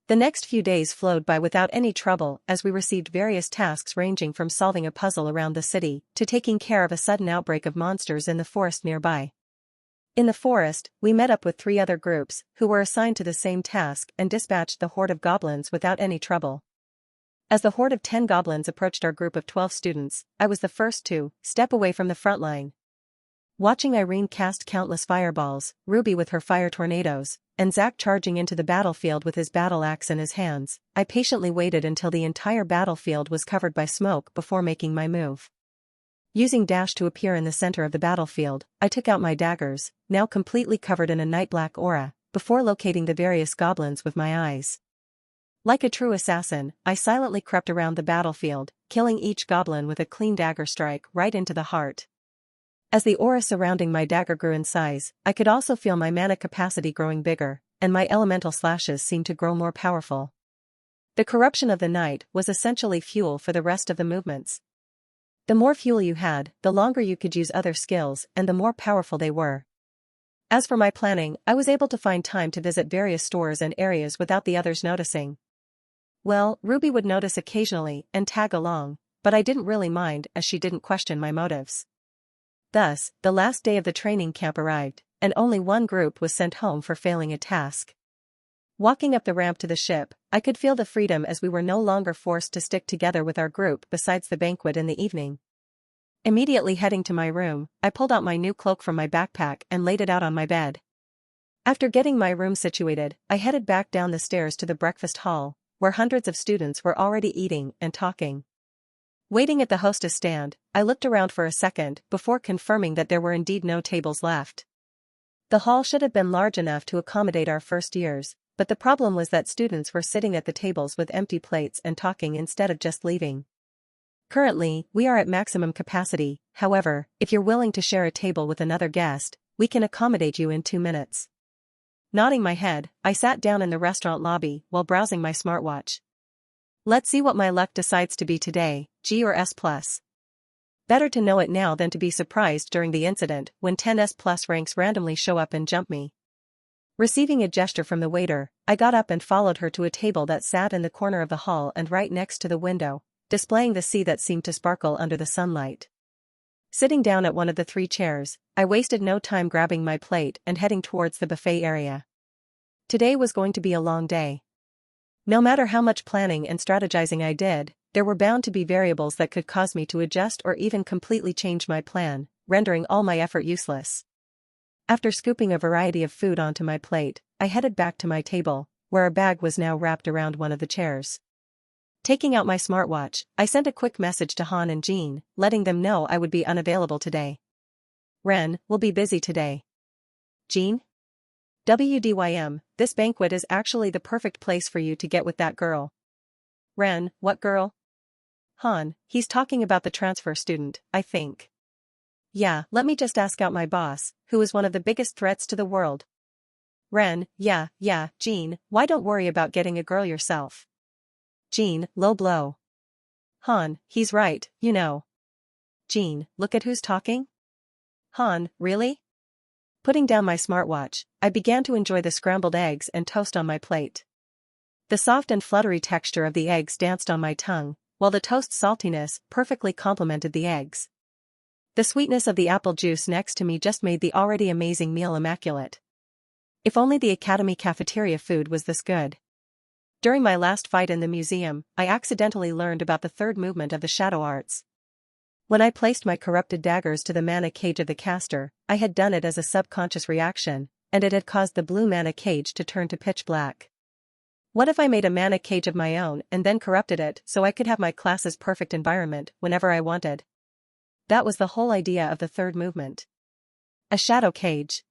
The next few days flowed by without any trouble as we received various tasks ranging from solving a puzzle around the city to taking care of a sudden outbreak of monsters in the forest nearby. In the forest, we met up with 3 other groups who were assigned to the same task and dispatched the horde of goblins without any trouble. As the horde of 10 goblins approached our group of 12 students, I was the first to step away from the front line. Watching Irene cast countless fireballs, Ruby with her fire tornadoes, and Zack charging into the battlefield with his battle axe in his hands, I patiently waited until the entire battlefield was covered by smoke before making my move. Using dash to appear in the center of the battlefield, I took out my daggers, now completely covered in a night-black aura, before locating the various goblins with my eyes. Like a true assassin, I silently crept around the battlefield, killing each goblin with a clean dagger strike right into the heart. As the aura surrounding my dagger grew in size, I could also feel my mana capacity growing bigger, and my elemental slashes seemed to grow more powerful. The corruption of the night was essentially fuel for the rest of the movements. The more fuel you had, the longer you could use other skills and the more powerful they were. As for my planning, I was able to find time to visit various stores and areas without the others noticing. Well, Ruby would notice occasionally and tag along, but I didn't really mind as she didn't question my motives. Thus, the last day of the training camp arrived, and only one group was sent home for failing a task. Walking up the ramp to the ship, I could feel the freedom as we were no longer forced to stick together with our group besides the banquet in the evening. Immediately heading to my room, I pulled out my new cloak from my backpack and laid it out on my bed. After getting my room situated, I headed back down the stairs to the breakfast hall, where hundreds of students were already eating and talking. Waiting at the hostess stand, I looked around for a second before confirming that there were indeed no tables left. The hall should have been large enough to accommodate our first years, but the problem was that students were sitting at the tables with empty plates and talking instead of just leaving. Currently, we are at maximum capacity, however, if you're willing to share a table with another guest, we can accommodate you in 2 minutes. Nodding my head, I sat down in the restaurant lobby while browsing my smartwatch. Let's see what my luck decides to be today, G or S+. Better to know it now than to be surprised during the incident when 10 S+ ranks randomly show up and jump me. Receiving a gesture from the waiter, I got up and followed her to a table that sat in the corner of the hall and right next to the window, displaying the sea that seemed to sparkle under the sunlight. Sitting down at one of the 3 chairs, I wasted no time grabbing my plate and heading towards the buffet area. Today was going to be a long day. No matter how much planning and strategizing I did, there were bound to be variables that could cause me to adjust or even completely change my plan, rendering all my effort useless. After scooping a variety of food onto my plate, I headed back to my table, where a bag was now wrapped around one of the chairs. Taking out my smartwatch, I sent a quick message to Han and Jean, letting them know I would be unavailable today. Ren, will be busy today. Jean? WDYM, this banquet is actually the perfect place for you to get with that girl. Ren, what girl? Han, he's talking about the transfer student, I think. Yeah, let me just ask out my boss, who is one of the biggest threats to the world. Ren, yeah, Jean, why don't worry about getting a girl yourself? Jean, low blow. Han, he's right, you know. Jean, look at who's talking? Han, really? Putting down my smartwatch, I began to enjoy the scrambled eggs and toast on my plate. The soft and fluttery texture of the eggs danced on my tongue, while the toast's saltiness perfectly complemented the eggs. The sweetness of the apple juice next to me just made the already amazing meal immaculate. If only the Academy cafeteria food was this good. During my last fight in the museum, I accidentally learned about the 3rd movement of the shadow arts. When I placed my corrupted daggers to the mana cage of the caster, I had done it as a subconscious reaction, and it had caused the blue mana cage to turn to pitch black. What if I made a mana cage of my own and then corrupted it so I could have my class's perfect environment whenever I wanted? That was the whole idea of the 3rd movement. A shadow cage.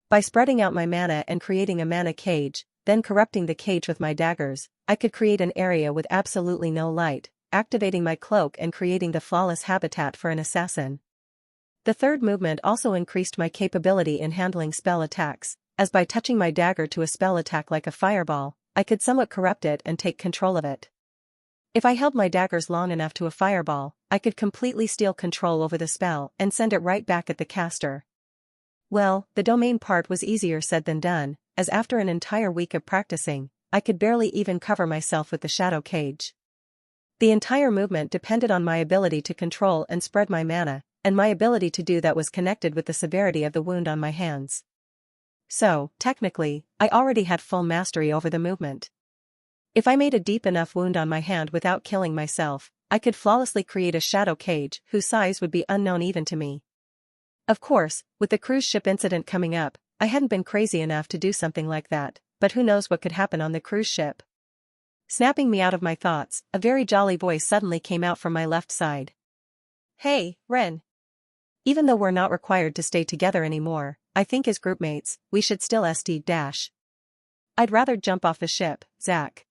By spreading out my mana and creating a mana cage, then corrupting the cage with my daggers, I could create an area with absolutely no light, activating my cloak and creating the flawless habitat for an assassin. The 3rd movement also increased my capability in handling spell attacks, as by touching my dagger to a spell attack like a fireball, I could somewhat corrupt it and take control of it. If I held my daggers long enough to a fireball, I could completely steal control over the spell and send it right back at the caster. Well, the domain part was easier said than done, as after an entire week of practicing, I could barely even cover myself with the shadow cage. The entire movement depended on my ability to control and spread my mana, and my ability to do that was connected with the severity of the wound on my hands. So, technically, I already had full mastery over the movement. If I made a deep enough wound on my hand without killing myself, I could flawlessly create a shadow cage whose size would be unknown even to me. Of course, with the cruise ship incident coming up, I hadn't been crazy enough to do something like that, but who knows what could happen on the cruise ship. Snapping me out of my thoughts, a very jolly voice suddenly came out from my left side. "Hey, Ren. Even though we're not required to stay together anymore, I think as groupmates, we should still SD-. I'd rather jump off the ship, Zach.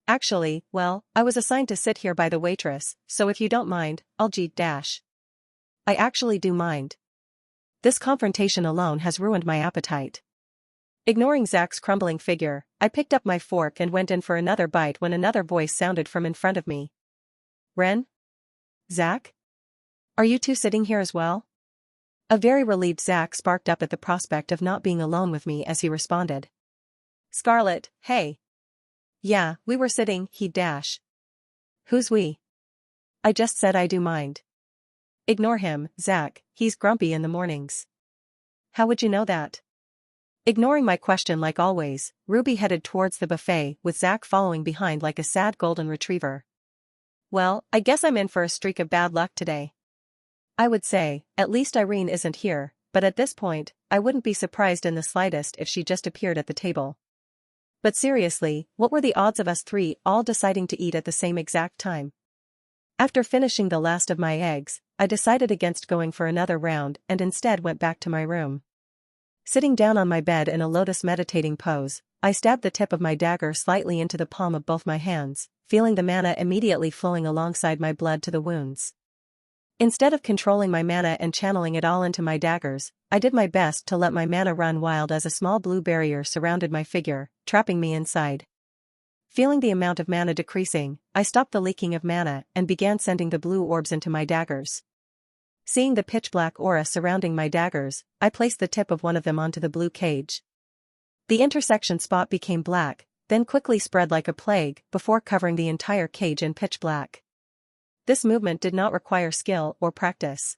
Actually, well, I was assigned to sit here by the waitress, so if you don't mind, I'll G-. I actually do mind. This confrontation alone has ruined my appetite." Ignoring Zach's crumbling figure, I picked up my fork and went in for another bite when another voice sounded from in front of me. "Ren? Zach? Are you two sitting here as well?" A very relieved Zach sparked up at the prospect of not being alone with me as he responded. "Scarlet, hey. Yeah, we were sitting, he-. Who's we?" "I just said I do mind." "Ignore him, Zach, he's grumpy in the mornings." "How would you know that?" Ignoring my question like always, Ruby headed towards the buffet with Zach following behind like a sad golden retriever. "Well, I guess I'm in for a streak of bad luck today. I would say, at least Irene isn't here, but at this point, I wouldn't be surprised in the slightest if she just appeared at the table. But seriously, what were the odds of us three all deciding to eat at the same exact time? After finishing the last of my eggs, I decided against going for another round and instead went back to my room. Sitting down on my bed in a lotus meditating pose, I stabbed the tip of my dagger slightly into the palm of both my hands, feeling the mana immediately flowing alongside my blood to the wounds. Instead of controlling my mana and channeling it all into my daggers, I did my best to let my mana run wild as a small blue barrier surrounded my figure, trapping me inside. Feeling the amount of mana decreasing, I stopped the leaking of mana and began sending the blue orbs into my daggers. Seeing the pitch-black aura surrounding my daggers, I placed the tip of one of them onto the blue cage. The intersection spot became black, then quickly spread like a plague before covering the entire cage in pitch black. This movement did not require skill or practice.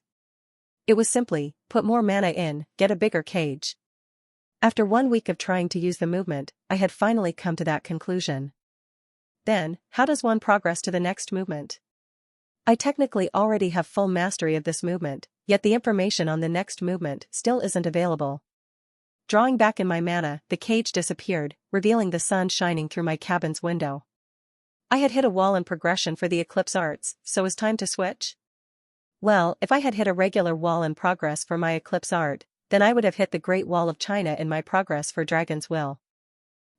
It was simply, put more mana in, get a bigger cage. After 1 week of trying to use the movement, I had finally come to that conclusion. Then, how does one progress to the next movement? I technically already have full mastery of this movement, yet the information on the next movement still isn't available. Drawing back in my mana, the cage disappeared, revealing the sun shining through my cabin's window. I had hit a wall in progression for the Eclipse Arts, so is time to switch? Well, if I had hit a regular wall in progress for my Eclipse Art, then I would have hit the Great Wall of China in my progress for Dragon's Will.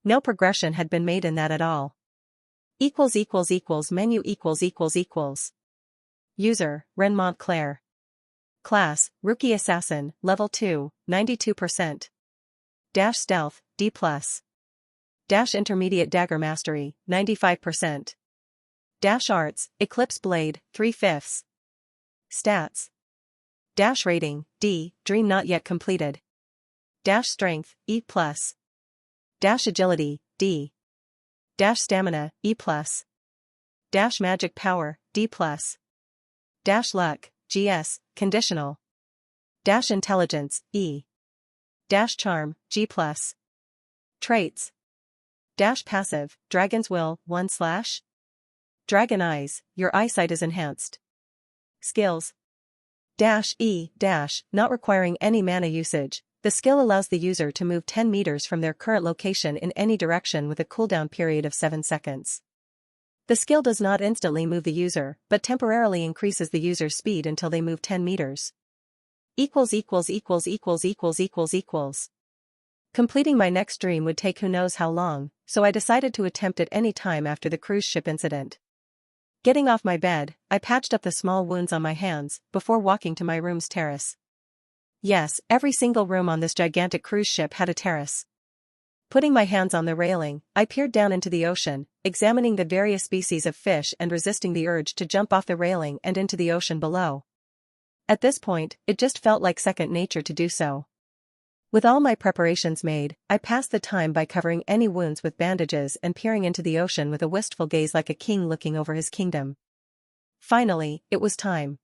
No progression had been made in that at all. Menu User, Ren Montclair. Class, Rookie Assassin, Level 2, 92%. Stealth, D+. Intermediate Dagger Mastery, 95%. Arts, Eclipse Blade, 3/5. Stats. Rating, D, Dream Not Yet Completed. Strength, E+. Agility, D. Stamina, E+. Magic Power, D+. Luck, GS, Conditional. Intelligence, E. Charm, G+. Traits. Passive, Dragon's Will, 1/. Dragon Eyes, your eyesight is enhanced. Skills. E, not requiring any mana usage, the skill allows the user to move 10 meters from their current location in any direction with a cooldown period of 7 seconds. The skill does not instantly move the user, but temporarily increases the user's speed until they move 10 meters. Completing my next dream would take who knows how long, so I decided to attempt it any time after the cruise ship incident. Getting off my bed, I patched up the small wounds on my hands before walking to my room's terrace. Yes, every single room on this gigantic cruise ship had a terrace. Putting my hands on the railing, I peered down into the ocean, examining the various species of fish and resisting the urge to jump off the railing and into the ocean below. At this point, it just felt like second nature to do so. With all my preparations made, I passed the time by covering any wounds with bandages and peering into the ocean with a wistful gaze like a king looking over his kingdom. Finally, it was time.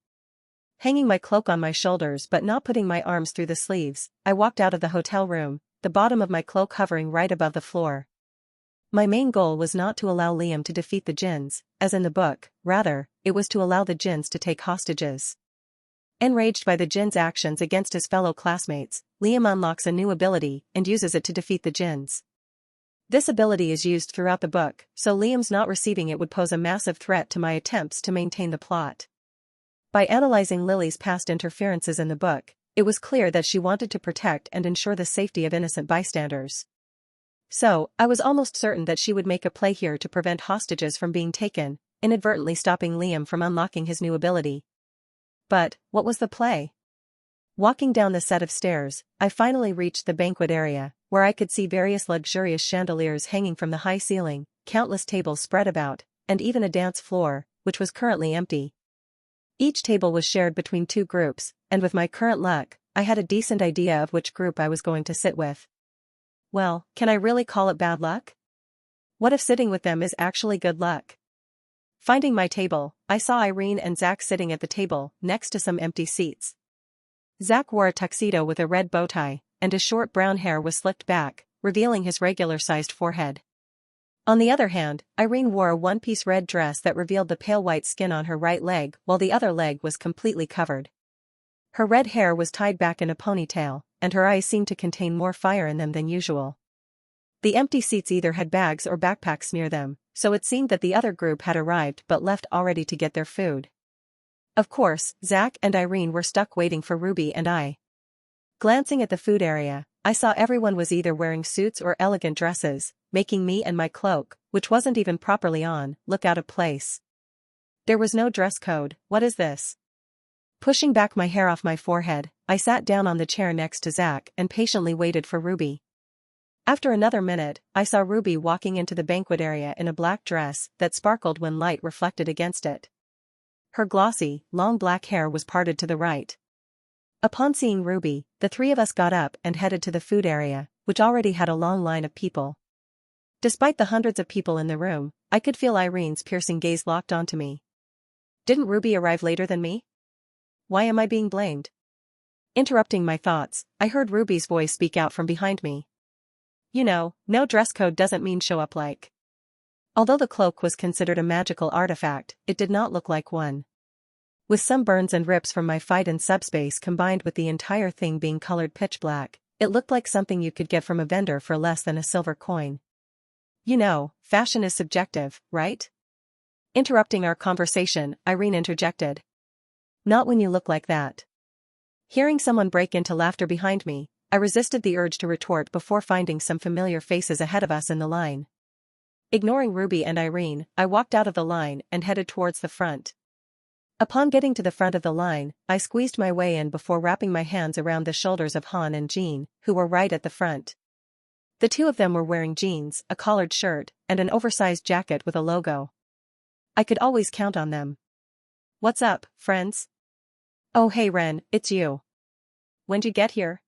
Hanging my cloak on my shoulders but not putting my arms through the sleeves, I walked out of the hotel room, the bottom of my cloak hovering right above the floor. My main goal was not to allow Liam to defeat the jinns, as in the book, rather, it was to allow the jinns to take hostages. Enraged by the jinn's actions against his fellow classmates, Liam unlocks a new ability and uses it to defeat the jinns. This ability is used throughout the book, so Liam's not receiving it would pose a massive threat to my attempts to maintain the plot. By analyzing Lily's past interferences in the book, it was clear that she wanted to protect and ensure the safety of innocent bystanders. So, I was almost certain that she would make a play here to prevent hostages from being taken, inadvertently stopping Liam from unlocking his new ability. But, what was the play? Walking down the set of stairs, I finally reached the banquet area, where I could see various luxurious chandeliers hanging from the high ceiling, countless tables spread about, and even a dance floor, which was currently empty. Each table was shared between two groups, and with my current luck, I had a decent idea of which group I was going to sit with. Well, can I really call it bad luck? What if sitting with them is actually good luck? Finding my table, I saw Irene and Zach sitting at the table, next to some empty seats. Zach wore a tuxedo with a red bow tie, and his short brown hair was slicked back, revealing his regular-sized forehead. On the other hand, Irene wore a one-piece red dress that revealed the pale white skin on her right leg while the other leg was completely covered. Her red hair was tied back in a ponytail, and her eyes seemed to contain more fire in them than usual. The empty seats either had bags or backpacks near them, so it seemed that the other group had arrived but left already to get their food. Of course, Zach and Irene were stuck waiting for Ruby and I. Glancing at the food area, I saw everyone was either wearing suits or elegant dresses, making me and my cloak, which wasn't even properly on, look out of place. There was no dress code. What is this? Pushing back my hair off my forehead, I sat down on the chair next to Zach and patiently waited for Ruby. After another minute, I saw Ruby walking into the banquet area in a black dress that sparkled when light reflected against it. Her glossy, long black hair was parted to the right. Upon seeing Ruby, the three of us got up and headed to the food area, which already had a long line of people. Despite the hundreds of people in the room, I could feel Irene's piercing gaze locked onto me. Didn't Ruby arrive later than me? Why am I being blamed? Interrupting my thoughts, I heard Ruby's voice speak out from behind me. You know, no dress code doesn't mean show up like. Although the cloak was considered a magical artifact, it did not look like one. With some burns and rips from my fight in subspace combined with the entire thing being colored pitch black, it looked like something you could get from a vendor for less than a silver coin. You know, fashion is subjective, right? Interrupting our conversation, Irene interjected. Not when you look like that. Hearing someone break into laughter behind me, I resisted the urge to retort before finding some familiar faces ahead of us in the line. Ignoring Ruby and Irene, I walked out of the line and headed towards the front. Upon getting to the front of the line, I squeezed my way in before wrapping my hands around the shoulders of Han and Jean, who were right at the front. The two of them were wearing jeans, a collared shirt, and an oversized jacket with a logo. I could always count on them. What's up, friends? Oh hey Ren, it's you. When'd you get here?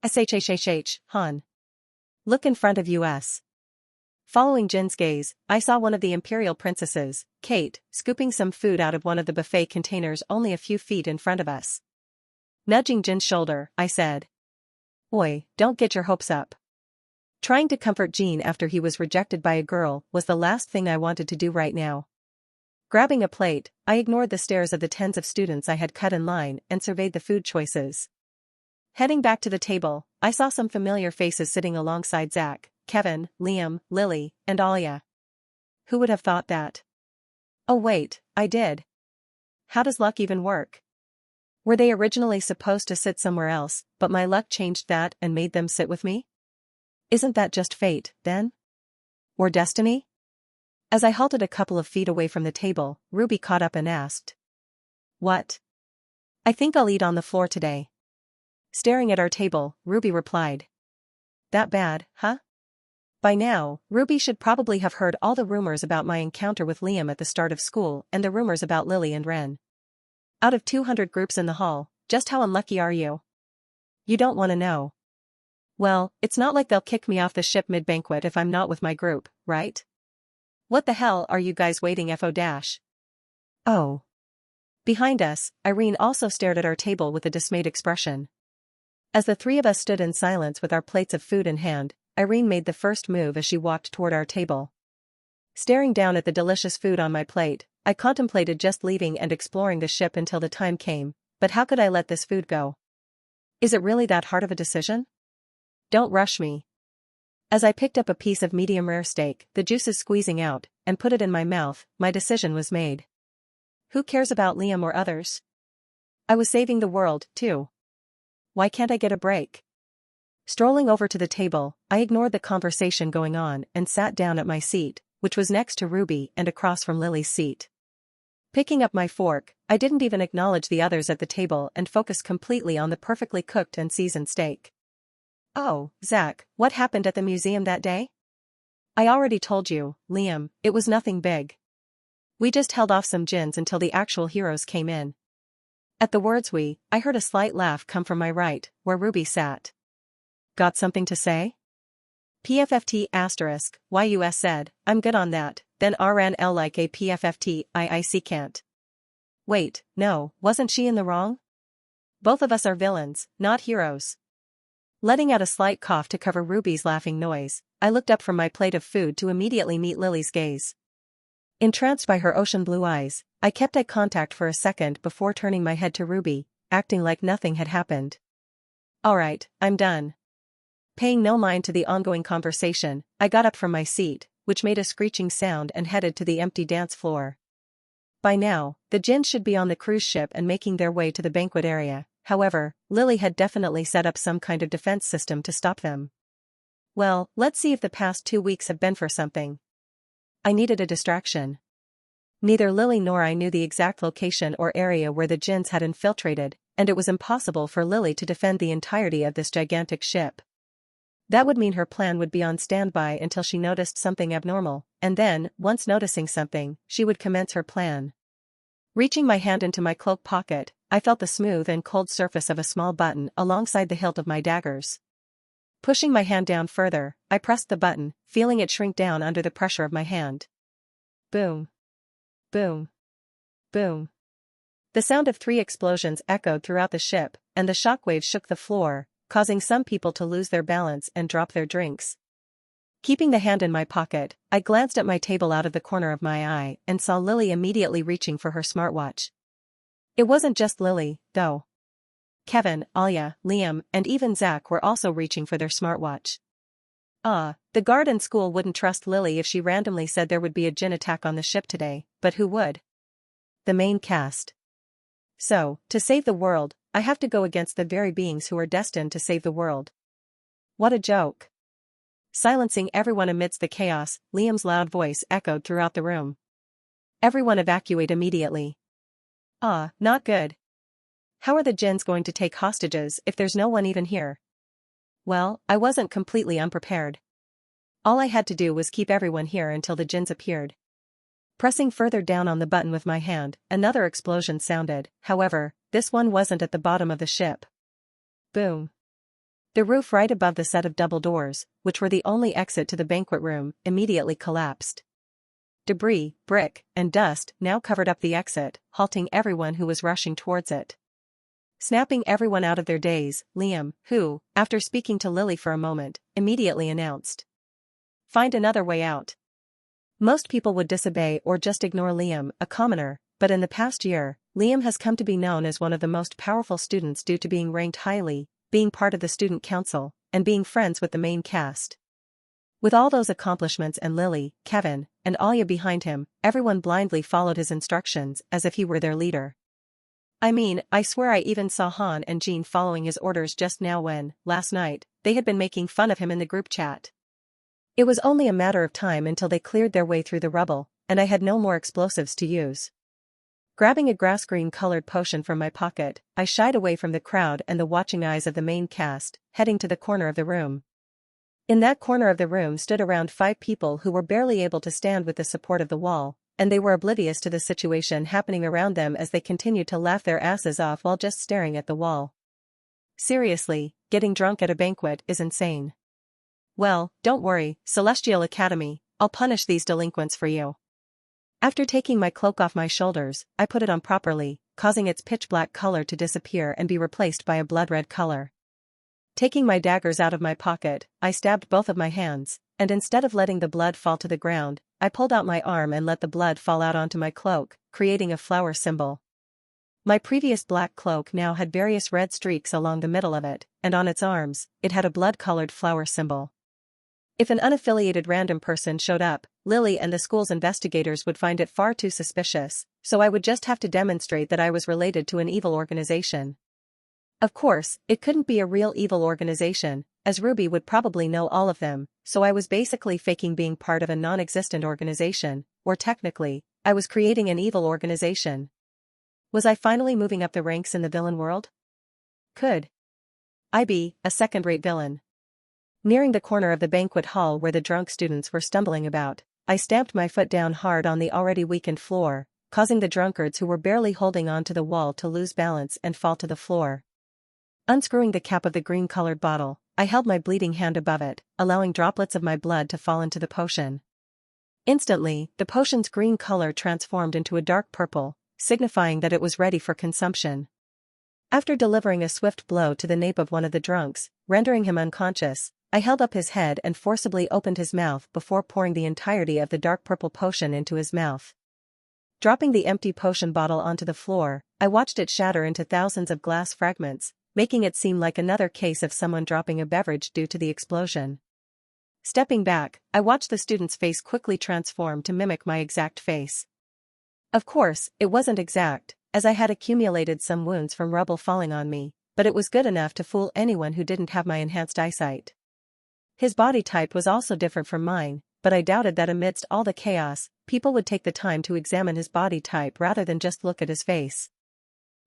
SHHHH, Han. Look in front of us. Following Jin's gaze, I saw one of the imperial princesses, Kate, scooping some food out of one of the buffet containers only a few feet in front of us. Nudging Jin's shoulder, I said. Oi, don't get your hopes up. Trying to comfort Jean after he was rejected by a girl was the last thing I wanted to do right now. Grabbing a plate, I ignored the stares of the tens of students I had cut in line and surveyed the food choices. Heading back to the table, I saw some familiar faces sitting alongside Zach, Kevin, Liam, Lily, and Alia. Who would have thought that? Oh wait, I did. How does luck even work? Were they originally supposed to sit somewhere else, but my luck changed that and made them sit with me? Isn't that just fate, then? Or destiny? As I halted a couple of feet away from the table, Ruby caught up and asked. What? I think I'll eat on the floor today. Staring at our table, Ruby replied. That bad, huh? By now, Ruby should probably have heard all the rumors about my encounter with Liam at the start of school and the rumors about Lily and Ren. Out of 200 groups in the hall, just how unlucky are you? You don't want to know. Well, it's not like they'll kick me off the ship mid-banquet if I'm not with my group, right? What the hell are you guys waiting for? Oh. Behind us, Irene also stared at our table with a dismayed expression. As the three of us stood in silence with our plates of food in hand, Irene made the first move as she walked toward our table. Staring down at the delicious food on my plate, I contemplated just leaving and exploring the ship until the time came, but how could I let this food go? Is it really that hard of a decision? Don't rush me. As I picked up a piece of medium-rare steak, the juices squeezing out, and put it in my mouth, my decision was made. Who cares about Liam or others? I was saving the world, too. Why can't I get a break? Strolling over to the table, I ignored the conversation going on and sat down at my seat, which was next to Ruby and across from Lily's seat. Picking up my fork, I didn't even acknowledge the others at the table and focused completely on the perfectly cooked and seasoned steak. Oh, Zach, what happened at the museum that day? I already told you, Liam, it was nothing big. We just held off some gins until the actual heroes came in. At the words I heard a slight laugh come from my right, where Ruby sat. Got something to say? PFFT*, YUS said, I'm good on that, then RNL like a PFFT, IIC can't. Wait, no, wasn't she in the wrong? Both of us are villains, not heroes. Letting out a slight cough to cover Ruby's laughing noise, I looked up from my plate of food to immediately meet Lily's gaze. Entranced by her ocean blue eyes, I kept eye contact for a second before turning my head to Ruby, acting like nothing had happened. Alright, I'm done. Paying no mind to the ongoing conversation, I got up from my seat, which made a screeching sound, and headed to the empty dance floor. By now, the gins should be on the cruise ship and making their way to the banquet area. However, Lily had definitely set up some kind of defense system to stop them. Well, let's see if the past 2 weeks have been for something. I needed a distraction. Neither Lily nor I knew the exact location or area where the gins had infiltrated, and it was impossible for Lily to defend the entirety of this gigantic ship. That would mean her plan would be on standby until she noticed something abnormal, and then, once noticing something, she would commence her plan. Reaching my hand into my cloak pocket, I felt the smooth and cold surface of a small button alongside the hilt of my daggers. Pushing my hand down further, I pressed the button, feeling it shrink down under the pressure of my hand. Boom. Boom. Boom. The sound of 3 explosions echoed throughout the ship, and the shockwaves shook the floor, causing some people to lose their balance and drop their drinks. Keeping the hand in my pocket, I glanced at my table out of the corner of my eye and saw Lily immediately reaching for her smartwatch. It wasn't just Lily, though. Kevin, Alia, Liam, and even Zach were also reaching for their smartwatch. The guard in school wouldn't trust Lily if she randomly said there would be a gin attack on the ship today, but who would? The main cast. So, to save the world, I have to go against the very beings who are destined to save the world. What a joke. Silencing everyone amidst the chaos, Liam's loud voice echoed throughout the room. Everyone evacuate immediately. Not good. How are the gins going to take hostages if there's no one even here? Well, I wasn't completely unprepared. All I had to do was keep everyone here until the gins appeared. Pressing further down on the button with my hand, another explosion sounded. However, this one wasn't at the bottom of the ship. Boom. The roof right above the set of double doors, which were the only exit to the banquet room, immediately collapsed. Debris, brick, and dust now covered up the exit, halting everyone who was rushing towards it. Snapping everyone out of their daze, Liam, who, after speaking to Lily for a moment, immediately announced, "Find another way out." Most people would disobey or just ignore Liam, a commoner, but in the past year, Liam has come to be known as one of the most powerful students due to being ranked highly, being part of the student council, and being friends with the main cast. With all those accomplishments and Lily, Kevin, and Alia behind him, everyone blindly followed his instructions as if he were their leader. I mean, I swear I even saw Han and Jean following his orders just now when, last night, they had been making fun of him in the group chat. It was only a matter of time until they cleared their way through the rubble, and I had no more explosives to use. Grabbing a grass-green-colored potion from my pocket, I shied away from the crowd and the watching eyes of the main cast, heading to the corner of the room. In that corner of the room stood around 5 people who were barely able to stand with the support of the wall, and they were oblivious to the situation happening around them as they continued to laugh their asses off while just staring at the wall. Seriously, getting drunk at a banquet is insane. Well, don't worry, Celestial Academy, I'll punish these delinquents for you. After taking my cloak off my shoulders, I put it on properly, causing its pitch-black color to disappear and be replaced by a blood-red color. Taking my daggers out of my pocket, I stabbed both of my hands, and instead of letting the blood fall to the ground, I pulled out my arm and let the blood fall out onto my cloak, creating a flower symbol. My previous black cloak now had various red streaks along the middle of it, and on its arms, it had a blood-colored flower symbol. If an unaffiliated random person showed up, Lily and the school's investigators would find it far too suspicious, so I would just have to demonstrate that I was related to an evil organization. Of course, it couldn't be a real evil organization, as Ruby would probably know all of them, so I was basically faking being part of a non-existent organization, or technically, I was creating an evil organization. Was I finally moving up the ranks in the villain world? Could I be a second-rate villain? Nearing the corner of the banquet hall where the drunk students were stumbling about, I stamped my foot down hard on the already weakened floor, causing the drunkards who were barely holding on to the wall to lose balance and fall to the floor. Unscrewing the cap of the green-colored bottle, I held my bleeding hand above it, allowing droplets of my blood to fall into the potion. Instantly, the potion's green color transformed into a dark purple, signifying that it was ready for consumption. After delivering a swift blow to the nape of one of the drunks, rendering him unconscious, I held up his head and forcibly opened his mouth before pouring the entirety of the dark purple potion into his mouth. Dropping the empty potion bottle onto the floor, I watched it shatter into thousands of glass fragments, making it seem like another case of someone dropping a beverage due to the explosion. Stepping back, I watched the student's face quickly transform to mimic my exact face. Of course, it wasn't exact, as I had accumulated some wounds from rubble falling on me, but it was good enough to fool anyone who didn't have my enhanced eyesight. His body type was also different from mine, but I doubted that amidst all the chaos, people would take the time to examine his body type rather than just look at his face.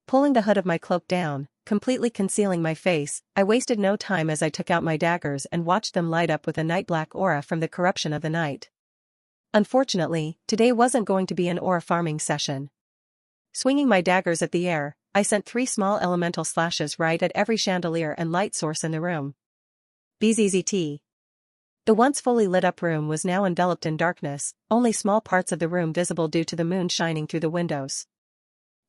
Pulling the hood of my cloak down, completely concealing my face, I wasted no time as I took out my daggers and watched them light up with a night-black aura from the corruption of the night. Unfortunately, today wasn't going to be an aura farming session. Swinging my daggers at the air, I sent 3 small elemental slashes right at every chandelier and light source in the room. BZZT. The once fully lit-up room was now enveloped in darkness, only small parts of the room visible due to the moon shining through the windows.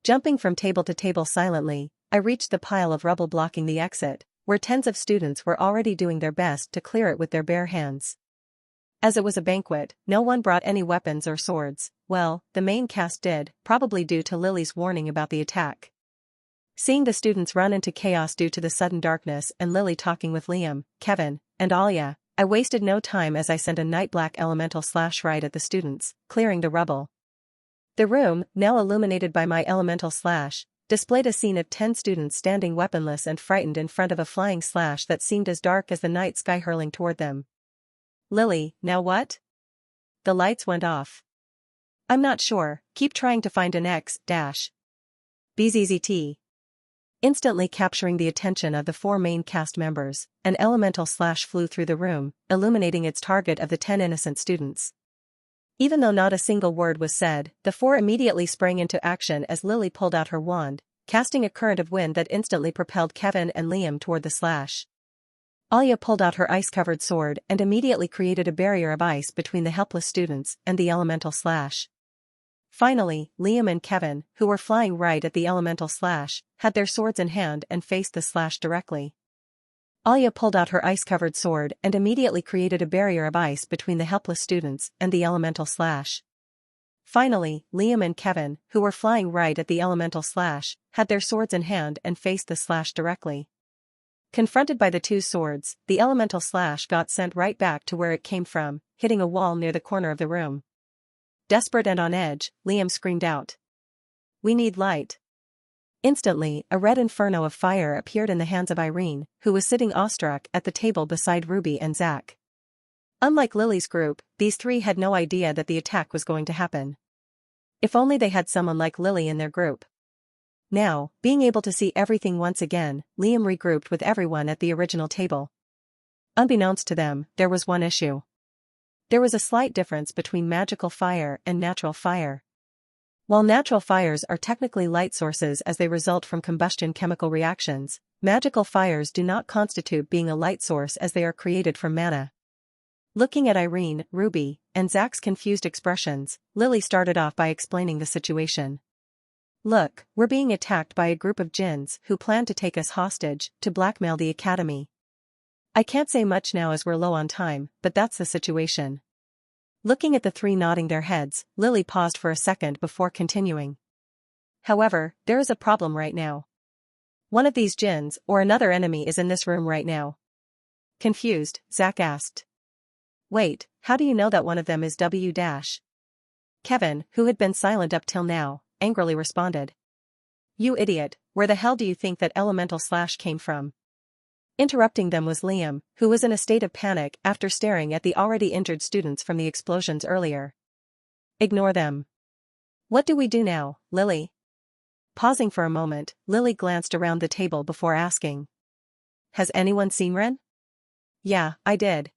Jumping from table to table silently, I reached the pile of rubble blocking the exit, where tens of students were already doing their best to clear it with their bare hands. As it was a banquet, no one brought any weapons or swords. Well, the main cast did, probably due to Lily's warning about the attack. Seeing the students run into chaos due to the sudden darkness and Lily talking with Liam, Kevin, and Alia, I wasted no time as I sent a night-black elemental slash right at the students, clearing the rubble. The room, now illuminated by my elemental slash, displayed a scene of 10 students standing weaponless and frightened in front of a flying slash that seemed as dark as the night sky hurling toward them. Lily, now what? The lights went off. I'm not sure, keep trying to find an X, BZZT. Instantly capturing the attention of the 4 main cast members, an elemental slash flew through the room, illuminating its target of the 10 innocent students. Even though not a single word was said, the 4 immediately sprang into action as Lily pulled out her wand, casting a current of wind that instantly propelled Kevin and Liam toward the slash. Alia pulled out her ice-covered sword and immediately created a barrier of ice between the helpless students and the elemental slash. Finally, Liam and Kevin, who were flying right at the elemental slash, had their swords in hand and faced the slash directly. Alia pulled out her ice-covered sword and immediately created a barrier of ice between the helpless students and the elemental slash. Finally, Liam and Kevin, who were flying right at the elemental slash, had their swords in hand and faced the slash directly. Confronted by the 2 swords, the elemental slash got sent right back to where it came from, hitting a wall near the corner of the room. Desperate and on edge, Liam screamed out, "We need light." Instantly, a red inferno of fire appeared in the hands of Irene, who was sitting awestruck at the table beside Ruby and Zach. Unlike Lily's group, these 3 had no idea that the attack was going to happen. If only they had someone like Lily in their group. Now, being able to see everything once again, Liam regrouped with everyone at the original table. Unbeknownst to them, there was one issue. There was a slight difference between magical fire and natural fire. While natural fires are technically light sources as they result from combustion chemical reactions, Magical fires do not constitute being a light source as they are created from mana. Looking at Irene, Ruby, and Zach's confused expressions, Lily started off by explaining the situation. Look, we're being attacked by a group of djinns who plan to take us hostage to blackmail the academy. I can't say much now as we're low on time, but that's the situation. Looking at the three nodding their heads, Lily paused for a second before continuing. However, there is a problem right now. One of these djinns or another enemy is in this room right now. Confused, Zach asked. Wait, how do you know that one of them is W-? Kevin, who had been silent up till now, angrily responded. You idiot, where the hell do you think that elemental slash came from? Interrupting them was Liam, who was in a state of panic after staring at the already injured students from the explosions earlier. Ignore them. What do we do now, Lily? Pausing for a moment, Lily glanced around the table before asking. Has anyone seen Ren? Yeah, I did.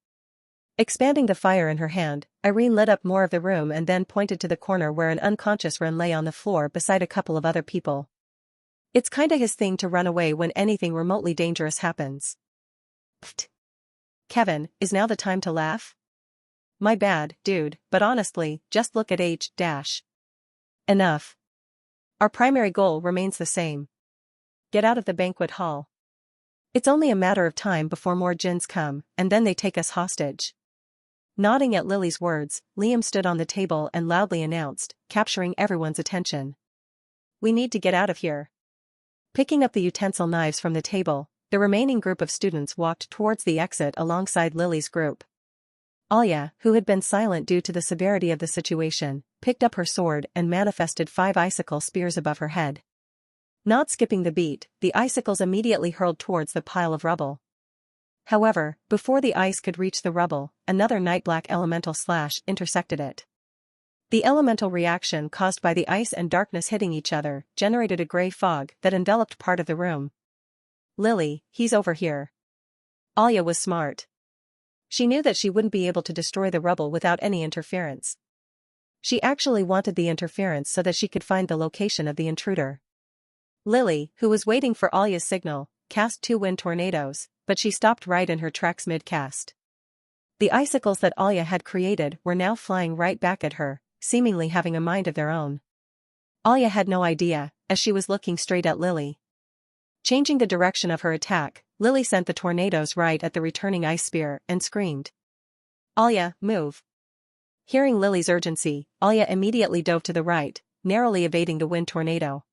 Expanding the fire in her hand, Irene lit up more of the room and then pointed to the corner where an unconscious Ren lay on the floor beside a couple of other people. It's kinda his thing to run away when anything remotely dangerous happens. Pfft. Kevin, is now the time to laugh? My bad, dude, but honestly, just look at H-. Enough. Our primary goal remains the same. Get out of the banquet hall. It's only a matter of time before more djinns come, and then they take us hostage. Nodding at Lily's words, Liam stood on the table and loudly announced, capturing everyone's attention. We need to get out of here. Picking up the utensil knives from the table, the remaining group of students walked towards the exit alongside Lily's group. Alia, who had been silent due to the severity of the situation, picked up her sword and manifested 5 icicle spears above her head. Not skipping the beat, the icicles immediately hurled towards the pile of rubble. However, before the ice could reach the rubble, another night-black elemental slash intersected it. The elemental reaction caused by the ice and darkness hitting each other generated a gray fog that enveloped part of the room. Lily, he's over here. Alia was smart. She knew that she wouldn't be able to destroy the rubble without any interference. She actually wanted the interference so that she could find the location of the intruder. Lily, who was waiting for Alia's signal, cast 2 wind tornadoes, but she stopped right in her tracks mid-cast. The icicles that Alia had created were now flying right back at her, seemingly having a mind of their own. Alia had no idea, as she was looking straight at Lily. Changing the direction of her attack, Lily sent the tornadoes right at the returning ice spear and screamed. Alia, move. Hearing Lily's urgency, Alia immediately dove to the right, narrowly evading the wind tornado.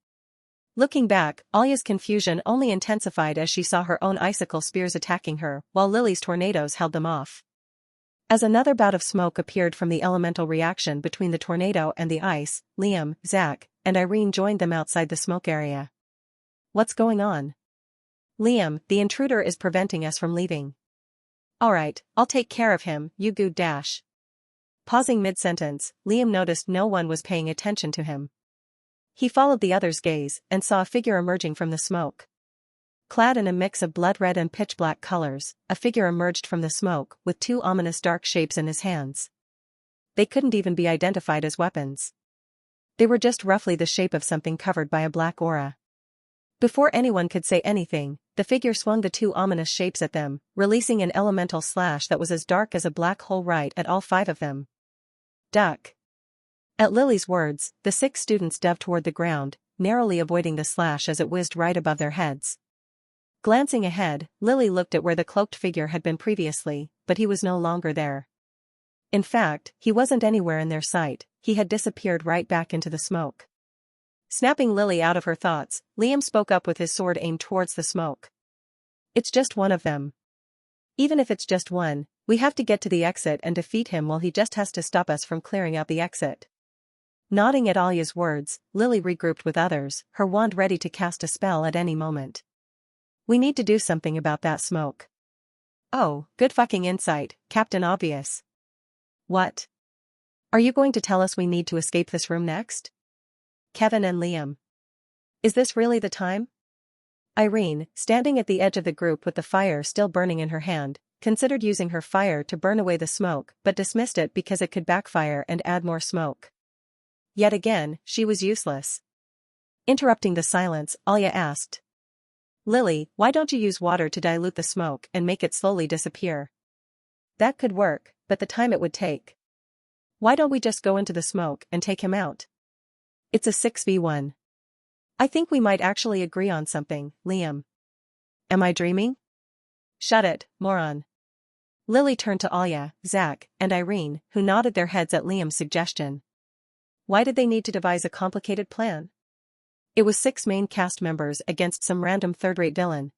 Looking back, Alia's confusion only intensified as she saw her own icicle spears attacking her, while Lily's tornadoes held them off. As another bout of smoke appeared from the elemental reaction between the tornado and the ice, Liam, Zach, and Irene joined them outside the smoke area. What's going on? Liam, the intruder is preventing us from leaving. Alright, I'll take care of him, you good dash. Pausing mid-sentence, Liam noticed no one was paying attention to him. He followed the other's gaze and saw a figure emerging from the smoke. Clad in a mix of blood red and pitch black colors, a figure emerged from the smoke with 2 ominous dark shapes in his hands. They couldn't even be identified as weapons. They were just roughly the shape of something covered by a black aura. Before anyone could say anything, the figure swung the 2 ominous shapes at them, releasing an elemental slash that was as dark as a black hole right at all 5 of them. Duck. At Lily's words, the 6 students dove toward the ground, narrowly avoiding the slash as it whizzed right above their heads. Glancing ahead, Lily looked at where the cloaked figure had been previously, but he was no longer there. In fact, he wasn't anywhere in their sight, he had disappeared right back into the smoke. Snapping Lily out of her thoughts, Liam spoke up with his sword aimed towards the smoke. It's just one of them. Even if it's just one, we have to get to the exit and defeat him while he just has to stop us from clearing out the exit. Nodding at Alia's words, Lily regrouped with others, her wand ready to cast a spell at any moment. We need to do something about that smoke. Oh, good fucking insight, Captain Obvious. What? Are you going to tell us we need to escape this room next? Kevin and Liam. Is this really the time? Irene, standing at the edge of the group with the fire still burning in her hand, considered using her fire to burn away the smoke but dismissed it because it could backfire and add more smoke. Yet again, she was useless. Interrupting the silence, Alia asked. Lily, why don't you use water to dilute the smoke and make it slowly disappear? That could work, but the time it would take. Why don't we just go into the smoke and take him out? It's a 6v1. I think we might actually agree on something, Liam. Am I dreaming? Shut it, moron. Lily turned to Alya, Zach, and Irene, who nodded their heads at Liam's suggestion. Why did they need to devise a complicated plan? It was 6 main cast members against some random third-rate villain.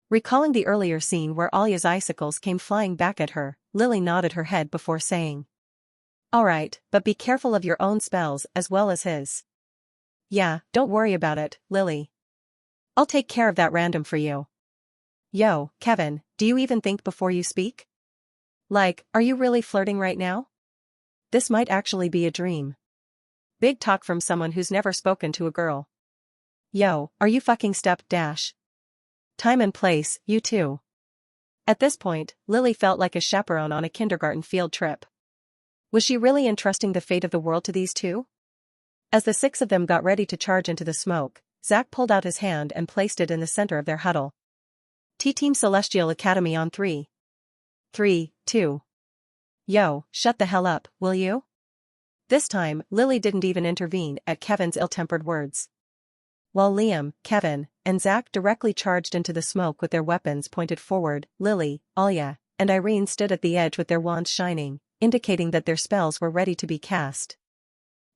Recalling the earlier scene where Alya's icicles came flying back at her, Lily nodded her head before saying. Alright, but be careful of your own spells as well as his. Yeah, don't worry about it, Lily. I'll take care of that random for you. Yo, Kevin, do you even think before you speak? Like, are you really flirting right now? This might actually be a dream. Big talk from someone who's never spoken to a girl. Yo, are you fucking step dash? Time and place, you too. At this point, Lily felt like a chaperone on a kindergarten field trip. Was she really entrusting the fate of the world to these two? As the 6 of them got ready to charge into the smoke, Zach pulled out his hand and placed it in the center of their huddle. T-Team Celestial Academy on 3. 3, 2. Yo, shut the hell up, will you? This time, Lily didn't even intervene at Kevin's ill-tempered words. While Liam, Kevin, and Zach directly charged into the smoke with their weapons pointed forward, Lily, Alya, and Irene stood at the edge with their wands shining, indicating that their spells were ready to be cast.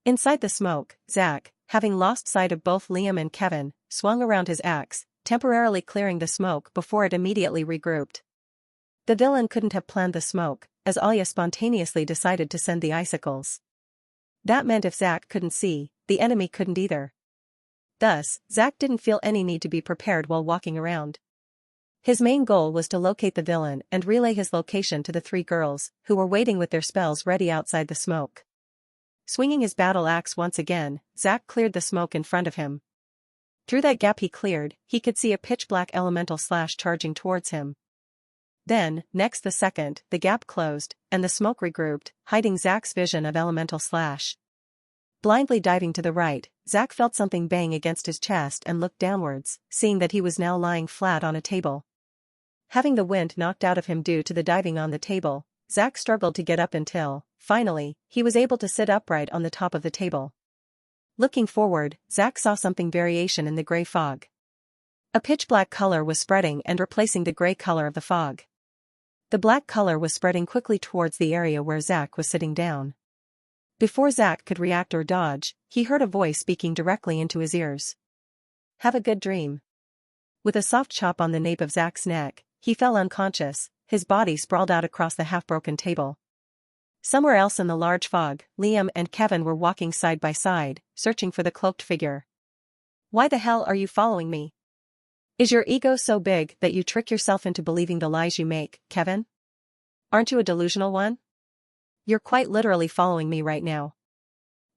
Inside the smoke, Zach, having lost sight of both Liam and Kevin, swung around his axe, temporarily clearing the smoke before it immediately regrouped. The villain couldn't have planned the smoke, as Alya spontaneously decided to send the icicles. That meant if Zach couldn't see, the enemy couldn't either. Thus, Zach didn't feel any need to be prepared while walking around. His main goal was to locate the villain and relay his location to the 3 girls, who were waiting with their spells ready outside the smoke. Swinging his battle axe once again, Zach cleared the smoke in front of him. Through that gap he cleared, he could see a pitch-black elemental slash charging towards him. Then, next the second, the gap closed, and the smoke regrouped, hiding Zach's vision of elemental slash. Blindly diving to the right, Zach felt something bang against his chest and looked downwards, seeing that he was now lying flat on a table. Having the wind knocked out of him due to the diving on the table, Zach struggled to get up until, finally, he was able to sit upright on the top of the table. Looking forward, Zach saw something variation in the gray fog. A pitch-black color was spreading and replacing the gray color of the fog. The black color was spreading quickly towards the area where Zach was sitting down. Before Zach could react or dodge, he heard a voice speaking directly into his ears. Have a good dream. With a soft chop on the nape of Zach's neck, he fell unconscious, his body sprawled out across the half-broken table. Somewhere else in the large fog, Liam and Kevin were walking side by side, searching for the cloaked figure. Why the hell are you following me? Is your ego so big that you trick yourself into believing the lies you make, Kevin? Aren't you a delusional one? You're quite literally following me right now.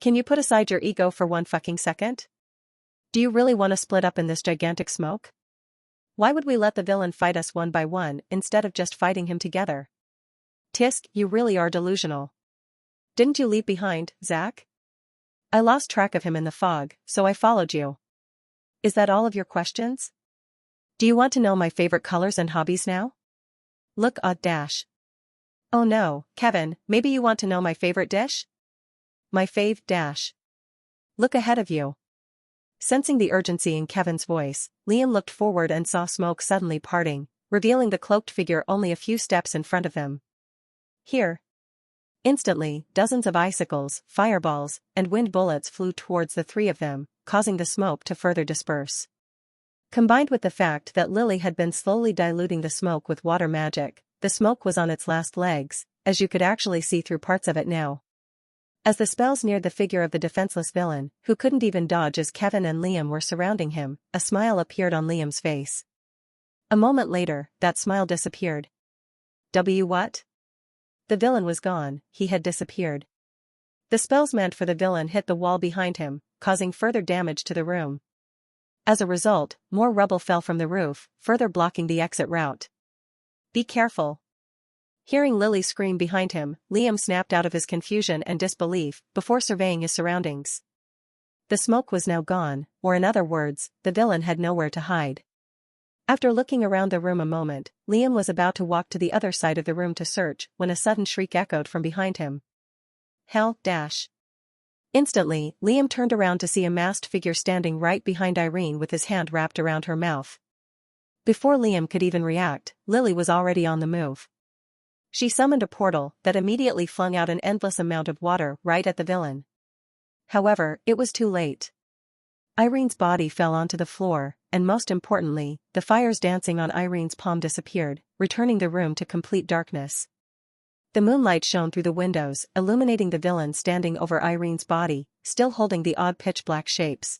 Can you put aside your ego for one fucking second? Do you really want to split up in this gigantic smoke? Why would we let the villain fight us one by one instead of just fighting him together? Tisk, you really are delusional. Didn't you leave behind, Zach? I lost track of him in the fog, so I followed you. Is that all of your questions? Do you want to know my favorite colors and hobbies now? Look dash. Oh no, Kevin, maybe you want to know my favorite dish? My fave dash. Look ahead of you. Sensing the urgency in Kevin's voice, Liam looked forward and saw smoke suddenly parting, revealing the cloaked figure only a few steps in front of him. Here. Instantly, dozens of icicles, fireballs, and wind bullets flew towards the 3 of them, causing the smoke to further disperse. Combined with the fact that Lily had been slowly diluting the smoke with water magic, the smoke was on its last legs, as you could actually see through parts of it now. As the spells neared the figure of the defenseless villain, who couldn't even dodge as Kevin and Liam were surrounding him, a smile appeared on Liam's face. A moment later, that smile disappeared. What? The villain was gone, he had disappeared. The spells meant for the villain hit the wall behind him, causing further damage to the room. As a result, more rubble fell from the roof, further blocking the exit route. Be careful. Hearing Lily scream behind him, Liam snapped out of his confusion and disbelief before surveying his surroundings. The smoke was now gone, or in other words, the villain had nowhere to hide. After looking around the room a moment, Liam was about to walk to the other side of the room to search when a sudden shriek echoed from behind him. Hell, dash. Instantly, Liam turned around to see a masked figure standing right behind Irene with his hand wrapped around her mouth. Before Liam could even react, Lily was already on the move. She summoned a portal that immediately flung out an endless amount of water right at the villain. However, it was too late. Irene's body fell onto the floor, and most importantly, the fires dancing on Irene's palm disappeared, returning the room to complete darkness. The moonlight shone through the windows, illuminating the villain standing over Irene's body, still holding the odd pitch-black shapes.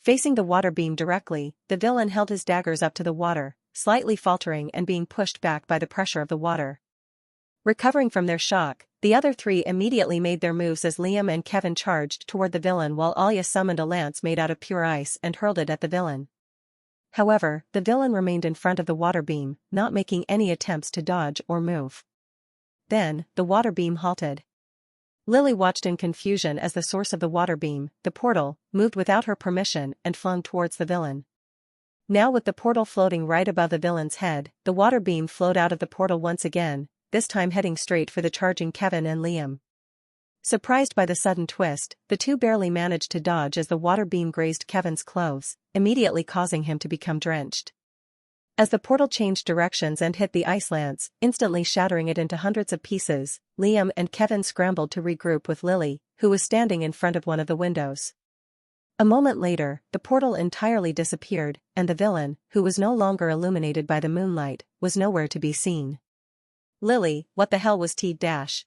Facing the water beam directly, the villain held his daggers up to the water, slightly faltering and being pushed back by the pressure of the water. Recovering from their shock, the other three immediately made their moves as Liam and Kevin charged toward the villain while Alya summoned a lance made out of pure ice and hurled it at the villain. However, the villain remained in front of the water beam, not making any attempts to dodge or move. Then, the water beam halted. Lily watched in confusion as the source of the water beam, the portal, moved without her permission and flung towards the villain. Now with the portal floating right above the villain's head, the water beam flowed out of the portal once again, this time heading straight for the charging Kevin and Liam. Surprised by the sudden twist, the two barely managed to dodge as the water beam grazed Kevin's clothes, immediately causing him to become drenched. As the portal changed directions and hit the ice lance, instantly shattering it into hundreds of pieces, Liam and Kevin scrambled to regroup with Lily, who was standing in front of one of the windows. A moment later, the portal entirely disappeared, and the villain, who was no longer illuminated by the moonlight, was nowhere to be seen. Lily, what the hell was T-dash?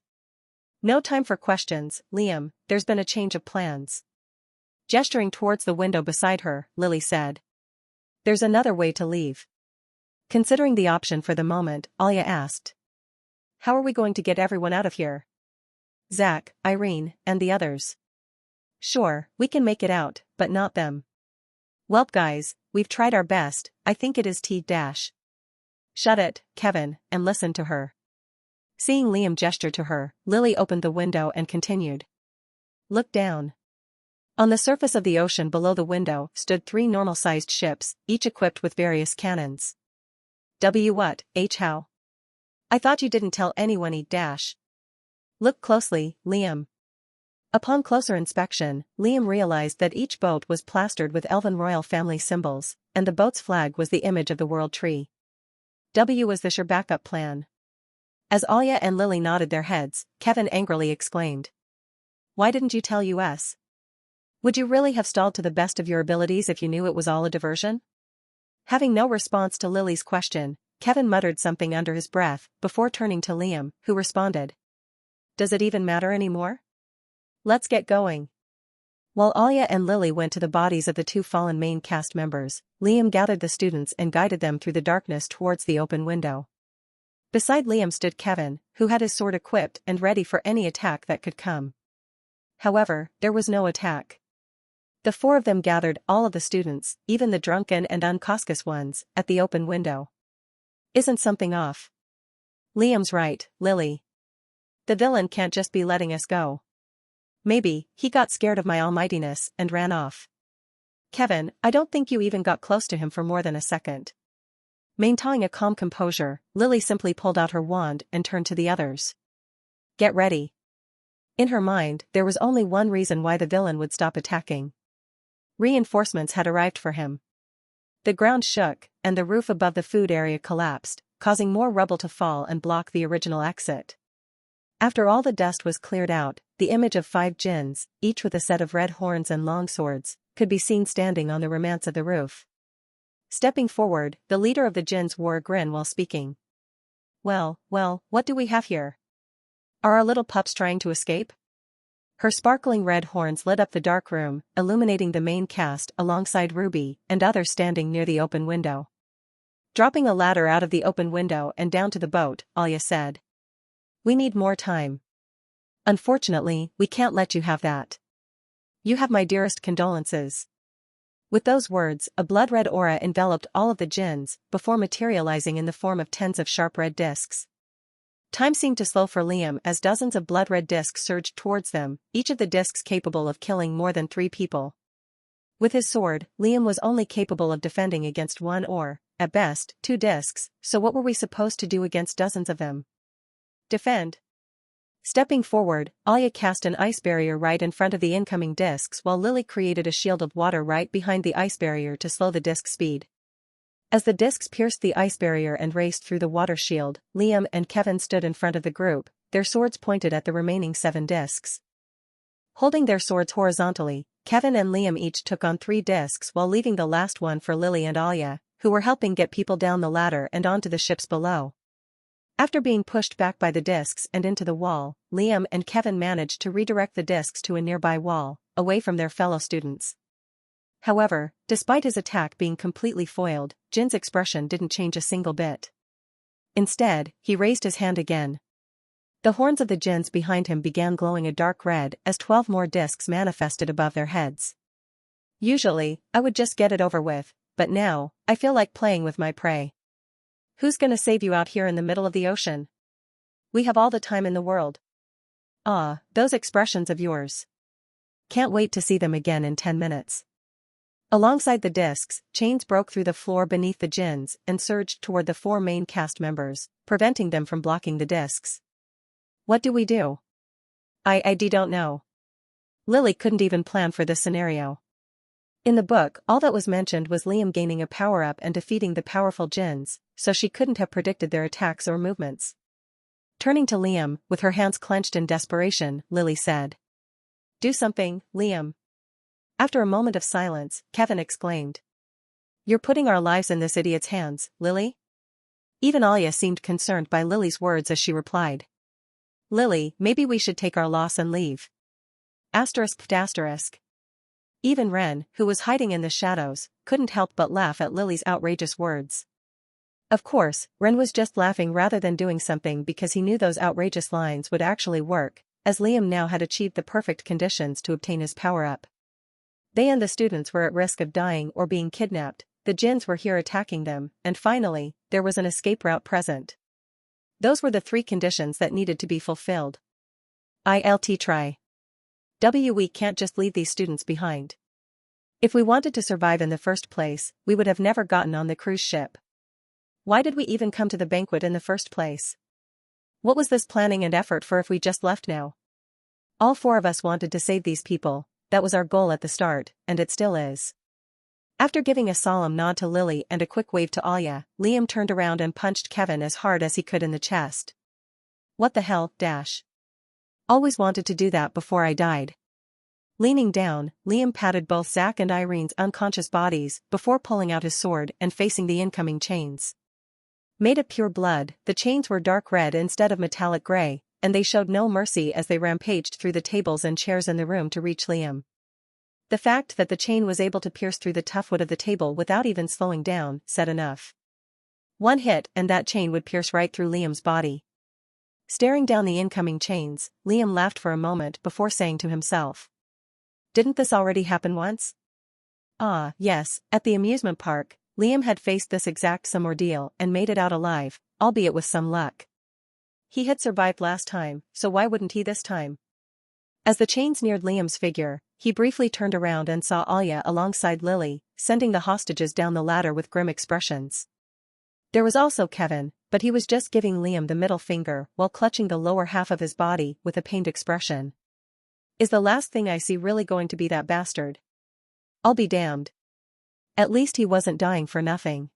No time for questions, Liam, there's been a change of plans. Gesturing towards the window beside her, Lily said. There's another way to leave. Considering the option for the moment, Alya asked. How are we going to get everyone out of here? Zach, Irene, and the others. Sure, we can make it out, but not them. Welp guys, we've tried our best, I think it is T-dash. Shut it, Kevin, and listen to her. Seeing Liam gesture to her, Lily opened the window and continued. Look down. On the surface of the ocean below the window stood 3 normal-sized ships, each equipped with various cannons. What, how? I thought you didn't tell anyone E-dash. Look closely, Liam. Upon closer inspection, Liam realized that each boat was plastered with elven royal family symbols, and the boat's flag was the image of the world tree. Was this your backup plan? As Alya and Lily nodded their heads, Kevin angrily exclaimed. Why didn't you tell us? Would you really have stalled to the best of your abilities if you knew it was all a diversion? Having no response to Lily's question, Kevin muttered something under his breath before turning to Liam, who responded. Does it even matter anymore? Let's get going. While Alya and Lily went to the bodies of the 2 fallen main cast members, Liam gathered the students and guided them through the darkness towards the open window. Beside Liam stood Kevin, who had his sword equipped and ready for any attack that could come. However, there was no attack. The 4 of them gathered all of the students, even the drunken and unconscious ones, at the open window. Isn't something off? Liam's right, Lily. The villain can't just be letting us go. Maybe, he got scared of my almightiness and ran off. Kevin, I don't think you even got close to him for more than a second. Maintaining a calm composure, Lily simply pulled out her wand and turned to the others. Get ready. In her mind, there was only one reason why the villain would stop attacking. Reinforcements had arrived for him. The ground shook, and the roof above the food area collapsed, causing more rubble to fall and block the original exit. After all the dust was cleared out, the image of 5 djinns, each with a set of red horns and long swords, could be seen standing on the remnants of the roof. Stepping forward, the leader of the djinns wore a grin while speaking. Well, what do we have here? Are our little pups trying to escape? Her sparkling red horns lit up the dark room, illuminating the main cast alongside Ruby and others standing near the open window. Dropping a ladder out of the open window and down to the boat, Alya said. We need more time. Unfortunately, we can't let you have that. You have my dearest condolences. With those words, a blood-red aura enveloped all of the djinns, before materializing in the form of tens of sharp red discs. Time seemed to slow for Liam as dozens of blood-red discs surged towards them, each of the discs capable of killing more than 3 people. With his sword, Liam was only capable of defending against 1 or, at best, 2 discs, so what were we supposed to do against dozens of them? Defend. Stepping forward, Alya cast an ice barrier right in front of the incoming discs while Lily created a shield of water right behind the ice barrier to slow the disc speed. As the discs pierced the ice barrier and raced through the water shield, Liam and Kevin stood in front of the group, their swords pointed at the remaining 7 discs. Holding their swords horizontally, Kevin and Liam each took on 3 discs while leaving the last one for Lily and Alya, who were helping get people down the ladder and onto the ships below. After being pushed back by the discs and into the wall, Liam and Kevin managed to redirect the discs to a nearby wall, away from their fellow students. However, despite his attack being completely foiled, Jin's expression didn't change a single bit. Instead, he raised his hand again. The horns of the Jins behind him began glowing a dark red as 12 more discs manifested above their heads. Usually, I would just get it over with, but now, I feel like playing with my prey. Who's gonna save you out here in the middle of the ocean? We have all the time in the world. Ah, those expressions of yours. Can't wait to see them again in 10 minutes. Alongside the discs, chains broke through the floor beneath the Jins and surged toward the 4 main cast members, preventing them from blocking the discs. What do we do? I don't know. Lily couldn't even plan for this scenario. In the book, all that was mentioned was Liam gaining a power-up and defeating the powerful Jins, so she couldn't have predicted their attacks or movements. Turning to Liam, with her hands clenched in desperation, Lily said. Do something, Liam. After a moment of silence, Kevin exclaimed. You're putting our lives in this idiot's hands, Lily? Even Alya seemed concerned by Lily's words as she replied. Lily, maybe we should take our loss and leave. ****. Even Ren, who was hiding in the shadows, couldn't help but laugh at Lily's outrageous words. Of course, Ren was just laughing rather than doing something because he knew those outrageous lines would actually work, as Liam now had achieved the perfect conditions to obtain his power-up. They and the students were at risk of dying or being kidnapped, the Jins were here attacking them, and finally, there was an escape route present. Those were the 3 conditions that needed to be fulfilled. I'll try. We can't just leave these students behind. If we wanted to survive in the first place, we would have never gotten on the cruise ship. Why did we even come to the banquet in the first place? What was this planning and effort for if we just left now? All 4 of us wanted to save these people, that was our goal at the start, and it still is. After giving a solemn nod to Lily and a quick wave to Alya, Liam turned around and punched Kevin as hard as he could in the chest. What the hell, Dash? Always wanted to do that before I died. Leaning down, Liam patted both Zach and Irene's unconscious bodies before pulling out his sword and facing the incoming chains. Made of pure blood, the chains were dark red instead of metallic gray, and they showed no mercy as they rampaged through the tables and chairs in the room to reach Liam. The fact that the chain was able to pierce through the tough wood of the table without even slowing down said enough. One hit and that chain would pierce right through Liam's body. Staring down the incoming chains, Liam laughed for a moment before saying to himself. Didn't this already happen once? Ah, yes, at the amusement park, Liam had faced this exact same ordeal and made it out alive, albeit with some luck. He had survived last time, so why wouldn't he this time? As the chains neared Liam's figure, he briefly turned around and saw Alya alongside Lily, sending the hostages down the ladder with grim expressions. There was also Kevin, but he was just giving Liam the middle finger while clutching the lower half of his body with a pained expression. Is the last thing I see really going to be that bastard? I'll be damned. At least he wasn't dying for nothing.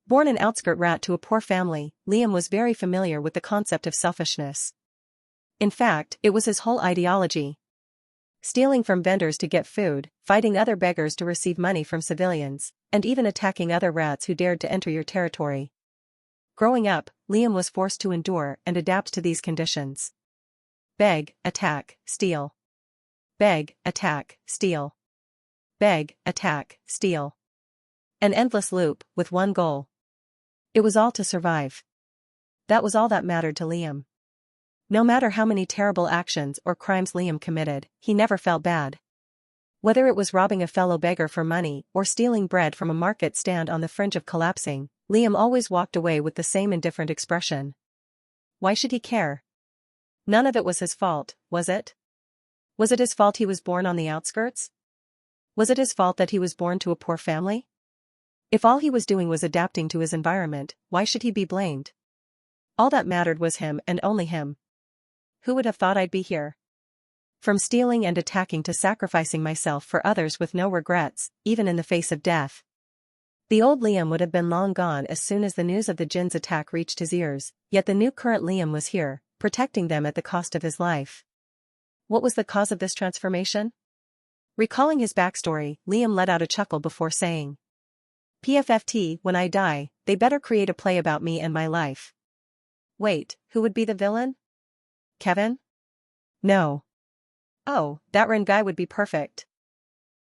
Born an outskirt rat to a poor family, Liam was very familiar with the concept of selfishness. In fact, it was his whole ideology. Stealing from vendors to get food, fighting other beggars to receive money from civilians, and even attacking other rats who dared to enter your territory. Growing up, Liam was forced to endure and adapt to these conditions. Beg, attack, steal. Beg, attack, steal. Beg, attack, steal. An endless loop, with one goal. It was all to survive. That was all that mattered to Liam. No matter how many terrible actions or crimes Liam committed, he never felt bad. Whether it was robbing a fellow beggar for money or stealing bread from a market stand on the fringe of collapsing, Liam always walked away with the same indifferent expression. Why should he care? None of it was his fault, was it? Was it his fault he was born on the outskirts? Was it his fault that he was born to a poor family? If all he was doing was adapting to his environment, why should he be blamed? All that mattered was him and only him. Who would have thought I'd be here? From stealing and attacking to sacrificing myself for others with no regrets, even in the face of death. The old Liam would have been long gone as soon as the news of the Jinn's attack reached his ears, yet the new current Liam was here, protecting them at the cost of his life. What was the cause of this transformation? Recalling his backstory, Liam let out a chuckle before saying, "PFFT, when I die, they better create a play about me and my life." Wait, who would be the villain? Kevin? No. Oh, that Ren guy would be perfect.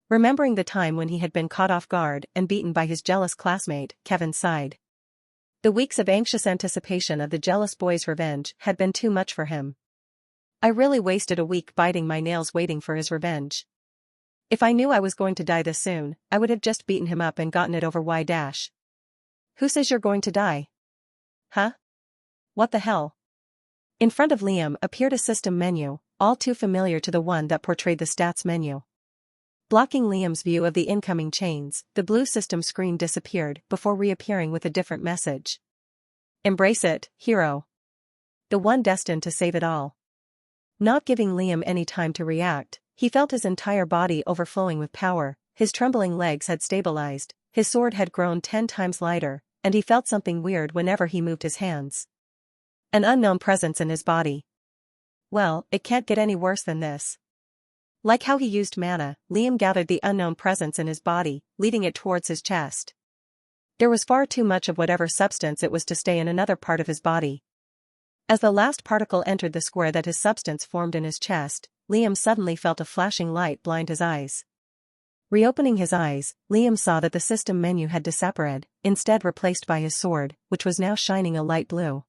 Remembering the time when he had been caught off guard and beaten by his jealous classmate, Kevin sighed. The weeks of anxious anticipation of the jealous boy's revenge had been too much for him. I really wasted a week biting my nails waiting for his revenge. If I knew I was going to die this soon, I would have just beaten him up and gotten it over. Why dash? Who says you're going to die? Huh? What the hell? In front of Liam appeared a system menu, all too familiar to the one that portrayed the stats menu. Blocking Liam's view of the incoming chains, the blue system screen disappeared before reappearing with a different message. Embrace it, hero. The one destined to save it all. Not giving Liam any time to react, he felt his entire body overflowing with power, his trembling legs had stabilized, his sword had grown 10 times lighter, and he felt something weird whenever he moved his hands. An unknown presence in his body. Well, it can't get any worse than this. Like how he used mana, Liam gathered the unknown presence in his body, leading it towards his chest. There was far too much of whatever substance it was to stay in another part of his body. As the last particle entered the square that his substance formed in his chest, Liam suddenly felt a flashing light blind his eyes. Reopening his eyes, Liam saw that the system menu had disappeared, instead replaced by his sword, which was now shining a light blue.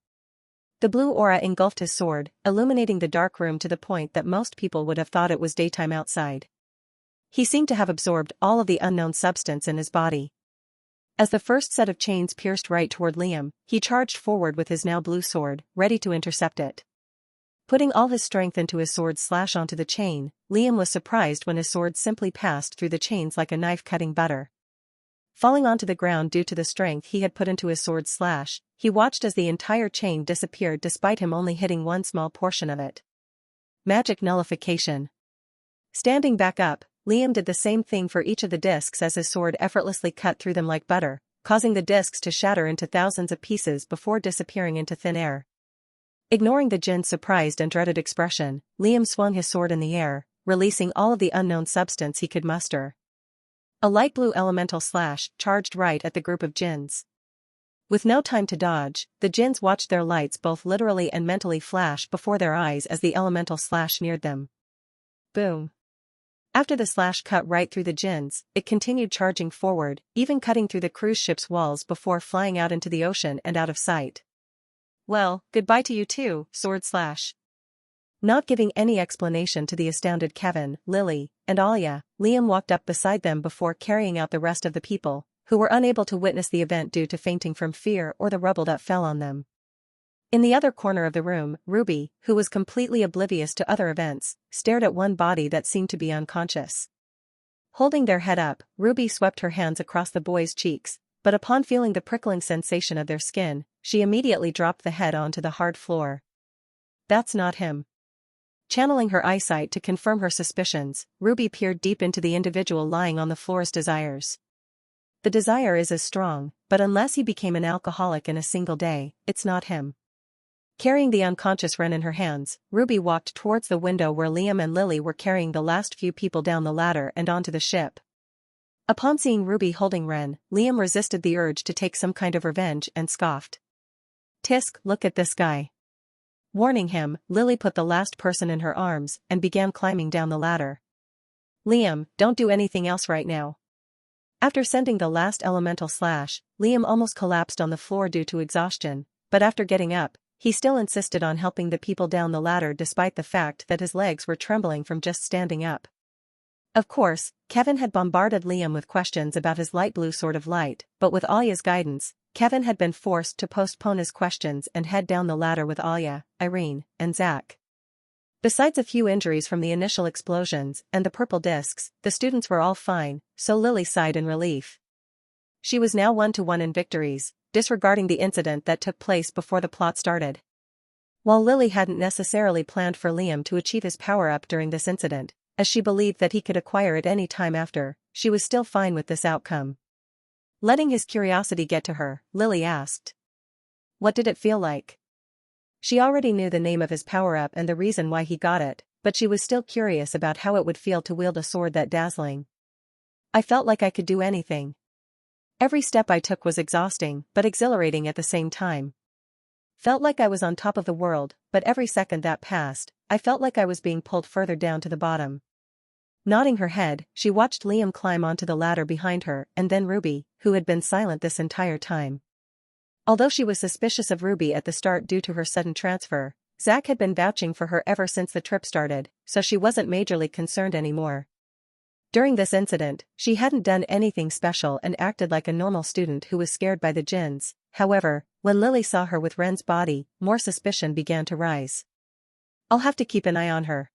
The blue aura engulfed his sword, illuminating the dark room to the point that most people would have thought it was daytime outside. He seemed to have absorbed all of the unknown substance in his body. As the first set of chains pierced right toward Liam, he charged forward with his now blue sword, ready to intercept it. Putting all his strength into his sword's slash onto the chain, Liam was surprised when his sword simply passed through the chains like a knife cutting butter. Falling onto the ground due to the strength he had put into his sword's slash, he watched as the entire chain disappeared despite him only hitting one small portion of it. Magic nullification. Standing back up, Liam did the same thing for each of the discs as his sword effortlessly cut through them like butter, causing the discs to shatter into thousands of pieces before disappearing into thin air. Ignoring the Jinn's surprised and dreaded expression, Liam swung his sword in the air, releasing all of the unknown substance he could muster. A light blue elemental slash charged right at the group of Jinns. With no time to dodge, the Jinns watched their lights both literally and mentally flash before their eyes as the elemental slash neared them. Boom. After the slash cut right through the Jinns, it continued charging forward, even cutting through the cruise ship's walls before flying out into the ocean and out of sight. Well, goodbye to you too, sword slash. Not giving any explanation to the astounded Kevin, Lily, and Alia, Liam walked up beside them before carrying out the rest of the people, who were unable to witness the event due to fainting from fear or the rubble that fell on them. In the other corner of the room, Ruby, who was completely oblivious to other events, stared at one body that seemed to be unconscious. Holding their head up, Ruby swept her hands across the boys' cheeks, but upon feeling the prickling sensation of their skin, she immediately dropped the head onto the hard floor. That's not him. Channeling her eyesight to confirm her suspicions, Ruby peered deep into the individual lying on the floor's desires. The desire is as strong, but unless he became an alcoholic in a single day, it's not him. Carrying the unconscious Ren in her hands, Ruby walked towards the window where Liam and Lily were carrying the last few people down the ladder and onto the ship. Upon seeing Ruby holding Ren, Liam resisted the urge to take some kind of revenge and scoffed. Tisk, look at this guy. Warning him, Lily put the last person in her arms and began climbing down the ladder. Liam, don't do anything else right now. After sending the last elemental slash, Liam almost collapsed on the floor due to exhaustion, but after getting up, he still insisted on helping the people down the ladder despite the fact that his legs were trembling from just standing up. Of course, Kevin had bombarded Liam with questions about his light blue sword of light, but with Alia's guidance, Kevin had been forced to postpone his questions and head down the ladder with Alia, Irene, and Zach. Besides a few injuries from the initial explosions and the purple discs, the students were all fine, so Lily sighed in relief. She was now 1-1 in victories, disregarding the incident that took place before the plot started. While Lily hadn't necessarily planned for Liam to achieve his power-up during this incident, as she believed that he could acquire it any time after, she was still fine with this outcome. Letting his curiosity get to her, Lily asked, "What did it feel like?" She already knew the name of his power-up and the reason why he got it, but she was still curious about how it would feel to wield a sword that dazzling. "I felt like I could do anything. Every step I took was exhausting, but exhilarating at the same time. Felt like I was on top of the world, but every second that passed, I felt like I was being pulled further down to the bottom." Nodding her head, she watched Liam climb onto the ladder behind her and then Ruby, who had been silent this entire time. Although she was suspicious of Ruby at the start due to her sudden transfer, Zach had been vouching for her ever since the trip started, so she wasn't majorly concerned anymore. During this incident, she hadn't done anything special and acted like a normal student who was scared by the jinns. However, when Lily saw her with Ren's body, more suspicion began to rise. "I'll have to keep an eye on her."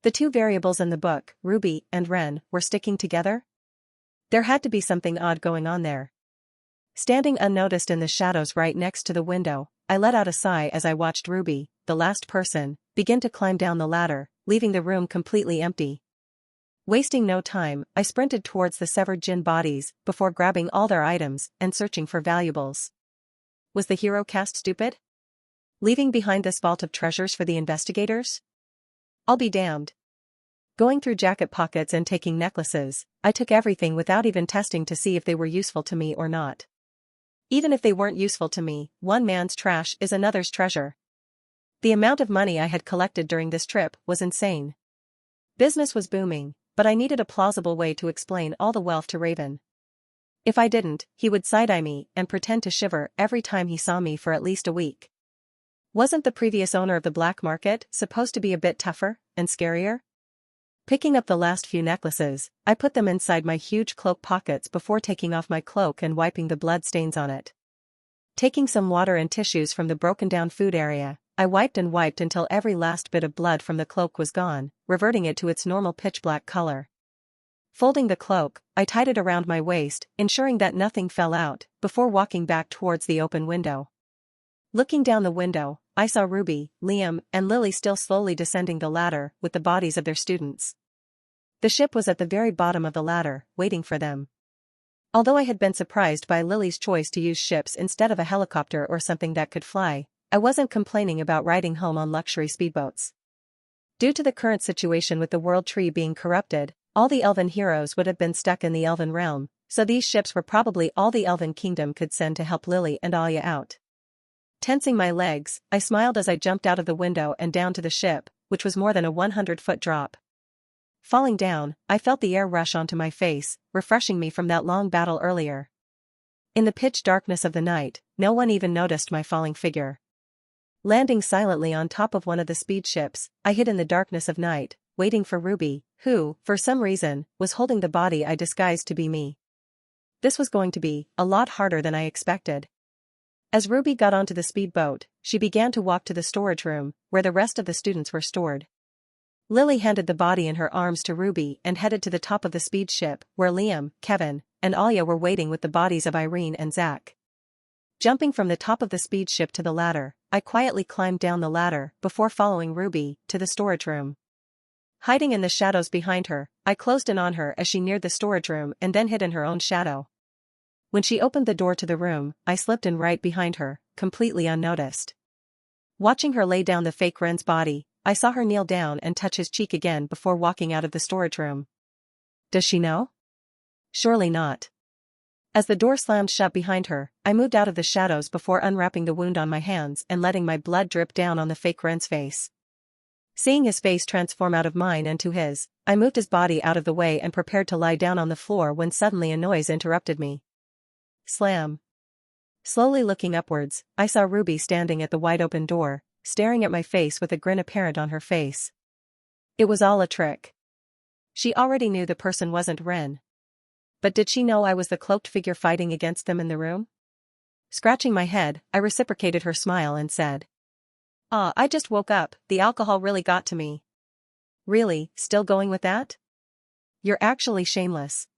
The two variables in the book, Ruby and Ren, were sticking together? There had to be something odd going on there. Standing unnoticed in the shadows right next to the window, I let out a sigh as I watched Ruby, the last person, begin to climb down the ladder, leaving the room completely empty. Wasting no time, I sprinted towards the severed jinn bodies, before grabbing all their items and searching for valuables. Was the hero cast stupid? Leaving behind this vault of treasures for the investigators? I'll be damned. Going through jacket pockets and taking necklaces, I took everything without even testing to see if they were useful to me or not. Even if they weren't useful to me, one man's trash is another's treasure. The amount of money I had collected during this trip was insane. Business was booming, but I needed a plausible way to explain all the wealth to Raven. If I didn't, he would side-eye me and pretend to shiver every time he saw me for at least a week. Wasn't the previous owner of the black market supposed to be a bit tougher and scarier? Picking up the last few necklaces, I put them inside my huge cloak pockets before taking off my cloak and wiping the blood stains on it. Taking some water and tissues from the broken-down food area, I wiped and wiped until every last bit of blood from the cloak was gone, reverting it to its normal pitch-black color. Folding the cloak, I tied it around my waist, ensuring that nothing fell out, before walking back towards the open window. Looking down the window, I saw Ruby, Liam, and Lily still slowly descending the ladder with the bodies of their students. The ship was at the very bottom of the ladder, waiting for them. Although I had been surprised by Lily's choice to use ships instead of a helicopter or something that could fly, I wasn't complaining about riding home on luxury speedboats. Due to the current situation with the world tree being corrupted, all the elven heroes would have been stuck in the elven realm, so these ships were probably all the elven kingdom could send to help Lily and Alia out. Tensing my legs, I smiled as I jumped out of the window and down to the ship, which was more than a 100-foot drop. Falling down, I felt the air rush onto my face, refreshing me from that long battle earlier. In the pitch darkness of the night, no one even noticed my falling figure. Landing silently on top of one of the speed ships, I hid in the darkness of night, waiting for Ruby, who, for some reason, was holding the body I disguised to be me. This was going to be a lot harder than I expected. As Ruby got onto the speedboat, she began to walk to the storage room, where the rest of the students were stored. Lily handed the body in her arms to Ruby and headed to the top of the speed ship, where Liam, Kevin, and Alia were waiting with the bodies of Irene and Zach. Jumping from the top of the speed ship to the ladder, I quietly climbed down the ladder before following Ruby to the storage room. Hiding in the shadows behind her, I closed in on her as she neared the storage room and then hid in her own shadow. When she opened the door to the room, I slipped in right behind her, completely unnoticed. Watching her lay down the fake Ren's body, I saw her kneel down and touch his cheek again before walking out of the storage room. Does she know? Surely not. As the door slammed shut behind her, I moved out of the shadows before unwrapping the wound on my hands and letting my blood drip down on the fake Ren's face. Seeing his face transform out of mine and to his, I moved his body out of the way and prepared to lie down on the floor when suddenly a noise interrupted me. Slam. Slowly looking upwards, I saw Ruby standing at the wide-open door, staring at my face with a grin apparent on her face. It was all a trick. She already knew the person wasn't Ren. But did she know I was the cloaked figure fighting against them in the room? Scratching my head, I reciprocated her smile and said, I just woke up, the alcohol really got to me." "Really, still going with that? You're actually shameless."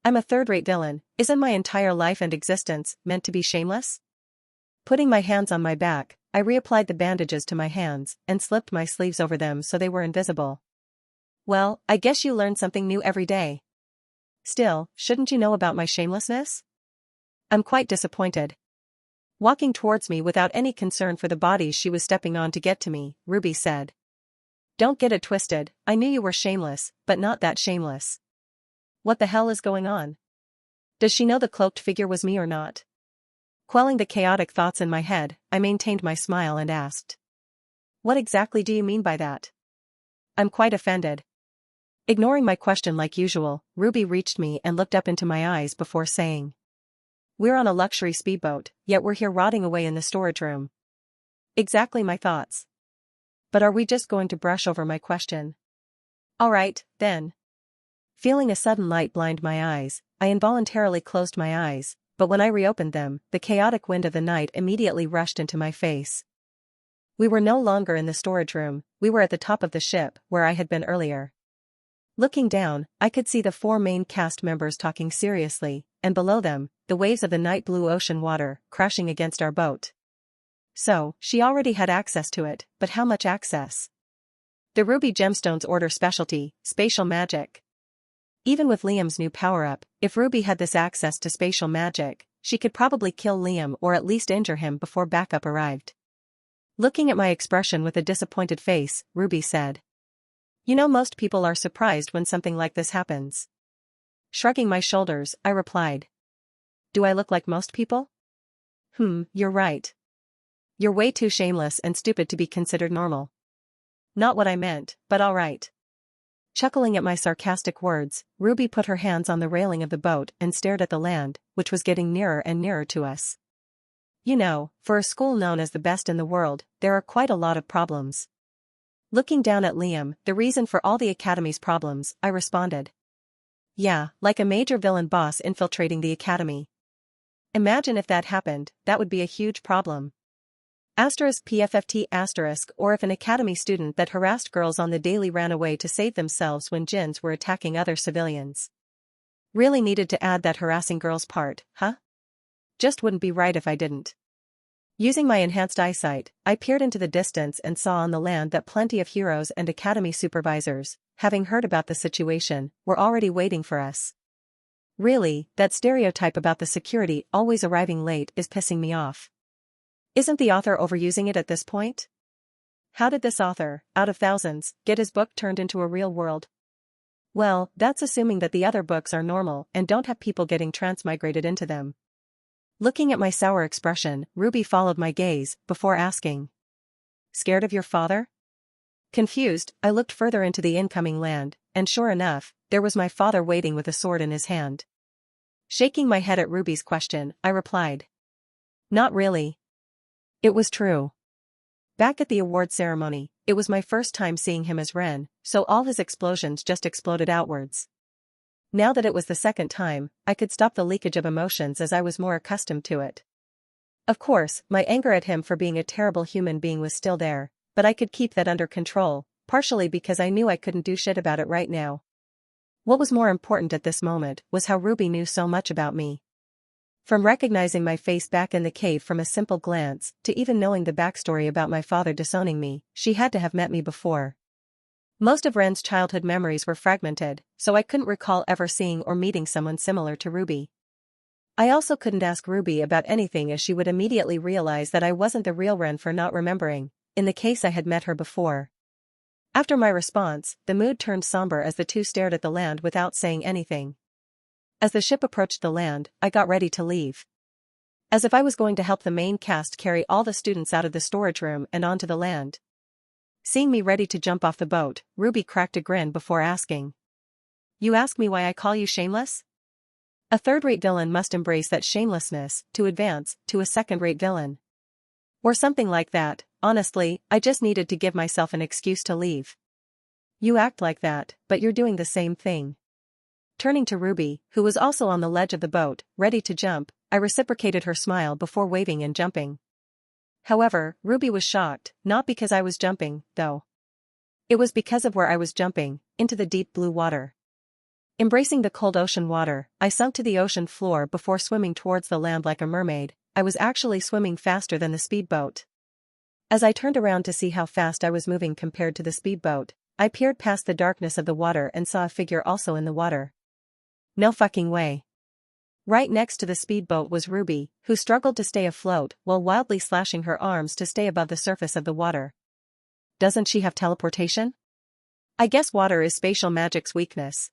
I'm a third-rate villain, isn't my entire life and existence meant to be shameless? Putting my hands on my back, I reapplied the bandages to my hands and slipped my sleeves over them so they were invisible. Well, I guess you learn something new every day. Still, shouldn't you know about my shamelessness? I'm quite disappointed. Walking towards me without any concern for the bodies she was stepping on to get to me, Ruby said. Don't get it twisted, I knew you were shameless, but not that shameless. What the hell is going on? Does she know the cloaked figure was me or not? Quelling the chaotic thoughts in my head, I maintained my smile and asked. What exactly do you mean by that? I'm quite offended. Ignoring my question like usual, Ruby reached me and looked up into my eyes before saying. We're on a luxury speedboat, yet we're here rotting away in the storage room. Exactly my thoughts. But are we just going to brush over my question? All right, then. Feeling a sudden light blind my eyes, I involuntarily closed my eyes, but when I reopened them, the chaotic wind of the night immediately rushed into my face. We were no longer in the storage room, we were at the top of the ship, where I had been earlier. Looking down, I could see the 4 main cast members talking seriously, and below them, the waves of the night blue ocean water, crashing against our boat. So, she already had access to it, but how much access? The Ruby Gemstone's order specialty, spatial magic. Even with Liam's new power-up, if Ruby had this access to spatial magic, she could probably kill Liam or at least injure him before backup arrived. Looking at my expression with a disappointed face, Ruby said. You know, most people are surprised when something like this happens. Shrugging my shoulders, I replied. Do I look like most people? You're right. You're way too shameless and stupid to be considered normal. Not what I meant, but all right. Chuckling at my sarcastic words, Ruby put her hands on the railing of the boat and stared at the land, which was getting nearer and nearer to us. You know, for a school known as the best in the world, there are quite a lot of problems. Looking down at Liam, the reason for all the academy's problems, I responded. Yeah, like a major villain boss infiltrating the academy. Imagine if that happened, that would be a huge problem. *PFFT**, or if an academy student that harassed girls on the daily ran away to save themselves when djinns were attacking other civilians. Really needed to add that harassing girls part, huh? Just wouldn't be right if I didn't. Using my enhanced eyesight, I peered into the distance and saw on the land that plenty of heroes and academy supervisors, having heard about the situation, were already waiting for us. Really, that stereotype about the security always arriving late is pissing me off. Isn't the author overusing it at this point? How did this author, out of thousands, get his book turned into a real world? Well, that's assuming that the other books are normal and don't have people getting transmigrated into them. Looking at my sour expression, Ruby followed my gaze, before asking. Scared of your father? Confused, I looked further into the incoming land, and sure enough, there was my father waiting with a sword in his hand. Shaking my head at Ruby's question, I replied. Not really. It was true. Back at the award ceremony, it was my first time seeing him as Ren, so all his explosions just exploded outwards. Now that it was the second time, I could stop the leakage of emotions as I was more accustomed to it. Of course, my anger at him for being a terrible human being was still there, but I could keep that under control, partially because I knew I couldn't do shit about it right now. What was more important at this moment was how Ruby knew so much about me. From recognizing my face back in the cave from a simple glance, to even knowing the backstory about my father disowning me, she had to have met me before. Most of Ren's childhood memories were fragmented, so I couldn't recall ever seeing or meeting someone similar to Ruby. I also couldn't ask Ruby about anything as she would immediately realize that I wasn't the real Ren for not remembering, in the case I had met her before. After my response, the mood turned somber as the two stared at the land without saying anything. As the ship approached the land, I got ready to leave. As if I was going to help the main cast carry all the students out of the storage room and onto the land. Seeing me ready to jump off the boat, Ruby cracked a grin before asking. You ask me why I call you shameless? A third-rate villain must embrace that shamelessness to advance to a second-rate villain. Or something like that. Honestly, I just needed to give myself an excuse to leave. You act like that, but you're doing the same thing. Turning to Ruby, who was also on the ledge of the boat, ready to jump, I reciprocated her smile before waving and jumping. However, Ruby was shocked, not because I was jumping, though. It was because of where I was jumping, into the deep blue water. Embracing the cold ocean water, I sunk to the ocean floor before swimming towards the land like a mermaid. I was actually swimming faster than the speedboat. As I turned around to see how fast I was moving compared to the speedboat, I peered past the darkness of the water and saw a figure also in the water. No fucking way. Right next to the speedboat was Ruby, who struggled to stay afloat while wildly slashing her arms to stay above the surface of the water. Doesn't she have teleportation? I guess water is spatial magic's weakness.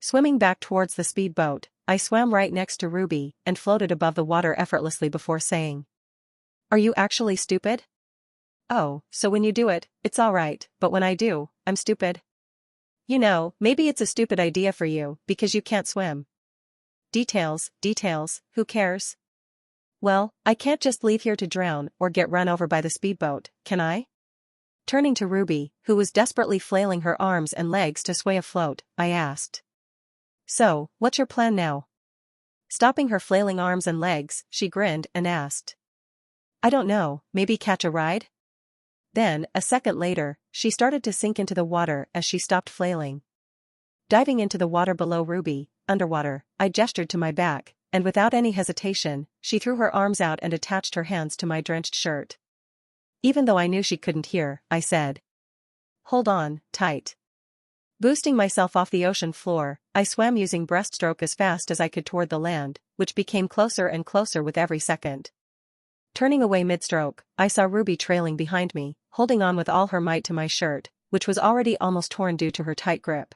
Swimming back towards the speedboat, I swam right next to Ruby and floated above the water effortlessly before saying, "Are you actually stupid?" "Oh, so when you do it, it's alright, but when I do, I'm stupid." "You know, maybe it's a stupid idea for you, because you can't swim." Details, who cares?" "Well, I can't just leave here to drown or get run over by the speedboat, can I?" Turning to Ruby, who was desperately flailing her arms and legs to sway afloat, I asked. "So, what's your plan now?" Stopping her flailing arms and legs, she grinned and asked. "I don't know, maybe catch a ride?" Then, a second later, she started to sink into the water as she stopped flailing. Diving into the water below Ruby, underwater, I gestured to my back, and without any hesitation, she threw her arms out and attached her hands to my drenched shirt. Even though I knew she couldn't hear, I said, "Hold on, tight." Boosting myself off the ocean floor, I swam using breaststroke as fast as I could toward the land, which became closer and closer with every second. Turning away mid-stroke, I saw Ruby trailing behind me, holding on with all her might to my shirt, which was already almost torn due to her tight grip.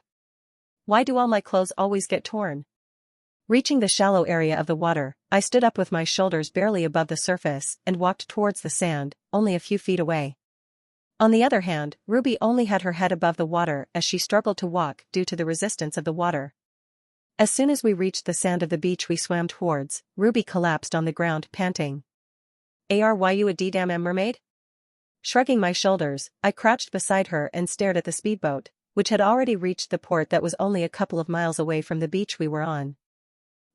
Why do all my clothes always get torn? Reaching the shallow area of the water, I stood up with my shoulders barely above the surface and walked towards the sand, only a few feet away. On the other hand, Ruby only had her head above the water as she struggled to walk due to the resistance of the water. As soon as we reached the sand of the beach we swam towards, Ruby collapsed on the ground, panting. "Are you a damn mermaid?" Shrugging my shoulders, I crouched beside her and stared at the speedboat, which had already reached the port that was only a couple of miles away from the beach we were on.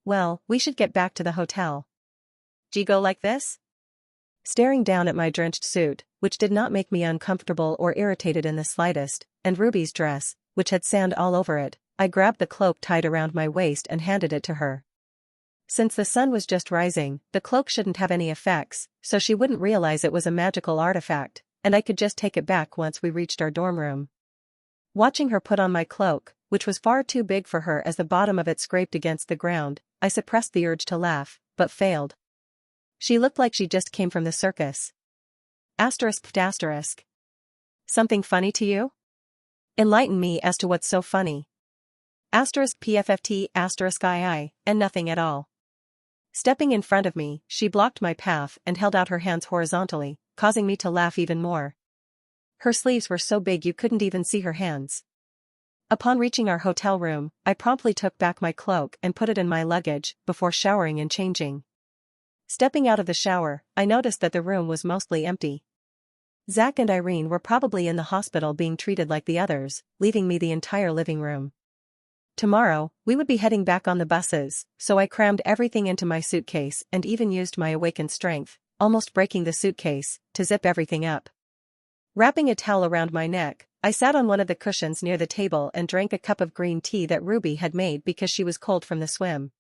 "Well, we should get back to the hotel." "Do you go like this?" Staring down at my drenched suit, which did not make me uncomfortable or irritated in the slightest, and Ruby's dress, which had sand all over it, I grabbed the cloak tied around my waist and handed it to her. Since the sun was just rising, the cloak shouldn't have any effects, so she wouldn't realize it was a magical artifact, and I could just take it back once we reached our dorm room. Watching her put on my cloak, which was far too big for her as the bottom of it scraped against the ground, I suppressed the urge to laugh, but failed. She looked like she just came from the circus. ***. Something funny to you? Enlighten me as to what's so funny. **PFFT**II, and nothing at all. Stepping in front of me, she blocked my path and held out her hands horizontally, causing me to laugh even more. Her sleeves were so big you couldn't even see her hands. Upon reaching our hotel room, I promptly took back my cloak and put it in my luggage before showering and changing. Stepping out of the shower, I noticed that the room was mostly empty. Zach and Irene were probably in the hospital being treated like the others, leaving me the entire living room. Tomorrow, we would be heading back on the buses, so I crammed everything into my suitcase and even used my awakened strength, almost breaking the suitcase, to zip everything up. Wrapping a towel around my neck, I sat on one of the cushions near the table and drank a cup of green tea that Ruby had made because she was cold from the swim.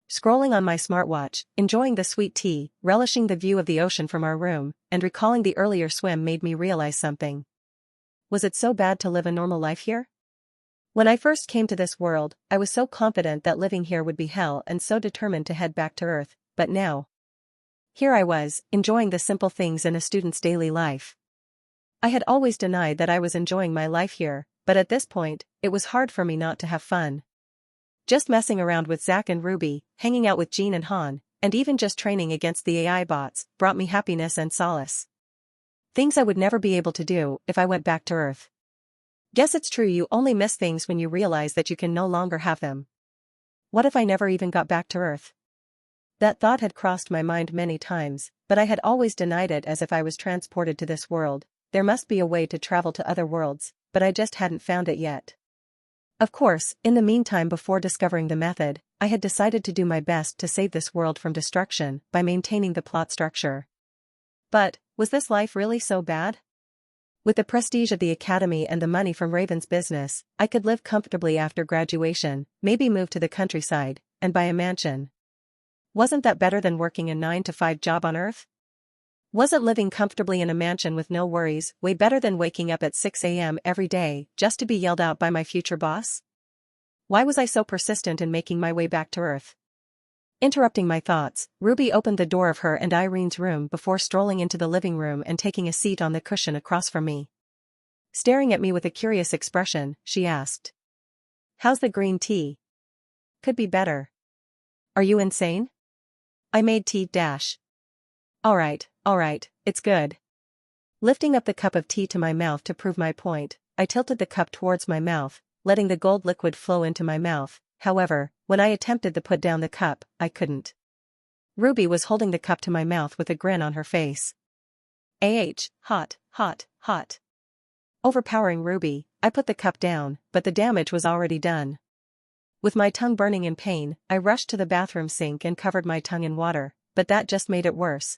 Scrolling on my smartwatch, enjoying the sweet tea, relishing the view of the ocean from our room, and recalling the earlier swim made me realize something. Was it so bad to live a normal life here? When I first came to this world, I was so confident that living here would be hell and so determined to head back to Earth, but now. Here I was, enjoying the simple things in a student's daily life. I had always denied that I was enjoying my life here, but at this point, it was hard for me not to have fun. Just messing around with Zach and Ruby, hanging out with Jean and Han, and even just training against the AI bots, brought me happiness and solace. Things I would never be able to do if I went back to Earth. Guess it's true you only miss things when you realize that you can no longer have them. What if I never even got back to Earth? That thought had crossed my mind many times, but I had always denied it as if I was transported to this world. There must be a way to travel to other worlds, but I just hadn't found it yet. Of course, in the meantime before discovering the method, I had decided to do my best to save this world from destruction by maintaining the plot structure. But, was this life really so bad? With the prestige of the academy and the money from Raven's business, I could live comfortably after graduation, maybe move to the countryside, and buy a mansion. Wasn't that better than working a 9-to-5 job on Earth? Wasn't living comfortably in a mansion with no worries way better than waking up at 6 a.m. every day just to be yelled out by my future boss? Why was I so persistent in making my way back to Earth? Interrupting my thoughts, Ruby opened the door of her and Irene's room before strolling into the living room and taking a seat on the cushion across from me. Staring at me with a curious expression, she asked, "How's the green tea?" "Could be better." "Are you insane?" "I made tea dash." Alright, it's good." Lifting up the cup of tea to my mouth to prove my point, I tilted the cup towards my mouth, letting the gold liquid flow into my mouth. However, when I attempted to put down the cup, I couldn't. Ruby was holding the cup to my mouth with a grin on her face. Hot. Overpowering Ruby, I put the cup down, but the damage was already done. With my tongue burning in pain, I rushed to the bathroom sink and covered my tongue in water, but that just made it worse.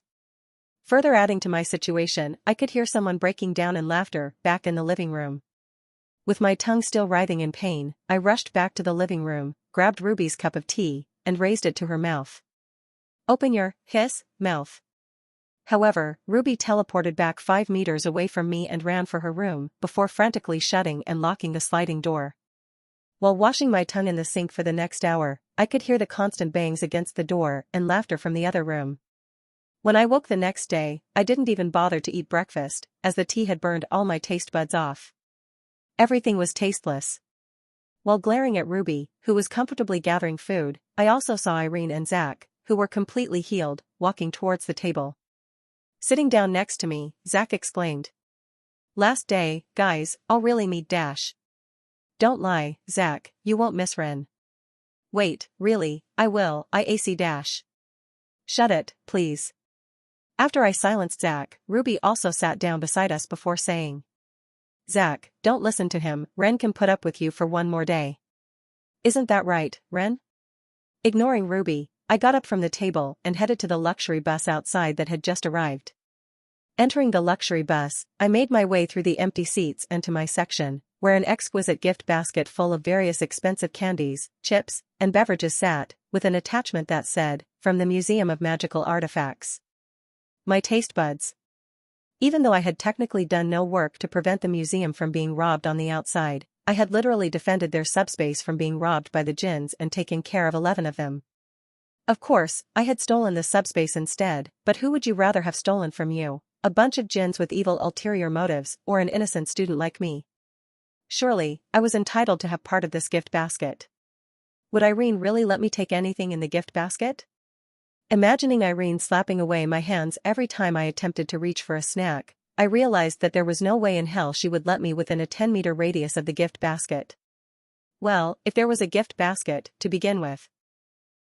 Further adding to my situation, I could hear someone breaking down in laughter back in the living room. With my tongue still writhing in pain, I rushed back to the living room, grabbed Ruby's cup of tea, and raised it to her mouth. "Open your mouth." However, Ruby teleported back 5 meters away from me and ran for her room before frantically shutting and locking the sliding door. While washing my tongue in the sink for the next hour, I could hear the constant bangs against the door and laughter from the other room. When I woke the next day, I didn't even bother to eat breakfast, as the tea had burned all my taste buds off. Everything was tasteless. While glaring at Ruby, who was comfortably gathering food, I also saw Irene and Zach, who were completely healed, walking towards the table. Sitting down next to me, Zach exclaimed, "Last day, guys, I'll really meet Dash." "Don't lie, Zach, you won't miss Ren." "Wait, really, I will, IAC Dash." "Shut it, please." After I silenced Zach, Ruby also sat down beside us before saying, "Zach, don't listen to him, Ren can put up with you for one more day." "Isn't that right, Ren?" Ignoring Ruby, I got up from the table and headed to the luxury bus outside that had just arrived. Entering the luxury bus, I made my way through the empty seats and to my section, where an exquisite gift basket full of various expensive candies, chips, and beverages sat, with an attachment that said, "From the Museum of Magical Artifacts." My taste buds. Even though I had technically done no work to prevent the museum from being robbed on the outside, I had literally defended their subspace from being robbed by the jinns and taken care of 11 of them. Of course, I had stolen the subspace instead, but who would you rather have stolen from you? A bunch of jinns with evil ulterior motives, or an innocent student like me? Surely, I was entitled to have part of this gift basket. Would Irene really let me take anything in the gift basket? Imagining Irene slapping away my hands every time I attempted to reach for a snack, I realized that there was no way in hell she would let me within a 10-meter radius of the gift basket. Well, if there was a gift basket, to begin with.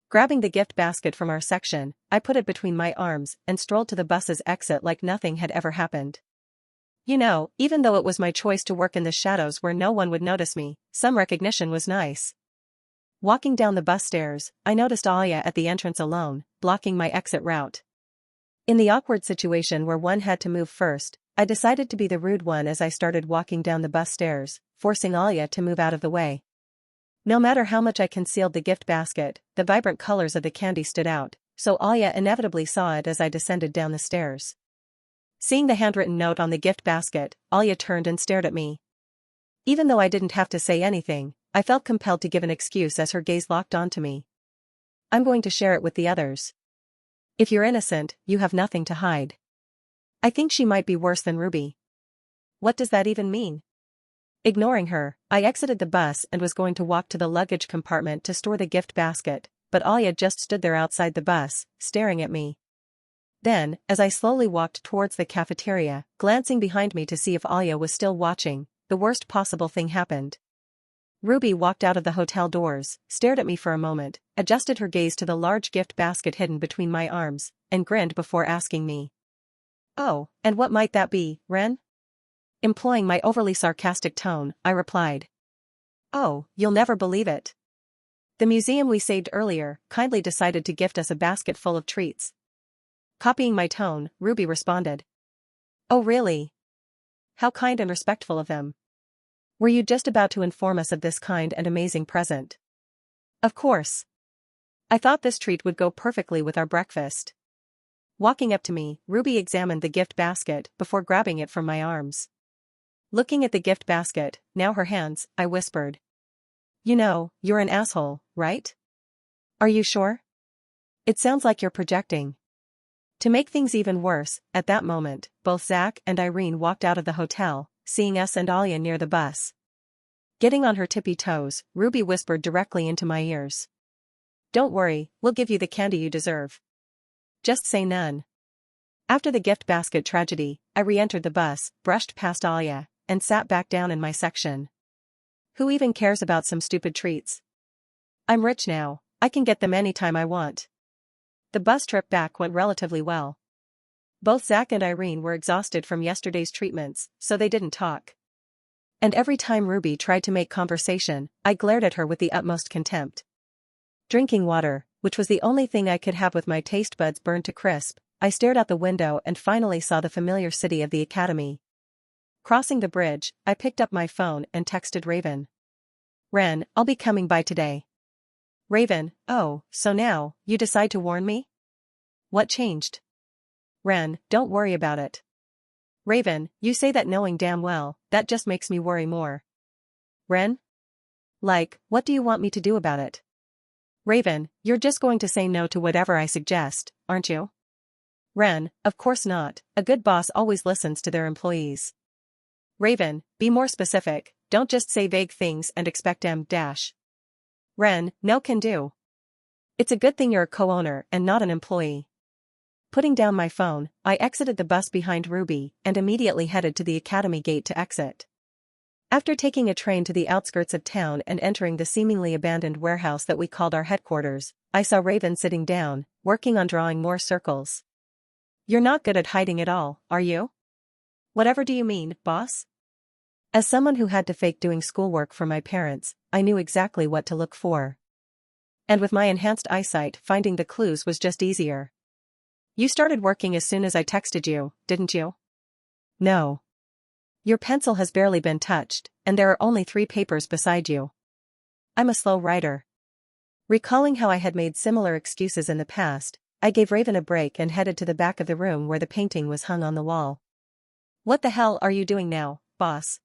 Grabbing the gift basket from our section, I put it between my arms and strolled to the bus's exit like nothing had ever happened. You know, even though it was my choice to work in the shadows where no one would notice me, some recognition was nice. Walking down the bus stairs, I noticed Alia at the entrance alone, blocking my exit route. In the awkward situation where one had to move first, I decided to be the rude one as I started walking down the bus stairs, forcing Alia to move out of the way. No matter how much I concealed the gift basket, the vibrant colors of the candy stood out, so Alia inevitably saw it as I descended down the stairs. Seeing the handwritten note on the gift basket, Alia turned and stared at me. Even though I didn't have to say anything, I felt compelled to give an excuse as her gaze locked onto me. "I'm going to share it with the others. If you're innocent, you have nothing to hide." I think she might be worse than Ruby. What does that even mean? Ignoring her, I exited the bus and was going to walk to the luggage compartment to store the gift basket, but Alia just stood there outside the bus, staring at me. Then, as I slowly walked towards the cafeteria, glancing behind me to see if Alia was still watching, the worst possible thing happened. Ruby walked out of the hotel doors, stared at me for a moment, adjusted her gaze to the large gift basket hidden between my arms, and grinned before asking me, "Oh, and what might that be, Ren?" Employing my overly sarcastic tone, I replied, "Oh, you'll never believe it. The museum we saved earlier kindly decided to gift us a basket full of treats." Copying my tone, Ruby responded, "Oh really? How kind and respectful of them. Were you just about to inform us of this kind and amazing present? Of course. I thought this treat would go perfectly with our breakfast. Walking up to me, Ruby examined the gift basket before grabbing it from my arms. Looking at the gift basket, now her hands, I whispered. You know, you're an asshole, right? Are you sure? It sounds like you're projecting. To make things even worse, at that moment, both Zach and Irene walked out of the hotel, seeing us and Alia near the bus. Getting on her tippy toes, Ruby whispered directly into my ears. Don't worry, we'll give you the candy you deserve. Just say none. After the gift basket tragedy, I re-entered the bus, brushed past Alia, and sat back down in my section. Who even cares about some stupid treats? I'm rich now, I can get them anytime I want. The bus trip back went relatively well. Both Zach and Irene were exhausted from yesterday's treatments, so they didn't talk. And every time Ruby tried to make conversation, I glared at her with the utmost contempt. Drinking water, which was the only thing I could have with my taste buds burned to crisp, I stared out the window and finally saw the familiar city of the academy. Crossing the bridge, I picked up my phone and texted Raven. Ren, I'll be coming by today. Raven, oh, so now, you decide to warn me? What changed? Ren, don't worry about it. Raven, you say that knowing damn well, that just makes me worry more. Ren? Like, what do you want me to do about it? Raven, you're just going to say no to whatever I suggest, aren't you? Ren, of course not, a good boss always listens to their employees. Raven, be more specific, don't just say vague things and expect dash. Ren, no can do. It's a good thing you're a co-owner and not an employee. Putting down my phone, I exited the bus behind Ruby and immediately headed to the academy gate to exit. After taking a train to the outskirts of town and entering the seemingly abandoned warehouse that we called our headquarters, I saw Raven sitting down, working on drawing more circles. You're not good at hiding at all, are you? Whatever do you mean, boss? As someone who had to fake doing schoolwork for my parents, I knew exactly what to look for. And with my enhanced eyesight, finding the clues was just easier. You started working as soon as I texted you, didn't you? No. Your pencil has barely been touched, and there are only 3 papers beside you. I'm a slow writer. Recalling how I had made similar excuses in the past, I gave Raven a break and headed to the back of the room where the painting was hung on the wall. What the hell are you doing now, boss?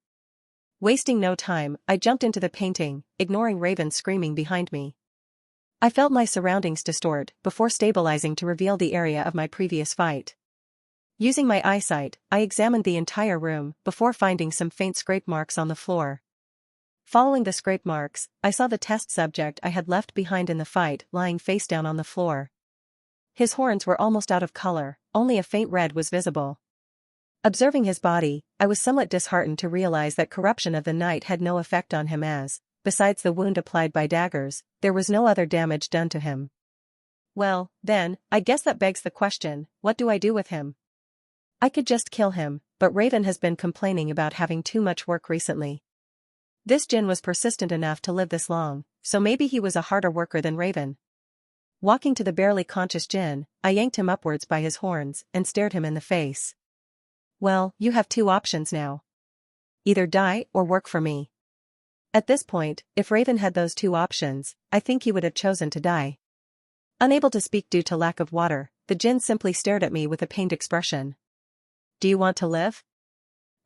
Wasting no time, I jumped into the painting, ignoring Raven screaming behind me. I felt my surroundings distort before stabilizing to reveal the area of my previous fight. Using my eyesight, I examined the entire room before finding some faint scrape marks on the floor. Following the scrape marks, I saw the test subject I had left behind in the fight lying face down on the floor. His horns were almost out of color, only a faint red was visible. Observing his body, I was somewhat disheartened to realize that corruption of the night had no effect on him as, besides the wound applied by daggers, there was no other damage done to him. Well, then, I guess that begs the question, what do I do with him? I could just kill him, but Raven has been complaining about having too much work recently. This Jinn was persistent enough to live this long, so maybe he was a harder worker than Raven. Walking to the barely conscious Jinn, I yanked him upwards by his horns and stared him in the face. Well, you have 2 options now. Either die or work for me. At this point, if Raven had those 2 options, I think he would have chosen to die. Unable to speak due to lack of water, the Jinn simply stared at me with a pained expression. Do you want to live?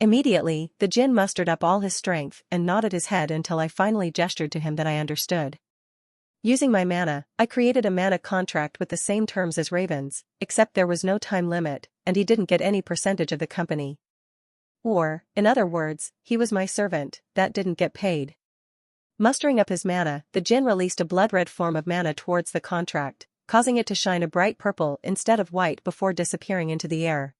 Immediately, the Jinn mustered up all his strength and nodded his head until I finally gestured to him that I understood. Using my mana, I created a mana contract with the same terms as Raven's, except there was no time limit, and he didn't get any percentage of the company. Or, in other words, he was my servant, that didn't get paid. Mustering up his mana, the Jinn released a blood-red form of mana towards the contract, causing it to shine a bright purple instead of white before disappearing into the air.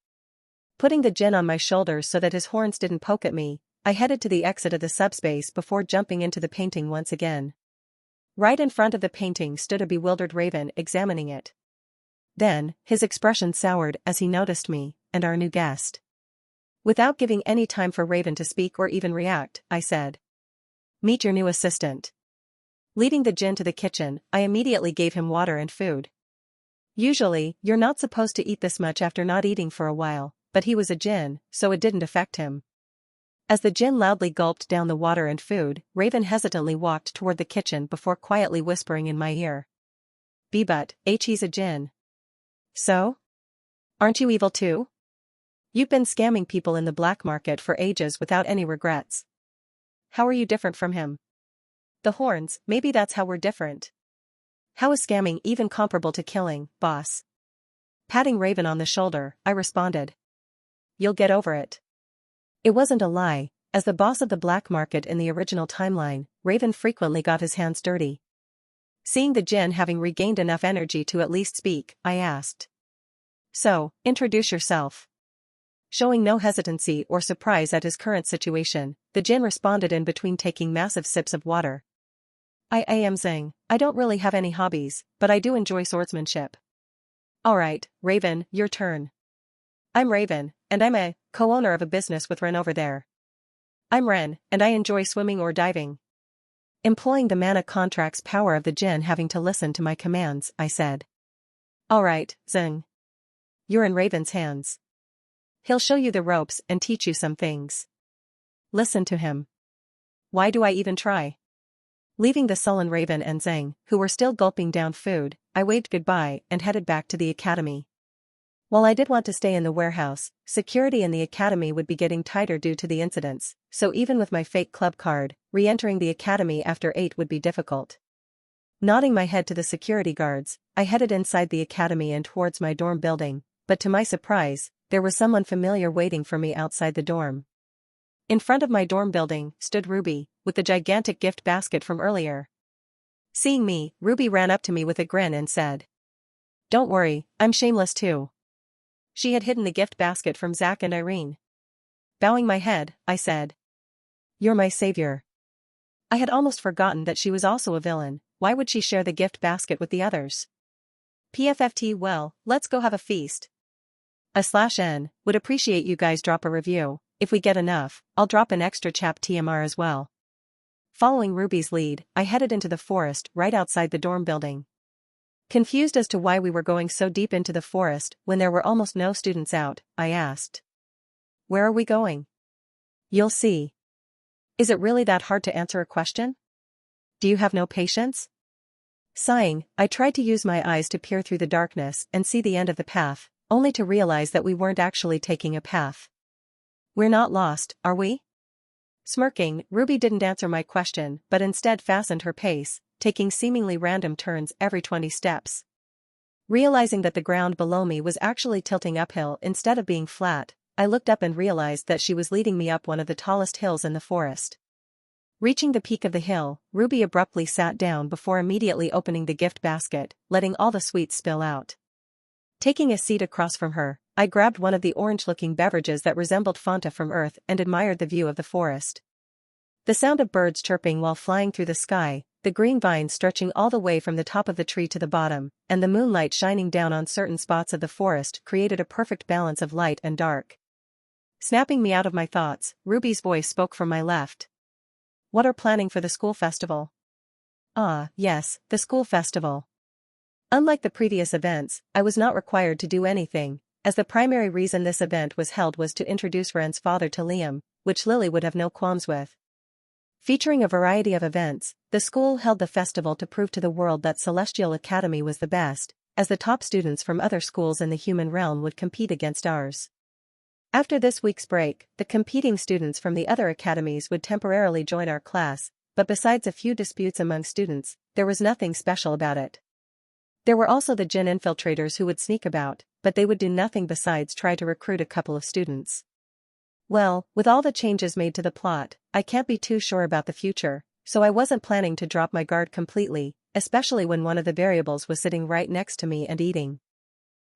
Putting the Jinn on my shoulders so that his horns didn't poke at me, I headed to the exit of the subspace before jumping into the painting once again. Right in front of the painting stood a bewildered Raven examining it. Then, his expression soured as he noticed me, and our new guest. Without giving any time for Raven to speak or even react, I said, "Meet your new assistant." Leading the Jinn to the kitchen, I immediately gave him water and food. Usually, you're not supposed to eat this much after not eating for a while, but he was a Jinn, so it didn't affect him. As the djinn loudly gulped down the water and food, Raven hesitantly walked toward the kitchen before quietly whispering in my ear. "But, he's a djinn. So? Aren't you evil too? You've been scamming people in the black market for ages without any regrets. How are you different from him?" "The horns, maybe that's how we're different." "How is scamming even comparable to killing, boss?" Patting Raven on the shoulder, I responded. "You'll get over it." It wasn't a lie. As the boss of the black market in the original timeline, Raven frequently got his hands dirty. Seeing the djinn having regained enough energy to at least speak, I asked. "So, introduce yourself." Showing no hesitancy or surprise at his current situation, the djinn responded in between taking massive sips of water. I am Zing. I don't really have any hobbies, but I do enjoy swordsmanship." "Alright, Raven, your turn." "I'm Raven, and I'm a co-owner of a business with Ren over there." "I'm Ren, and I enjoy swimming or diving." Employing the mana contract's power of the djinn having to listen to my commands, I said. "Alright, Zing. You're in Raven's hands. He'll show you the ropes and teach you some things. Listen to him." "Why do I even try?" Leaving the sullen Raven and Zing, who were still gulping down food, I waved goodbye and headed back to the academy. While I did want to stay in the warehouse, security in the academy would be getting tighter due to the incidents, so even with my fake club card, re-entering the academy after 8 would be difficult. Nodding my head to the security guards, I headed inside the academy and towards my dorm building, but to my surprise, there was someone familiar waiting for me outside the dorm. In front of my dorm building stood Ruby, with the gigantic gift basket from earlier. Seeing me, Ruby ran up to me with a grin and said, "Don't worry, I'm shameless too." She had hidden the gift basket from Zach and Irene. Bowing my head, I said, "You're my savior." I had almost forgotten that she was also a villain. Why would she share the gift basket with the others? PFFT, well, let's go have a feast. /N, would appreciate you guys drop a review. If we get enough, I'll drop an extra chap TMR as well. Following Ruby's lead, I headed into the forest right outside the dorm building. Confused as to why we were going so deep into the forest when there were almost no students out, I asked. "Where are we going?" "You'll see." Is it really that hard to answer a question? Do you have no patience? Sighing, I tried to use my eyes to peer through the darkness and see the end of the path, only to realize that we weren't actually taking a path. "We're not lost, are we?" Smirking, Ruby didn't answer my question but instead fastened her pace, taking seemingly random turns every 20 steps. Realizing that the ground below me was actually tilting uphill instead of being flat, I looked up and realized that she was leading me up one of the tallest hills in the forest. Reaching the peak of the hill, Ruby abruptly sat down before immediately opening the gift basket, letting all the sweets spill out. Taking a seat across from her, I grabbed one of the orange-looking beverages that resembled Fanta from Earth and admired the view of the forest. The sound of birds chirping while flying through the sky, the green vines stretching all the way from the top of the tree to the bottom, and the moonlight shining down on certain spots of the forest created a perfect balance of light and dark. Snapping me out of my thoughts, Ruby's voice spoke from my left. "What are planning for the school festival?" "Ah, yes, the school festival." Unlike the previous events, I was not required to do anything, as the primary reason this event was held was to introduce Ren's father to Liam, which Lily would have no qualms with. Featuring a variety of events, the school held the festival to prove to the world that Celestial Academy was the best, as the top students from other schools in the human realm would compete against ours. After this week's break, the competing students from the other academies would temporarily join our class, but besides a few disputes among students, there was nothing special about it. There were also the djinn infiltrators who would sneak about, but they would do nothing besides try to recruit a couple of students. Well, with all the changes made to the plot, I can't be too sure about the future, so I wasn't planning to drop my guard completely, especially when one of the variables was sitting right next to me and eating.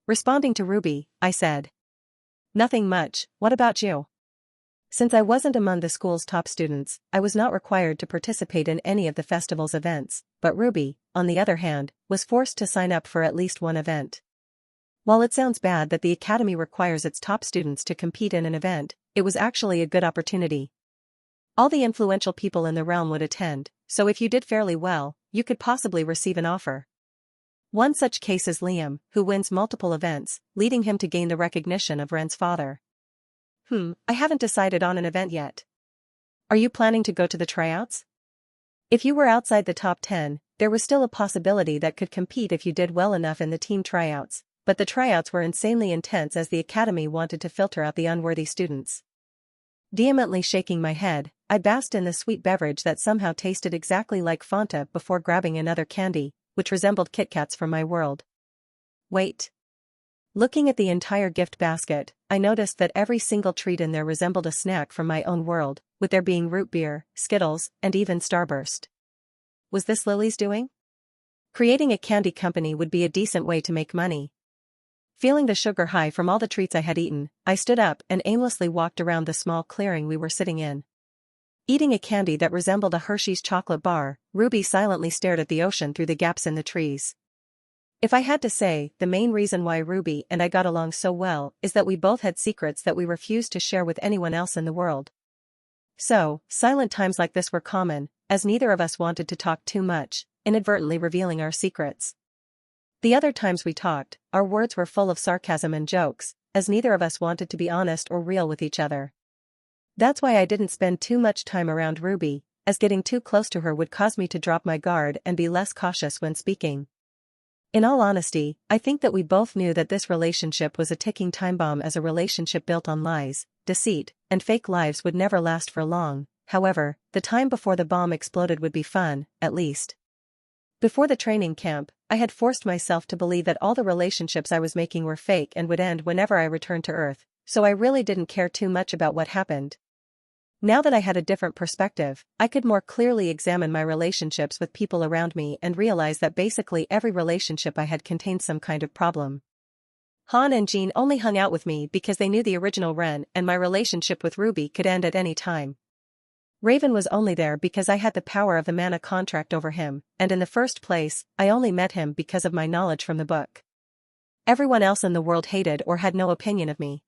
Responding to Ruby, I said, "Nothing much, what about you?" Since I wasn't among the school's top students, I was not required to participate in any of the festival's events, but Ruby, on the other hand, was forced to sign up for at least one event. While it sounds bad that the academy requires its top students to compete in an event, it was actually a good opportunity. All the influential people in the realm would attend, so if you did fairly well, you could possibly receive an offer. One such case is Liam, who wins multiple events, leading him to gain the recognition of Ren's father. I haven't decided on an event yet. Are you planning to go to the tryouts? If you were outside the top 10, there was still a possibility that could compete if you did well enough in the team tryouts, but the tryouts were insanely intense as the academy wanted to filter out the unworthy students. Vehemently shaking my head, I basked in the sweet beverage that somehow tasted exactly like Fanta before grabbing another candy, which resembled Kit Kats from my world. Wait. Looking at the entire gift basket, I noticed that every single treat in there resembled a snack from my own world, with there being root beer, Skittles, and even Starburst. Was this Lily's doing? Creating a candy company would be a decent way to make money. Feeling the sugar high from all the treats I had eaten, I stood up and aimlessly walked around the small clearing we were sitting in. Eating a candy that resembled a Hershey's chocolate bar, Ruby silently stared at the ocean through the gaps in the trees. If I had to say, the main reason why Ruby and I got along so well is that we both had secrets that we refused to share with anyone else in the world. So, silent times like this were common, as neither of us wanted to talk too much, inadvertently revealing our secrets. The other times we talked, our words were full of sarcasm and jokes, as neither of us wanted to be honest or real with each other. That's why I didn't spend too much time around Ruby, as getting too close to her would cause me to drop my guard and be less cautious when speaking. In all honesty, I think that we both knew that this relationship was a ticking time bomb, as a relationship built on lies, deceit, and fake lives would never last for long. However, the time before the bomb exploded would be fun, at least. Before the training camp, I had forced myself to believe that all the relationships I was making were fake and would end whenever I returned to Earth, so I really didn't care too much about what happened. Now that I had a different perspective, I could more clearly examine my relationships with people around me and realize that basically every relationship I had contained some kind of problem. Han and Jean only hung out with me because they knew the original Ren, and my relationship with Ruby could end at any time. Raven was only there because I had the power of the mana contract over him, and in the first place, I only met him because of my knowledge from the book. Everyone else in the world hated or had no opinion of me.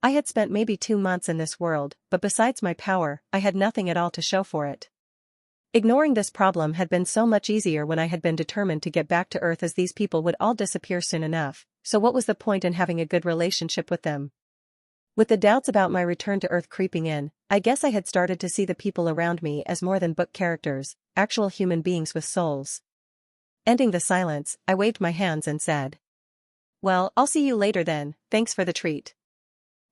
I had spent maybe 2 months in this world, but besides my power, I had nothing at all to show for it. Ignoring this problem had been so much easier when I had been determined to get back to Earth, as these people would all disappear soon enough, so what was the point in having a good relationship with them? With the doubts about my return to Earth creeping in, I guess I had started to see the people around me as more than book characters, actual human beings with souls. Ending the silence, I waved my hands and said, "Well, I'll see you later then, thanks for the treat."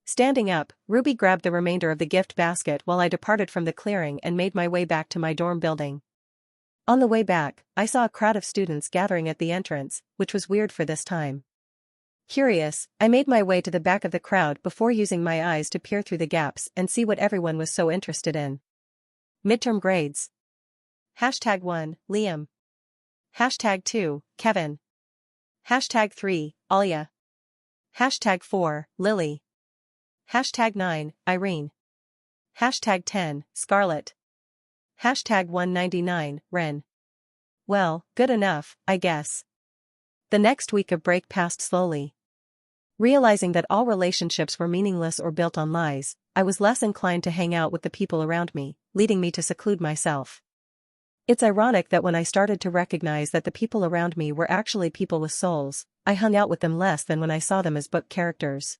Standing up, Ruby grabbed the remainder of the gift basket while I departed from the clearing and made my way back to my dorm building. On the way back, I saw a crowd of students gathering at the entrance, which was weird for this time. Curious, I made my way to the back of the crowd before using my eyes to peer through the gaps and see what everyone was so interested in. Midterm grades. #1, Liam. #2, Kevin. #3, Alia. #4, Lily. #9, Irene. #10, Scarlett. #199, Ren. Well, good enough, I guess. The next week of break passed slowly. Realizing that all relationships were meaningless or built on lies, I was less inclined to hang out with the people around me, leading me to seclude myself. It's ironic that when I started to recognize that the people around me were actually people with souls, I hung out with them less than when I saw them as book characters.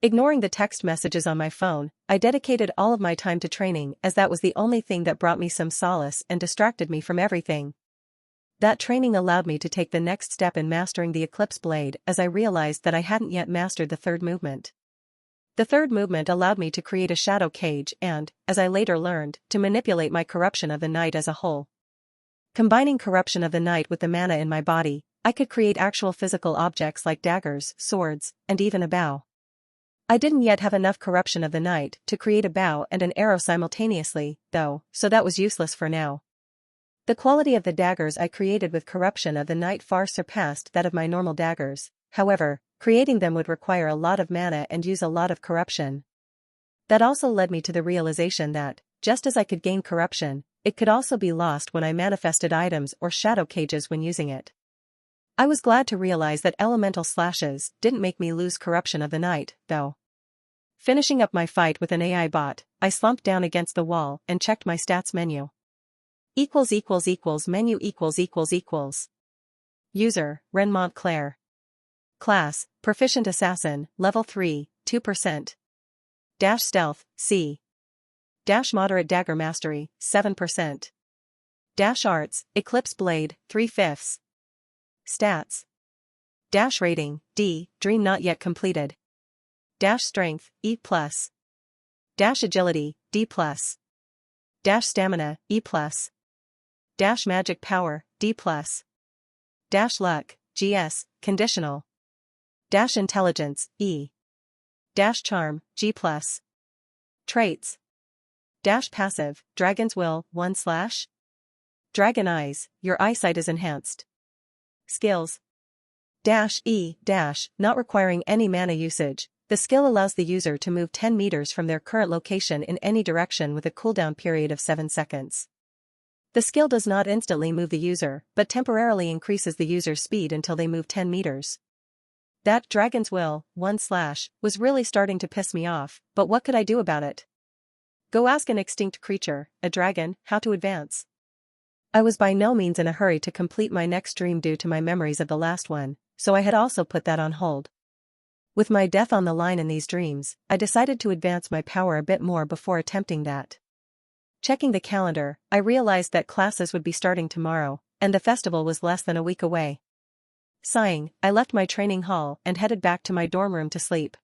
Ignoring the text messages on my phone, I dedicated all of my time to training, as that was the only thing that brought me some solace and distracted me from everything. That training allowed me to take the next step in mastering the Eclipse Blade, as I realized that I hadn't yet mastered the third movement. The third movement allowed me to create a shadow cage and, as I later learned, to manipulate my corruption of the night as a whole. Combining corruption of the night with the mana in my body, I could create actual physical objects like daggers, swords, and even a bow. I didn't yet have enough corruption of the night to create a bow and an arrow simultaneously, though, so that was useless for now. The quality of the daggers I created with corruption of the night far surpassed that of my normal daggers. However, creating them would require a lot of mana and use a lot of corruption. That also led me to the realization that, just as I could gain corruption, it could also be lost when I manifested items or shadow cages when using it. I was glad to realize that elemental slashes didn't make me lose corruption of the night, though. Finishing up my fight with an AI bot, I slumped down against the wall and checked my stats menu. Menu User, Ren Montclair. Class, Proficient Assassin, Level 3, 2%. Stealth, C. Dash moderate dagger mastery, 7%. Dash arts, eclipse blade, 3/5. Stats. Dash rating, D, dream not yet completed. Dash strength, E+. Dash agility, D+. Dash stamina, E+. Dash magic power, D+. Dash luck, GS, conditional. Dash intelligence, E. Dash charm, G+. Traits. Dash passive, dragon's will, 1/. Dragon eyes, your eyesight is enhanced. Skills. Dash E, dash, not requiring any mana usage. The skill allows the user to move 10 meters from their current location in any direction with a cooldown period of 7 seconds. The skill does not instantly move the user, but temporarily increases the user's speed until they move 10 meters. That dragon's will, 1/, was really starting to piss me off, but what could I do about it? Go ask an extinct creature, a dragon, how to advance. I was by no means in a hurry to complete my next dream due to my memories of the last one, so I had also put that on hold. With my death on the line in these dreams, I decided to advance my power a bit more before attempting that. Checking the calendar, I realized that classes would be starting tomorrow, and the festival was less than a week away. Sighing, I left my training hall and headed back to my dorm room to sleep.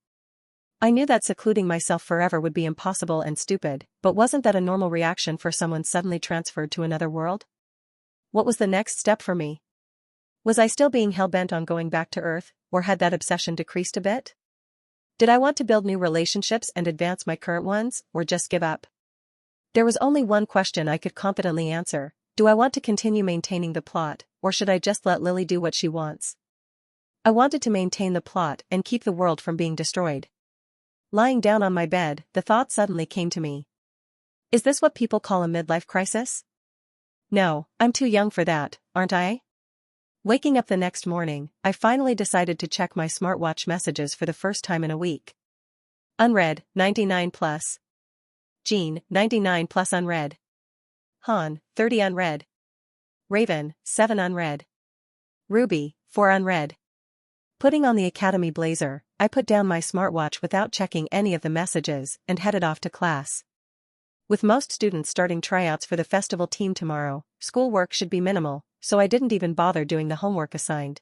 I knew that secluding myself forever would be impossible and stupid, but wasn't that a normal reaction for someone suddenly transferred to another world? What was the next step for me? Was I still being hell-bent on going back to Earth, or had that obsession decreased a bit? Did I want to build new relationships and advance my current ones, or just give up? There was only one question I could confidently answer: do I want to continue maintaining the plot, or should I just let Lily do what she wants? I wanted to maintain the plot and keep the world from being destroyed. Lying down on my bed, the thought suddenly came to me. Is this what people call a midlife crisis? No, I'm too young for that, aren't I? Waking up the next morning, I finally decided to check my smartwatch messages for the first time in a week. Unread, 99+. Jean, 99+ unread. Han, 30 unread. Raven, 7 unread. Ruby, 4 unread. Putting on the academy blazer, I put down my smartwatch without checking any of the messages and headed off to class. With most students starting tryouts for the festival team tomorrow, schoolwork should be minimal, so I didn't even bother doing the homework assigned.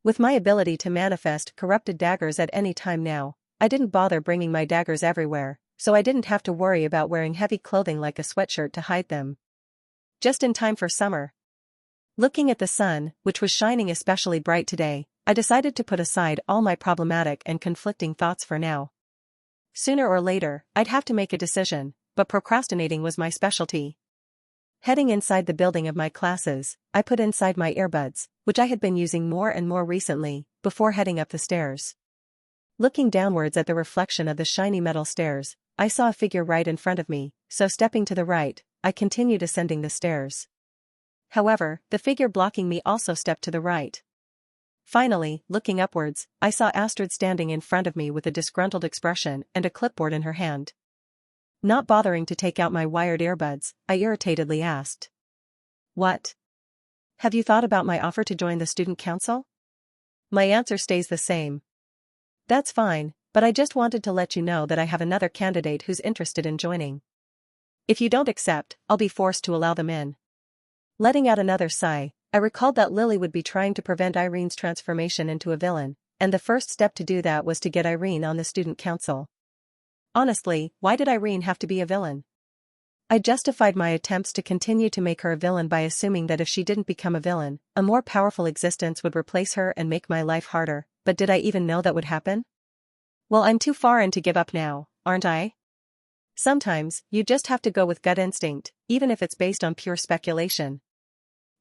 With my ability to manifest corrupted daggers at any time now, I didn't bother bringing my daggers everywhere, so I didn't have to worry about wearing heavy clothing like a sweatshirt to hide them. Just in time for summer. Looking at the sun, which was shining especially bright today, I decided to put aside all my problematic and conflicting thoughts for now. Sooner or later, I'd have to make a decision, but procrastinating was my specialty. Heading inside the building of my classes, I put inside my earbuds, which I had been using more and more recently, before heading up the stairs. Looking downwards at the reflection of the shiny metal stairs, I saw a figure right in front of me, so stepping to the right, I continued ascending the stairs. However, the figure blocking me also stepped to the right. Finally, looking upwards, I saw Astrid standing in front of me with a disgruntled expression and a clipboard in her hand. Not bothering to take out my wired earbuds, I irritatedly asked. What? Have you thought about my offer to join the student council? My answer stays the same. That's fine, but I just wanted to let you know that I have another candidate who's interested in joining. If you don't accept, I'll be forced to allow them in. Letting out another sigh, I recalled that Lily would be trying to prevent Irene's transformation into a villain, and the first step to do that was to get Irene on the student council. Honestly, why did Irene have to be a villain? I justified my attempts to continue to make her a villain by assuming that if she didn't become a villain, a more powerful existence would replace her and make my life harder, but did I even know that would happen? Well, I'm too far in to give up now, aren't I? Sometimes, you just have to go with gut instinct, even if it's based on pure speculation.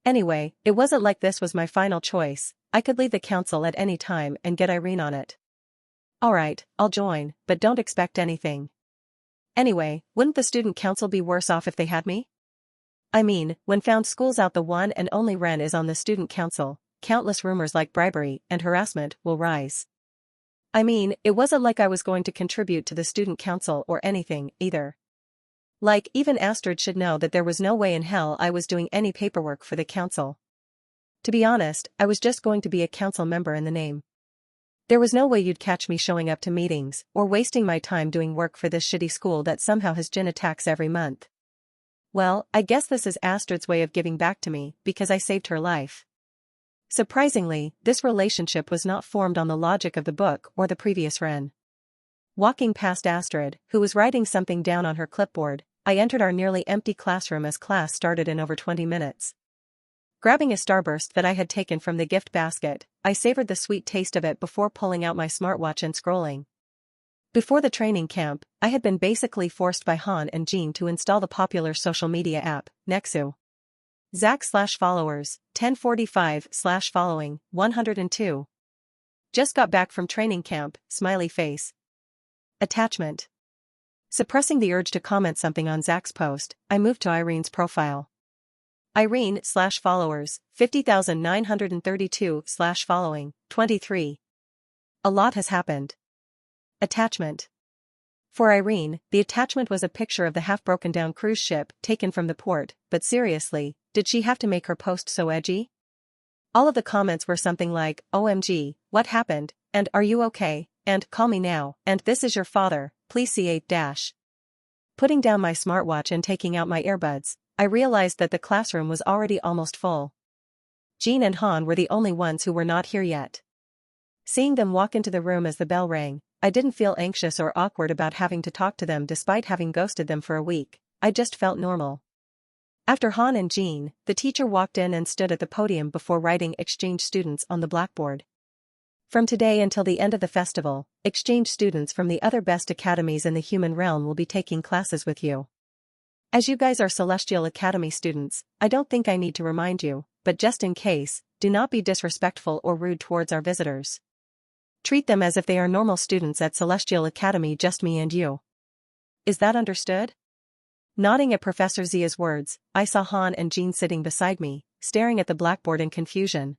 Anyway, it wasn't like this was my final choice. I could leave the council at any time and get Irene on it. Alright, I'll join, but don't expect anything. Anyway, wouldn't the student council be worse off if they had me? I mean, when found school's out, the one and only Ren is on the student council, countless rumors like bribery and harassment will rise. I mean, it wasn't like I was going to contribute to the student council or anything, either. Like, even Astrid should know that there was no way in hell I was doing any paperwork for the council. To be honest, I was just going to be a council member in the name. There was no way you'd catch me showing up to meetings or wasting my time doing work for this shitty school that somehow has gin attacks every month. Well, I guess this is Astrid's way of giving back to me because I saved her life. Surprisingly, this relationship was not formed on the logic of the book or the previous Ren. Walking past Astrid, who was writing something down on her clipboard, I entered our nearly empty classroom as class started in over 20 minutes. Grabbing a Starburst that I had taken from the gift basket, I savored the sweet taste of it before pulling out my smartwatch and scrolling. Before the training camp, I had been basically forced by Han and Jean to install the popular social media app, Nexu. Zach/followers, 1045/following, 102. Just got back from training camp, smiley face. Attachment. Suppressing the urge to comment something on Zach's post, I moved to Irene's profile. Irene/followers, 50,932/following, 23. A lot has happened. Attachment. For Irene, the attachment was a picture of the half-broken-down cruise ship taken from the port, but seriously, did she have to make her post so edgy? All of the comments were something like, OMG, what happened, and are you okay, and call me now, and this is your father, please see 8-. Putting down my smartwatch and taking out my earbuds, I realized that the classroom was already almost full. Jean and Han were the only ones who were not here yet. Seeing them walk into the room as the bell rang, I didn't feel anxious or awkward about having to talk to them despite having ghosted them for a week. I just felt normal. After Han and Jean, the teacher walked in and stood at the podium before writing exchange students on the blackboard. From today until the end of the festival, exchange students from the other best academies in the human realm will be taking classes with you. As you guys are Celestial Academy students, I don't think I need to remind you, but just in case, do not be disrespectful or rude towards our visitors. Treat them as if they are normal students at Celestial Academy, just me and you. Is that understood? Nodding at Professor Zia's words, I saw Han and Jean sitting beside me, staring at the blackboard in confusion.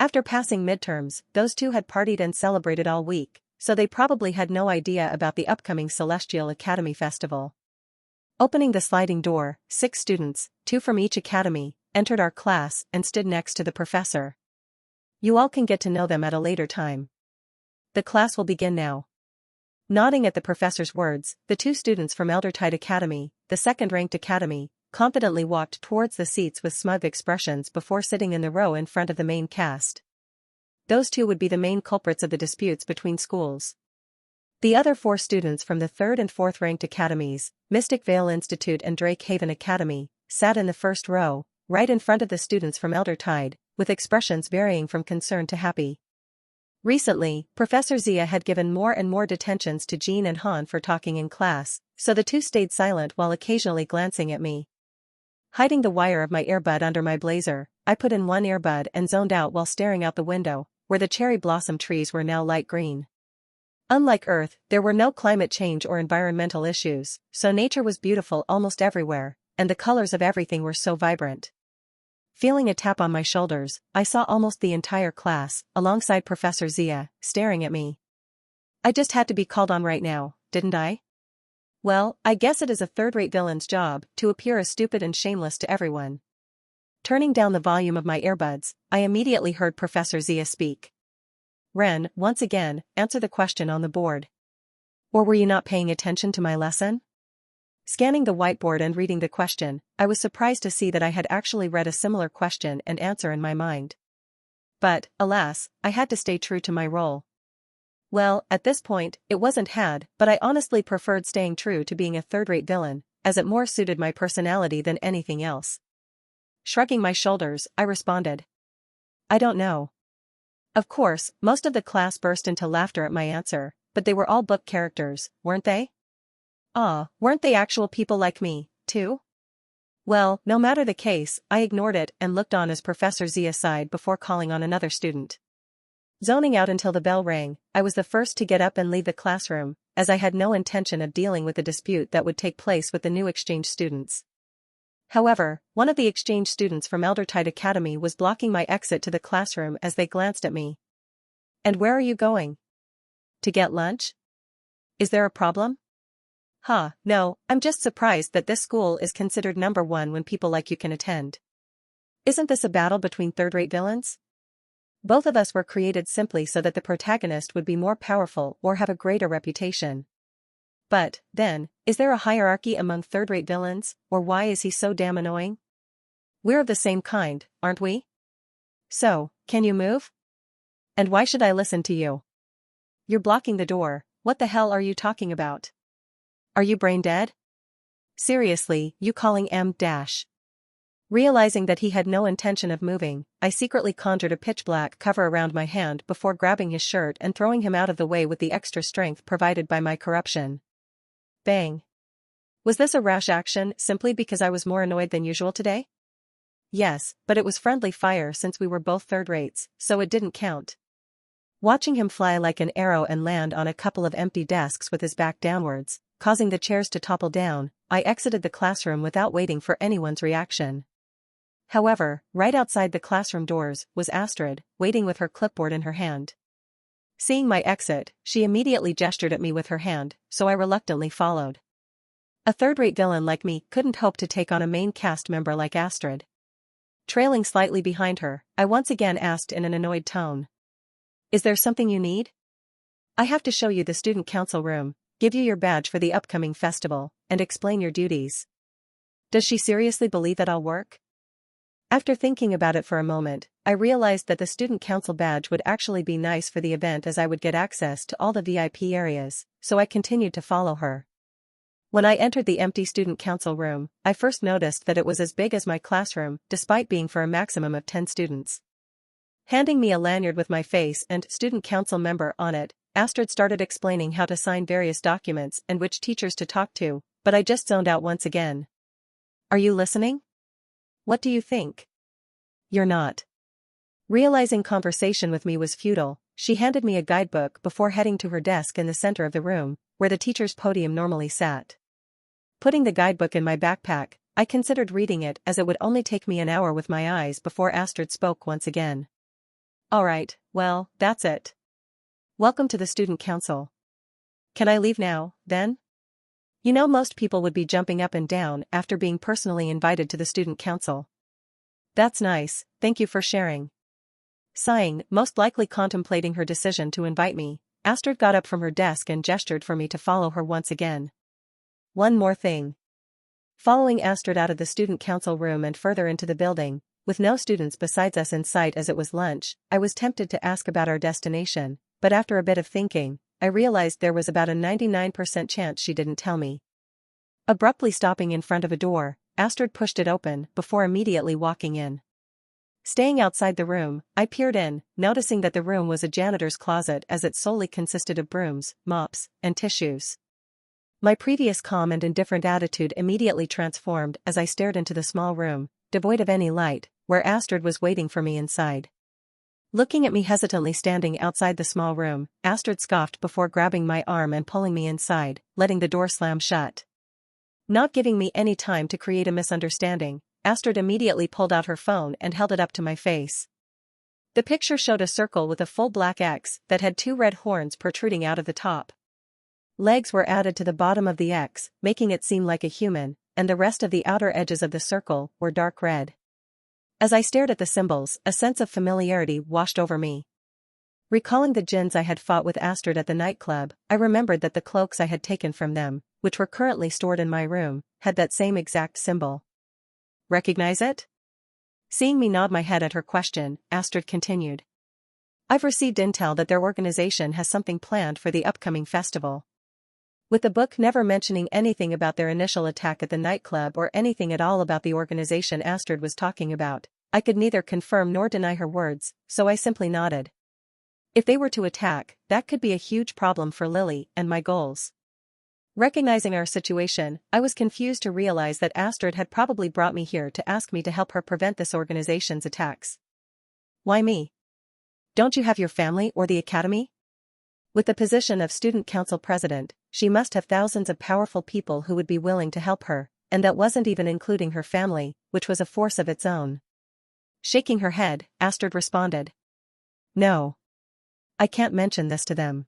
After passing midterms, those two had partied and celebrated all week, so they probably had no idea about the upcoming Celestial Academy festival. Opening the sliding door, 6 students, 2 from each academy, entered our class and stood next to the professor. You all can get to know them at a later time. The class will begin now. Nodding at the professor's words, the 2 students from Eldertide Academy, the second-ranked academy, confidently walked towards the seats with smug expressions before sitting in the row in front of the main cast. Those 2 would be the main culprits of the disputes between schools. The other 4 students from the 3rd and 4th-ranked academies, Mystic Vale Institute and Drake Haven Academy, sat in the first row, right in front of the students from Eldertide, with expressions varying from concerned to happy. Recently, Professor Zia had given more and more detentions to Jean and Han for talking in class, so the 2 stayed silent while occasionally glancing at me. Hiding the wire of my earbud under my blazer, I put in one earbud and zoned out while staring out the window, where the cherry blossom trees were now light green. Unlike Earth, there were no climate change or environmental issues, so nature was beautiful almost everywhere, and the colors of everything were so vibrant. Feeling a tap on my shoulders, I saw almost the entire class, alongside Professor Zia, staring at me. I just had to be called on right now, didn't I? Well, I guess it is a third-rate villain's job to appear as stupid and shameless to everyone. Turning down the volume of my earbuds, I immediately heard Professor Zia speak. Ren, once again, answer the question on the board. Or were you not paying attention to my lesson? Scanning the whiteboard and reading the question, I was surprised to see that I had actually read a similar question and answer in my mind. But, alas, I had to stay true to my role. Well, at this point, it wasn't but I honestly preferred staying true to being a third-rate villain, as it more suited my personality than anything else. Shrugging my shoulders, I responded. I don't know. Of course, most of the class burst into laughter at my answer, but they were all book characters, weren't they? Weren't they actual people like me, too? Well, no matter the case, I ignored it and looked on as Professor Zia sighed before calling on another student. Zoning out until the bell rang, I was the first to get up and leave the classroom, as I had no intention of dealing with the dispute that would take place with the new exchange students. However, one of the exchange students from Eldertide Academy was blocking my exit to the classroom as they glanced at me. And where are you going? To get lunch? Is there a problem? No, I'm just surprised that this school is considered number 1 when people like you can attend. Isn't this a battle between third-rate villains? Both of us were created simply so that the protagonist would be more powerful or have a greater reputation. But, then, is there a hierarchy among third-rate villains, or why is he so damn annoying? We're of the same kind, aren't we? So, can you move? And why should I listen to you? You're blocking the door, what the hell are you talking about? Are you brain dead? Seriously, you calling M-? Realizing that he had no intention of moving, I secretly conjured a pitch-black cover around my hand before grabbing his shirt and throwing him out of the way with the extra strength provided by my corruption. Bang. Was this a rash action simply because I was more annoyed than usual today? Yes, but it was friendly fire since we were both third rates, so it didn't count. Watching him fly like an arrow and land on a couple of empty desks with his back downwards, causing the chairs to topple down, I exited the classroom without waiting for anyone's reaction. However, right outside the classroom doors was Astrid, waiting with her clipboard in her hand. Seeing my exit, she immediately gestured at me with her hand, so I reluctantly followed. A third-rate villain like me couldn't hope to take on a main cast member like Astrid. Trailing slightly behind her, I once again asked in an annoyed tone. Is there something you need? I have to show you the student council room, give you your badge for the upcoming festival, and explain your duties. Does she seriously believe that I'll work? After thinking about it for a moment, I realized that the student council badge would actually be nice for the event as I would get access to all the VIP areas, so I continued to follow her. When I entered the empty student council room, I first noticed that it was as big as my classroom, despite being for a maximum of 10 students. Handing me a lanyard with my face and student council member on it, Astrid started explaining how to sign various documents and which teachers to talk to, but I just zoned out once again. Are you listening? What do you think? You're not. Realizing conversation with me was futile, she handed me a guidebook before heading to her desk in the center of the room, where the teacher's podium normally sat. Putting the guidebook in my backpack, I considered reading it as it would only take me an hour with my eyes before Astrid spoke once again. Alright, well, that's it. Welcome to the student council. Can I leave now, then? You know most people would be jumping up and down after being personally invited to the student council. That's nice, thank you for sharing. Sighing, most likely contemplating her decision to invite me, Astrid got up from her desk and gestured for me to follow her once again. One more thing. Following Astrid out of the student council room and further into the building, with no students besides us in sight as it was lunch, I was tempted to ask about our destination, but after a bit of thinking, I realized there was about a 99% chance she didn't tell me. Abruptly stopping in front of a door, Astrid pushed it open before immediately walking in. Staying outside the room, I peered in, noticing that the room was a janitor's closet as it solely consisted of brooms, mops, and tissues. My previous calm and indifferent attitude immediately transformed as I stared into the small room, devoid of any light, where Astrid was waiting for me inside. Looking at me hesitantly standing outside the small room, Astrid scoffed before grabbing my arm and pulling me inside, letting the door slam shut. Not giving me any time to create a misunderstanding, Astrid immediately pulled out her phone and held it up to my face. The picture showed a circle with a full black X that had 2 red horns protruding out of the top. Legs were added to the bottom of the X, making it seem like a human, and the rest of the outer edges of the circle were dark red. As I stared at the symbols, a sense of familiarity washed over me. Recalling the djinns I had fought with Astrid at the nightclub, I remembered that the cloaks I had taken from them, which were currently stored in my room, had that same exact symbol. Recognize it? Seeing me nod my head at her question, Astrid continued. I've received intel that their organization has something planned for the upcoming festival. With the book never mentioning anything about their initial attack at the nightclub or anything at all about the organization Astrid was talking about, I could neither confirm nor deny her words, so I simply nodded. If they were to attack, that could be a huge problem for Lily and my goals. Recognizing our situation, I was confused to realize that Astrid had probably brought me here to ask me to help her prevent this organization's attacks. Why me? Don't you have your family or the academy? With the position of student council president, she must have thousands of powerful people who would be willing to help her, and that wasn't even including her family, which was a force of its own. Shaking her head, Astrid responded. No. I can't mention this to them.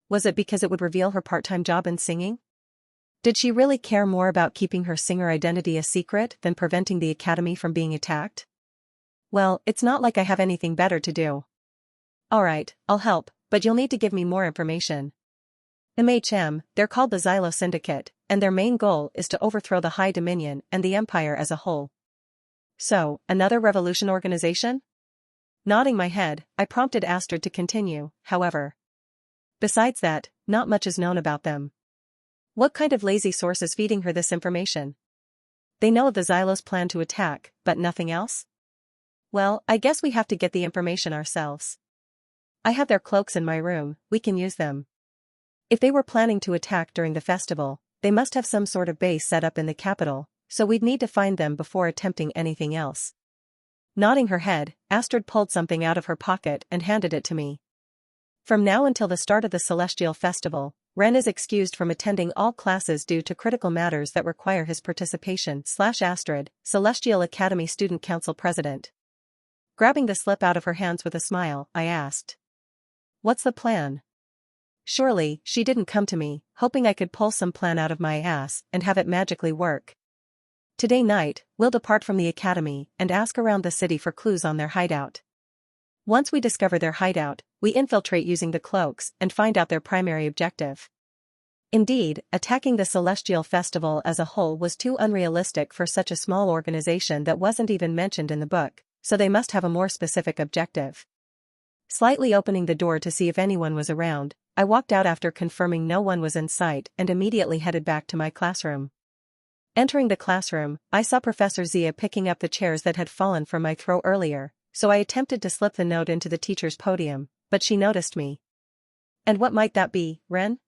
Was it because it would reveal her part-time job in singing? Did she really care more about keeping her singer identity a secret than preventing the academy from being attacked? Well, it's not like I have anything better to do. Alright, I'll help, but you'll need to give me more information. They're called the Xylo Syndicate, and their main goal is to overthrow the High Dominion and the Empire as a whole. So, another revolution organization? Nodding my head, I prompted Astrid to continue, however. Besides that, not much is known about them. What kind of lazy source is feeding her this information? They know of the Xylo's plan to attack, but nothing else? Well, I guess we have to get the information ourselves. I have their cloaks in my room, we can use them. If they were planning to attack during the festival, they must have some sort of base set up in the capital, so we'd need to find them before attempting anything else. Nodding her head, Astrid pulled something out of her pocket and handed it to me. From now until the start of the Celestial Festival, Ren is excused from attending all classes due to critical matters that require his participation. Astrid, Celestial Academy Student Council President. Grabbing the slip out of her hands with a smile, I asked. What's the plan? Surely, she didn't come to me, hoping I could pull some plan out of my ass and have it magically work. Today night, we'll depart from the academy and ask around the city for clues on their hideout. Once we discover their hideout, we infiltrate using the cloaks and find out their primary objective. Indeed, attacking the Celestial Festival as a whole was too unrealistic for such a small organization that wasn't even mentioned in the book, so they must have a more specific objective. Slightly opening the door to see if anyone was around, I walked out after confirming no one was in sight and immediately headed back to my classroom. Entering the classroom, I saw Professor Zia picking up the chairs that had fallen from my throw earlier, so I attempted to slip the note into the teacher's podium, but she noticed me. And what might that be, Ren?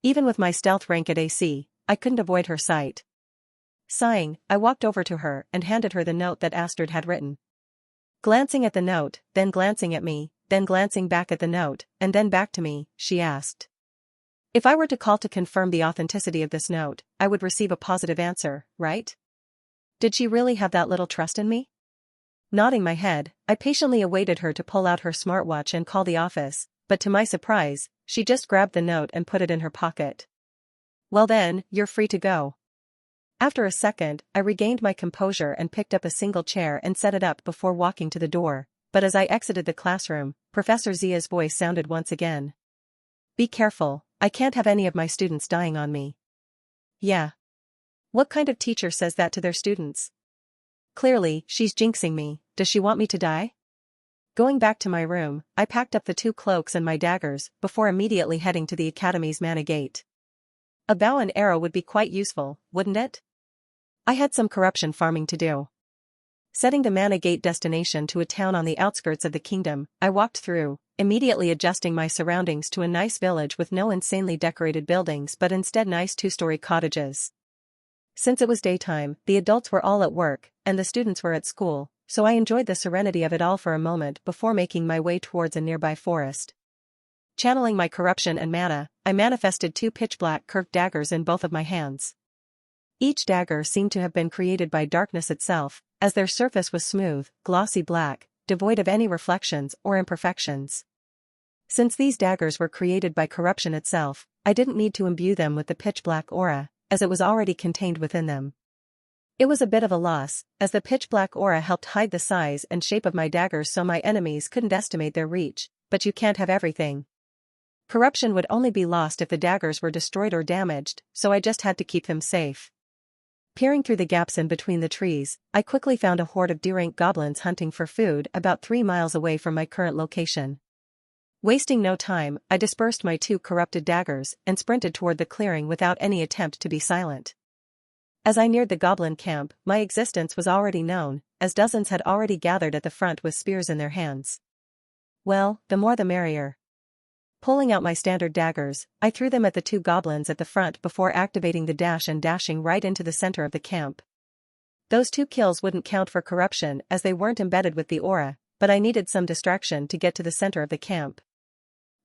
Even with my stealth rank at AC, I couldn't avoid her sight. Sighing, I walked over to her and handed her the note that Astrid had written. Glancing at the note, then glancing at me, then glancing back at the note, and then back to me, she asked. If I were to call to confirm the authenticity of this note, I would receive a positive answer, right? Did she really have that little trust in me? Nodding my head, I patiently awaited her to pull out her smartwatch and call the office, but to my surprise, she just grabbed the note and put it in her pocket. Well then, you're free to go. After a second, I regained my composure and picked up a single chair and set it up before walking to the door, but as I exited the classroom, Professor Zia's voice sounded once again. Be careful, I can't have any of my students dying on me. Yeah. What kind of teacher says that to their students? Clearly, she's jinxing me. Does she want me to die? Going back to my room, I packed up the 2 cloaks and my daggers, before immediately heading to the academy's mana gate. A bow and arrow would be quite useful, wouldn't it? I had some corruption farming to do. Setting the mana gate destination to a town on the outskirts of the kingdom, I walked through, immediately adjusting my surroundings to a nice village with no insanely decorated buildings but instead nice 2-story cottages. Since it was daytime, the adults were all at work, and the students were at school, so I enjoyed the serenity of it all for a moment before making my way towards a nearby forest. Channeling my corruption and mana, I manifested 2 pitch-black curved daggers in both of my hands. Each dagger seemed to have been created by darkness itself, as their surface was smooth, glossy black, devoid of any reflections or imperfections. Since these daggers were created by corruption itself, I didn't need to imbue them with the pitch-black aura, as it was already contained within them. It was a bit of a loss, as the pitch-black aura helped hide the size and shape of my daggers so my enemies couldn't estimate their reach, but you can't have everything. Corruption would only be lost if the daggers were destroyed or damaged, so I just had to keep them safe. Peering through the gaps in between the trees, I quickly found a horde of deer-rank goblins hunting for food about 3 miles away from my current location. Wasting no time, I dispersed my 2 corrupted daggers and sprinted toward the clearing without any attempt to be silent. As I neared the goblin camp, my existence was already known, as dozens had already gathered at the front with spears in their hands. Well, the more the merrier. Pulling out my standard daggers, I threw them at the 2 goblins at the front before activating the dash and dashing right into the center of the camp. Those 2 kills wouldn't count for corruption as they weren't embedded with the aura, but I needed some distraction to get to the center of the camp.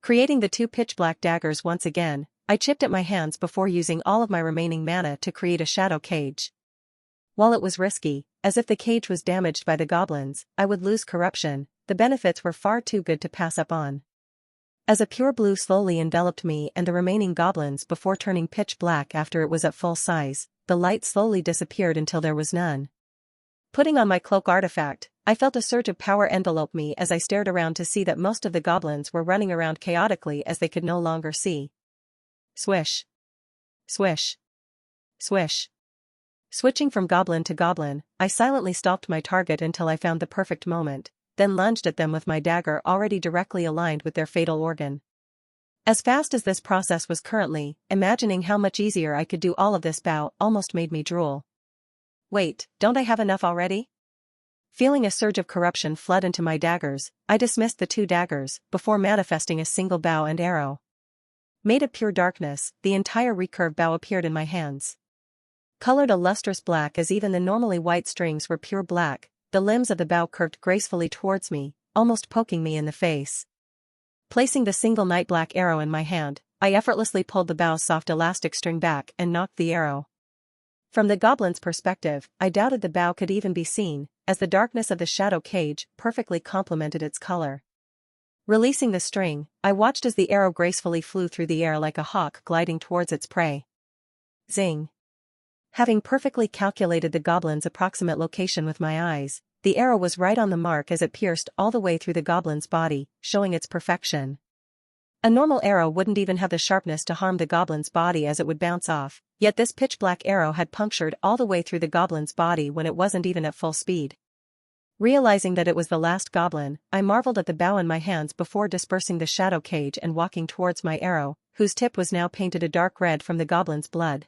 Creating the 2 pitch-black daggers once again, I chipped at my hands before using all of my remaining mana to create a shadow cage. While it was risky, as if the cage was damaged by the goblins, I would lose corruption, the benefits were far too good to pass up on. As a pure blue slowly enveloped me and the remaining goblins before turning pitch black after it was at full size, the light slowly disappeared until there was none. Putting on my cloak artifact, I felt a surge of power envelope me as I stared around to see that most of the goblins were running around chaotically as they could no longer see. Swish. Swish. Swish. Switching from goblin to goblin, I silently stalked my target until I found the perfect moment, then lunged at them with my dagger already directly aligned with their fatal organ. As fast as this process was currently, imagining how much easier I could do all of this bow almost made me drool. Wait, don't I have enough already? Feeling a surge of corruption flood into my daggers, I dismissed the 2 daggers, before manifesting a single bow and arrow. Made of pure darkness, the entire recurve bow appeared in my hands. Colored a lustrous black as even the normally white strings were pure black, the limbs of the bow curved gracefully towards me, almost poking me in the face. Placing the single night black arrow in my hand, I effortlessly pulled the bow's soft elastic string back and knocked the arrow. From the goblin's perspective, I doubted the bow could even be seen, as the darkness of the shadow cage perfectly complemented its color. Releasing the string, I watched as the arrow gracefully flew through the air like a hawk gliding towards its prey. Zing. Having perfectly calculated the goblin's approximate location with my eyes, the arrow was right on the mark as it pierced all the way through the goblin's body, showing its perfection. A normal arrow wouldn't even have the sharpness to harm the goblin's body as it would bounce off, yet this pitch-black arrow had punctured all the way through the goblin's body when it wasn't even at full speed. Realizing that it was the last goblin, I marveled at the bow in my hands before dispersing the shadow cage and walking towards my arrow, whose tip was now painted a dark red from the goblin's blood.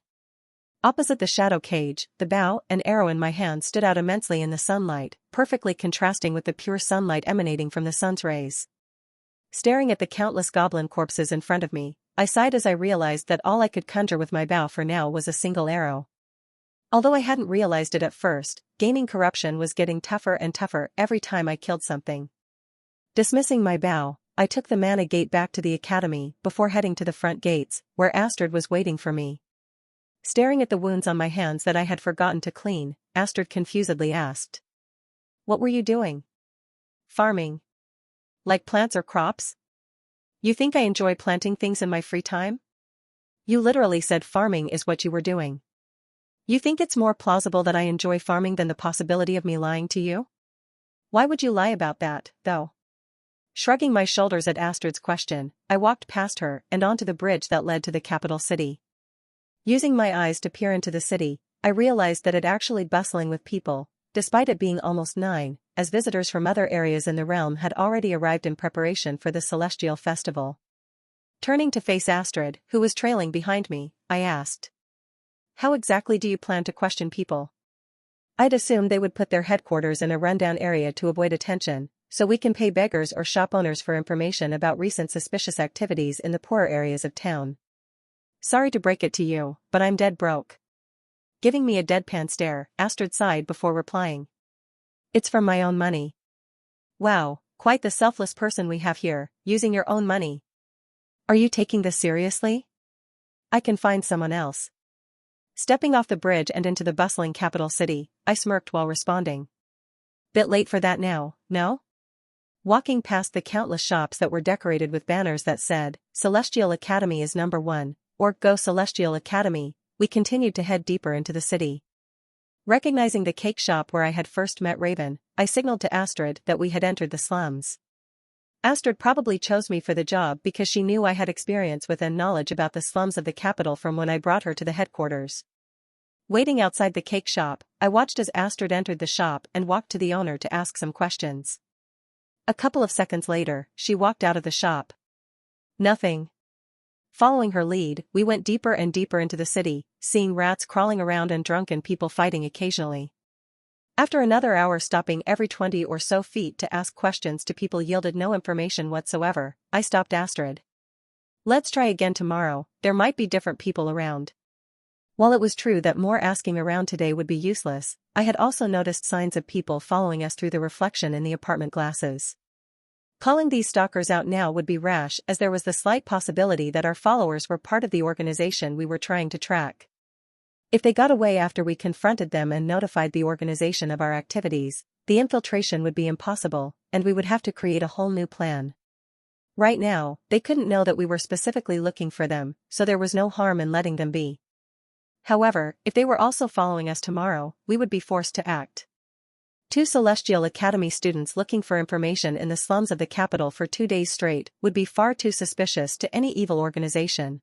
Opposite the shadow cage, the bow and arrow in my hand stood out immensely in the sunlight, perfectly contrasting with the pure sunlight emanating from the sun's rays. Staring at the countless goblin corpses in front of me, I sighed as I realized that all I could conjure with my bow for now was a single arrow. Although I hadn't realized it at first, gaining corruption was getting tougher and tougher every time I killed something. Dismissing my bow, I took the mana gate back to the academy before heading to the front gates, where Astrid was waiting for me. Staring at the wounds on my hands that I had forgotten to clean, Astrid confusedly asked. "What were you doing?" "Farming." "Like plants or crops? You think I enjoy planting things in my free time?" "You literally said farming is what you were doing. You think it's more plausible that I enjoy farming than the possibility of me lying to you? Why would you lie about that, though?" Shrugging my shoulders at Astrid's question, I walked past her and onto the bridge that led to the capital city. Using my eyes to peer into the city, I realized that it actually bustling with people, despite it being almost 9, as visitors from other areas in the realm had already arrived in preparation for the celestial festival. Turning to face Astrid, who was trailing behind me, I asked. "How exactly do you plan to question people?" "I'd assume they would put their headquarters in a rundown area to avoid attention, so we can pay beggars or shop owners for information about recent suspicious activities in the poorer areas of town. Sorry to break it to you, but I'm dead broke." Giving me a deadpan stare, Astrid sighed before replying. "It's from my own money." "Wow, quite the selfless person we have here, using your own money. Are you taking this seriously?" "I can find someone else." Stepping off the bridge and into the bustling capital city, I smirked while responding. "Bit late for that now, no?" Walking past the countless shops that were decorated with banners that said, "Celestial Academy is number 1, or Go Celestial Academy," we continued to head deeper into the city. Recognizing the cake shop where I had first met Raven, I signaled to Astrid that we had entered the slums. Astrid probably chose me for the job because she knew I had experience with and knowledge about the slums of the capital from when I brought her to the headquarters. Waiting outside the cake shop, I watched as Astrid entered the shop and walked to the owner to ask some questions. A couple of seconds later, she walked out of the shop. "Nothing." Following her lead, we went deeper and deeper into the city, seeing rats crawling around and drunken people fighting occasionally. After another hour stopping every 20 or so feet to ask questions to people yielded no information whatsoever, I stopped Astrid. "Let's try again tomorrow, there might be different people around." While it was true that more asking around today would be useless, I had also noticed signs of people following us through the reflection in the apartment glasses. Calling these stalkers out now would be rash as there was the slight possibility that our followers were part of the organization we were trying to track. If they got away after we confronted them and notified the organization of our activities, the infiltration would be impossible, and we would have to create a whole new plan. Right now, they couldn't know that we were specifically looking for them, so there was no harm in letting them be. However, if they were also following us tomorrow, we would be forced to act. Two Celestial Academy students looking for information in the slums of the capital for 2 days straight would be far too suspicious to any evil organization.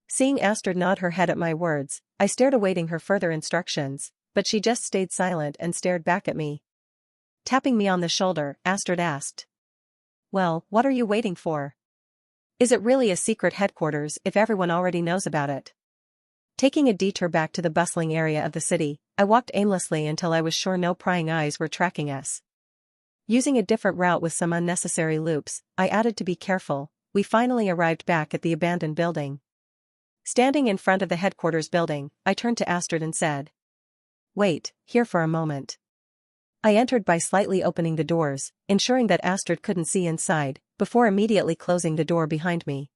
Seeing Astrid nod her head at my words, I stared awaiting her further instructions, but she just stayed silent and stared back at me. Tapping me on the shoulder, Astrid asked, "Well, what are you waiting for? Is it really a secret headquarters if everyone already knows about it?" Taking a detour back to the bustling area of the city, I walked aimlessly until I was sure no prying eyes were tracking us. Using a different route with some unnecessary loops, I added to be careful. We finally arrived back at the abandoned building. Standing in front of the headquarters building, I turned to Astrid and said, "Wait, here for a moment." I entered by slightly opening the doors, ensuring that Astrid couldn't see inside, before immediately closing the door behind me.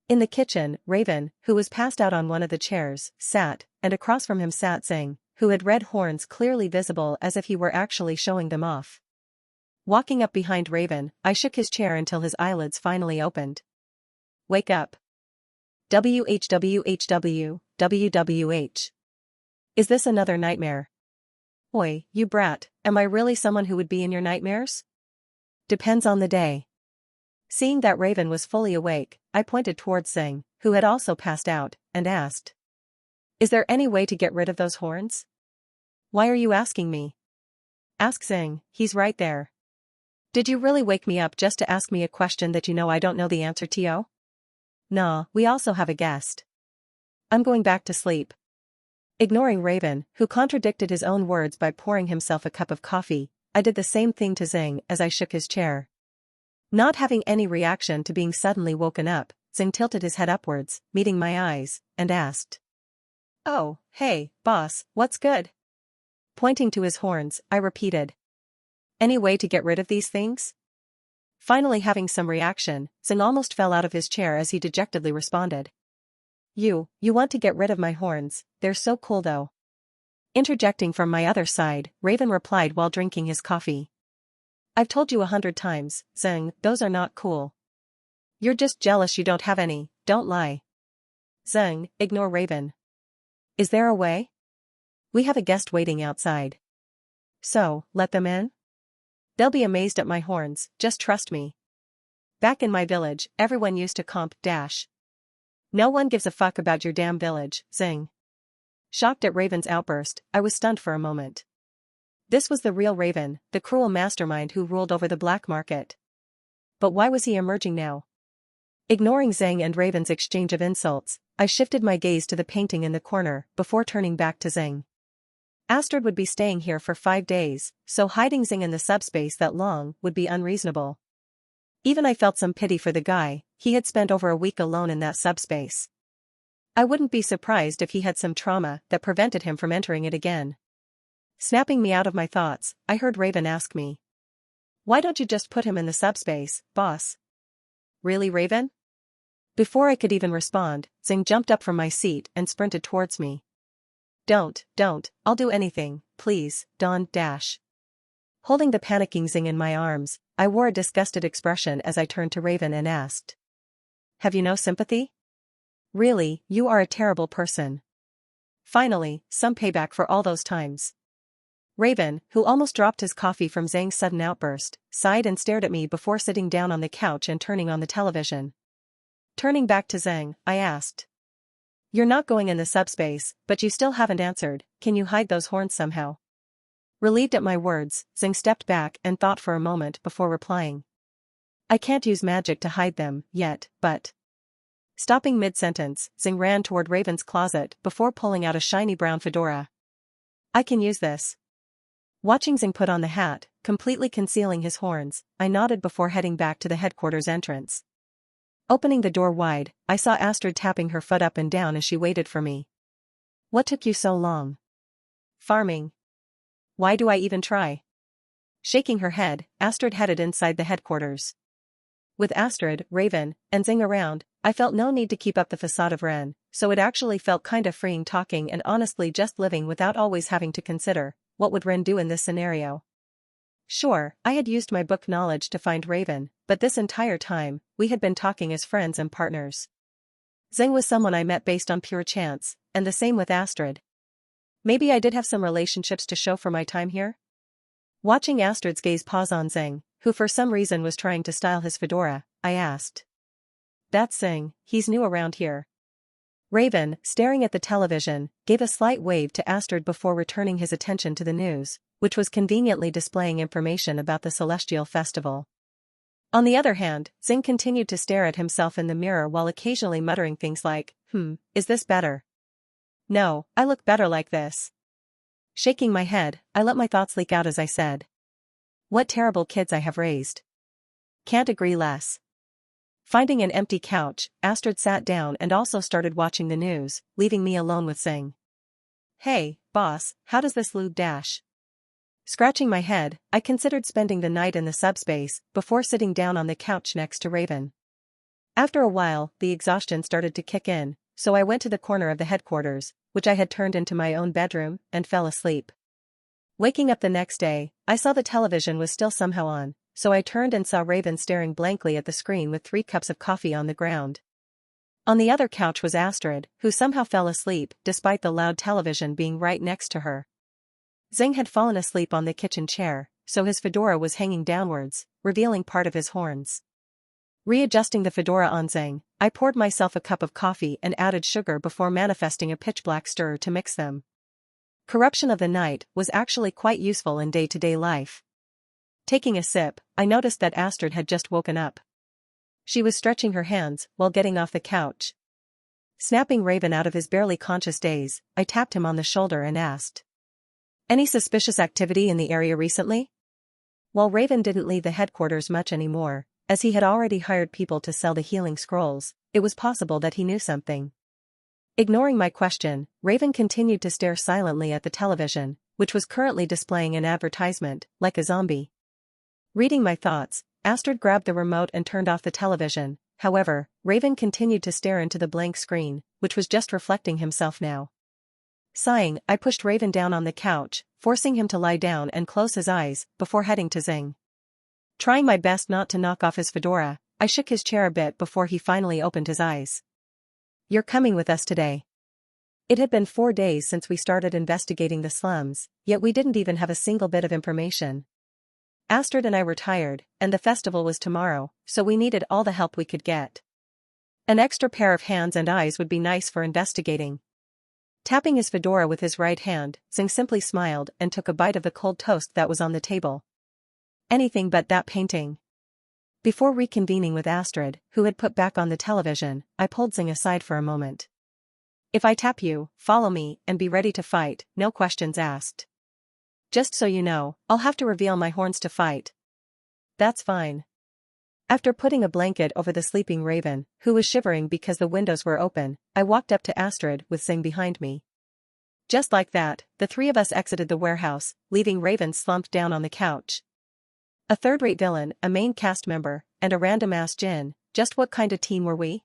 In the kitchen, Raven, who was passed out on one of the chairs, sat, and across from him sat Zing, who had red horns clearly visible as if he were actually showing them off. Walking up behind Raven, I shook his chair until his eyelids finally opened. "Wake up. WHWHW, WWH. Is this another nightmare? Oi, you brat, am I really someone who would be in your nightmares? Depends on the day." Seeing that Raven was fully awake, I pointed towards Zing, who had also passed out, and asked, "Is there any way to get rid of those horns?" "Why are you asking me?" "Ask Zing, he's right there." "Did you really wake me up just to ask me a question that you know I don't know the answer to?" "Nah, we also have a guest." "I'm going back to sleep." Ignoring Raven, who contradicted his own words by pouring himself a cup of coffee, I did the same thing to Zing as I shook his chair. Not having any reaction to being suddenly woken up, Zing tilted his head upwards, meeting my eyes, and asked, "Oh, hey, boss, what's good?" Pointing to his horns, I repeated, "Any way to get rid of these things?" Finally having some reaction, Zing almost fell out of his chair as he dejectedly responded, You want to get rid of my horns, they're so cool though." Interjecting from my other side, Raven replied while drinking his coffee, "I've told you 100 times, Zing, those are not cool. You're just jealous you don't have any, don't lie." "Zing, ignore Raven. Is there a way? We have a guest waiting outside." "So, let them in? They'll be amazed at my horns, just trust me. Back in my village, everyone used to comp dash. No one gives a fuck about your damn village, Zing." Shocked at Raven's outburst, I was stunned for a moment. This was the real Raven, the cruel mastermind who ruled over the black market. But why was he emerging now? Ignoring Zing and Raven's exchange of insults, I shifted my gaze to the painting in the corner before turning back to Zing. Astrid would be staying here for 5 days, so hiding Zing in the subspace that long would be unreasonable. Even I felt some pity for the guy. He had spent over a week alone in that subspace. I wouldn't be surprised if he had some trauma that prevented him from entering it again. Snapping me out of my thoughts, I heard Raven ask me, "Why don't you just put him in the subspace, boss?" "Really, Raven?" Before I could even respond, Zing jumped up from my seat and sprinted towards me. Don't, I'll do anything, please, don't dash." Holding the panicking Zing in my arms, I wore a disgusted expression as I turned to Raven and asked, "Have you no sympathy? Really, you are a terrible person. Finally, some payback for all those times." Raven, who almost dropped his coffee from Zhang's sudden outburst, sighed and stared at me before sitting down on the couch and turning on the television. Turning back to Zhang, I asked, "You're not going in the subspace, but you still haven't answered, can you hide those horns somehow?" Relieved at my words, Zhang stepped back and thought for a moment before replying, "I can't use magic to hide them, yet, but..." Stopping mid-sentence, Zhang ran toward Raven's closet before pulling out a shiny brown fedora. "I can use this." Watching Zhang put on the hat, completely concealing his horns, I nodded before heading back to the headquarters entrance. Opening the door wide, I saw Astrid tapping her foot up and down as she waited for me. "What took you so long?" "Farming. Why do I even try?" Shaking her head, Astrid headed inside the headquarters. With Astrid, Raven, and Zing around, I felt no need to keep up the facade of Ren, so it actually felt kinda freeing talking and honestly just living without always having to consider, what would Ren do in this scenario? Sure, I had used my book knowledge to find Raven, but this entire time, we had been talking as friends and partners. Zing was someone I met based on pure chance, and the same with Astrid. Maybe I did have some relationships to show for my time here? Watching Astrid's gaze pause on Zing, who for some reason was trying to style his fedora, I asked. That's Zing, he's new around here. Raven, staring at the television, gave a slight wave to Astrid before returning his attention to the news, which was conveniently displaying information about the Celestial Festival. On the other hand, Zing continued to stare at himself in the mirror while occasionally muttering things like, is this better? No, I look better like this. Shaking my head, I let my thoughts leak out as I said. What terrible kids I have raised. Can't agree less. Finding an empty couch, Astrid sat down and also started watching the news, leaving me alone with Zing. Hey, boss, how does this lube dash? Scratching my head, I considered spending the night in the subspace before sitting down on the couch next to Raven. After a while, the exhaustion started to kick in, so I went to the corner of the headquarters, which I had turned into my own bedroom, and fell asleep. Waking up the next day, I saw the television was still somehow on, so I turned and saw Raven staring blankly at the screen with 3 cups of coffee on the ground. On the other couch was Astrid, who somehow fell asleep despite the loud television being right next to her. Zing had fallen asleep on the kitchen chair, so his fedora was hanging downwards, revealing part of his horns. Readjusting the fedora on Zing, I poured myself a cup of coffee and added sugar before manifesting a pitch-black stir to mix them. Corruption of the night was actually quite useful in day-to-day life. Taking a sip, I noticed that Astrid had just woken up. She was stretching her hands while getting off the couch. Snapping Raven out of his barely conscious daze, I tapped him on the shoulder and asked. Any suspicious activity in the area recently? While Raven didn't leave the headquarters much anymore, as he had already hired people to sell the healing scrolls, it was possible that he knew something. Ignoring my question, Raven continued to stare silently at the television, which was currently displaying an advertisement, like a zombie. Reading my thoughts, Astrid grabbed the remote and turned off the television. However, Raven continued to stare into the blank screen, which was just reflecting himself now. Sighing, I pushed Raven down on the couch, forcing him to lie down and close his eyes, before heading to Zing. Trying my best not to knock off his fedora, I shook his chair a bit before he finally opened his eyes. You're coming with us today. It had been 4 days since we started investigating the slums, yet we didn't even have a single bit of information. Astrid and I were tired, and the festival was tomorrow, so we needed all the help we could get. An extra pair of hands and eyes would be nice for investigating. Tapping his fedora with his right hand, Zing simply smiled and took a bite of the cold toast that was on the table. Anything but that painting. Before reconvening with Astrid, who had put back on the television, I pulled Zing aside for a moment. If I tap you, follow me and be ready to fight, no questions asked. Just so you know, I'll have to reveal my horns to fight. That's fine. After putting a blanket over the sleeping Raven, who was shivering because the windows were open, I walked up to Astrid with Zing behind me. Just like that, the 3 of us exited the warehouse, leaving Raven slumped down on the couch. A third-rate villain, a main cast member, and a random-ass djinn, just what kind of team were we?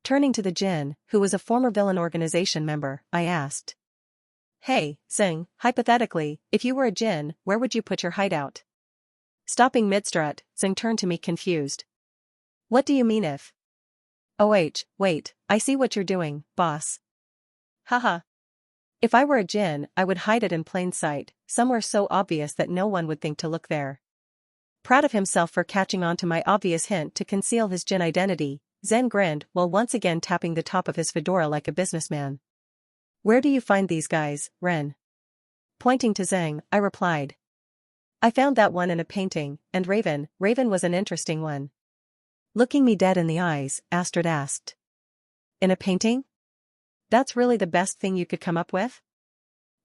Turning to the djinn, who was a former villain organization member, I asked. Hey, Zing, hypothetically, if you were a djinn, where would you put your hideout? Stopping mid-strut, Zing turned to me confused. What do you mean if? Wait, I see what you're doing, boss. Haha. If I were a djinn, I would hide it in plain sight, somewhere so obvious that no one would think to look there. Proud of himself for catching on to my obvious hint to conceal his djinn identity, Zen grinned while once again tapping the top of his fedora like a businessman. Where do you find these guys, Ren? Pointing to Zhang, I replied. I found that one in a painting, and Raven was an interesting one. Looking me dead in the eyes, Astrid asked. In a painting? That's really the best thing you could come up with?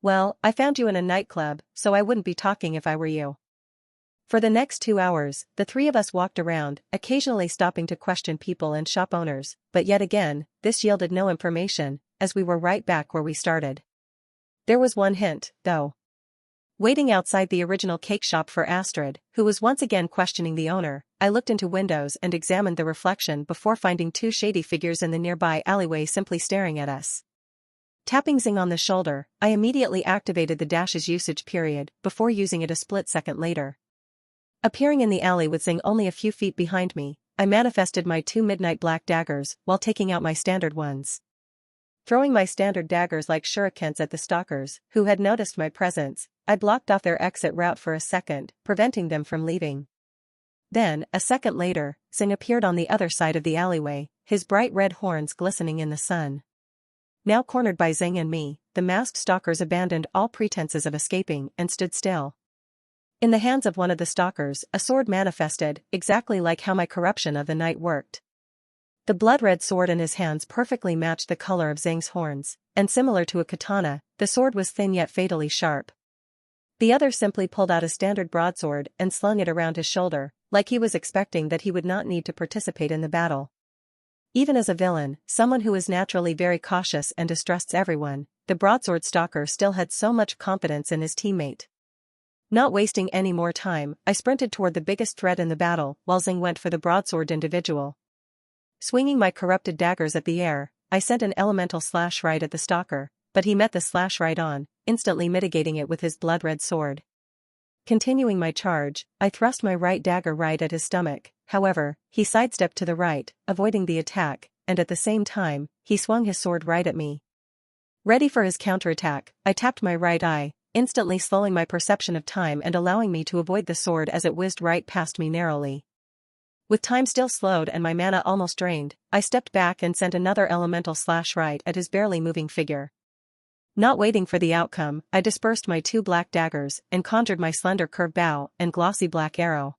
Well, I found you in a nightclub, so I wouldn't be talking if I were you. For the next 2 hours, the 3 of us walked around, occasionally stopping to question people and shop owners, but yet again, this yielded no information, as we were right back where we started. There was one hint, though. Waiting outside the original cake shop for Astrid, who was once again questioning the owner, I looked into windows and examined the reflection before finding 2 shady figures in the nearby alleyway simply staring at us. Tapping Zing on the shoulder, I immediately activated the dash's usage period before using it a split second later. Appearing in the alley with Zing only a few feet behind me, I manifested my 2 midnight black daggers while taking out my standard ones. Throwing my standard daggers like shurikens at the stalkers, who had noticed my presence, I blocked off their exit route for a second, preventing them from leaving. Then, a second later, Zing appeared on the other side of the alleyway, his bright red horns glistening in the sun. Now cornered by Zing and me, the masked stalkers abandoned all pretenses of escaping and stood still. In the hands of one of the stalkers, a sword manifested, exactly like how my corruption of the night worked. The blood-red sword in his hands perfectly matched the color of Zing's horns, and similar to a katana, the sword was thin yet fatally sharp. The other simply pulled out a standard broadsword and slung it around his shoulder, like he was expecting that he would not need to participate in the battle. Even as a villain, someone who is naturally very cautious and distrusts everyone, the broadsword stalker still had so much confidence in his teammate. Not wasting any more time, I sprinted toward the biggest threat in the battle, while Zing went for the broadsword individual. Swinging my corrupted daggers at the air, I sent an elemental slash right at the stalker, but he met the slash right on, instantly mitigating it with his blood-red sword. Continuing my charge, I thrust my right dagger right at his stomach. However, he sidestepped to the right, avoiding the attack, and at the same time, he swung his sword right at me. Ready for his counterattack, I tapped my right eye, instantly slowing my perception of time and allowing me to avoid the sword as it whizzed right past me narrowly. With time still slowed and my mana almost drained, I stepped back and sent another elemental slash right at his barely moving figure. Not waiting for the outcome, I dispersed my two black daggers and conjured my slender curved bow and glossy black arrow.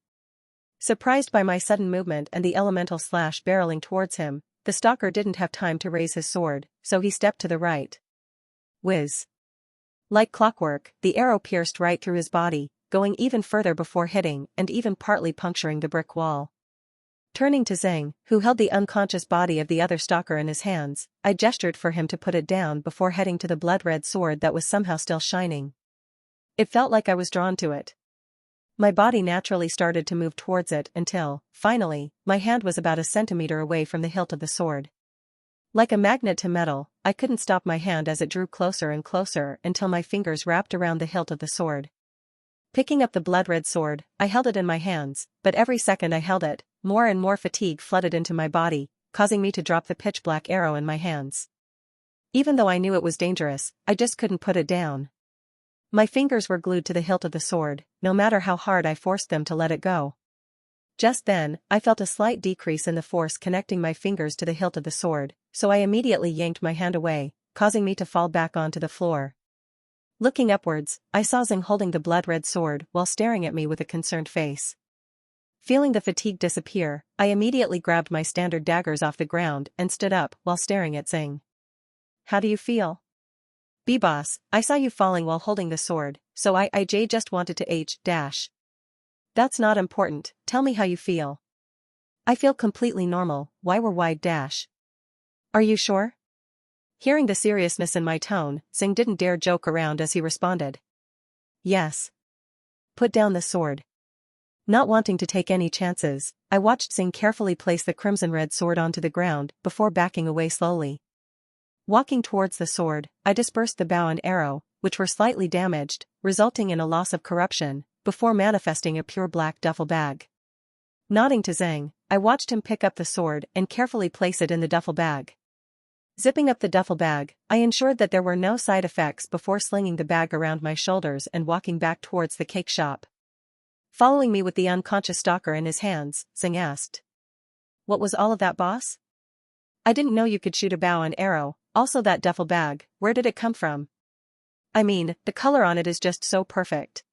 Surprised by my sudden movement and the elemental slash barreling towards him, the stalker didn't have time to raise his sword, so he stepped to the right. Whiz. Like clockwork, the arrow pierced right through his body, going even further before hitting and even partly puncturing the brick wall. Turning to Zing, who held the unconscious body of the other stalker in his hands, I gestured for him to put it down before heading to the blood-red sword that was somehow still shining. It felt like I was drawn to it. My body naturally started to move towards it until, finally, my hand was about a centimeter away from the hilt of the sword. Like a magnet to metal, I couldn't stop my hand as it drew closer and closer until my fingers wrapped around the hilt of the sword. Picking up the blood-red sword, I held it in my hands, but every second I held it, more and more fatigue flooded into my body, causing me to drop the pitch-black arrow in my hands. Even though I knew it was dangerous, I just couldn't put it down. My fingers were glued to the hilt of the sword, no matter how hard I forced them to let it go. Just then, I felt a slight decrease in the force connecting my fingers to the hilt of the sword, so I immediately yanked my hand away, causing me to fall back onto the floor. Looking upwards, I saw Zing holding the blood-red sword while staring at me with a concerned face. Feeling the fatigue disappear, I immediately grabbed my standard daggers off the ground and stood up while staring at Zing. "How do you feel?" "B-boss, I saw you falling while holding the sword, so I just wanted to H-dash. That's not important, tell me how you feel." "I feel completely normal, why were wide dash?" "Are you sure?" Hearing the seriousness in my tone, Zing didn't dare joke around as he responded. "Yes." "Put down the sword." Not wanting to take any chances, I watched Zing carefully place the crimson-red sword onto the ground before backing away slowly. Walking towards the sword, I dispersed the bow and arrow, which were slightly damaged, resulting in a loss of corruption, before manifesting a pure black duffel bag. Nodding to Zing, I watched him pick up the sword and carefully place it in the duffel bag. Zipping up the duffel bag, I ensured that there were no side effects before slinging the bag around my shoulders and walking back towards the cake shop. Following me with the unconscious stalker in his hands, Zing asked, "What was all of that, boss?" "I didn't know you could shoot a bow and arrow, also that duffel bag, where did it come from? I mean, the color on it is just so perfect.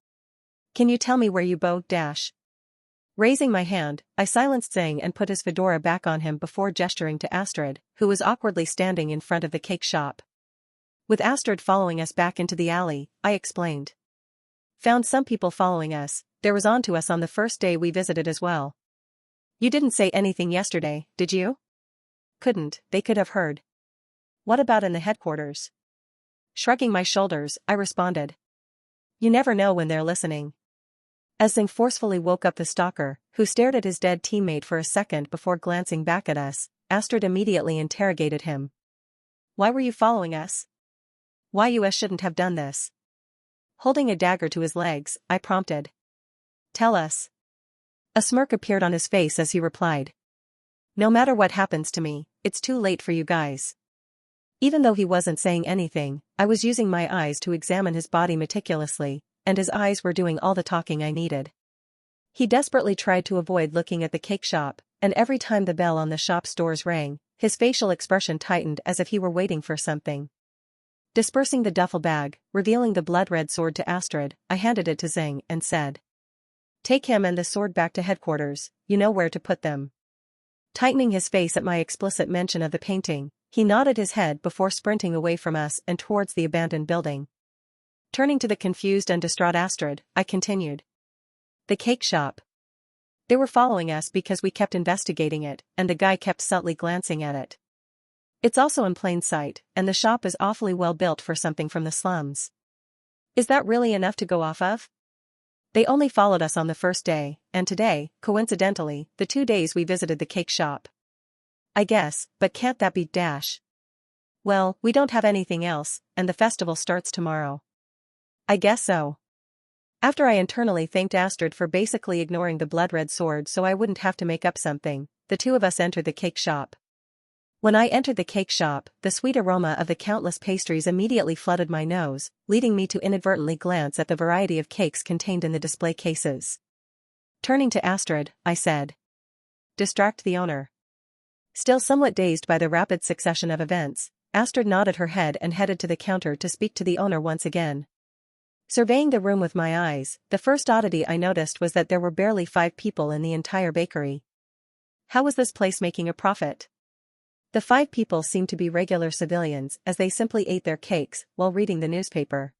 Can you tell me where you bow dash?" Raising my hand, I silenced Zing and put his fedora back on him before gesturing to Astrid, who was awkwardly standing in front of the cake shop. With Astrid following us back into the alley, I explained. "Found some people following us, there was onto us on the first day we visited as well." "You didn't say anything yesterday, did you?" "Couldn't, they could have heard." "What about in the headquarters?" Shrugging my shoulders, I responded. "You never know when they're listening." As Zing forcefully woke up the stalker, who stared at his dead teammate for a second before glancing back at us, Astrid immediately interrogated him. "Why were you following us? Why you shouldn't have done this?" Holding a dagger to his legs, I prompted. "Tell us." A smirk appeared on his face as he replied. "No matter what happens to me, it's too late for you guys. Even though he wasn't saying anything, I was using my eyes to examine his body meticulously, and his eyes were doing all the talking I needed. He desperately tried to avoid looking at the cake shop, and every time the bell on the shop's doors rang, his facial expression tightened as if he were waiting for something. Dispersing the duffel bag, revealing the blood-red sword to Astrid, I handed it to Zhang and said, "Take him and the sword back to headquarters, you know where to put them." Tightening his face at my explicit mention of the painting, he nodded his head before sprinting away from us and towards the abandoned building. Turning to the confused and distraught Astrid, I continued. The cake shop. They were following us because we kept investigating it, and the guy kept subtly glancing at it. It's also in plain sight, and the shop is awfully well built for something from the slums. Is that really enough to go off of? They only followed us on the first day, and today, coincidentally, the 2 days we visited the cake shop. I guess, but can't that be dash? Well, we don't have anything else, and the festival starts tomorrow. I guess so. After I internally thanked Astrid for basically ignoring the blood-red sword so I wouldn't have to make up something, the two of us entered the cake shop. When I entered the cake shop, the sweet aroma of the countless pastries immediately flooded my nose, leading me to inadvertently glance at the variety of cakes contained in the display cases. Turning to Astrid, I said, "Distract the owner." Still somewhat dazed by the rapid succession of events, Astrid nodded her head and headed to the counter to speak to the owner once again. Surveying the room with my eyes, the first oddity I noticed was that there were barely 5 people in the entire bakery. How was this place making a profit? The 5 people seemed to be regular civilians as they simply ate their cakes while reading the newspaper.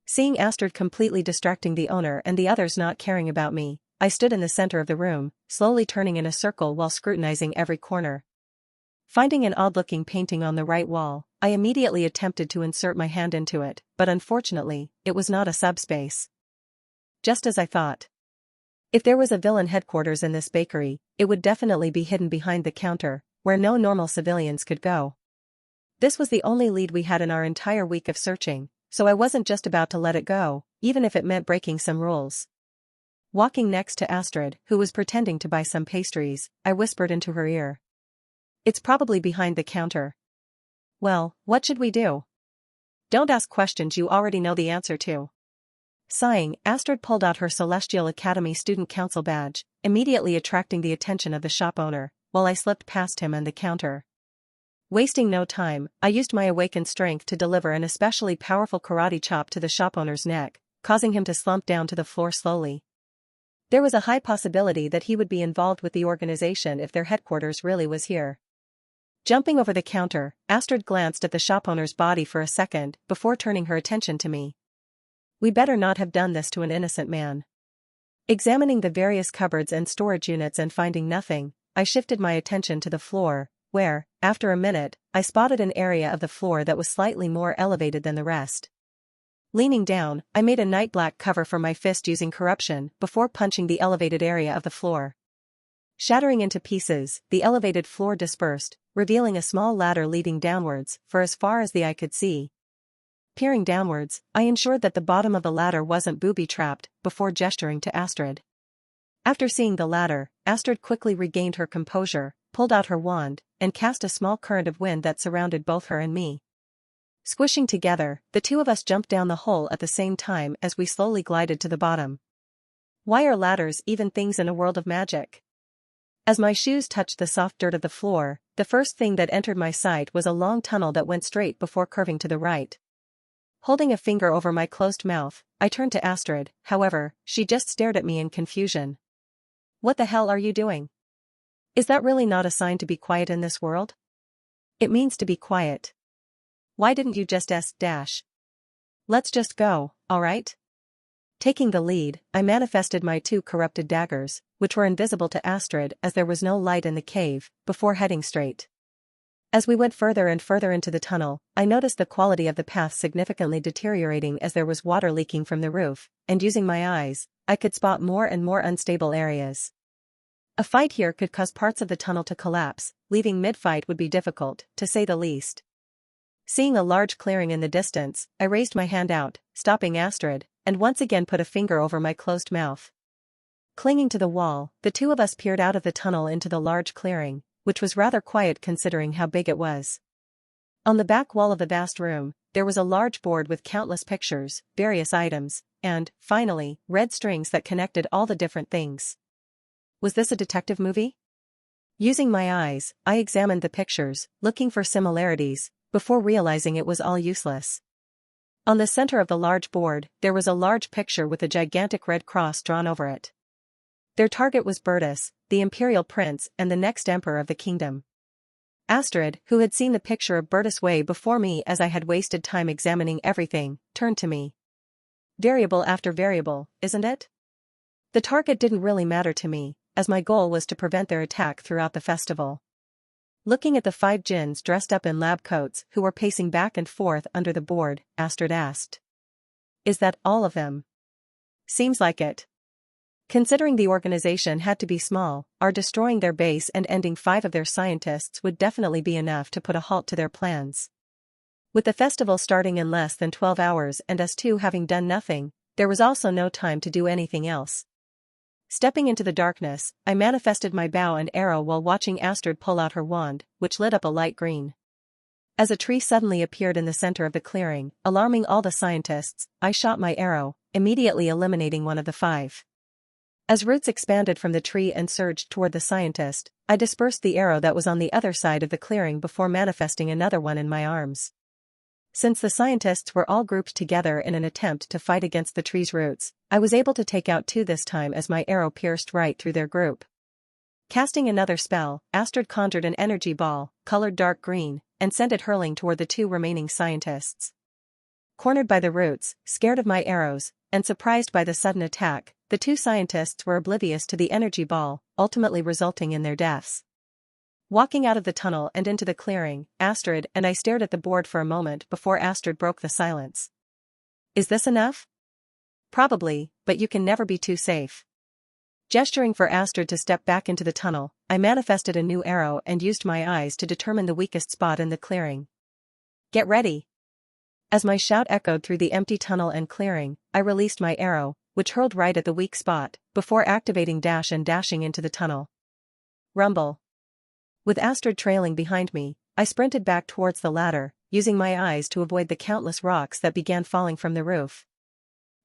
Seeing Astrid completely distracting the owner and the others not caring about me, I stood in the center of the room, slowly turning in a circle while scrutinizing every corner. Finding an odd-looking painting on the right wall, I immediately attempted to insert my hand into it, but unfortunately, it was not a subspace. Just as I thought. If there was a villain headquarters in this bakery, it would definitely be hidden behind the counter, where no normal civilians could go. This was the only lead we had in our entire week of searching, so I wasn't just about to let it go, even if it meant breaking some rules. Walking next to Astrid, who was pretending to buy some pastries, I whispered into her ear. "It's probably behind the counter." "Well, what should we do?" "Don't ask questions you already know the answer to." Sighing, Astrid pulled out her Celestial Academy Student Council badge, immediately attracting the attention of the shop owner, while I slipped past him and the counter. Wasting no time, I used my awakened strength to deliver an especially powerful karate chop to the shop owner's neck, causing him to slump down to the floor slowly. There was a high possibility that he would be involved with the organization if their headquarters really was here. Jumping over the counter, Astrid glanced at the shop owner's body for a second before turning her attention to me. We better not have done this to an innocent man. Examining the various cupboards and storage units and finding nothing, I shifted my attention to the floor, where, after a minute, I spotted an area of the floor that was slightly more elevated than the rest. Leaning down, I made a night black cover for my fist using corruption before punching the elevated area of the floor. Shattering into pieces, the elevated floor dispersed, revealing a small ladder leading downwards for as far as the eye could see. Peering downwards, I ensured that the bottom of the ladder wasn't booby-trapped before gesturing to Astrid. After seeing the ladder, Astrid quickly regained her composure, pulled out her wand, and cast a small current of wind that surrounded both her and me. Squishing together, the two of us jumped down the hole at the same time as we slowly glided to the bottom. Why are ladders even things in a world of magic? As my shoes touched the soft dirt of the floor, the first thing that entered my sight was a long tunnel that went straight before curving to the right. Holding a finger over my closed mouth, I turned to Astrid, however, she just stared at me in confusion. "What the hell are you doing? Is that really not a sign to be quiet in this world?" "It means to be quiet. Why didn't you just dash? Let's just go, alright?" Taking the lead, I manifested my 2 corrupted daggers, which were invisible to Astrid as there was no light in the cave, before heading straight. As we went further and further into the tunnel, I noticed the quality of the path significantly deteriorating as there was water leaking from the roof, and using my eyes, I could spot more and more unstable areas. A fight here could cause parts of the tunnel to collapse, leaving mid-fight would be difficult, to say the least. Seeing a large clearing in the distance, I raised my hand out, stopping Astrid, and once again put a finger over my closed mouth. Clinging to the wall, the two of us peered out of the tunnel into the large clearing, which was rather quiet considering how big it was. On the back wall of the vast room, there was a large board with countless pictures, various items, and, finally, red strings that connected all the different things. Was this a detective movie? Using my eyes, I examined the pictures, looking for similarities, before realizing it was all useless. On the center of the large board, there was a large picture with a gigantic red cross drawn over it. Their target was Bertus, the imperial prince and the next emperor of the kingdom. Astrid, who had seen the picture of Bertus way before me as I had wasted time examining everything, turned to me. Variable after variable, isn't it? The target didn't really matter to me, as my goal was to prevent their attack throughout the festival. Looking at the 5 djinns dressed up in lab coats who were pacing back and forth under the board, Astrid asked. Is that all of them? Seems like it. Considering the organization had to be small, our destroying their base and ending 5 of their scientists would definitely be enough to put a halt to their plans. With the festival starting in less than 12 hours and us 2 having done nothing, there was also no time to do anything else. Stepping into the darkness, I manifested my bow and arrow while watching Astrid pull out her wand, which lit up a light green. As a tree suddenly appeared in the center of the clearing, alarming all the scientists, I shot my arrow, immediately eliminating one of the 5. As roots expanded from the tree and surged toward the scientist, I dispersed the arrow that was on the other side of the clearing before manifesting another one in my arms. Since the scientists were all grouped together in an attempt to fight against the tree's roots, I was able to take out 2 this time as my arrow pierced right through their group. Casting another spell, Astrid conjured an energy ball, colored dark green, and sent it hurling toward the 2 remaining scientists. Cornered by the roots, scared of my arrows, and surprised by the sudden attack, the 2 scientists were oblivious to the energy ball, ultimately resulting in their deaths. Walking out of the tunnel and into the clearing, Astrid and I stared at the board for a moment before Astrid broke the silence. Is this enough? Probably, but you can never be too safe. Gesturing for Astrid to step back into the tunnel, I manifested a new arrow and used my eyes to determine the weakest spot in the clearing. Get ready! As my shout echoed through the empty tunnel and clearing, I released my arrow, which hurled right at the weak spot, before activating dash and dashing into the tunnel. Rumble. With Astrid trailing behind me, I sprinted back towards the ladder, using my eyes to avoid the countless rocks that began falling from the roof.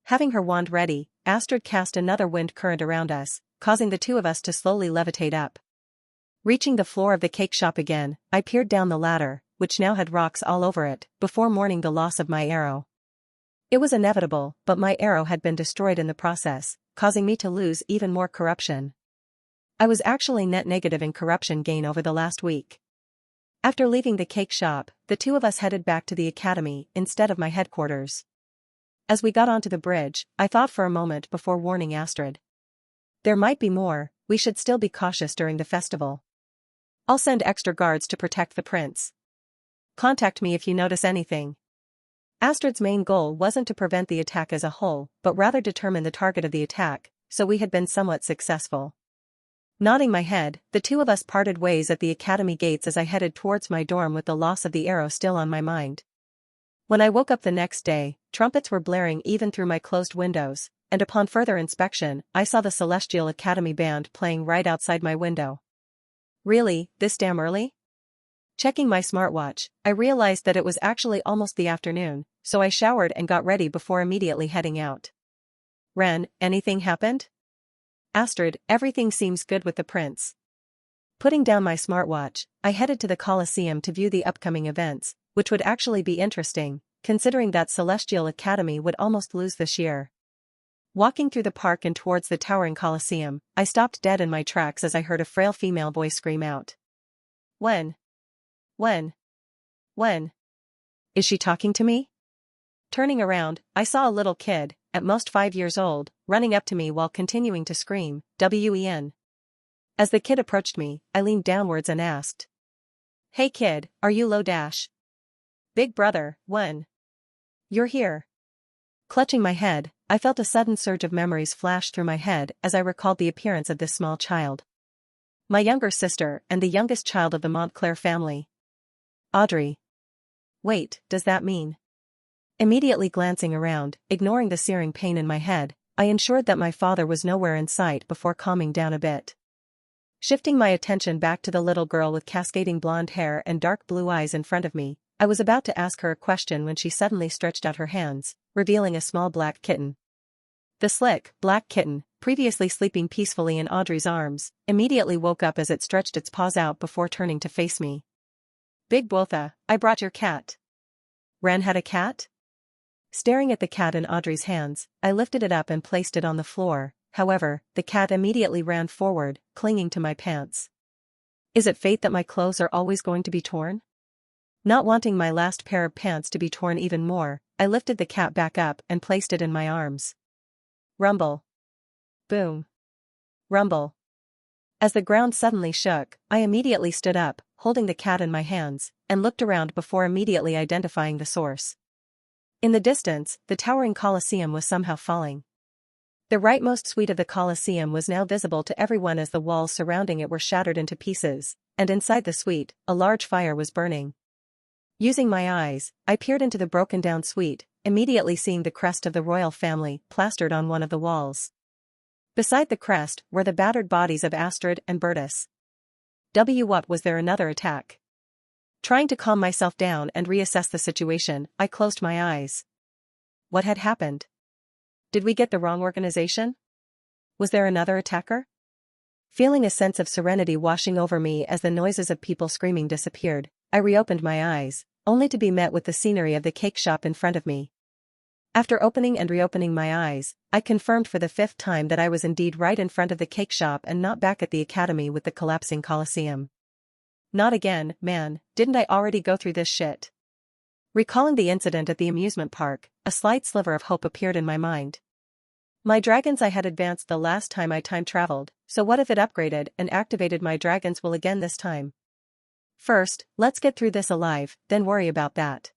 Having her wand ready, Astrid cast another wind current around us, causing the 2 of us to slowly levitate up. Reaching the floor of the cake shop again, I peered down the ladder, which now had rocks all over it, before mourning the loss of my arrow. It was inevitable, but my arrow had been destroyed in the process, causing me to lose even more corruption. I was actually net negative in corruption gain over the last week. After leaving the cake shop, the 2 of us headed back to the academy instead of my headquarters. As we got onto the bridge, I thought for a moment before warning Astrid. There might be more, we should still be cautious during the festival. I'll send extra guards to protect the prince. Contact me if you notice anything. Astrid's main goal wasn't to prevent the attack as a whole, but rather determine the target of the attack, so we had been somewhat successful. Nodding my head, the 2 of us parted ways at the academy gates as I headed towards my dorm with the loss of the arrow still on my mind. When I woke up the next day, trumpets were blaring even through my closed windows, and upon further inspection, I saw the Celestial Academy band playing right outside my window. Really, this damn early? Checking my smartwatch, I realized that it was actually almost the afternoon, so I showered and got ready before immediately heading out. Ren, anything happened? Astrid, everything seems good with the prince. Putting down my smartwatch, I headed to the Colosseum to view the upcoming events, which would actually be interesting, considering that Celestial Academy would almost lose this year. Walking through the park and towards the towering Colosseum, I stopped dead in my tracks as I heard a frail female voice scream out. When? Is she talking to me? Turning around, I saw a little kid, at most 5 years old, running up to me while continuing to scream, "Wen." As the kid approached me, I leaned downwards and asked. Hey kid, are you low dash? Big brother, when? You're here. Clutching my head, I felt a sudden surge of memories flash through my head as I recalled the appearance of this small child. My younger sister and the youngest child of the Montclair family. Audrey. Wait, does that mean? Immediately glancing around, ignoring the searing pain in my head, I ensured that my father was nowhere in sight before calming down a bit. Shifting my attention back to the little girl with cascading blonde hair and dark blue eyes in front of me, I was about to ask her a question when she suddenly stretched out her hands, revealing a small black kitten. The slick, black kitten, previously sleeping peacefully in Audrey's arms, immediately woke up as it stretched its paws out before turning to face me. "Big Botha, I brought your cat." Ran had a cat? Staring at the cat in Audrey's hands, I lifted it up and placed it on the floor. However, the cat immediately ran forward, clinging to my pants. Is it fate that my clothes are always going to be torn? Not wanting my last pair of pants to be torn even more, I lifted the cat back up and placed it in my arms. Rumble. Boom. Rumble. As the ground suddenly shook, I immediately stood up, holding the cat in my hands, and looked around before immediately identifying the source. In the distance, the towering Colosseum was somehow falling. The rightmost suite of the Colosseum was now visible to everyone as the walls surrounding it were shattered into pieces, and inside the suite, a large fire was burning. Using my eyes, I peered into the broken-down suite, immediately seeing the crest of the royal family plastered on one of the walls. Beside the crest were the battered bodies of Astrid and Bertus. What was there another attack? Trying to calm myself down and reassess the situation, I closed my eyes. What had happened? Did we get the wrong organization? Was there another attacker? Feeling a sense of serenity washing over me as the noises of people screaming disappeared, I reopened my eyes, only to be met with the scenery of the cake shop in front of me. After opening and reopening my eyes, I confirmed for the 5th time that I was indeed right in front of the cake shop and not back at the academy with the collapsing Colosseum. Not again, man, didn't I already go through this shit? Recalling the incident at the amusement park, a slight sliver of hope appeared in my mind. My dragon's eye had advanced the last time I time traveled, so what if it upgraded and activated my dragon's will again this time? First, let's get through this alive, then worry about that.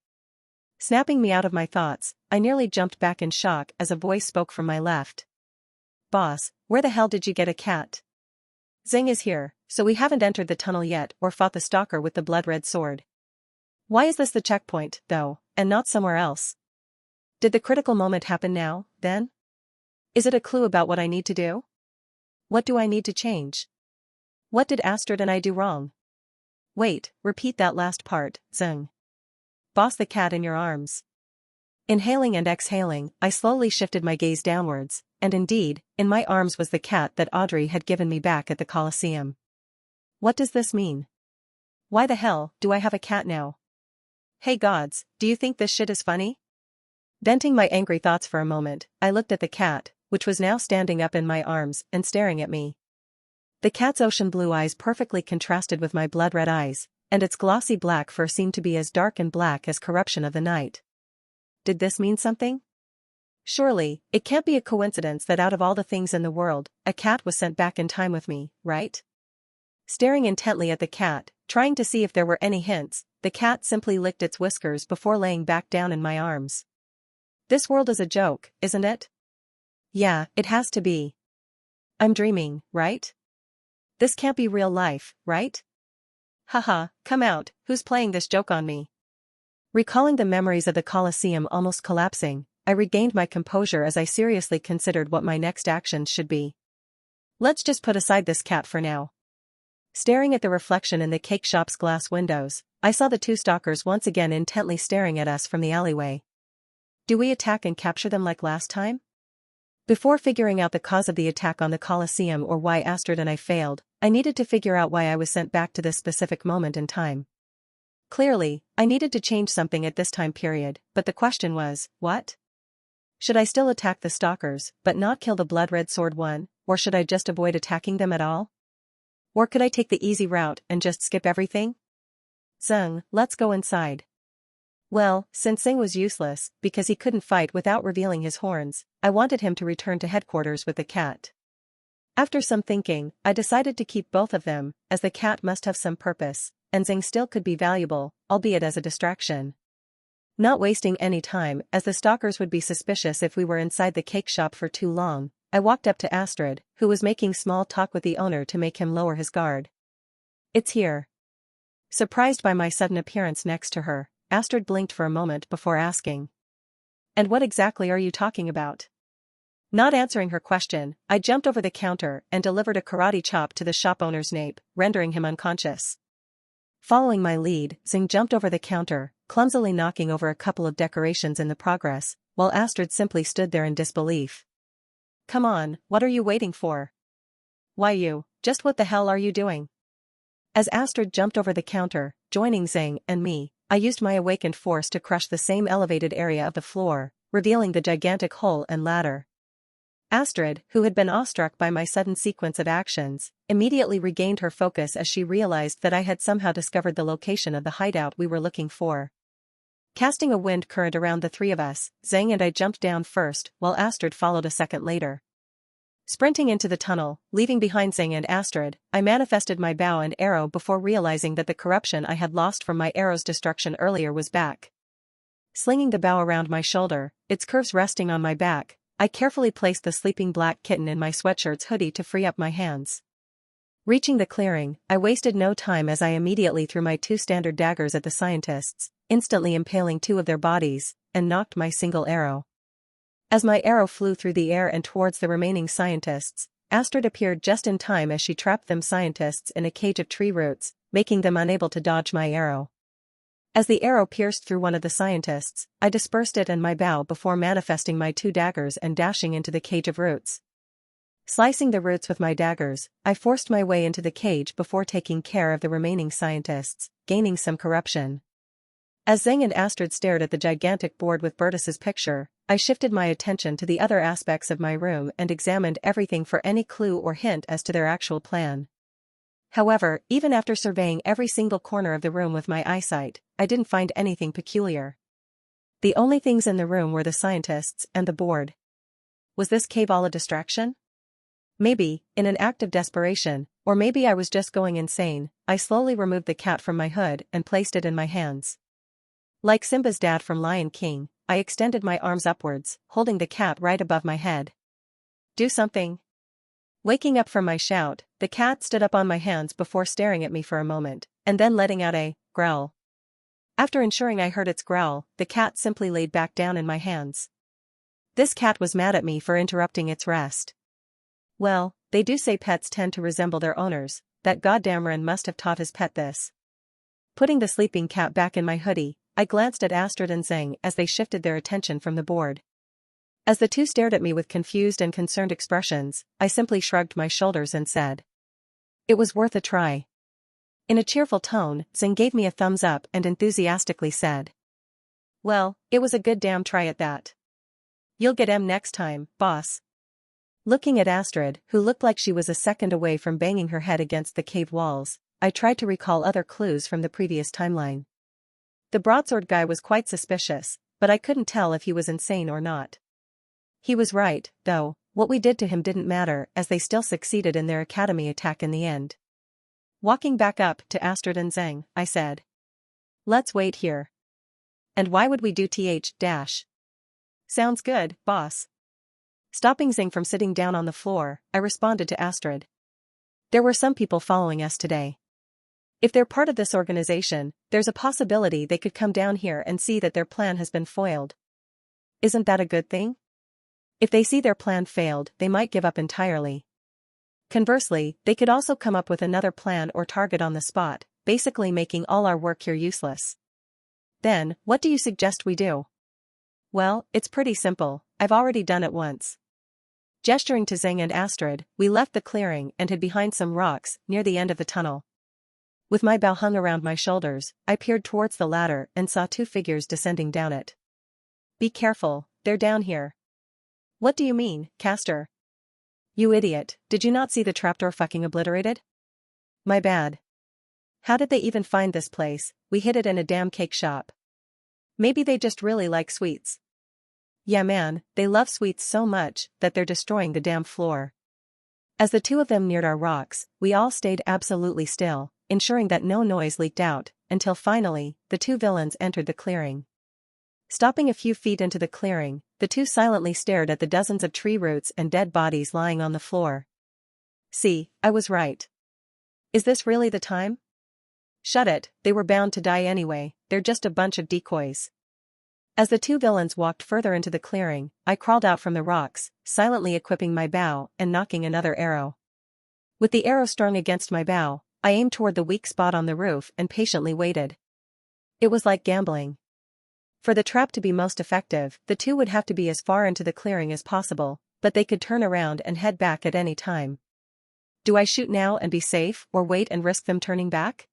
Snapping me out of my thoughts, I nearly jumped back in shock as a voice spoke from my left. "Boss, where the hell did you get a cat?" "Zing is here, so we haven't entered the tunnel yet or fought the stalker with the blood-red sword. Why is this the checkpoint, though, and not somewhere else? Did the critical moment happen now, then? Is it a clue about what I need to do? What do I need to change? What did Astrid and I do wrong? Wait, repeat that last part, Zing. Boss, the cat in your arms." Inhaling and exhaling, I slowly shifted my gaze downwards, and indeed, in my arms was the cat that Audrey had given me back at the Colosseum. What does this mean? Why the hell do I have a cat now? Hey gods, do you think this shit is funny? Venting my angry thoughts for a moment, I looked at the cat, which was now standing up in my arms and staring at me. The cat's ocean blue eyes perfectly contrasted with my blood-red eyes, and its glossy black fur seemed to be as dark and black as corruption of the night. Did this mean something? Surely, it can't be a coincidence that out of all the things in the world, a cat was sent back in time with me, right? Staring intently at the cat, trying to see if there were any hints, the cat simply licked its whiskers before laying back down in my arms. This world is a joke, isn't it? Yeah, it has to be. I'm dreaming, right? This can't be real life, right? Haha, come out, who's playing this joke on me? Recalling the memories of the Colosseum almost collapsing, I regained my composure as I seriously considered what my next actions should be. Let's just put aside this cat for now. Staring at the reflection in the cake shop's glass windows, I saw the two stalkers once again intently staring at us from the alleyway. Do we attack and capture them like last time? Before figuring out the cause of the attack on the Colosseum or why Astrid and I failed, I needed to figure out why I was sent back to this specific moment in time. Clearly, I needed to change something at this time period, but the question was, what? Should I still attack the stalkers, but not kill the blood-red sword one, or should I just avoid attacking them at all? Or could I take the easy route and just skip everything? Zung, let's go inside. Well, since Zing was useless, because he couldn't fight without revealing his horns, I wanted him to return to headquarters with the cat. After some thinking, I decided to keep both of them, as the cat must have some purpose, and Zing still could be valuable, albeit as a distraction. Not wasting any time, as the stalkers would be suspicious if we were inside the cake shop for too long, I walked up to Astrid, who was making small talk with the owner to make him lower his guard. It's here. Surprised by my sudden appearance next to her, Astrid blinked for a moment before asking. And what exactly are you talking about? Not answering her question, I jumped over the counter and delivered a karate chop to the shop owner's nape, rendering him unconscious. Following my lead, Zing jumped over the counter, clumsily knocking over a couple of decorations in the progress, while Astrid simply stood there in disbelief. Come on, what are you waiting for? Why you, just what the hell are you doing? As Astrid jumped over the counter, joining Zing and me, I used my awakened force to crush the same elevated area of the floor, revealing the gigantic hole and ladder. Astrid, who had been awestruck by my sudden sequence of actions, immediately regained her focus as she realized that I had somehow discovered the location of the hideout we were looking for. Casting a wind current around the three of us, Zhang and I jumped down first, while Astrid followed a second later. Sprinting into the tunnel, leaving behind Zhang and Astrid, I manifested my bow and arrow before realizing that the corruption I had lost from my arrow's destruction earlier was back. Slinging the bow around my shoulder, its curves resting on my back, I carefully placed the sleeping black kitten in my sweatshirt's hoodie to free up my hands. Reaching the clearing, I wasted no time as I immediately threw my 2 standard daggers at the scientists, instantly impaling 2 of their bodies, and knocked my single arrow. As my arrow flew through the air and towards the remaining scientists, Astrid appeared just in time as she trapped them scientists in a cage of tree roots, making them unable to dodge my arrow. As the arrow pierced through one of the scientists, I dispersed it and my bow before manifesting my 2 daggers and dashing into the cage of roots. Slicing the roots with my daggers, I forced my way into the cage before taking care of the remaining scientists, gaining some corruption. As Zhang and Astrid stared at the gigantic board with Bertus's picture, I shifted my attention to the other aspects of my room and examined everything for any clue or hint as to their actual plan. However, even after surveying every single corner of the room with my eyesight, I didn't find anything peculiar. The only things in the room were the scientists and the board. Was this cave all a distraction? Maybe, in an act of desperation, or maybe I was just going insane, I slowly removed the cat from my hood and placed it in my hands. Like Simba's dad from Lion King, I extended my arms upwards, holding the cat right above my head. Do something. Waking up from my shout, the cat stood up on my hands before staring at me for a moment, and then letting out a growl. After ensuring I heard its growl, the cat simply laid back down in my hands. This cat was mad at me for interrupting its rest. Well, they do say pets tend to resemble their owners, that goddamn Ren must have taught his pet this. Putting the sleeping cat back in my hoodie, I glanced at Astrid and Zhang as they shifted their attention from the board. As the 2 stared at me with confused and concerned expressions, I simply shrugged my shoulders and said, "It was worth a try." In a cheerful tone, Zhang gave me a thumbs up and enthusiastically said, "Well, it was a good damn try at that. You'll get M next time, boss." Looking at Astrid, who looked like she was a second away from banging her head against the cave walls, I tried to recall other clues from the previous timeline. The broadsword guy was quite suspicious, but I couldn't tell if he was insane or not. He was right, though, what we did to him didn't matter as they still succeeded in their academy attack in the end. Walking back up to Astrid and Zhang, I said, "Let's wait here." "And why would we do th? Sounds good, boss." Stopping Zhang from sitting down on the floor, I responded to Astrid. "There were some people following us today. If they're part of this organization, there's a possibility they could come down here and see that their plan has been foiled. Isn't that a good thing? If they see their plan failed, they might give up entirely. Conversely, they could also come up with another plan or target on the spot, basically making all our work here useless. Then, what do you suggest we do?" "Well, it's pretty simple, I've already done it once." Gesturing to Zhang and Astrid, we left the clearing and hid behind some rocks near the end of the tunnel. With my bow hung around my shoulders, I peered towards the ladder and saw 2 figures descending down it. "Be careful, they're down here." "What do you mean, Castor?" "You idiot, did you not see the trapdoor fucking obliterated?" "My bad. How did they even find this place? We hid it in a damn cake shop." "Maybe they just really like sweets." "Yeah man, they love sweets so much that they're destroying the damn floor." As the 2 of them neared our rocks, we all stayed absolutely still, ensuring that no noise leaked out, until finally, the 2 villains entered the clearing. Stopping a few feet into the clearing, the 2 silently stared at the dozens of tree roots and dead bodies lying on the floor. "See, I was right. Is this really the time?" "Shut it, they were bound to die anyway, they're just a bunch of decoys." As the 2 villains walked further into the clearing, I crawled out from the rocks, silently equipping my bow and knocking another arrow. With the arrow strung against my bow, I aimed toward the weak spot on the roof and patiently waited. It was like gambling. For the trap to be most effective, the two would have to be as far into the clearing as possible, but they could turn around and head back at any time. Do I shoot now and be safe, or wait and risk them turning back?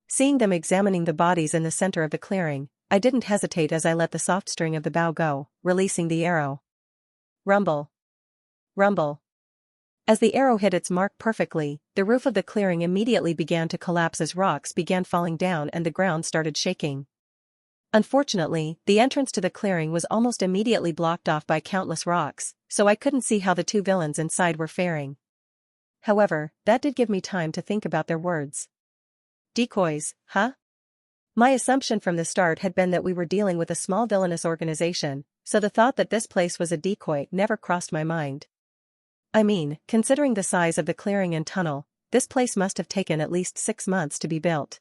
Seeing them examining the bodies in the center of the clearing, I didn't hesitate as I let the soft string of the bow go, releasing the arrow. Rumble. Rumble. As the arrow hit its mark perfectly, the roof of the clearing immediately began to collapse as rocks began falling down and the ground started shaking. Unfortunately, the entrance to the clearing was almost immediately blocked off by countless rocks, so I couldn't see how the two villains inside were faring. However, that did give me time to think about their words. Decoys, huh? My assumption from the start had been that we were dealing with a small villainous organization, so the thought that this place was a decoy never crossed my mind. I mean, considering the size of the clearing and tunnel, this place must have taken at least 6 months to be built.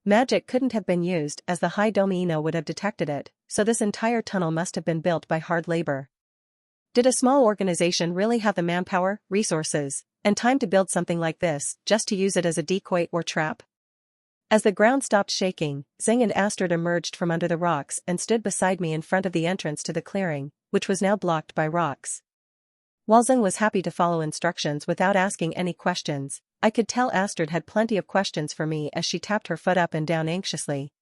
Magic couldn't have been used as the High Domino would have detected it, so this entire tunnel must have been built by hard labor. Did a small organization really have the manpower, resources, and time to build something like this, just to use it as a decoy or trap? As the ground stopped shaking, Zing and Astrid emerged from under the rocks and stood beside me in front of the entrance to the clearing, which was now blocked by rocks. While Zing was happy to follow instructions without asking any questions, I could tell Astrid had plenty of questions for me as she tapped her foot up and down anxiously.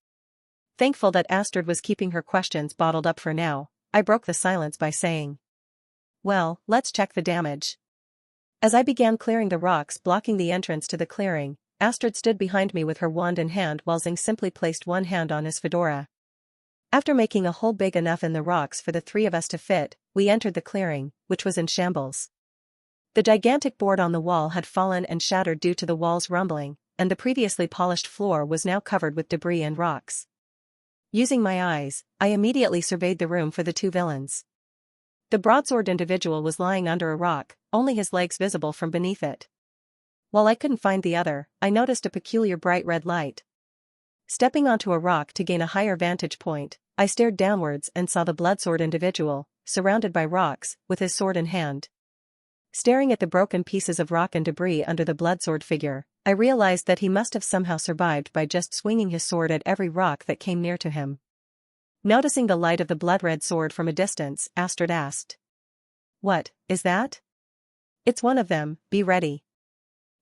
Thankful that Astrid was keeping her questions bottled up for now, I broke the silence by saying, "Well, let's check the damage." As I began clearing the rocks blocking the entrance to the clearing, Astrid stood behind me with her wand in hand while Zing simply placed one hand on his fedora. After making a hole big enough in the rocks for the three of us to fit, we entered the clearing, which was in shambles. The gigantic board on the wall had fallen and shattered due to the walls rumbling, and the previously polished floor was now covered with debris and rocks. Using my eyes, I immediately surveyed the room for the two villains. The broadsword individual was lying under a rock, only his legs visible from beneath it. While I couldn't find the other, I noticed a peculiar bright red light. Stepping onto a rock to gain a higher vantage point, I stared downwards and saw the bloodsword individual, surrounded by rocks, with his sword in hand. Staring at the broken pieces of rock and debris under the bloodsword figure, I realized that he must have somehow survived by just swinging his sword at every rock that came near to him. Noticing the light of the blood-red sword from a distance, Astrid asked, "What is that?" "It's one of them, be ready."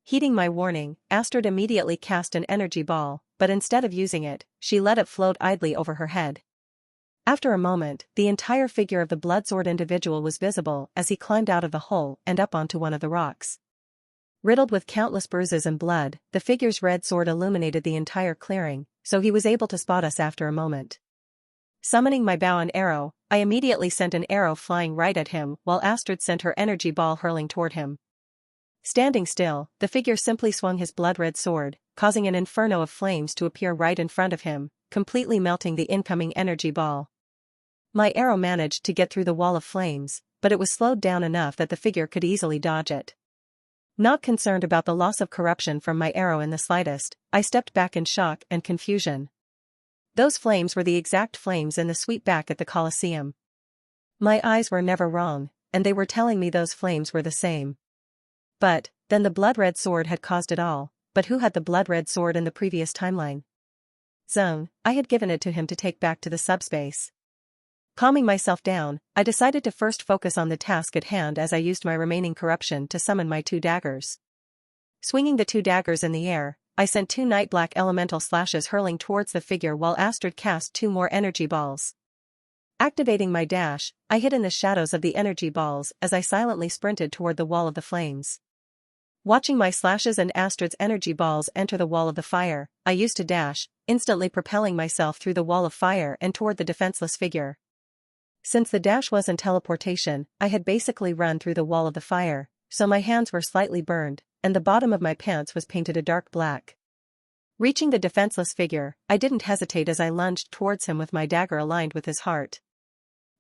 Heeding my warning, Astrid immediately cast an energy ball, but instead of using it, she let it float idly over her head. After a moment, the entire figure of the bloodsword individual was visible as he climbed out of the hole and up onto one of the rocks. Riddled with countless bruises and blood, the figure's red sword illuminated the entire clearing, so he was able to spot us after a moment. Summoning my bow and arrow, I immediately sent an arrow flying right at him while Astrid sent her energy ball hurling toward him. Standing still, the figure simply swung his blood-red sword, causing an inferno of flames to appear right in front of him, completely melting the incoming energy ball. My arrow managed to get through the wall of flames, but it was slowed down enough that the figure could easily dodge it. Not concerned about the loss of corruption from my arrow in the slightest, I stepped back in shock and confusion. Those flames were the exact flames in the sweep back at the Colosseum. My eyes were never wrong, and they were telling me those flames were the same. But, then the blood-red sword had caused it all, but who had the blood-red sword in the previous timeline? Zung. I had given it to him to take back to the subspace. Calming myself down, I decided to first focus on the task at hand as I used my remaining corruption to summon my 2 daggers. Swinging the 2 daggers in the air, I sent 2 night black elemental slashes hurling towards the figure while Astrid cast 2 more energy balls. Activating my dash, I hid in the shadows of the energy balls as I silently sprinted toward the wall of the flames. Watching my slashes and Astrid's energy balls enter the wall of the fire, I used to dash, instantly propelling myself through the wall of fire and toward the defenseless figure. Since the dash wasn't teleportation, I had basically run through the wall of the fire, so my hands were slightly burned, and the bottom of my pants was painted a dark black. Reaching the defenseless figure, I didn't hesitate as I lunged towards him with my dagger aligned with his heart.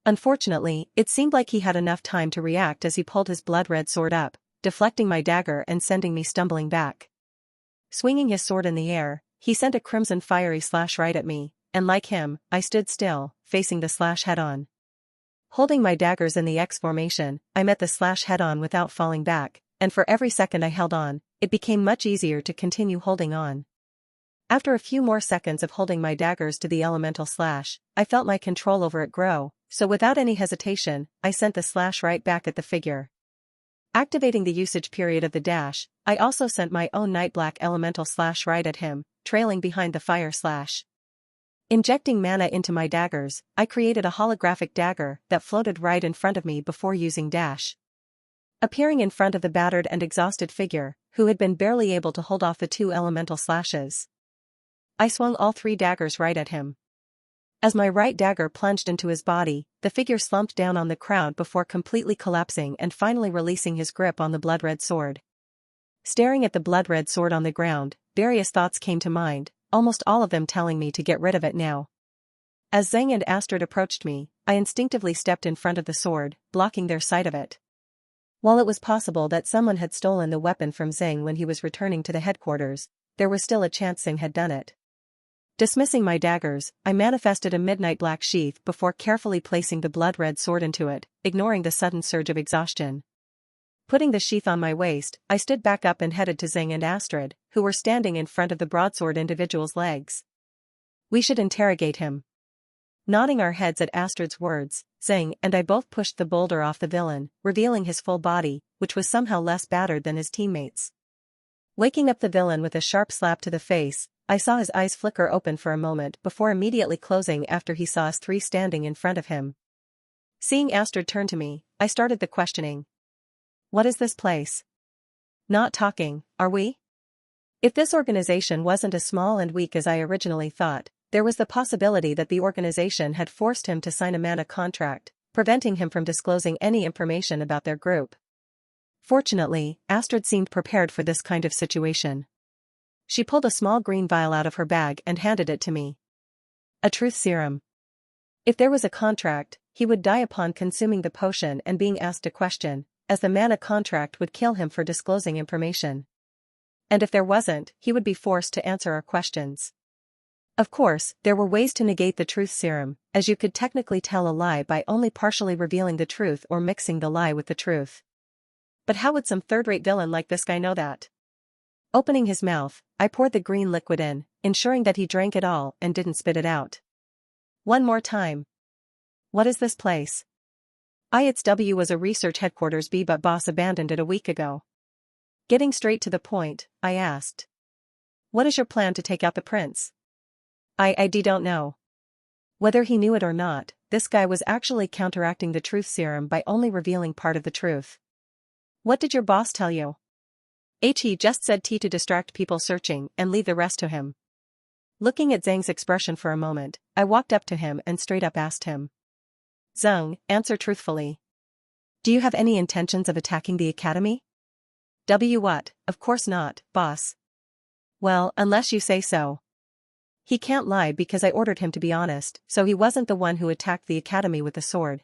Unfortunately, it seemed like he had enough time to react as he pulled his blood-red sword up, deflecting my dagger and sending me stumbling back. Swinging his sword in the air, he sent a crimson fiery slash right at me, and like him, I stood still, facing the slash head-on. Holding my daggers in the X formation, I met the slash head-on without falling back, and for every second I held on, it became much easier to continue holding on. After a few more seconds of holding my daggers to the elemental slash, I felt my control over it grow, so without any hesitation, I sent the slash right back at the figure. Activating the usage period of the dash, I also sent my own night black elemental slash right at him, trailing behind the fire slash. Injecting mana into my daggers, I created a holographic dagger that floated right in front of me before using dash. Appearing in front of the battered and exhausted figure, who had been barely able to hold off the 2 elemental slashes, I swung all 3 daggers right at him. As my right dagger plunged into his body, the figure slumped down on the ground before completely collapsing and finally releasing his grip on the blood-red sword. Staring at the blood-red sword on the ground, various thoughts came to mind, almost all of them telling me to get rid of it now. As Zhang and Astrid approached me, I instinctively stepped in front of the sword, blocking their sight of it. While it was possible that someone had stolen the weapon from Zhang when he was returning to the headquarters, there was still a chance Zhang had done it. Dismissing my daggers, I manifested a midnight black sheath before carefully placing the blood-red sword into it, ignoring the sudden surge of exhaustion. Putting the sheath on my waist, I stood back up and headed to Zhang and Astrid, who were standing in front of the broadsword individual's legs. We should interrogate him. Nodding our heads at Astrid's words, Zhang and I both pushed the boulder off the villain, revealing his full body, which was somehow less battered than his teammates. Waking up the villain with a sharp slap to the face, I saw his eyes flicker open for a moment before immediately closing after he saw us 3 standing in front of him. Seeing Astrid turn to me, I started the questioning. What is this place? Not talking, are we? If this organization wasn't as small and weak as I originally thought, there was the possibility that the organization had forced him to sign a mana contract, preventing him from disclosing any information about their group. Fortunately, Astrid seemed prepared for this kind of situation. She pulled a small green vial out of her bag and handed it to me. A truth serum. If there was a contract, he would die upon consuming the potion and being asked a question, as the mana contract would kill him for disclosing information. And if there wasn't, he would be forced to answer our questions. Of course, there were ways to negate the truth serum, as you could technically tell a lie by only partially revealing the truth or mixing the lie with the truth. But how would some third-rate villain like this guy know that? Opening his mouth, I poured the green liquid in, ensuring that he drank it all and didn't spit it out. One more time. What is this place? IHW was a research headquarters but boss abandoned it a week ago. Getting straight to the point, I asked. What is your plan to take out the prince? I don't know. Whether he knew it or not, this guy was actually counteracting the truth serum by only revealing part of the truth. What did your boss tell you? He just said to distract people searching and leave the rest to him. Looking at Zhang's expression for a moment, I walked up to him and straight up asked him. Zhang, answer truthfully. Do you have any intentions of attacking the academy? What? Of course not, boss. Well, unless you say so. He can't lie because I ordered him to be honest, so he wasn't the one who attacked the academy with the sword.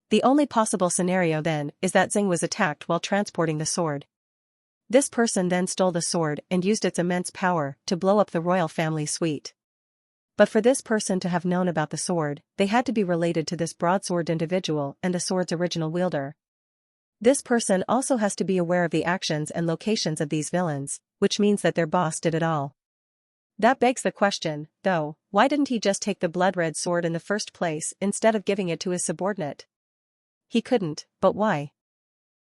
The only possible scenario then is that Zhang was attacked while transporting the sword. This person then stole the sword and used its immense power to blow up the royal family suite. But for this person to have known about the sword, they had to be related to this broadsword individual and the sword's original wielder. This person also has to be aware of the actions and locations of these villains, which means that their boss did it all. That begs the question, though, why didn't he just take the blood-red sword in the first place instead of giving it to his subordinate? He couldn't, but why?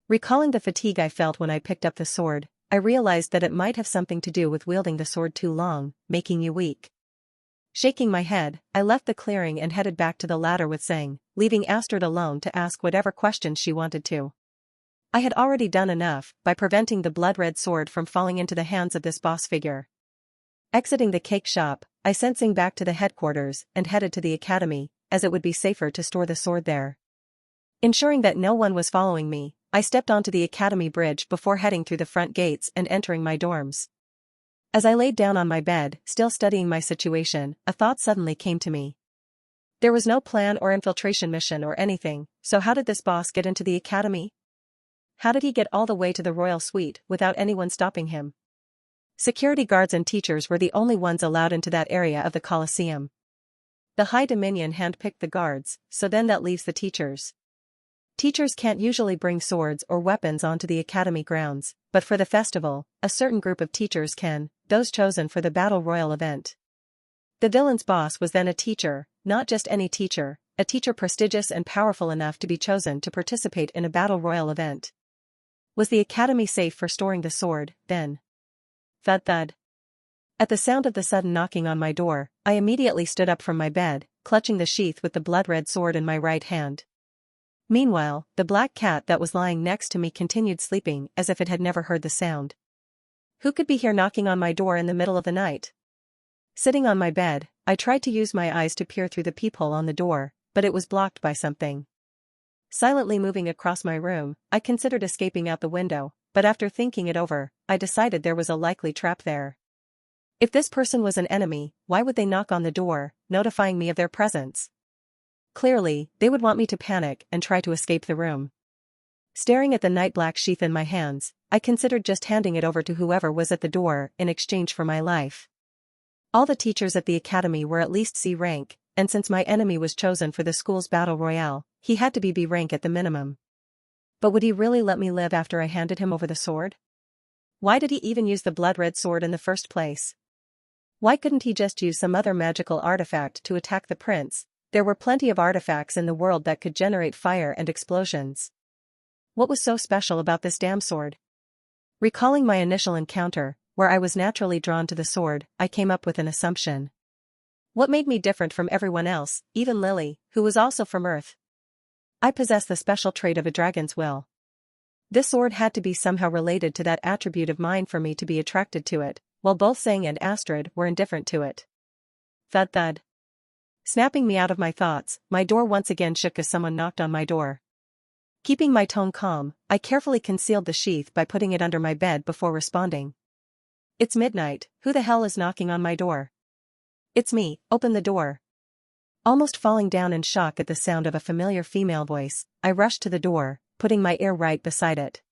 Recalling the fatigue I felt when I picked up the sword, I realized that it might have something to do with wielding the sword too long, making you weak. Shaking my head, I left the clearing and headed back to the ladder with Zhang, leaving Astrid alone to ask whatever questions she wanted to. I had already done enough by preventing the blood-red sword from falling into the hands of this boss figure. Exiting the cake shop, I sent Zhang back to the headquarters and headed to the academy, as it would be safer to store the sword there. Ensuring that no one was following me, I stepped onto the academy bridge before heading through the front gates and entering my dorms. As I laid down on my bed, still studying my situation, a thought suddenly came to me. There was no plan or infiltration mission or anything, so how did this boss get into the academy? How did he get all the way to the royal suite without anyone stopping him? Security guards and teachers were the only ones allowed into that area of the Colosseum. The High Dominion handpicked the guards, so then that leaves the teachers. Teachers can't usually bring swords or weapons onto the academy grounds, but for the festival, a certain group of teachers can, those chosen for the Battle Royal event. The villain's boss was then a teacher, not just any teacher, a teacher prestigious and powerful enough to be chosen to participate in a Battle Royal event. Was the academy safe for storing the sword, then? Thud thud. At the sound of the sudden knocking on my door, I immediately stood up from my bed, clutching the sheath with the blood-red sword in my right hand. Meanwhile, the black cat that was lying next to me continued sleeping as if it had never heard the sound. Who could be here knocking on my door in the middle of the night? Sitting on my bed, I tried to use my eyes to peer through the peephole on the door, but it was blocked by something. Silently moving across my room, I considered escaping out the window, but after thinking it over, I decided there was a likely trap there. If this person was an enemy, why would they knock on the door, notifying me of their presence? Clearly, they would want me to panic and try to escape the room. Staring at the night-black sheath in my hands, I considered just handing it over to whoever was at the door in exchange for my life. All the teachers at the academy were at least C rank, and since my enemy was chosen for the school's battle royale, he had to be B rank at the minimum. But would he really let me live after I handed him over the sword? Why did he even use the blood-red sword in the first place? Why couldn't he just use some other magical artifact to attack the prince? There were plenty of artifacts in the world that could generate fire and explosions. What was so special about this damn sword? Recalling my initial encounter, where I was naturally drawn to the sword, I came up with an assumption. What made me different from everyone else, even Lily, who was also from Earth? I possess the special trait of a dragon's will. This sword had to be somehow related to that attribute of mine for me to be attracted to it, while both Sang and Astrid were indifferent to it. Thud thud. Snapping me out of my thoughts, my door once again shook as someone knocked on my door. Keeping my tone calm, I carefully concealed the sheath by putting it under my bed before responding. It's midnight, who the hell is knocking on my door? It's me, open the door. Almost falling down in shock at the sound of a familiar female voice, I rushed to the door, putting my ear right beside it.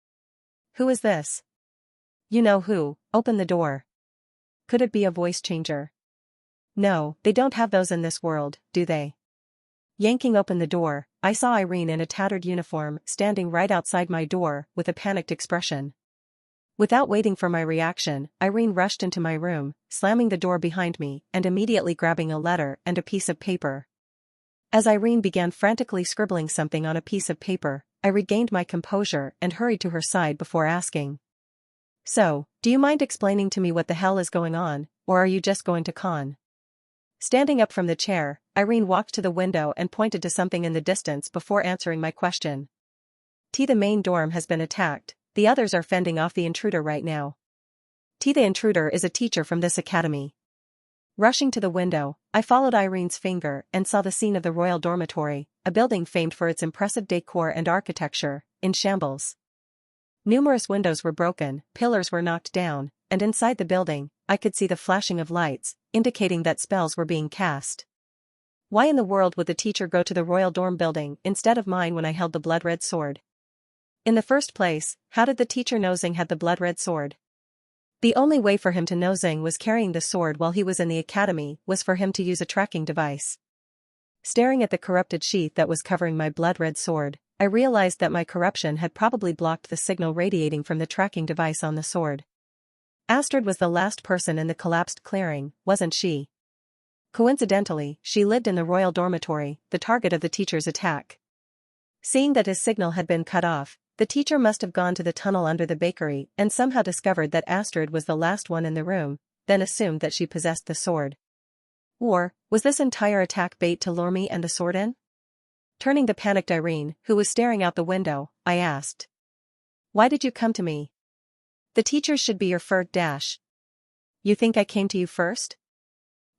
Who is this? You know who, open the door. Could it be a voice changer? No, they don't have those in this world, do they? Yanking open the door, I saw Irene in a tattered uniform standing right outside my door with a panicked expression. Without waiting for my reaction, Irene rushed into my room, slamming the door behind me and immediately grabbing a letter and a piece of paper. As Irene began frantically scribbling something on a piece of paper, I regained my composure and hurried to her side before asking. So, do you mind explaining to me what the hell is going on, or are you just going to con? Standing up from the chair, Irene walked to the window and pointed to something in the distance before answering my question. The main dorm has been attacked. The others are fending off the intruder right now. The intruder is a teacher from this academy. Rushing to the window, I followed Irene's finger and saw the scene of the Royal Dormitory, a building famed for its impressive decor and architecture, in shambles. Numerous windows were broken, pillars were knocked down, and inside the building, I could see the flashing of lights, indicating that spells were being cast. Why in the world would the teacher go to the Royal Dorm building instead of mine when I held the blood-red sword? In the first place, how did the teacher know Zing had the blood-red sword? The only way for him to know Zing was carrying the sword while he was in the academy was for him to use a tracking device. Staring at the corrupted sheath that was covering my blood-red sword, I realized that my corruption had probably blocked the signal radiating from the tracking device on the sword. Astrid was the last person in the collapsed clearing, wasn't she? Coincidentally, she lived in the Royal Dormitory, the target of the teacher's attack. Seeing that his signal had been cut off, the teacher must have gone to the tunnel under the bakery and somehow discovered that Astrid was the last one in the room, then assumed that she possessed the sword. Or, was this entire attack bait to lure me and the sword in? Turning to panicked Irene, who was staring out the window, I asked. Why did you come to me? The teachers should be your first. You think I came to you first?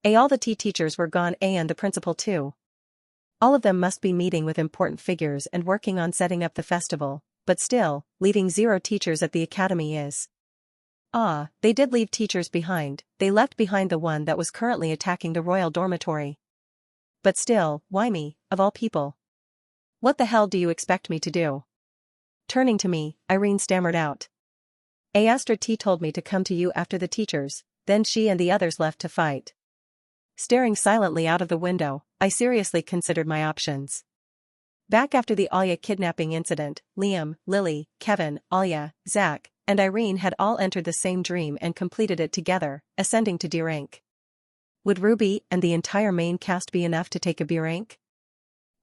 All the teachers were gone and the principal too. All of them must be meeting with important figures and working on setting up the festival, but still, leaving 0 teachers at the academy is. They did leave teachers behind, they left behind the one that was currently attacking the Royal Dormitory. But still, why me, of all people? What the hell do you expect me to do? Turning to me, Irene stammered out. Astrid told me to come to you after the teachers, then she and the others left to fight. Staring silently out of the window, I seriously considered my options. Back after the Alya kidnapping incident, Liam, Lily, Kevin, Alya, Zach, and Irene had all entered the same dream and completed it together, ascending to D rank. Would Ruby and the entire main cast be enough to take a B rank?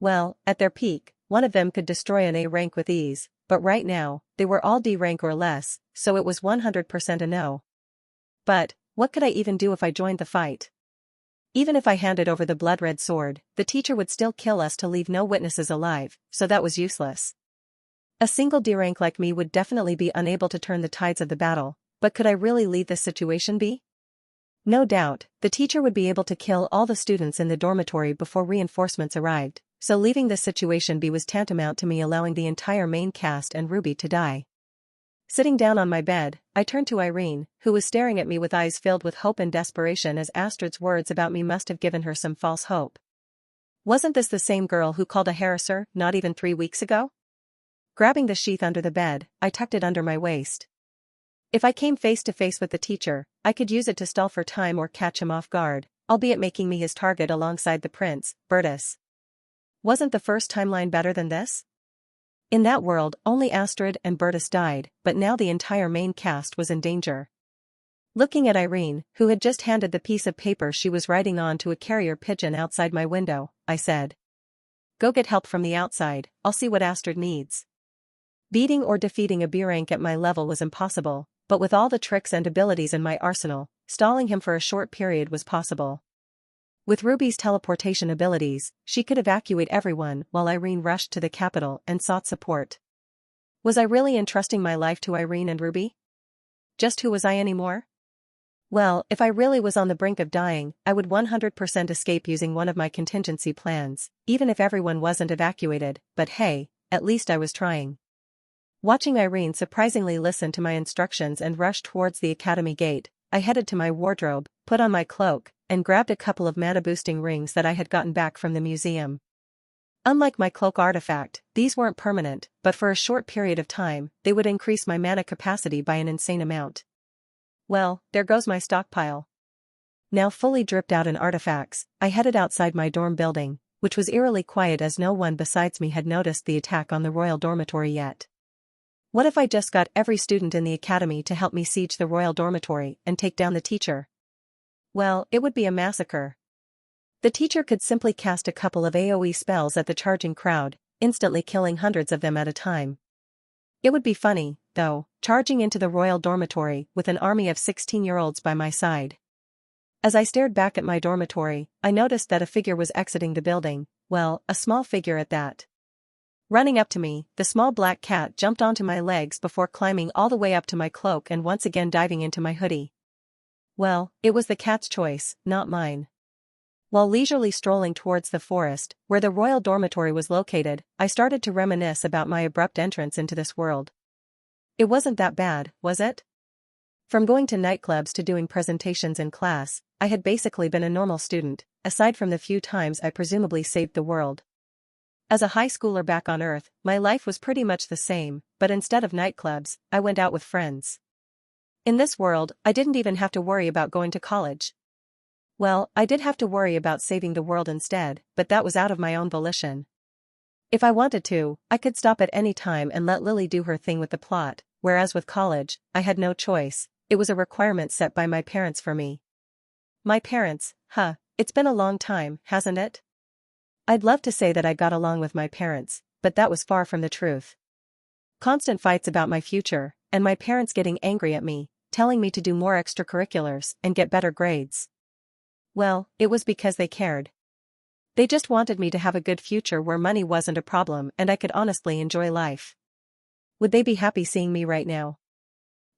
Well, at their peak, one of them could destroy an A rank with ease, but right now, they were all D rank or less, so it was 100% a no. But, what could I even do if I joined the fight? Even if I handed over the blood-red sword, the teacher would still kill us to leave no witnesses alive, so that was useless. A single D rank like me would definitely be unable to turn the tides of the battle, but could I really leave this situation be? No doubt, the teacher would be able to kill all the students in the dormitory before reinforcements arrived, so leaving this situation be was tantamount to me allowing the entire main cast and Ruby to die. Sitting down on my bed, I turned to Irene, who was staring at me with eyes filled with hope and desperation as Astrid's words about me must have given her some false hope. Wasn't this the same girl who called a harasser not even 3 weeks ago? Grabbing the sheath under the bed, I tucked it under my waist. If I came face to face with the teacher, I could use it to stall for time or catch him off guard, albeit making me his target alongside the prince, Bertus. Wasn't the first timeline better than this? In that world, only Astrid and Bertus died, but now the entire main cast was in danger. Looking at Irene, who had just handed the piece of paper she was writing on to a carrier pigeon outside my window, I said, "Go get help from the outside, I'll see what Astrid needs." Beating or defeating a B rank at my level was impossible, but with all the tricks and abilities in my arsenal, stalling him for a short period was possible. With Ruby's teleportation abilities, she could evacuate everyone while Irene rushed to the capital and sought support. Was I really entrusting my life to Irene and Ruby? Just who was I anymore? Well, if I really was on the brink of dying, I would 100% escape using one of my contingency plans, even if everyone wasn't evacuated, but hey, at least I was trying. Watching Irene surprisingly listen to my instructions and rush towards the academy gate, I headed to my wardrobe, put on my cloak, and grabbed a couple of mana-boosting rings that I had gotten back from the museum. Unlike my cloak artifact, these weren't permanent, but for a short period of time, they would increase my mana capacity by an insane amount. Well, there goes my stockpile. Now fully dripped out in artifacts, I headed outside my dorm building, which was eerily quiet as no one besides me had noticed the attack on the royal dormitory yet. What if I just got every student in the academy to help me siege the royal dormitory and take down the teacher? Well, it would be a massacre. The teacher could simply cast a couple of AoE spells at the charging crowd, instantly killing hundreds of them at a time. It would be funny, though, charging into the royal dormitory with an army of 16-year-olds by my side. As I stared back at my dormitory, I noticed that a figure was exiting the building, well, a small figure at that. Running up to me, the small black cat jumped onto my legs before climbing all the way up to my cloak and once again diving into my hoodie. Well, it was the cat's choice, not mine. While leisurely strolling towards the forest, where the royal dormitory was located, I started to reminisce about my abrupt entrance into this world. It wasn't that bad, was it? From going to nightclubs to doing presentations in class, I had basically been a normal student, aside from the few times I presumably saved the world. As a high schooler back on Earth, my life was pretty much the same, but instead of nightclubs, I went out with friends. In this world, I didn't even have to worry about going to college. Well, I did have to worry about saving the world instead, but that was out of my own volition. If I wanted to, I could stop at any time and let Lily do her thing with the plot, whereas with college, I had no choice, it was a requirement set by my parents for me. My parents, it's been a long time, hasn't it? I'd love to say that I got along with my parents, but that was far from the truth. Constant fights about my future, and my parents getting angry at me, telling me to do more extracurriculars and get better grades. Well, it was because they cared. They just wanted me to have a good future where money wasn't a problem and I could honestly enjoy life. Would they be happy seeing me right now?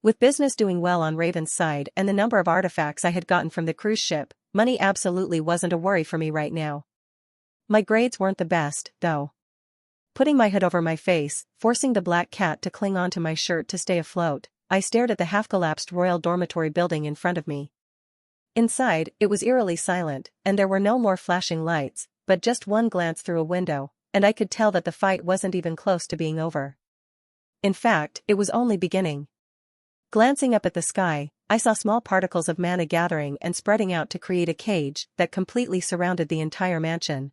With business doing well on Raven's side and the number of artifacts I had gotten from the cruise ship, money absolutely wasn't a worry for me right now. My grades weren't the best, though. Putting my hood over my face, forcing the black cat to cling onto my shirt to stay afloat, I stared at the half-collapsed royal dormitory building in front of me. Inside, it was eerily silent, and there were no more flashing lights, but just one glance through a window, and I could tell that the fight wasn't even close to being over. In fact, it was only beginning. Glancing up at the sky, I saw small particles of mana gathering and spreading out to create a cage that completely surrounded the entire mansion.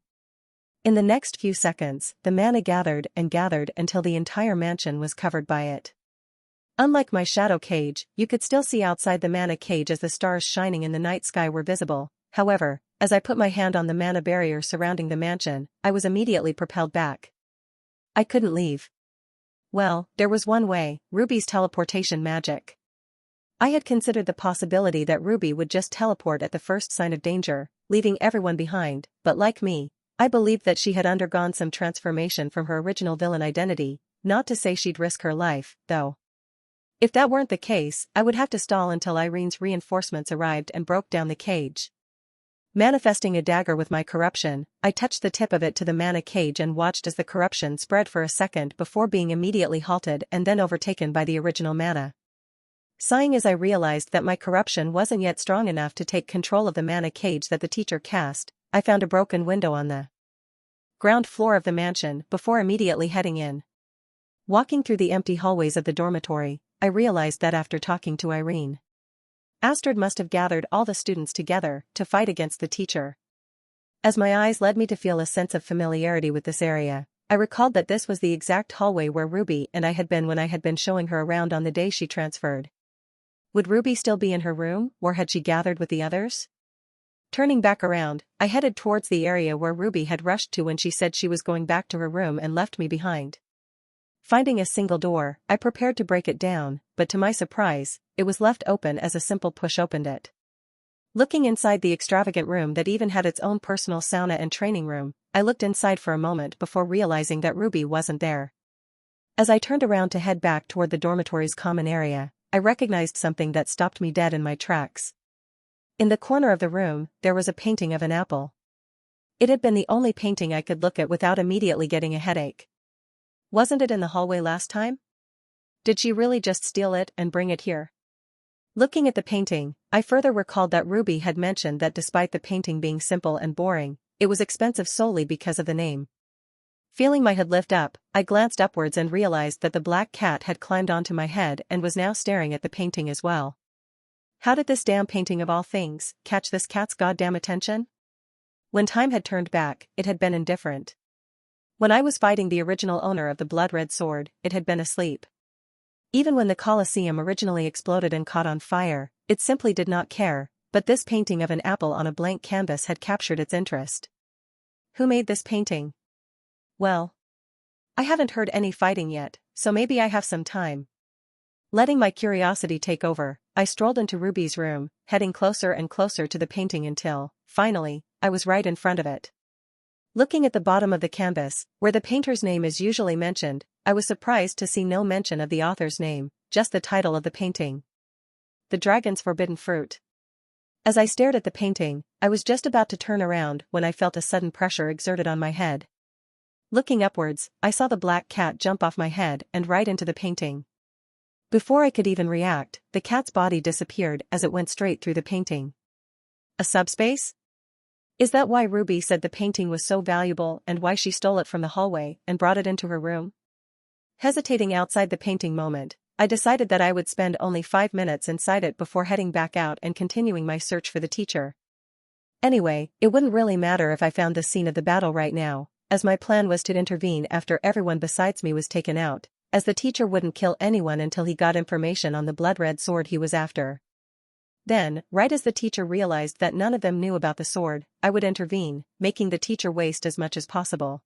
In the next few seconds, the mana gathered and gathered until the entire mansion was covered by it. Unlike my shadow cage, you could still see outside the mana cage as the stars shining in the night sky were visible. However, as I put my hand on the mana barrier surrounding the mansion, I was immediately propelled back. I couldn't leave. Well, there was one way: Ruby's teleportation magic. I had considered the possibility that Ruby would just teleport at the first sign of danger, leaving everyone behind, but like me, I believed that she had undergone some transformation from her original villain identity, not to say she'd risk her life, though. If that weren't the case, I would have to stall until Irene's reinforcements arrived and broke down the cage. Manifesting a dagger with my corruption, I touched the tip of it to the mana cage and watched as the corruption spread for a second before being immediately halted and then overtaken by the original mana. Sighing as I realized that my corruption wasn't yet strong enough to take control of the mana cage that the teacher cast, I found a broken window on the ground floor of the mansion before immediately heading in. Walking through the empty hallways of the dormitory, I realized that after talking to Irene, Astrid must have gathered all the students together to fight against the teacher. As my eyes led me to feel a sense of familiarity with this area, I recalled that this was the exact hallway where Ruby and I had been when I had been showing her around on the day she transferred. Would Ruby still be in her room, or had she gathered with the others? Turning back around, I headed towards the area where Ruby had rushed to when she said she was going back to her room and left me behind. Finding a single door, I prepared to break it down, but to my surprise, it was left open as a simple push opened it. Looking inside the extravagant room that even had its own personal sauna and training room, I looked inside for a moment before realizing that Ruby wasn't there. As I turned around to head back toward the dormitory's common area, I recognized something that stopped me dead in my tracks. In the corner of the room, there was a painting of an apple. It had been the only painting I could look at without immediately getting a headache. Wasn't it in the hallway last time? Did she really just steal it and bring it here? Looking at the painting, I further recalled that Ruby had mentioned that despite the painting being simple and boring, it was expensive solely because of the name. Feeling my head lift up, I glanced upwards and realized that the black cat had climbed onto my head and was now staring at the painting as well. How did this damn painting of all things catch this cat's goddamn attention? When time had turned back, it had been indifferent. When I was fighting the original owner of the blood-red sword, it had been asleep. Even when the Colosseum originally exploded and caught on fire, it simply did not care, but this painting of an apple on a blank canvas had captured its interest. Who made this painting? Well, I haven't heard any fighting yet, so maybe I have some time. Letting my curiosity take over, I strolled into Ruby's room, heading closer and closer to the painting until, finally, I was right in front of it. Looking at the bottom of the canvas, where the painter's name is usually mentioned, I was surprised to see no mention of the author's name, just the title of the painting. The Dragon's Forbidden Fruit. As I stared at the painting, I was just about to turn around when I felt a sudden pressure exerted on my head. Looking upwards, I saw the black cat jump off my head and right into the painting. Before I could even react, the cat's body disappeared as it went straight through the painting. A subspace? Is that why Ruby said the painting was so valuable and why she stole it from the hallway and brought it into her room? Hesitating outside the painting moment, I decided that I would spend only 5 minutes inside it before heading back out and continuing my search for the teacher. Anyway, it wouldn't really matter if I found the scene of the battle right now, as my plan was to intervene after everyone besides me was taken out, as the teacher wouldn't kill anyone until he got information on the blood-red sword he was after. Then, right as the teacher realized that none of them knew about the sword, I would intervene, making the teacher waste as much as possible.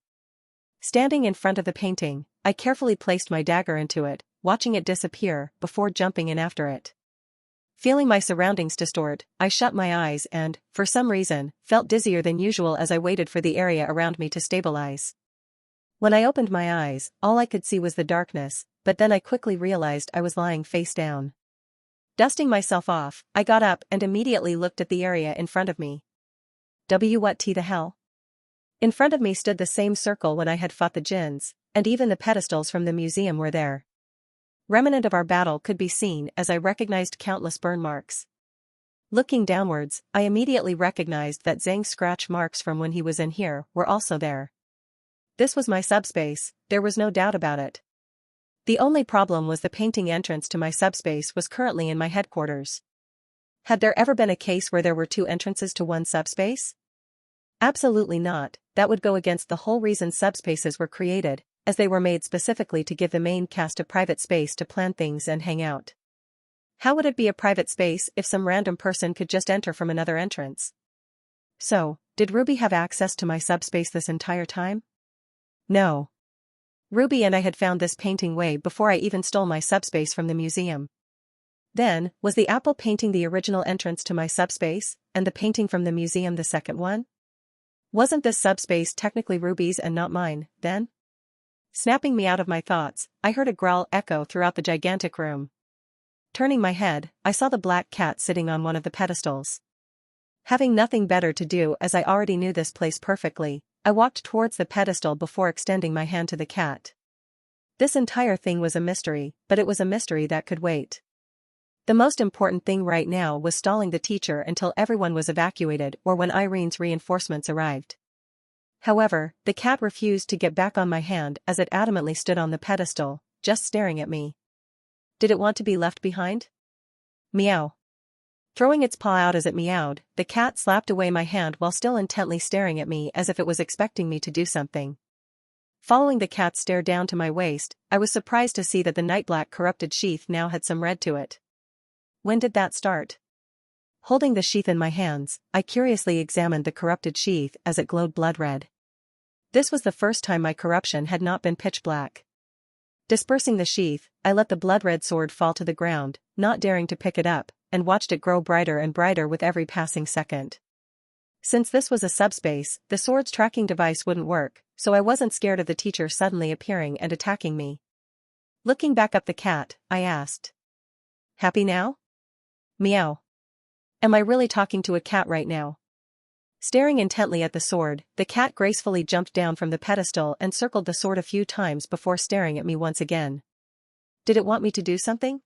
Standing in front of the painting, I carefully placed my dagger into it, watching it disappear before jumping in after it. Feeling my surroundings distort, I shut my eyes and, for some reason, felt dizzier than usual as I waited for the area around me to stabilize. When I opened my eyes, all I could see was the darkness, but then I quickly realized I was lying face down. Dusting myself off, I got up and immediately looked at the area in front of me. What the hell? In front of me stood the same circle when I had fought the djinns, and even the pedestals from the museum were there. Remnant of our battle could be seen as I recognized countless burn marks. Looking downwards, I immediately recognized that Zhang's scratch marks from when he was in here were also there. This was my subspace, there was no doubt about it. The only problem was the painting entrance to my subspace was currently in my headquarters. Had there ever been a case where there were 2 entrances to one subspace? Absolutely not, that would go against the whole reason subspaces were created, as they were made specifically to give the main cast a private space to plan things and hang out. How would it be a private space if some random person could just enter from another entrance? So, did Ruby have access to my subspace this entire time? No. Ruby and I had found this painting way before I even stole my subspace from the museum. Then, was the apple painting the original entrance to my subspace, and the painting from the museum the second one? Wasn't this subspace technically Ruby's and not mine, then? Snapping me out of my thoughts, I heard a growl echo throughout the gigantic room. Turning my head, I saw the black cat sitting on one of the pedestals. Having nothing better to do as I already knew this place perfectly, I walked towards the pedestal before extending my hand to the cat. This entire thing was a mystery, but it was a mystery that could wait. The most important thing right now was stalling the teacher until everyone was evacuated or when Irene's reinforcements arrived. However, the cat refused to get back on my hand as it adamantly stood on the pedestal, just staring at me. Did it want to be left behind? Meow. Throwing its paw out as it meowed, the cat slapped away my hand while still intently staring at me as if it was expecting me to do something. Following the cat's stare down to my waist, I was surprised to see that the night-black corrupted sheath now had some red to it. When did that start? Holding the sheath in my hands, I curiously examined the corrupted sheath as it glowed blood red. This was the first time my corruption had not been pitch black. Dispersing the sheath, I let the blood-red sword fall to the ground, not daring to pick it up, and watched it grow brighter and brighter with every passing second. Since this was a subspace, the sword's tracking device wouldn't work, so I wasn't scared of the teacher suddenly appearing and attacking me. Looking back up the cat, I asked. Happy now? Meow. Am I really talking to a cat right now? Staring intently at the sword, the cat gracefully jumped down from the pedestal and circled the sword a few times before staring at me once again. Did it want me to do something?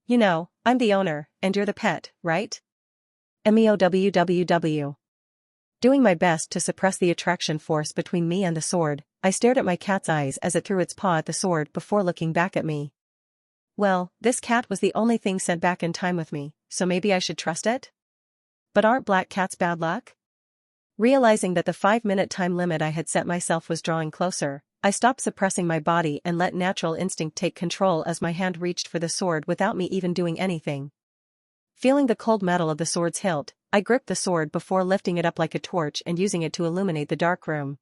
You know, I'm the owner, and you're the pet, right? MEOWWW. Doing my best to suppress the attraction force between me and the sword, I stared at my cat's eyes as it threw its paw at the sword before looking back at me. Well, this cat was the only thing sent back in time with me, so maybe I should trust it? But aren't black cats bad luck? Realizing that the 5-minute time limit I had set myself was drawing closer, I stopped suppressing my body and let natural instinct take control as my hand reached for the sword without me even doing anything. Feeling the cold metal of the sword's hilt, I gripped the sword before lifting it up like a torch and using it to illuminate the dark room.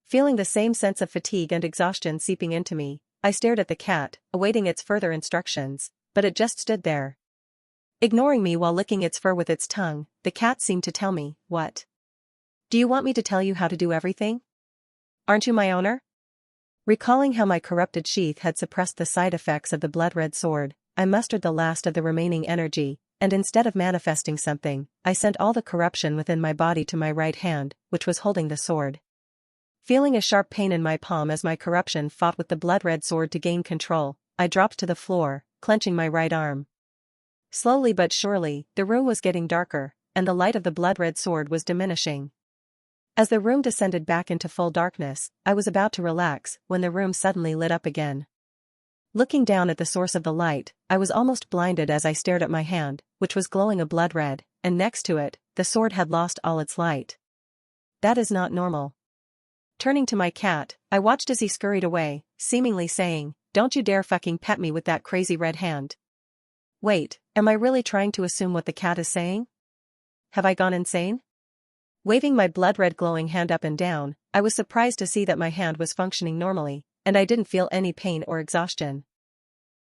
Feeling the same sense of fatigue and exhaustion seeping into me, I stared at the cat, awaiting its further instructions, but it just stood there. Ignoring me while licking its fur with its tongue, the cat seemed to tell me, "What? Do you want me to tell you how to do everything? Aren't you my owner?" Recalling how my corrupted sheath had suppressed the side effects of the blood-red sword, I mustered the last of the remaining energy, and instead of manifesting something, I sent all the corruption within my body to my right hand, which was holding the sword. Feeling a sharp pain in my palm as my corruption fought with the blood-red sword to gain control, I dropped to the floor, clenching my right arm. Slowly but surely, the room was getting darker, and the light of the blood-red sword was diminishing. As the room descended back into full darkness, I was about to relax when the room suddenly lit up again. Looking down at the source of the light, I was almost blinded as I stared at my hand, which was glowing a blood red, and next to it, the sword had lost all its light. That is not normal. Turning to my cat, I watched as he scurried away, seemingly saying, "Don't you dare fucking pet me with that crazy red hand." Wait, am I really trying to assume what the cat is saying? Have I gone insane? Waving my blood-red glowing hand up and down, I was surprised to see that my hand was functioning normally, and I didn't feel any pain or exhaustion.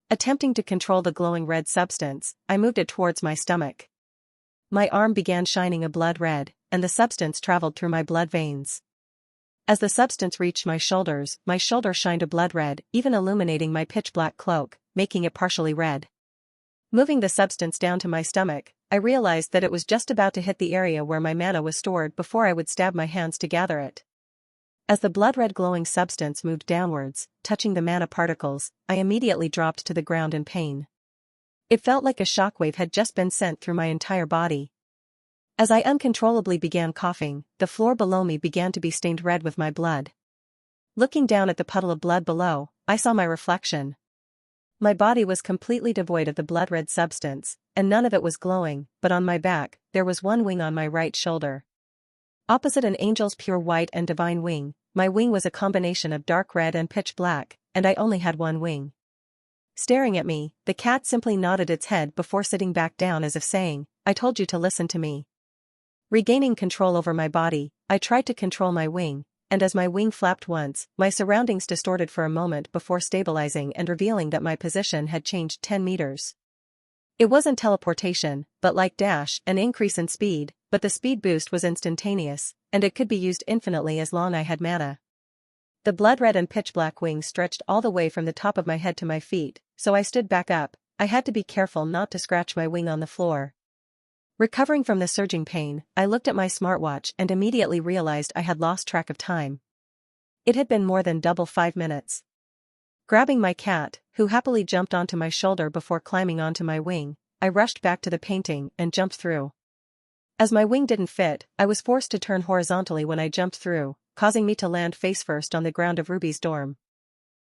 Attempting to control the glowing red substance, I moved it towards my stomach. My arm began shining a blood red, and the substance traveled through my blood veins. As the substance reached my shoulder shined a blood red, even illuminating my pitch-black cloak, making it partially red. Moving the substance down to my stomach, I realized that it was just about to hit the area where my mana was stored before I would stab my hands to gather it. As the blood-red glowing substance moved downwards, touching the mana particles, I immediately dropped to the ground in pain. It felt like a shockwave had just been sent through my entire body. As I uncontrollably began coughing, the floor below me began to be stained red with my blood. Looking down at the puddle of blood below, I saw my reflection. My body was completely devoid of the blood-red substance, and none of it was glowing, but on my back, there was one wing on my right shoulder. Opposite an angel's pure white and divine wing, my wing was a combination of dark red and pitch black, and I only had one wing. Staring at me, the cat simply nodded its head before sitting back down as if saying, "I told you to listen to me." Regaining control over my body, I tried to control my wing, and as my wing flapped once, my surroundings distorted for a moment before stabilizing and revealing that my position had changed 10 meters. It wasn't teleportation, but like Dash, an increase in speed, but the speed boost was instantaneous, and it could be used infinitely as long as I had mana. The blood-red and pitch-black wings stretched all the way from the top of my head to my feet, so I stood back up. I had to be careful not to scratch my wing on the floor. Recovering from the surging pain, I looked at my smartwatch and immediately realized I had lost track of time. It had been more than double 5 minutes. Grabbing my cat, who happily jumped onto my shoulder before climbing onto my wing, I rushed back to the painting and jumped through. As my wing didn't fit, I was forced to turn horizontally when I jumped through, causing me to land face first on the ground of Ruby's dorm.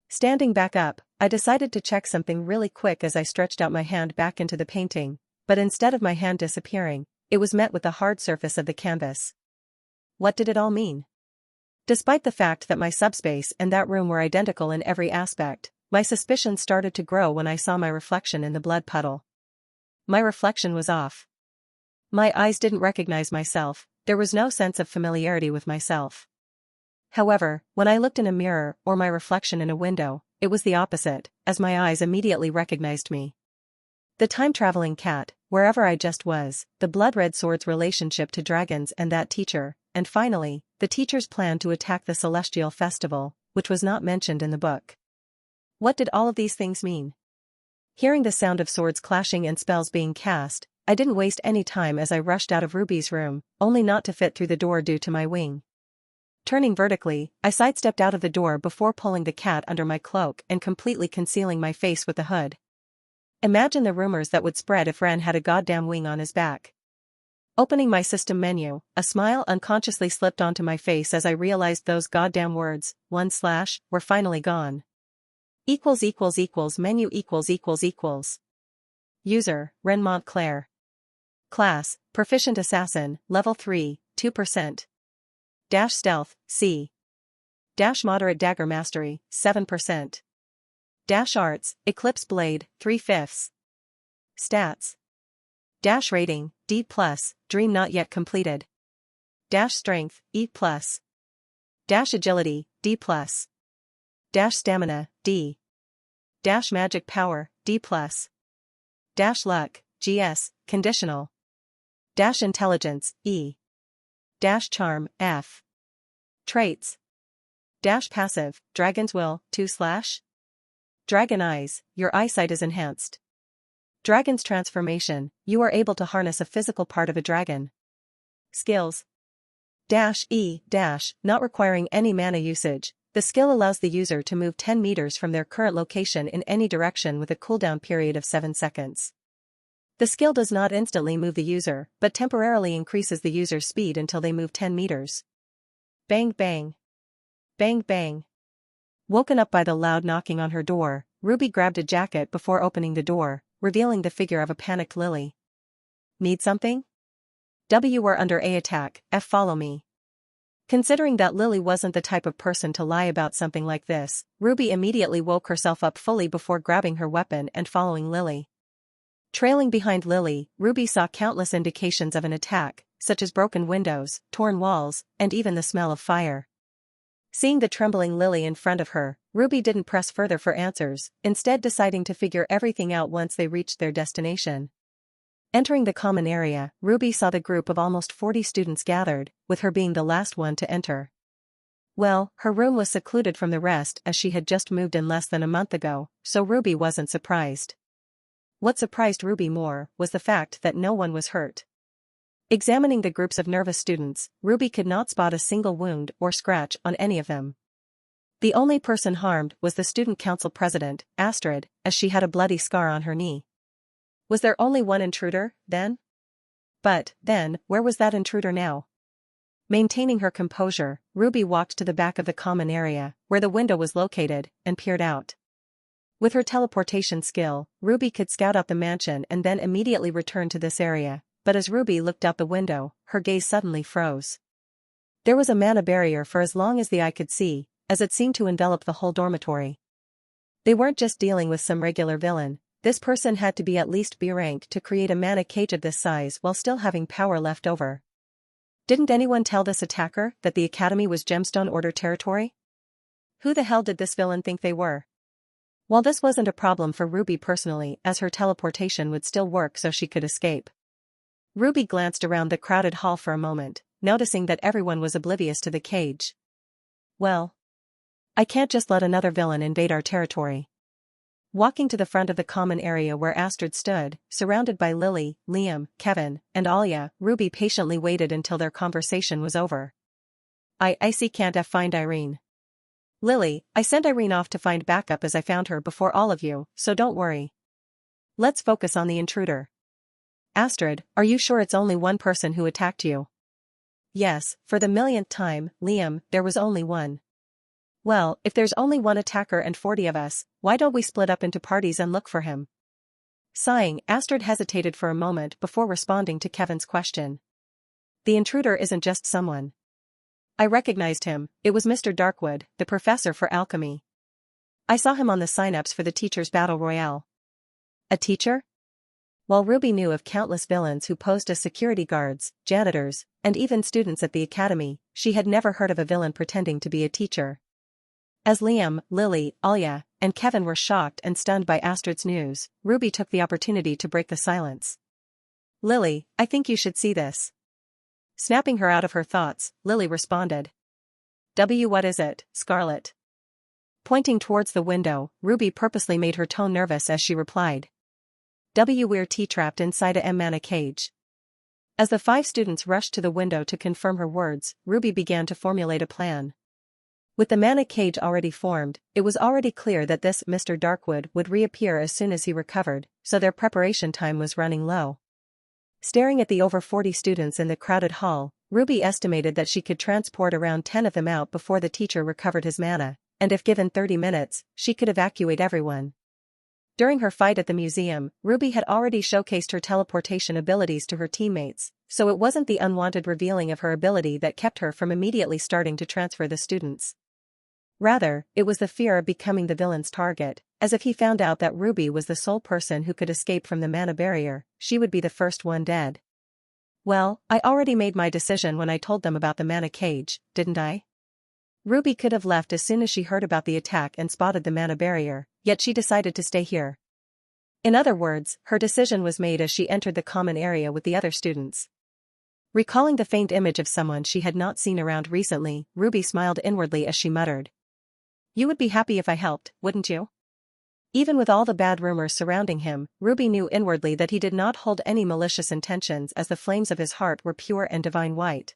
Standing back up, I decided to check something really quick as I stretched out my hand back into the painting, but instead of my hand disappearing, it was met with the hard surface of the canvas. What did it all mean? Despite the fact that my subspace and that room were identical in every aspect, my suspicions started to grow when I saw my reflection in the blood puddle. My reflection was off. My eyes didn't recognize myself, there was no sense of familiarity with myself. However, when I looked in a mirror or my reflection in a window, it was the opposite, as my eyes immediately recognized me. The time-traveling cat, wherever I just was, the blood-red sword's relationship to dragons and that teacher, and finally, the teacher's plan to attack the Celestial Festival, which was not mentioned in the book. What did all of these things mean? Hearing the sound of swords clashing and spells being cast, I didn't waste any time as I rushed out of Ruby's room, only not to fit through the door due to my wing. Turning vertically, I sidestepped out of the door before pulling the cat under my cloak and completely concealing my face with the hood. Imagine the rumors that would spread if Ren had a goddamn wing on his back. Opening my system menu, a smile unconsciously slipped onto my face as I realized those goddamn words, / were finally gone. == menu == User, Ren Montclair. Class, Proficient Assassin, Level 3, 2%. Dash Stealth, C. Dash Moderate Dagger Mastery, 7%. Dash Arts, Eclipse Blade, 3/5. Stats. Dash Rating, D+, Dream Not Yet Completed. Dash Strength, E+. Dash Agility, D+. Dash Stamina, D. Dash Magic Power, D+. Dash Luck, GS, Conditional. Dash Intelligence, E. Dash Charm, F. Traits. Dash Passive, Dragon's Will, 2/. Dragon Eyes, your eyesight is enhanced. Dragon's Transformation, you are able to harness a physical part of a dragon. Skills. Dash E, dash, not requiring any mana usage, the skill allows the user to move 10 meters from their current location in any direction with a cooldown period of 7 seconds. The skill does not instantly move the user, but temporarily increases the user's speed until they move 10 meters. Bang bang. Bang bang. Woken up by the loud knocking on her door, Ruby grabbed a jacket before opening the door, revealing the figure of a panicked Lily. Need something? W, we're under A attack, F, follow me. Considering that Lily wasn't the type of person to lie about something like this, Ruby immediately woke herself up fully before grabbing her weapon and following Lily. Trailing behind Lily, Ruby saw countless indications of an attack, such as broken windows, torn walls, and even the smell of fire. Seeing the trembling Lily in front of her, Ruby didn't press further for answers, instead deciding to figure everything out once they reached their destination. Entering the common area, Ruby saw the group of almost 40 students gathered, with her being the last one to enter. Well, her room was secluded from the rest as she had just moved in less than a month ago, so Ruby wasn't surprised. What surprised Ruby more was the fact that no one was hurt. Examining the groups of nervous students, Ruby could not spot a single wound or scratch on any of them. The only person harmed was the student council president, Astrid, as she had a bloody scar on her knee. Was there only one intruder, then? But, then, where was that intruder now? Maintaining her composure, Ruby walked to the back of the common area, where the window was located, and peered out. With her teleportation skill, Ruby could scout out the mansion and then immediately return to this area, but as Ruby looked out the window, her gaze suddenly froze. There was a mana barrier for as long as the eye could see, as it seemed to envelop the whole dormitory. They weren't just dealing with some regular villain, this person had to be at least B rank to create a mana cage of this size while still having power left over. Didn't anyone tell this attacker that the academy was Gemstone Order territory? Who the hell did this villain think they were? While this wasn't a problem for Ruby personally, as her teleportation would still work so she could escape. Ruby glanced around the crowded hall for a moment, noticing that everyone was oblivious to the cage. Well, I can't just let another villain invade our territory. Walking to the front of the common area where Astrid stood, surrounded by Lily, Liam, Kevin, and Alia, Ruby patiently waited until their conversation was over. I see can't find Irene. Lily, I sent Irene off to find backup as I found her before all of you, so don't worry. Let's focus on the intruder. Astrid, are you sure it's only one person who attacked you? Yes, for the millionth time, Liam, there was only one. Well, if there's only one attacker and 40 of us, why don't we split up into parties and look for him? Sighing, Astrid hesitated for a moment before responding to Kevin's question. The intruder isn't just someone. I recognized him, it was Mr. Darkwood, the professor for alchemy. I saw him on the sign-ups for the Teacher's Battle Royale. A teacher? While Ruby knew of countless villains who posed as security guards, janitors, and even students at the academy, she had never heard of a villain pretending to be a teacher. As Liam, Lily, Alia, and Kevin were shocked and stunned by Astrid's news, Ruby took the opportunity to break the silence. Lily, I think you should see this. Snapping her out of her thoughts, Lily responded. What is it, Scarlet? Pointing towards the window, Ruby purposely made her tone nervous as she replied. We're T-trapped inside a mana cage. As the 5 students rushed to the window to confirm her words, Ruby began to formulate a plan. With the mana cage already formed, it was already clear that this Mr. Darkwood would reappear as soon as he recovered, so their preparation time was running low. Staring at the over 40 students in the crowded hall, Ruby estimated that she could transport around 10 of them out before the teacher recovered his mana, and if given 30 minutes, she could evacuate everyone. During her fight at the museum, Ruby had already showcased her teleportation abilities to her teammates, so it wasn't the unwanted revealing of her ability that kept her from immediately starting to transfer the students. Rather, it was the fear of becoming the villain's target, as if he found out that Ruby was the sole person who could escape from the mana barrier, she would be the first one dead. Well, I already made my decision when I told them about the mana cage, didn't I? Ruby could have left as soon as she heard about the attack and spotted the mana barrier, yet she decided to stay here. In other words, her decision was made as she entered the common area with the other students. Recalling the faint image of someone she had not seen around recently, Ruby smiled inwardly as she muttered. You would be happy if I helped, wouldn't you? Even with all the bad rumors surrounding him, Ruby knew inwardly that he did not hold any malicious intentions as the flames of his heart were pure and divine white.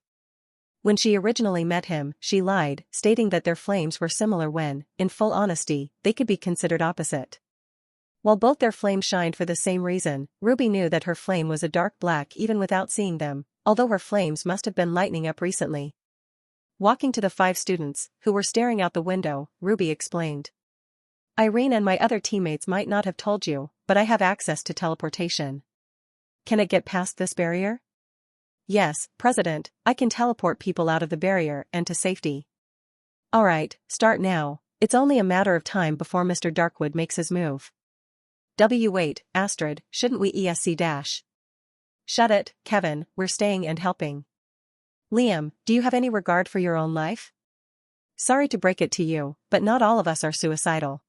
When she originally met him, she lied, stating that their flames were similar when, in full honesty, they could be considered opposite. While both their flames shined for the same reason, Ruby knew that her flame was a dark black even without seeing them, although her flames must have been lightening up recently. Walking to the 5 students, who were staring out the window, Ruby explained. Irene and my other teammates might not have told you, but I have access to teleportation. Can it get past this barrier? Yes, President, I can teleport people out of the barrier and to safety. Alright, start now, it's only a matter of time before Mr. Darkwood makes his move. Wait, Astrid, shouldn't we ESC dash? Shut it, Kevin, we're staying and helping. Liam, do you have any regard for your own life? Sorry to break it to you, but not all of us are suicidal.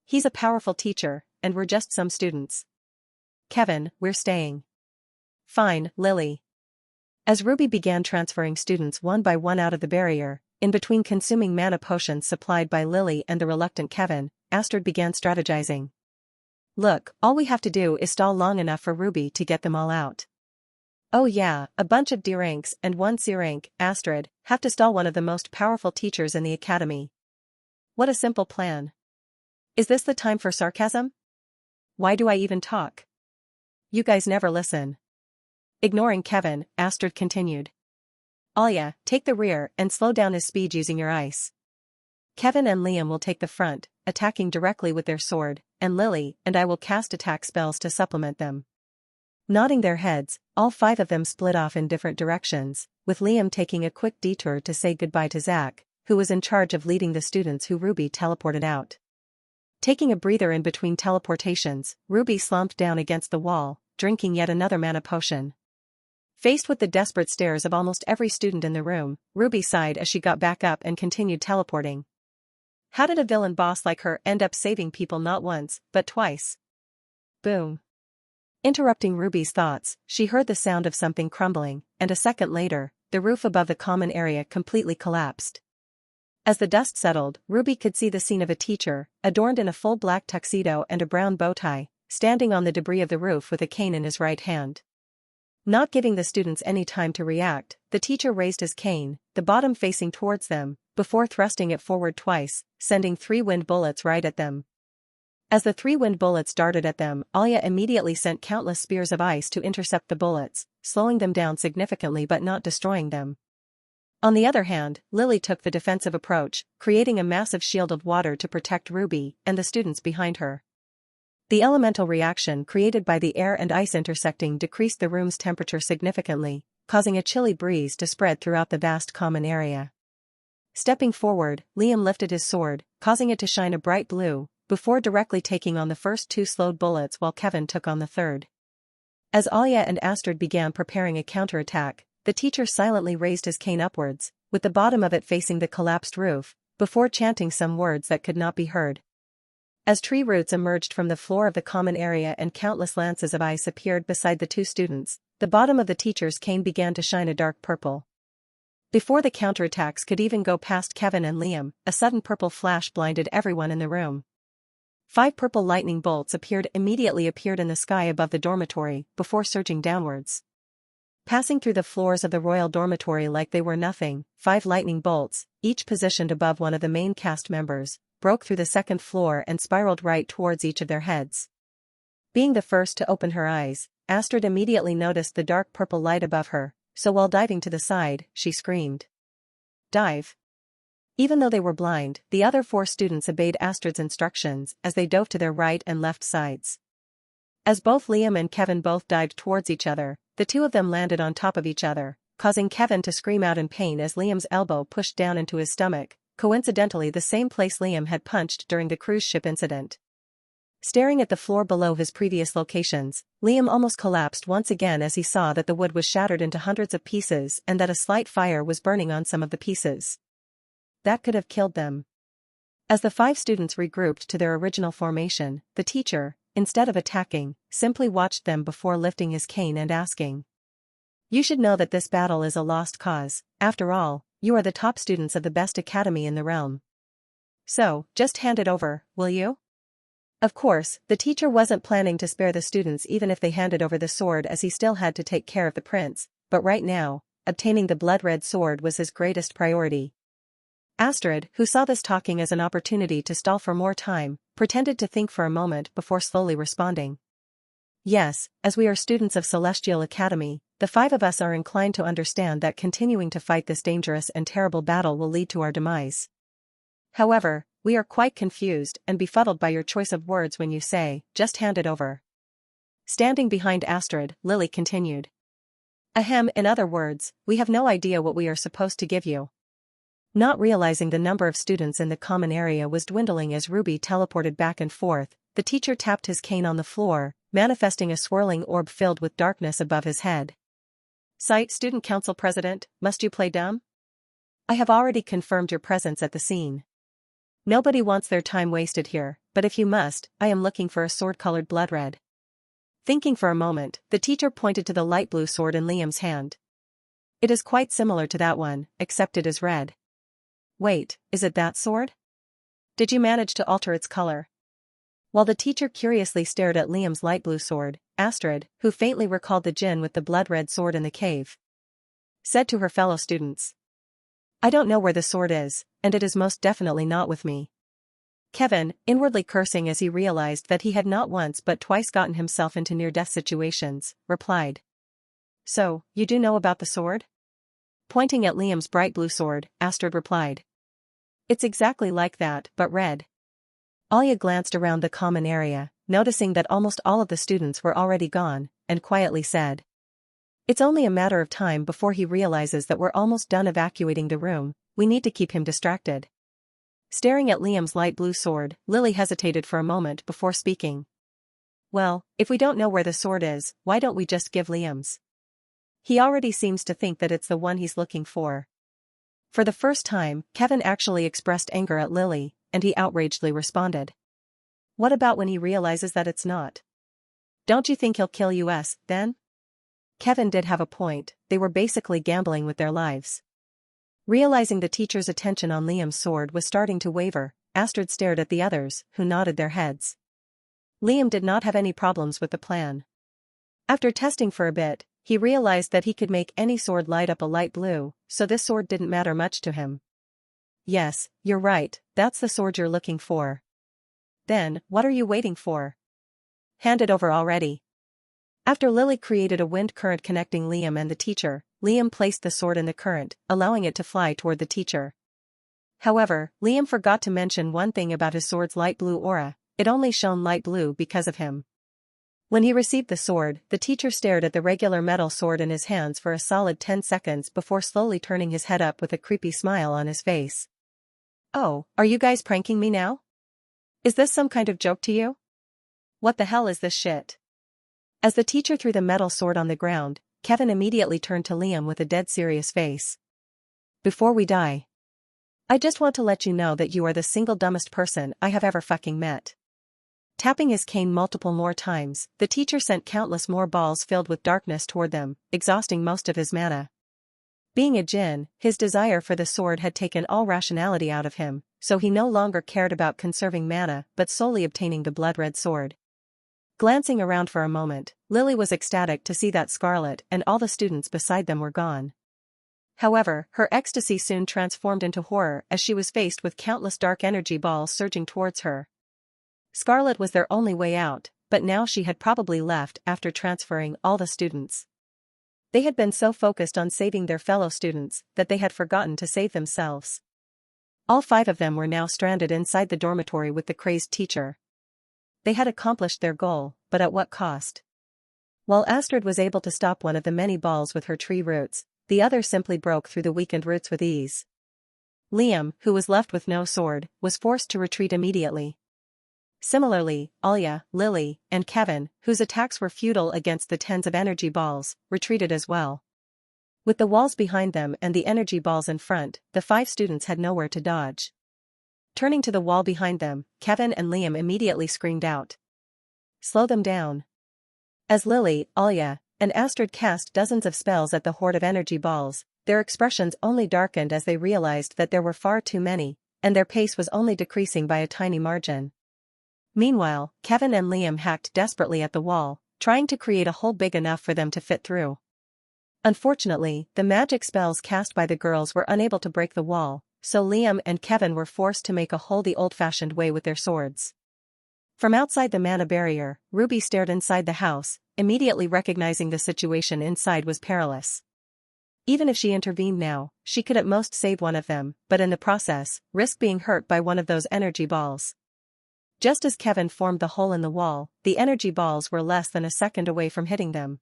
He's a powerful teacher, and we're just some students. Kevin, we're staying. Fine, Lily. As Ruby began transferring students one by one out of the barrier, in between consuming mana potions supplied by Lily and the reluctant Kevin, Astrid began strategizing. Look, all we have to do is stall long enough for Ruby to get them all out. Oh yeah, a bunch of D ranks and 1 C rank, Astrid, have to stall one of the most powerful teachers in the academy. What a simple plan. Is this the time for sarcasm? Why do I even talk? You guys never listen. Ignoring Kevin, Astrid continued. Alia, take the rear and slow down his speed using your ice. Kevin and Liam will take the front, attacking directly with their sword, and Lily and I will cast attack spells to supplement them. Nodding their heads, all 5 of them split off in different directions, with Liam taking a quick detour to say goodbye to Zach, who was in charge of leading the students who Ruby teleported out. Taking a breather in between teleportations, Ruby slumped down against the wall, drinking yet another mana potion. Faced with the desperate stares of almost every student in the room, Ruby sighed as she got back up and continued teleporting. How did a villain boss like her end up saving people not once, but twice? Boom. Interrupting Ruby's thoughts, she heard the sound of something crumbling, and a second later, the roof above the common area completely collapsed. As the dust settled, Ruby could see the scene of a teacher, adorned in a full black tuxedo and a brown bow tie, standing on the debris of the roof with a cane in his right hand. Not giving the students any time to react, the teacher raised his cane, the bottom facing towards them, before thrusting it forward twice, sending 3 wind bullets right at them. As the 3 wind bullets darted at them, Alya immediately sent countless spears of ice to intercept the bullets, slowing them down significantly but not destroying them. On the other hand, Lily took the defensive approach, creating a massive shield of water to protect Ruby and the students behind her. The elemental reaction created by the air and ice intersecting decreased the room's temperature significantly, causing a chilly breeze to spread throughout the vast common area. Stepping forward, Liam lifted his sword, causing it to shine a bright blue, before directly taking on the first 2 slowed bullets while Kevin took on the third. As Alya and Astrid began preparing a counterattack, the teacher silently raised his cane upwards, with the bottom of it facing the collapsed roof, before chanting some words that could not be heard. As tree roots emerged from the floor of the common area and countless lances of ice appeared beside the 2 students, the bottom of the teacher's cane began to shine a dark purple. Before the counterattacks could even go past Kevin and Liam, a sudden purple flash blinded everyone in the room. 5 purple lightning bolts immediately appeared in the sky above the dormitory, before surging downwards. Passing through the floors of the royal dormitory like they were nothing, 5 lightning bolts, each positioned above one of the main cast members, broke through the 2nd floor and spiraled right towards each of their heads. Being the first to open her eyes, Astrid immediately noticed the dark purple light above her, so while diving to the side, she screamed. Dive. Even though they were blind, the other 4 students obeyed Astrid's instructions as they dove to their right and left sides. As both Liam and Kevin both dived towards each other, the 2 of them landed on top of each other, causing Kevin to scream out in pain as Liam's elbow pushed down into his stomach, coincidentally the same place Liam had punched during the cruise ship incident. Staring at the floor below his previous locations, Liam almost collapsed once again as he saw that the wood was shattered into hundreds of pieces and that a slight fire was burning on some of the pieces. That could have killed them. As the 5 students regrouped to their original formation, the teacher, instead of attacking, simply watched them before lifting his cane and asking. You should know that this battle is a lost cause. After all, you are the top students of the best academy in the realm. So, just hand it over, will you? Of course, the teacher wasn't planning to spare the students even if they handed over the sword, as he still had to take care of the prince, but right now, obtaining the blood-red sword was his greatest priority. Astrid, who saw this talking as an opportunity to stall for more time, pretended to think for a moment before slowly responding. Yes, as we are students of Celestial Academy, the 5 of us are inclined to understand that continuing to fight this dangerous and terrible battle will lead to our demise. However, we are quite confused and befuddled by your choice of words when you say, just hand it over. Standing behind Astrid, Lily continued. Ahem, in other words, we have no idea what we are supposed to give you. Not realizing the number of students in the common area was dwindling as Ruby teleported back and forth, the teacher tapped his cane on the floor, manifesting a swirling orb filled with darkness above his head. Sight, Student Council President, must you play dumb? I have already confirmed your presence at the scene. Nobody wants their time wasted here, but if you must, I am looking for a sword-colored blood red. Thinking for a moment, the teacher pointed to the light blue sword in Liam's hand. It is quite similar to that one, except it is red. Wait, is it that sword? Did you manage to alter its color? While the teacher curiously stared at Liam's light blue sword, Astrid, who faintly recalled the djinn with the blood-red sword in the cave, said to her fellow students. I don't know where the sword is, and it is most definitely not with me. Kevin, inwardly cursing as he realized that he had not once but twice gotten himself into near-death situations, replied. So, you do know about the sword? Pointing at Liam's bright blue sword, Astrid replied. It's exactly like that, but red. Alya glanced around the common area, noticing that almost all of the students were already gone, and quietly said. It's only a matter of time before he realizes that we're almost done evacuating the room, we need to keep him distracted. Staring at Liam's light blue sword, Lily hesitated for a moment before speaking. Well, if we don't know where the sword is, why don't we just give Liam's? He already seems to think that it's the one he's looking for. For the first time, Kevin actually expressed anger at Lily, and he outragedly responded. What about when he realizes that it's not? Don't you think he'll kill us, then? Kevin did have a point, they were basically gambling with their lives. Realizing the teacher's attention on Liam's sword was starting to waver, Astrid stared at the others, who nodded their heads. Liam did not have any problems with the plan. After testing for a bit, he realized that he could make any sword light up a light blue, so this sword didn't matter much to him. Yes, you're right, that's the sword you're looking for. Then, what are you waiting for? Hand it over already. After Lily created a wind current connecting Liam and the teacher, Liam placed the sword in the current, allowing it to fly toward the teacher. However, Liam forgot to mention one thing about his sword's light blue aura, it only shone light blue because of him. When he received the sword, the teacher stared at the regular metal sword in his hands for a solid 10 seconds before slowly turning his head up with a creepy smile on his face. Oh, are you guys pranking me now? Is this some kind of joke to you? What the hell is this shit? As the teacher threw the metal sword on the ground, Kevin immediately turned to Liam with a dead serious face. Before we die, I just want to let you know that you are the single dumbest person I have ever fucking met. Tapping his cane multiple more times, the teacher sent countless more balls filled with darkness toward them, exhausting most of his mana. Being a djinn, his desire for the sword had taken all rationality out of him, so he no longer cared about conserving mana but solely obtaining the blood-red sword. Glancing around for a moment, Lily was ecstatic to see that Scarlet and all the students beside them were gone. However, her ecstasy soon transformed into horror as she was faced with countless dark energy balls surging towards her. Scarlet was their only way out, but now she had probably left after transferring all the students. They had been so focused on saving their fellow students that they had forgotten to save themselves. All 5 of them were now stranded inside the dormitory with the crazed teacher. They had accomplished their goal, but at what cost? While Astrid was able to stop one of the many balls with her tree roots, the other simply broke through the weakened roots with ease. Liam, who was left with no sword, was forced to retreat immediately. Similarly, Alya, Lily, and Kevin, whose attacks were futile against the tens of energy balls, retreated as well. With the walls behind them and the energy balls in front, the 5 students had nowhere to dodge. Turning to the wall behind them, Kevin and Liam immediately screamed out. Slow them down. As Lily, Alya, and Astrid cast dozens of spells at the horde of energy balls, their expressions only darkened as they realized that there were far too many, and their pace was only decreasing by a tiny margin. Meanwhile, Kevin and Liam hacked desperately at the wall, trying to create a hole big enough for them to fit through. Unfortunately, the magic spells cast by the girls were unable to break the wall, so Liam and Kevin were forced to make a hole the old-fashioned way with their swords. From outside the mana barrier, Ruby stared inside the house, immediately recognizing the situation inside was perilous. Even if she intervened now, she could at most save one of them, but in the process, risk being hurt by one of those energy balls. Just as Kevin formed the hole in the wall, the energy balls were less than a second away from hitting them.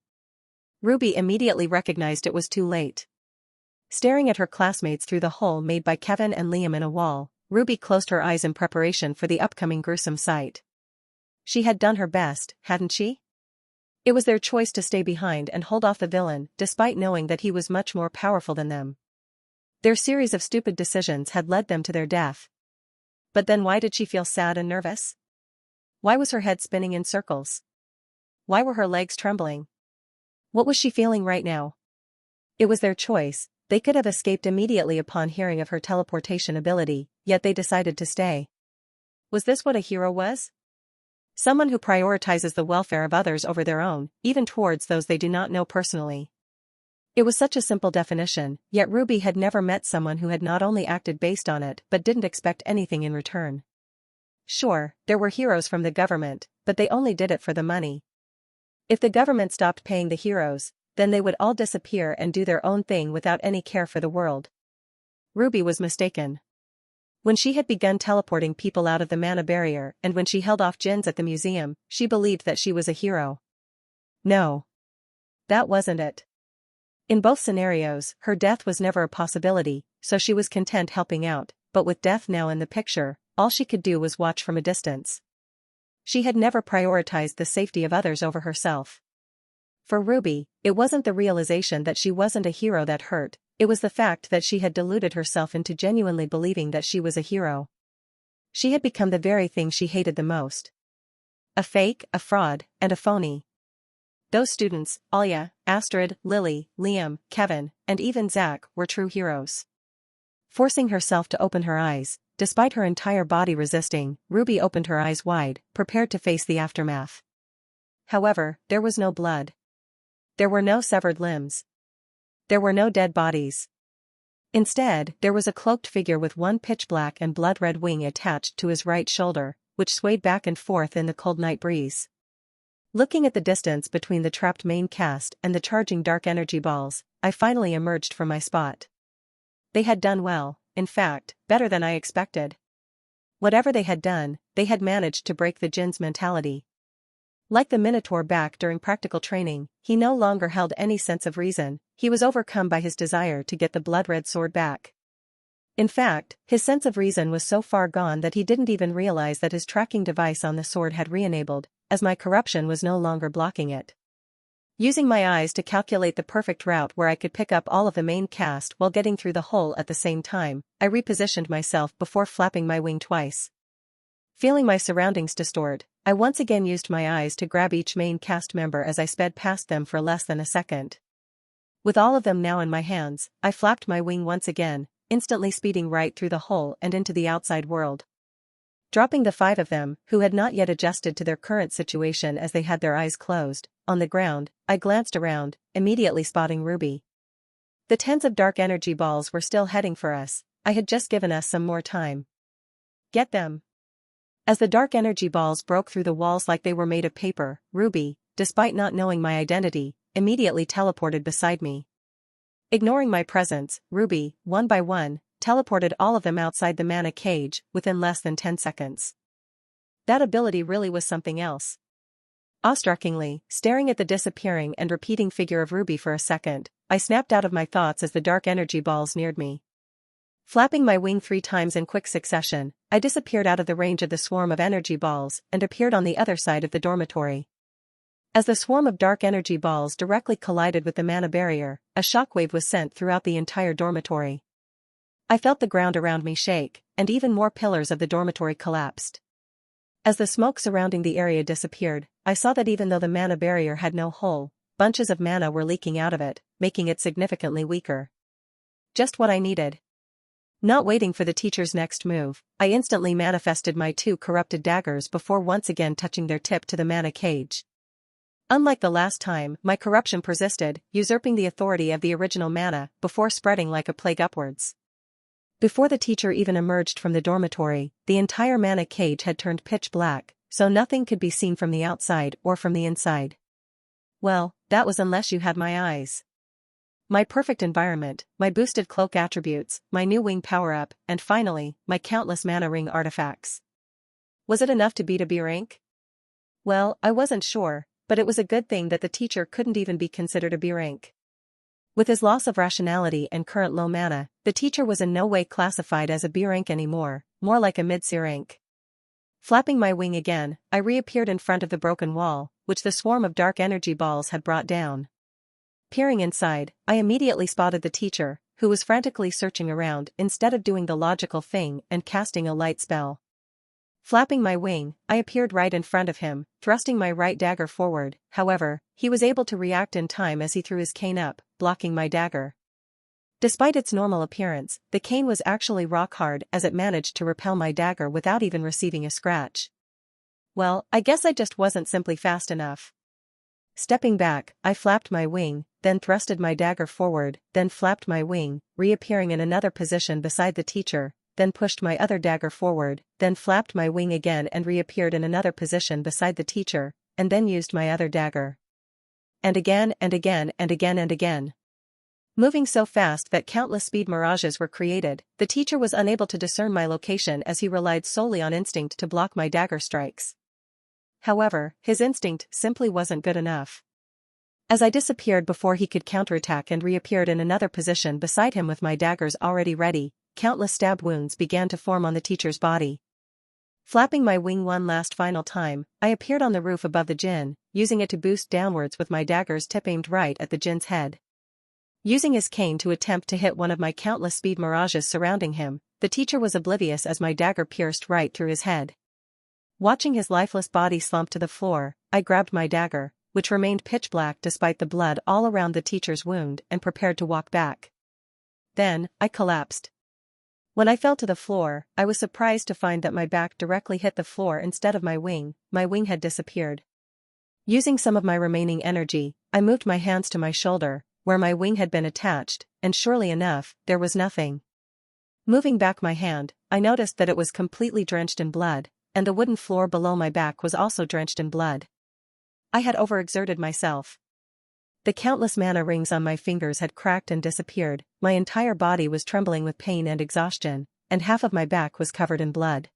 Ruby immediately recognized it was too late. Staring at her classmates through the hole made by Kevin and Liam in a wall, Ruby closed her eyes in preparation for the upcoming gruesome sight. She had done her best, hadn't she? It was their choice to stay behind and hold off the villain, despite knowing that he was much more powerful than them. Their series of stupid decisions had led them to their death. But then why did she feel sad and nervous? Why was her head spinning in circles? Why were her legs trembling? What was she feeling right now? It was their choice, they could have escaped immediately upon hearing of her teleportation ability, yet they decided to stay. Was this what a hero was? Someone who prioritizes the welfare of others over their own, even towards those they do not know personally. It was such a simple definition, yet Ruby had never met someone who had not only acted based on it but didn't expect anything in return. Sure, there were heroes from the government, but they only did it for the money. If the government stopped paying the heroes, then they would all disappear and do their own thing without any care for the world. Ruby was mistaken. When she had begun teleporting people out of the mana barrier and when she held off djinns at the museum, she believed that she was a hero. No. that wasn't it. In both scenarios, her death was never a possibility, so she was content helping out, but with death now in the picture, all she could do was watch from a distance. She had never prioritized the safety of others over herself. For Ruby, it wasn't the realization that she wasn't a hero that hurt, it was the fact that she had deluded herself into genuinely believing that she was a hero. She had become the very thing she hated the most. A fake, a fraud, and a phony. Those students, Alia, Astrid, Lily, Liam, Kevin, and even Zach, were true heroes. Forcing herself to open her eyes, despite her entire body resisting, Ruby opened her eyes wide, prepared to face the aftermath. However, there was no blood. There were no severed limbs. There were no dead bodies. Instead, there was a cloaked figure with one pitch-black and blood-red wing attached to his right shoulder, which swayed back and forth in the cold night breeze. Looking at the distance between the trapped main cast and the charging dark energy balls, I finally emerged from my spot. They had done well, in fact, better than I expected. Whatever they had done, they had managed to break the Jinn's mentality. Like the Minotaur back during practical training, he no longer held any sense of reason, he was overcome by his desire to get the blood-red sword back. In fact, his sense of reason was so far gone that he didn't even realize that his tracking device on the sword had re-enabled, as my corruption was no longer blocking it. Using my eyes to calculate the perfect route where I could pick up all of the main cast while getting through the hole at the same time, I repositioned myself before flapping my wing twice. Feeling my surroundings distort, I once again used my eyes to grab each main cast member as I sped past them for less than a second. With all of them now in my hands, I flapped my wing once again, instantly speeding right through the hole and into the outside world. Dropping the 5 of them, who had not yet adjusted to their current situation as they had their eyes closed, on the ground, I glanced around, immediately spotting Ruby. The tens of dark energy balls were still heading for us, I had just given us some more time. Get them. As the dark energy balls broke through the walls like they were made of paper, Ruby, despite not knowing my identity, immediately teleported beside me. Ignoring my presence, Ruby, one by one, teleported all of them outside the mana cage within less than 10 seconds. That ability really was something else. Awestruckingly, staring at the disappearing and repeating figure of Ruby for a second, I snapped out of my thoughts as the dark energy balls neared me. Flapping my wing 3 times in quick succession, I disappeared out of the range of the swarm of energy balls and appeared on the other side of the dormitory. As the swarm of dark energy balls directly collided with the mana barrier, a shockwave was sent throughout the entire dormitory. I felt the ground around me shake, and even more pillars of the dormitory collapsed. As the smoke surrounding the area disappeared, I saw that even though the mana barrier had no hole, bunches of mana were leaking out of it, making it significantly weaker. Just what I needed. Not waiting for the teacher's next move, I instantly manifested my 2 corrupted daggers before once again touching their tip to the mana cage. Unlike the last time, my corruption persisted, usurping the authority of the original mana before spreading like a plague upwards. Before the teacher even emerged from the dormitory, the entire mana cage had turned pitch black, so nothing could be seen from the outside or from the inside. Well, that was unless you had my eyes. My perfect environment, my boosted cloak attributes, my new wing power-up, and finally, my countless mana ring artifacts. Was it enough to beat a B rank? Well, I wasn't sure, but it was a good thing that the teacher couldn't even be considered a B rank. With his loss of rationality and current low mana, the teacher was in no way classified as a B rank anymore, more like a mid-C rank. Flapping my wing again, I reappeared in front of the broken wall, which the swarm of dark energy balls had brought down. Peering inside, I immediately spotted the teacher, who was frantically searching around instead of doing the logical thing and casting a light spell. Flapping my wing, I appeared right in front of him, thrusting my right dagger forward. However, he was able to react in time as he threw his cane up, blocking my dagger. Despite its normal appearance, the cane was actually rock hard as it managed to repel my dagger without even receiving a scratch. Well, I guess I just wasn't simply fast enough. Stepping back, I flapped my wing, then thrusted my dagger forward, then flapped my wing, reappearing in another position beside the teacher, then pushed my other dagger forward, then flapped my wing again and reappeared in another position beside the teacher, and then used my other dagger. And again and again and again and again. Moving so fast that countless speed mirages were created, the teacher was unable to discern my location as he relied solely on instinct to block my dagger strikes. However, his instinct simply wasn't good enough. As I disappeared before he could counterattack and reappeared in another position beside him with my daggers already ready, countless stab wounds began to form on the teacher's body. Flapping my wing one last final time, I appeared on the roof above the djinn, using it to boost downwards with my dagger's tip aimed right at the djinn's head. Using his cane to attempt to hit one of my countless speed mirages surrounding him, the teacher was oblivious as my dagger pierced right through his head. Watching his lifeless body slump to the floor, I grabbed my dagger, which remained pitch black despite the blood all around the teacher's wound, and prepared to walk back. Then, I collapsed. When I fell to the floor, I was surprised to find that my back directly hit the floor instead of my wing had disappeared. Using some of my remaining energy, I moved my hands to my shoulder, where my wing had been attached, and surely enough, there was nothing. Moving back my hand, I noticed that it was completely drenched in blood, and the wooden floor below my back was also drenched in blood. I had overexerted myself. The countless mana rings on my fingers had cracked and disappeared, my entire body was trembling with pain and exhaustion, and half of my back was covered in blood.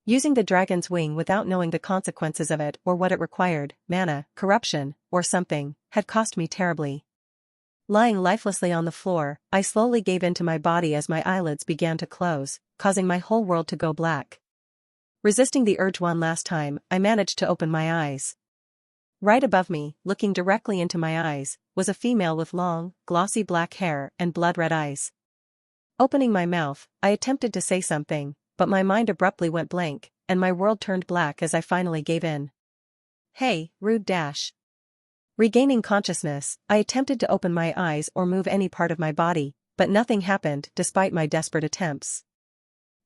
Using the dragon's wing without knowing the consequences of it or what it required, mana, corruption, or something, had cost me terribly. Lying lifelessly on the floor, I slowly gave in to my body as my eyelids began to close, causing my whole world to go black. Resisting the urge one last time, I managed to open my eyes. Right above me, looking directly into my eyes, was a female with long, glossy black hair and blood-red eyes. Opening my mouth, I attempted to say something, but my mind abruptly went blank, and my world turned black as I finally gave in. Hey, rude dash. Regaining consciousness, I attempted to open my eyes or move any part of my body, but nothing happened despite my desperate attempts.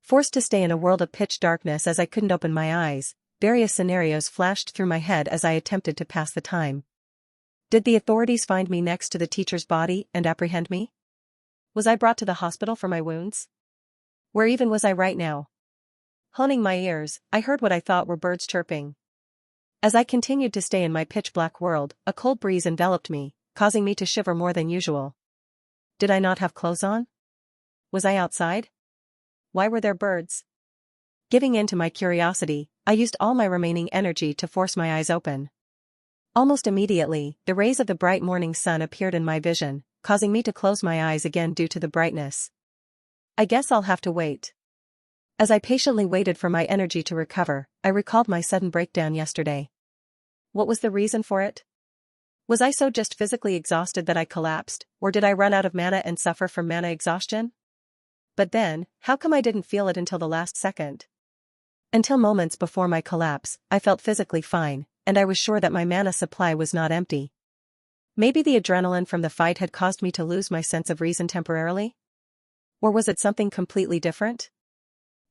Forced to stay in a world of pitch darkness as I couldn't open my eyes, various scenarios flashed through my head as I attempted to pass the time. Did the authorities find me next to the teacher's body and apprehend me? Was I brought to the hospital for my wounds? Where even was I right now? Honing my ears, I heard what I thought were birds chirping. As I continued to stay in my pitch-black world, a cold breeze enveloped me, causing me to shiver more than usual. Did I not have clothes on? Was I outside? Why were there birds? Giving in to my curiosity, I used all my remaining energy to force my eyes open. Almost immediately, the rays of the bright morning sun appeared in my vision, causing me to close my eyes again due to the brightness. I guess I'll have to wait. As I patiently waited for my energy to recover, I recalled my sudden breakdown yesterday. What was the reason for it? Was I so just physically exhausted that I collapsed, or did I run out of mana and suffer from mana exhaustion? But then, how come I didn't feel it until the last second? Until moments before my collapse, I felt physically fine, and I was sure that my mana supply was not empty. Maybe the adrenaline from the fight had caused me to lose my sense of reason temporarily? Or was it something completely different?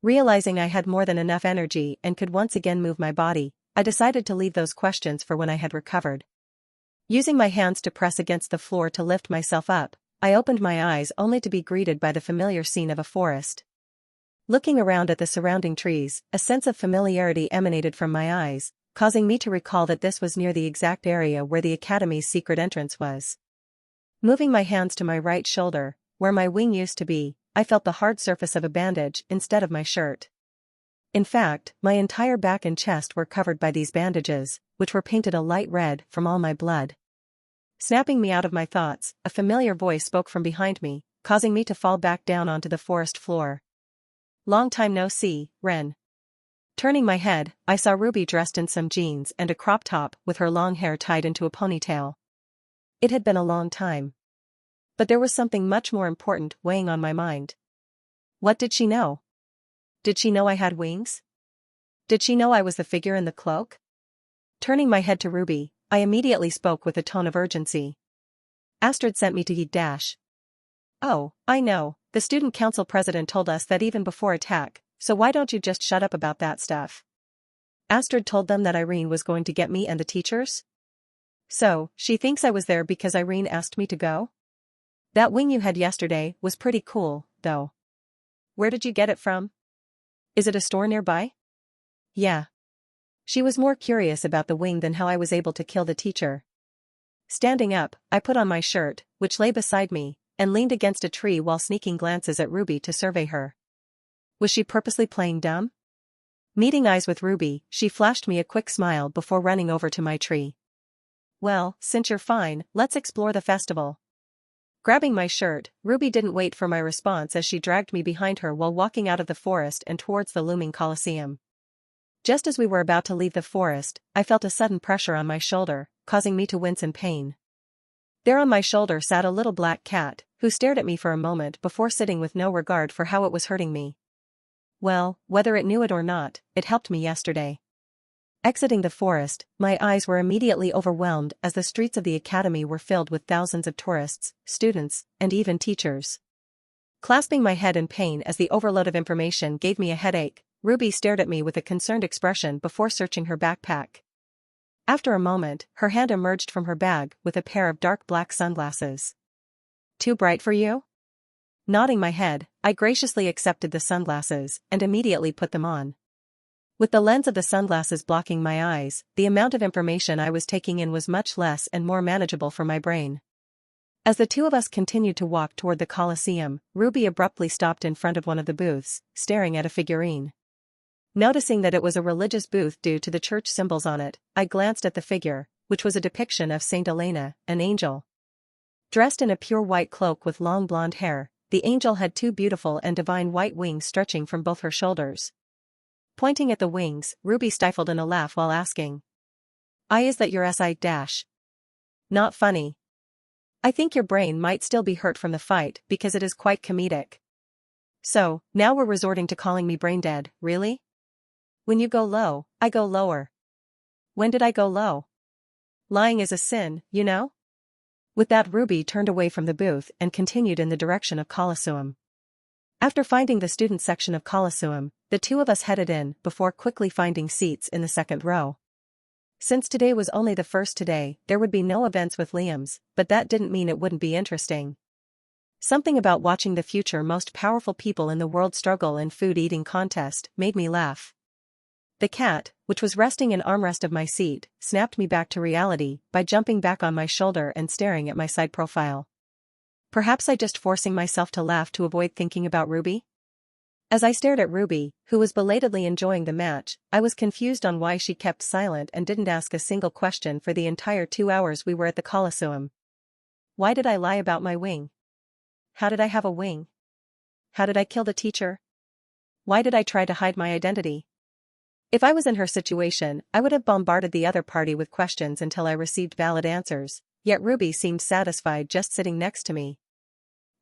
Realizing I had more than enough energy and could once again move my body, I decided to leave those questions for when I had recovered. Using my hands to press against the floor to lift myself up, I opened my eyes only to be greeted by the familiar scene of a forest. Looking around at the surrounding trees, a sense of familiarity emanated from my eyes, causing me to recall that this was near the exact area where the Academy's secret entrance was. Moving my hands to my right shoulder, where my wing used to be, I felt the hard surface of a bandage instead of my shirt. In fact, my entire back and chest were covered by these bandages, which were painted a light red from all my blood. Snapping me out of my thoughts, a familiar voice spoke from behind me, causing me to fall back down onto the forest floor. Long time no see, Ren. Turning my head, I saw Ruby dressed in some jeans and a crop top with her long hair tied into a ponytail. It had been a long time. But there was something much more important weighing on my mind. What did she know? Did she know I had wings? Did she know I was the figure in the cloak? Turning my head to Ruby, I immediately spoke with a tone of urgency. Astrid sent me to eat dash. Oh, I know, the student council president told us that even before attack, so why don't you just shut up about that stuff? Astrid told them that Irene was going to get me and the teachers? So, she thinks I was there because Irene asked me to go? That wing you had yesterday was pretty cool, though. Where did you get it from? Is it a store nearby? Yeah. She was more curious about the wing than how I was able to kill the teacher. Standing up, I put on my shirt, which lay beside me, and leaned against a tree while sneaking glances at Ruby to survey her. Was she purposely playing dumb? Meeting eyes with Ruby, she flashed me a quick smile before running over to my tree. Well, since you're fine, let's explore the festival. Grabbing my shirt, Ruby didn't wait for my response as she dragged me behind her while walking out of the forest and towards the looming Colosseum. Just as we were about to leave the forest, I felt a sudden pressure on my shoulder, causing me to wince in pain. There on my shoulder sat a little black cat, who stared at me for a moment before sitting with no regard for how it was hurting me. Well, whether it knew it or not, it helped me yesterday. Exiting the forest, my eyes were immediately overwhelmed as the streets of the academy were filled with thousands of tourists, students, and even teachers. Clasping my head in pain as the overload of information gave me a headache, Ruby stared at me with a concerned expression before searching her backpack. After a moment, her hand emerged from her bag with a pair of dark black sunglasses. Too bright for you? Nodding my head, I graciously accepted the sunglasses and immediately put them on. With the lens of the sunglasses blocking my eyes, the amount of information I was taking in was much less and more manageable for my brain. As the two of us continued to walk toward the Colosseum, Ruby abruptly stopped in front of one of the booths, staring at a figurine. Noticing that it was a religious booth due to the church symbols on it, I glanced at the figure, which was a depiction of Saint Elena, an angel. Dressed in a pure white cloak with long blonde hair, the angel had two beautiful and divine white wings stretching from both her shoulders. Pointing at the wings, Ruby stifled in a laugh while asking, Is that your SI dash? Not funny. I think your brain might still be hurt from the fight because it is quite comedic. So, now we're resorting to calling me brain dead, really? When you go low, I go lower. When did I go low? Lying is a sin, you know? With that, Ruby turned away from the booth and continued in the direction of Colosseum. After finding the student section of Colosseum, the two of us headed in before quickly finding seats in the second row. Since today was only the first today, there would be no events with Liam's, but that didn't mean it wouldn't be interesting. Something about watching the future most powerful people in the world struggle in food eating contest made me laugh. The cat, which was resting in armrest of my seat, snapped me back to reality by jumping back on my shoulder and staring at my side profile. Perhaps I just forcing myself to laugh to avoid thinking about Ruby? As I stared at Ruby, who was belatedly enjoying the match, I was confused on why she kept silent and didn't ask a single question for the entire 2 hours we were at the Colosseum. Why did I lie about my wing? How did I have a wing? How did I kill the teacher? Why did I try to hide my identity? If I was in her situation, I would have bombarded the other party with questions until I received valid answers, yet Ruby seemed satisfied just sitting next to me.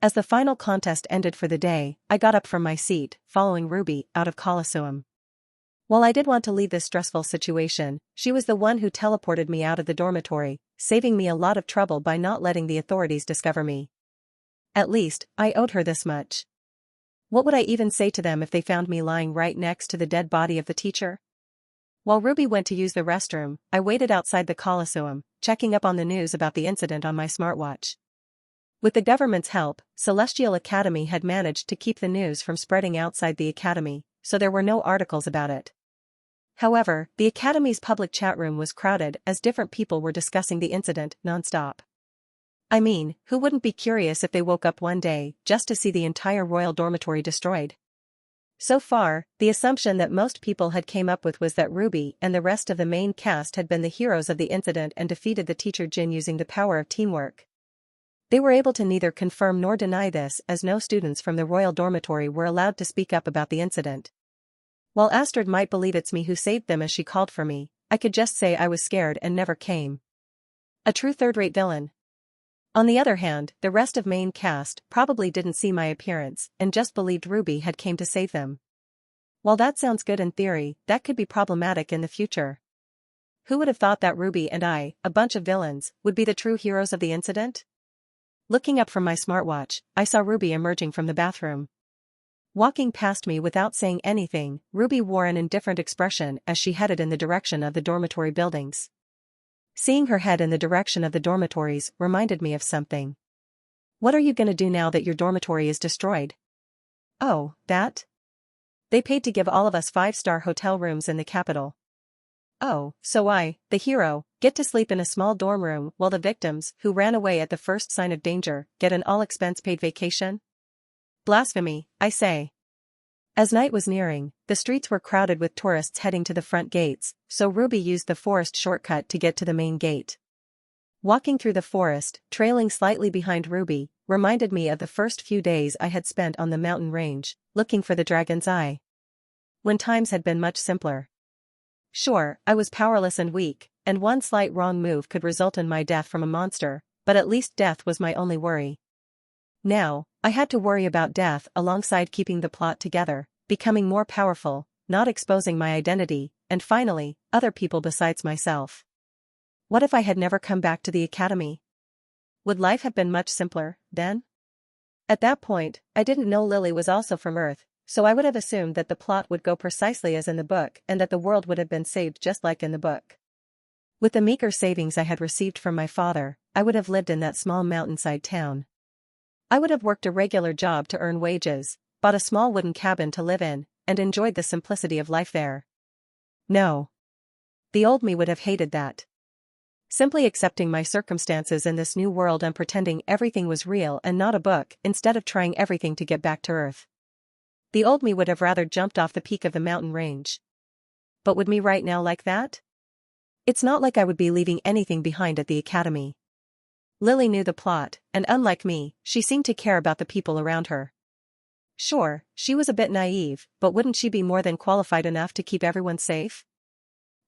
As the final contest ended for the day, I got up from my seat, following Ruby out of Colosseum. While I did want to leave this stressful situation, she was the one who teleported me out of the dormitory, saving me a lot of trouble by not letting the authorities discover me. At least, I owed her this much. What would I even say to them if they found me lying right next to the dead body of the teacher? While Ruby went to use the restroom, I waited outside the Colosseum, checking up on the news about the incident on my smartwatch. With the government's help, Celestial Academy had managed to keep the news from spreading outside the academy, so there were no articles about it. However, the academy's public chat room was crowded as different people were discussing the incident non-stop. I mean, who wouldn't be curious if they woke up one day just to see the entire royal dormitory destroyed? So far, the assumption that most people had came up with was that Ruby and the rest of the main cast had been the heroes of the incident and defeated the teacher Jin using the power of teamwork. They were able to neither confirm nor deny this as no students from the royal dormitory were allowed to speak up about the incident. While Astrid might believe it's me who saved them as she called for me, I could just say I was scared and never came. A true third-rate villain. On the other hand, the rest of main cast probably didn't see my appearance and just believed Ruby had came to save them. While that sounds good in theory, that could be problematic in the future. Who would have thought that Ruby and I, a bunch of villains, would be the true heroes of the incident? Looking up from my smartwatch, I saw Ruby emerging from the bathroom. Walking past me without saying anything, Ruby wore an indifferent expression as she headed in the direction of the dormitory buildings. Seeing her head in the direction of the dormitories reminded me of something. What are you gonna do now that your dormitory is destroyed? Oh, that? They paid to give all of us 5-star hotel rooms in the capital. Oh, so I, the hero, get to sleep in a small dorm room while the victims, who ran away at the first sign of danger, get an all-expense-paid vacation? Blasphemy, I say. As night was nearing, the streets were crowded with tourists heading to the front gates, so Ruby used the forest shortcut to get to the main gate. Walking through the forest, trailing slightly behind Ruby, reminded me of the first few days I had spent on the mountain range, looking for the dragon's eye. When times had been much simpler. Sure, I was powerless and weak, and one slight wrong move could result in my death from a monster, but at least death was my only worry. Now, I had to worry about death alongside keeping the plot together, becoming more powerful, not exposing my identity, and finally, other people besides myself. What if I had never come back to the academy? Would life have been much simpler, then? At that point, I didn't know Lily was also from Earth, so I would have assumed that the plot would go precisely as in the book and that the world would have been saved just like in the book. With the meager savings I had received from my father, I would have lived in that small mountainside town. I would have worked a regular job to earn wages, bought a small wooden cabin to live in, and enjoyed the simplicity of life there. No. The old me would have hated that. Simply accepting my circumstances in this new world and pretending everything was real and not a book instead of trying everything to get back to Earth. The old me would have rather jumped off the peak of the mountain range. But would me right now like that? It's not like I would be leaving anything behind at the academy. Lily knew the plot, and unlike me, she seemed to care about the people around her. Sure, she was a bit naive, but wouldn't she be more than qualified enough to keep everyone safe?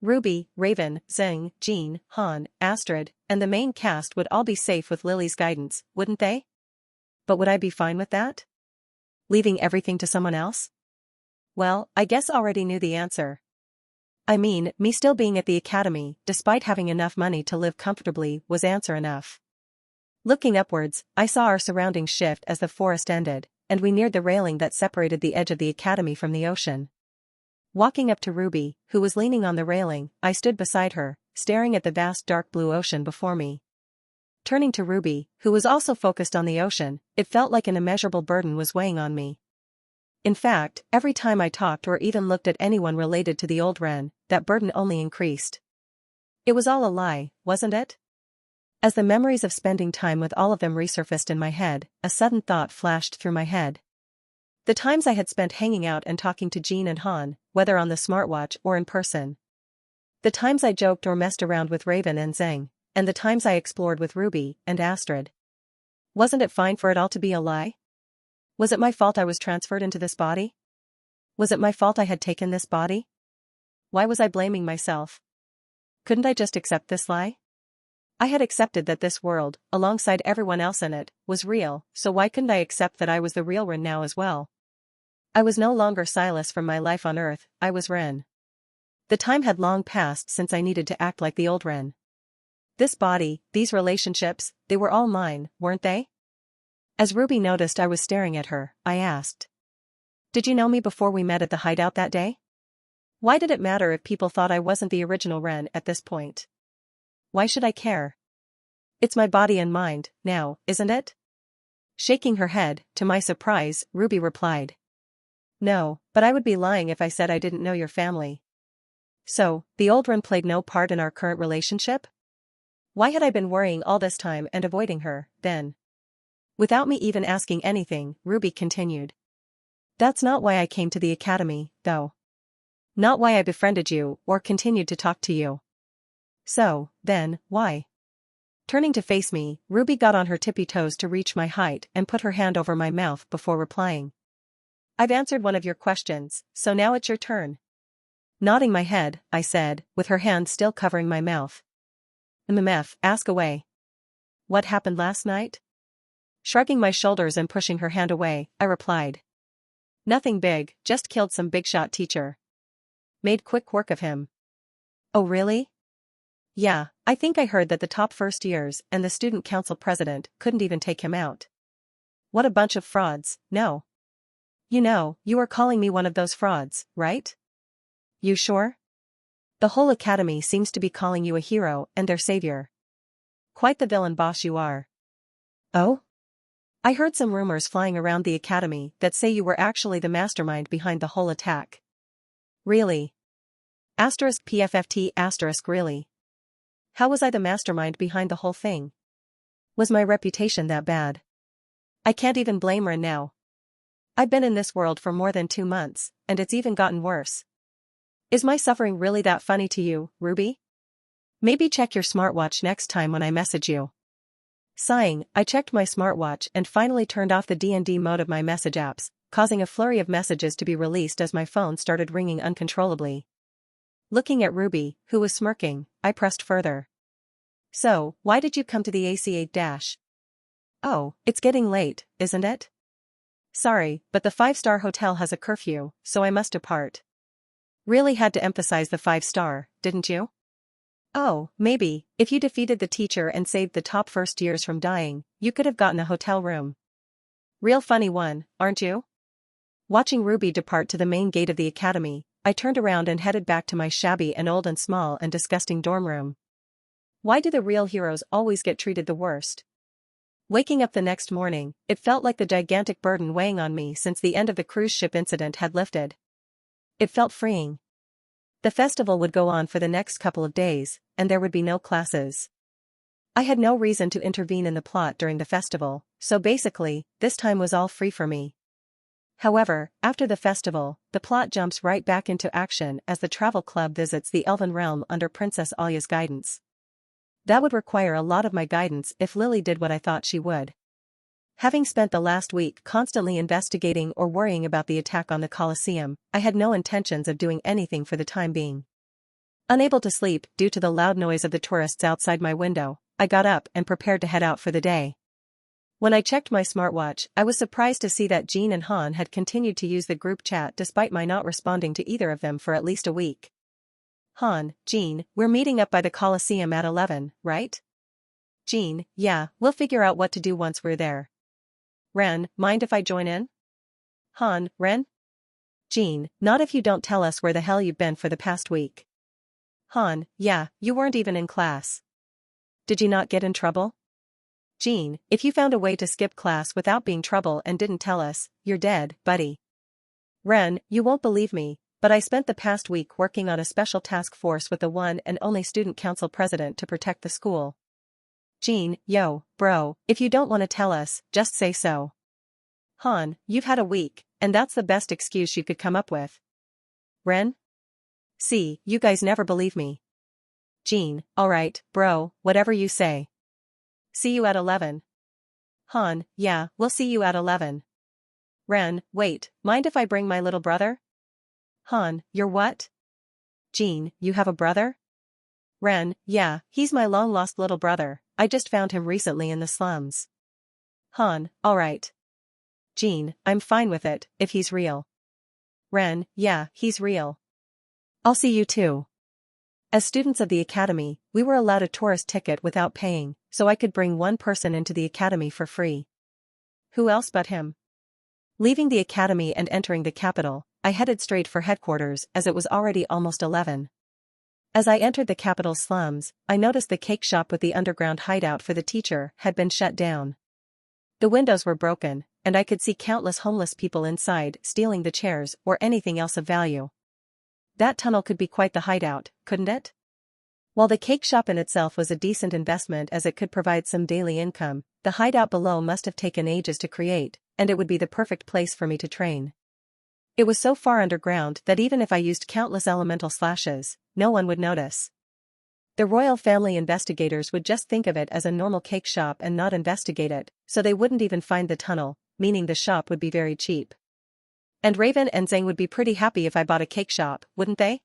Ruby, Raven, Zing, Jean, Han, Astrid, and the main cast would all be safe with Lily's guidance, wouldn't they? But would I be fine with that? Leaving everything to someone else? Well, I guess I already knew the answer. I mean, me still being at the academy, despite having enough money to live comfortably, was answer enough. Looking upwards, I saw our surroundings shift as the forest ended, and we neared the railing that separated the edge of the academy from the ocean. Walking up to Ruby, who was leaning on the railing, I stood beside her, staring at the vast dark blue ocean before me. Turning to Ruby, who was also focused on the ocean, it felt like an immeasurable burden was weighing on me. In fact, every time I talked or even looked at anyone related to the old Wren, that burden only increased. It was all a lie, wasn't it? As the memories of spending time with all of them resurfaced in my head, a sudden thought flashed through my head. The times I had spent hanging out and talking to Jean and Han, whether on the smartwatch or in person. The times I joked or messed around with Raven and Zhang, and the times I explored with Ruby and Astrid. Wasn't it fine for it all to be a lie? Was it my fault I was transferred into this body? Was it my fault I had taken this body? Why was I blaming myself? Couldn't I just accept this lie? I had accepted that this world, alongside everyone else in it, was real, so why couldn't I accept that I was the real Ren now as well? I was no longer Silas from my life on Earth, I was Ren. The time had long passed since I needed to act like the old Ren. This body, these relationships, they were all mine, weren't they? As Ruby noticed I was staring at her, I asked. Did you know me before we met at the hideout that day? Why did it matter if people thought I wasn't the original Ren at this point? Why should I care? It's my body and mind, now, isn't it? Shaking her head, to my surprise, Ruby replied. No, but I would be lying if I said I didn't know your family. So, the old Ren played no part in our current relationship? Why had I been worrying all this time and avoiding her, then? Without me even asking anything, Ruby continued. That's not why I came to the academy, though. Not why I befriended you or continued to talk to you. So, then, why? Turning to face me, Ruby got on her tippy toes to reach my height and put her hand over my mouth before replying. I've answered one of your questions, so now it's your turn. Nodding my head, I said, with her hand still covering my mouth. MMF, ask away. What happened last night? Shrugging my shoulders and pushing her hand away, I replied. Nothing big, just killed some big-shot teacher. Made quick work of him. Oh really? Yeah, I think I heard that the top first years and the student council president couldn't even take him out. What a bunch of frauds, no. You know, you are calling me one of those frauds, right? You sure? The whole academy seems to be calling you a hero and their savior. Quite the villain boss you are. Oh? I heard some rumors flying around the academy that say you were actually the mastermind behind the whole attack. Really? *PFFT** really? How was I the mastermind behind the whole thing? Was my reputation that bad? I can't even blame Ren now. I've been in this world for more than 2 months, and it's even gotten worse. Is my suffering really that funny to you, Ruby? Maybe check your smartwatch next time when I message you. Sighing, I checked my smartwatch and finally turned off the D&D mode of my message apps, causing a flurry of messages to be released as my phone started ringing uncontrollably. Looking at Ruby, who was smirking, I pressed further. So, why did you come to the ACA dash? Oh, it's getting late, isn't it? Sorry, but the 5-star hotel has a curfew, so I must depart. Really had to emphasize the 5-star, didn't you? Oh, maybe, if you defeated the teacher and saved the top first years from dying, you could have gotten a hotel room. Real funny one, aren't you? Watching Ruby depart to the main gate of the academy, I turned around and headed back to my shabby and old and small and disgusting dorm room. Why do the real heroes always get treated the worst? Waking up the next morning, it felt like the gigantic burden weighing on me since the end of the cruise ship incident had lifted. It felt freeing. The festival would go on for the next couple of days, and there would be no classes. I had no reason to intervene in the plot during the festival, so basically, this time was all free for me. However, after the festival, the plot jumps right back into action as the travel club visits the Elven realm under Princess Alya's guidance. That would require a lot of my guidance if Lily did what I thought she would. Having spent the last week constantly investigating or worrying about the attack on the Colosseum, I had no intentions of doing anything for the time being. Unable to sleep due to the loud noise of the tourists outside my window, I got up and prepared to head out for the day. When I checked my smartwatch, I was surprised to see that Jean and Han had continued to use the group chat despite my not responding to either of them for at least a week. Han, Jean, we're meeting up by the Colosseum at 11, right? Jean, yeah, we'll figure out what to do once we're there. Ren, mind if I join in? Han, Ren? Jean, not if you don't tell us where the hell you've been for the past week. Han, yeah, you weren't even in class. Did you not get in trouble? Jean, if you found a way to skip class without being trouble and didn't tell us, you're dead, buddy. Ren, you won't believe me, but I spent the past week working on a special task force with the one and only student council president to protect the school. Jean, yo, bro, if you don't want to tell us, just say so. Han, you've had a week, and that's the best excuse you could come up with. Ren? See, you guys never believe me. Jean, alright, bro, whatever you say. See you at 11. Han, yeah, we'll see you at 11. Ren, wait, mind if I bring my little brother? Han, you're what? Jean, you have a brother? Ren, yeah, he's my long-lost little brother, I just found him recently in the slums. Han, alright. Jean, I'm fine with it, if he's real. Ren, yeah, he's real. I'll see you too. As students of the academy, we were allowed a tourist ticket without paying, so I could bring one person into the academy for free. Who else but him? Leaving the academy and entering the capital, I headed straight for headquarters as it was already almost 11. As I entered the capital's slums, I noticed the cake shop with the underground hideout for the teacher had been shut down. The windows were broken, and I could see countless homeless people inside stealing the chairs or anything else of value. That tunnel could be quite the hideout, couldn't it? While the cake shop in itself was a decent investment as it could provide some daily income, the hideout below must have taken ages to create, and it would be the perfect place for me to train. It was so far underground that even if I used countless elemental slashes, no one would notice. The royal family investigators would just think of it as a normal cake shop and not investigate it, so they wouldn't even find the tunnel, meaning the shop would be very cheap. And Raven and Zhang would be pretty happy if I bought a cake shop, wouldn't they?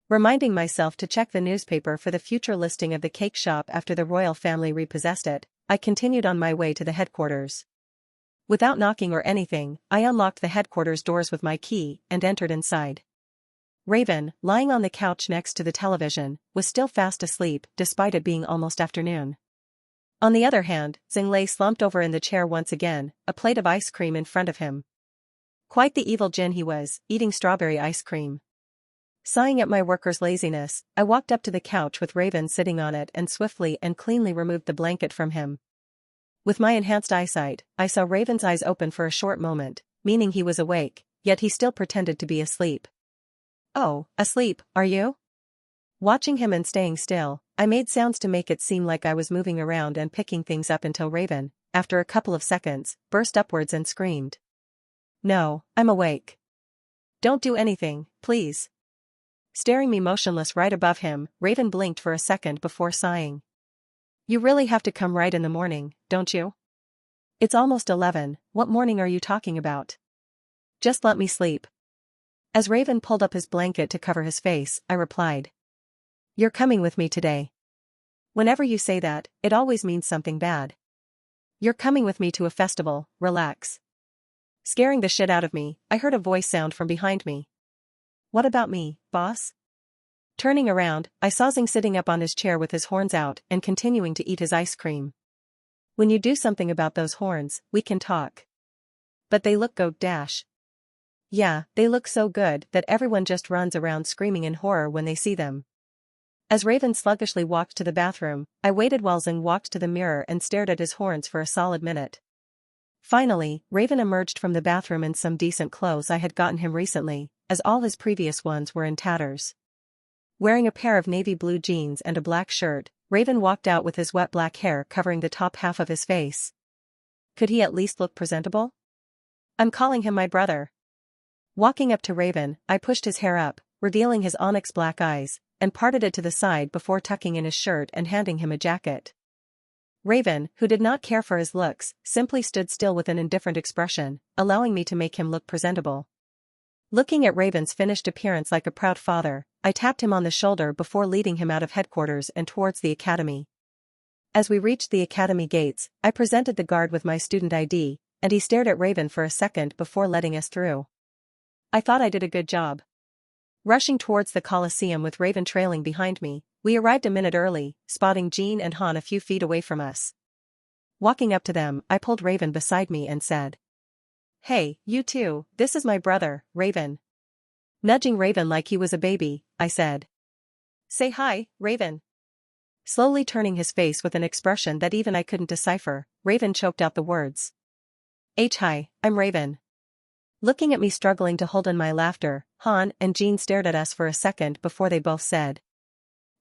Reminding myself to check the newspaper for the future listing of the cake shop after the royal family repossessed it, I continued on my way to the headquarters. Without knocking or anything, I unlocked the headquarters doors with my key and entered inside. Raven, lying on the couch next to the television, was still fast asleep despite it being almost afternoon. On the other hand, Zhang lay slumped over in the chair once again, a plate of ice cream in front of him. Quite the evil Jin he was, eating strawberry ice cream. Sighing at my worker's laziness, I walked up to the couch with Raven sitting on it and swiftly and cleanly removed the blanket from him. With my enhanced eyesight, I saw Raven's eyes open for a short moment, meaning he was awake, yet he still pretended to be asleep. Oh, asleep, are you? Watching him and staying still, I made sounds to make it seem like I was moving around and picking things up until Raven, after a couple of seconds, burst upwards and screamed. No, I'm awake. Don't do anything, please. Staring me motionless right above him, Raven blinked for a second before sighing. You really have to come right in the morning, don't you? It's almost 11, what morning are you talking about? Just let me sleep. As Raven pulled up his blanket to cover his face, I replied. You're coming with me today. Whenever you say that, it always means something bad. You're coming with me to a festival, relax. Scaring the shit out of me, I heard a voice sound from behind me. What about me, boss? Turning around, I saw Zing sitting up on his chair with his horns out and continuing to eat his ice cream. When you do something about those horns, we can talk. But they look good. Yeah, they look so good that everyone just runs around screaming in horror when they see them. As Raven sluggishly walked to the bathroom, I waited while Zing walked to the mirror and stared at his horns for a solid minute. Finally, Raven emerged from the bathroom in some decent clothes I had gotten him recently, as all his previous ones were in tatters. Wearing a pair of navy blue jeans and a black shirt, Raven walked out with his wet black hair covering the top half of his face. Could he at least look presentable? I'm calling him my brother. Walking up to Raven, I pushed his hair up, revealing his onyx black eyes, and parted it to the side before tucking in his shirt and handing him a jacket. Raven, who did not care for his looks, simply stood still with an indifferent expression, allowing me to make him look presentable. Looking at Raven's finished appearance like a proud father, I tapped him on the shoulder before leading him out of headquarters and towards the academy. As we reached the academy gates, I presented the guard with my student ID, and he stared at Raven for a second before letting us through. I thought I did a good job. Rushing towards the Coliseum with Raven trailing behind me, we arrived a minute early, spotting Jean and Han a few feet away from us. Walking up to them, I pulled Raven beside me and said, Hey, you two, this is my brother, Raven. Nudging Raven like he was a baby, I said. Say hi, Raven. Slowly turning his face with an expression that even I couldn't decipher, Raven choked out the words. Hi, I'm Raven. Looking at me struggling to hold in my laughter, Han and Jean stared at us for a second before they both said.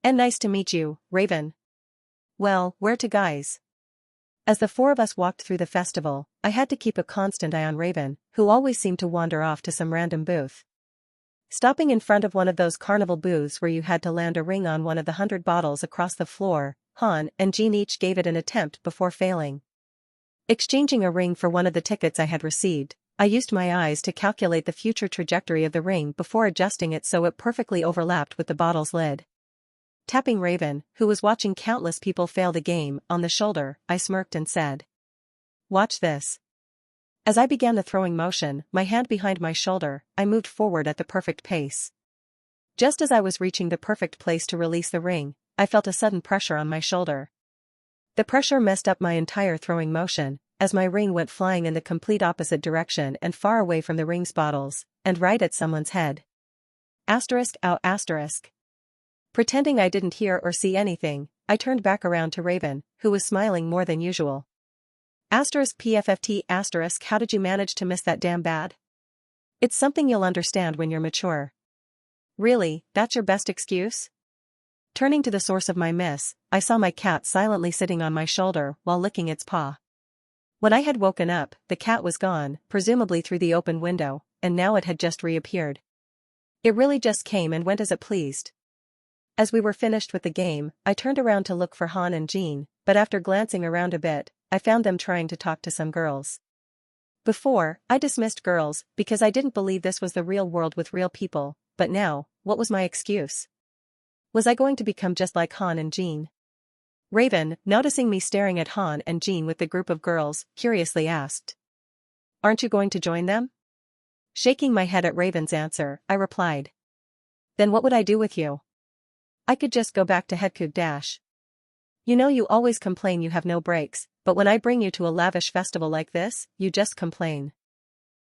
And nice to meet you, Raven. Well, where to guys? As the four of us walked through the festival, I had to keep a constant eye on Raven, who always seemed to wander off to some random booth. Stopping in front of one of those carnival booths where you had to land a ring on one of the 100 bottles across the floor, Han and Jean each gave it an attempt before failing. Exchanging a ring for one of the tickets I had received, I used my eyes to calculate the future trajectory of the ring before adjusting it so it perfectly overlapped with the bottle's lid. Tapping Raven, who was watching countless people fail the game, on the shoulder, I smirked and said, Watch this. As I began the throwing motion, my hand behind my shoulder, I moved forward at the perfect pace. Just as I was reaching the perfect place to release the ring, I felt a sudden pressure on my shoulder. The pressure messed up my entire throwing motion, as my ring went flying in the complete opposite direction and far away from the ring's bottles, and right at someone's head. ****. Pretending I didn't hear or see anything, I turned back around to Raven, who was smiling more than usual. *PFFT***, how did you manage to miss that damn bad? It's something you'll understand when you're mature. Really, that's your best excuse? Turning to the source of my miss, I saw my cat silently sitting on my shoulder while licking its paw. When I had woken up, the cat was gone, presumably through the open window, and now it had just reappeared. It really just came and went as it pleased. As we were finished with the game, I turned around to look for Han and Jean, but after glancing around a bit, I found them trying to talk to some girls. Before, I dismissed girls because I didn't believe this was the real world with real people, but now, what was my excuse? Was I going to become just like Han and Jean? Raven, noticing me staring at Han and Jean with the group of girls, curiously asked. Aren't you going to join them? Shaking my head at Raven's answer, I replied. Then what would I do with you? I could just go back to Headcoog. You know you always complain you have no breaks, but when I bring you to a lavish festival like this, you just complain.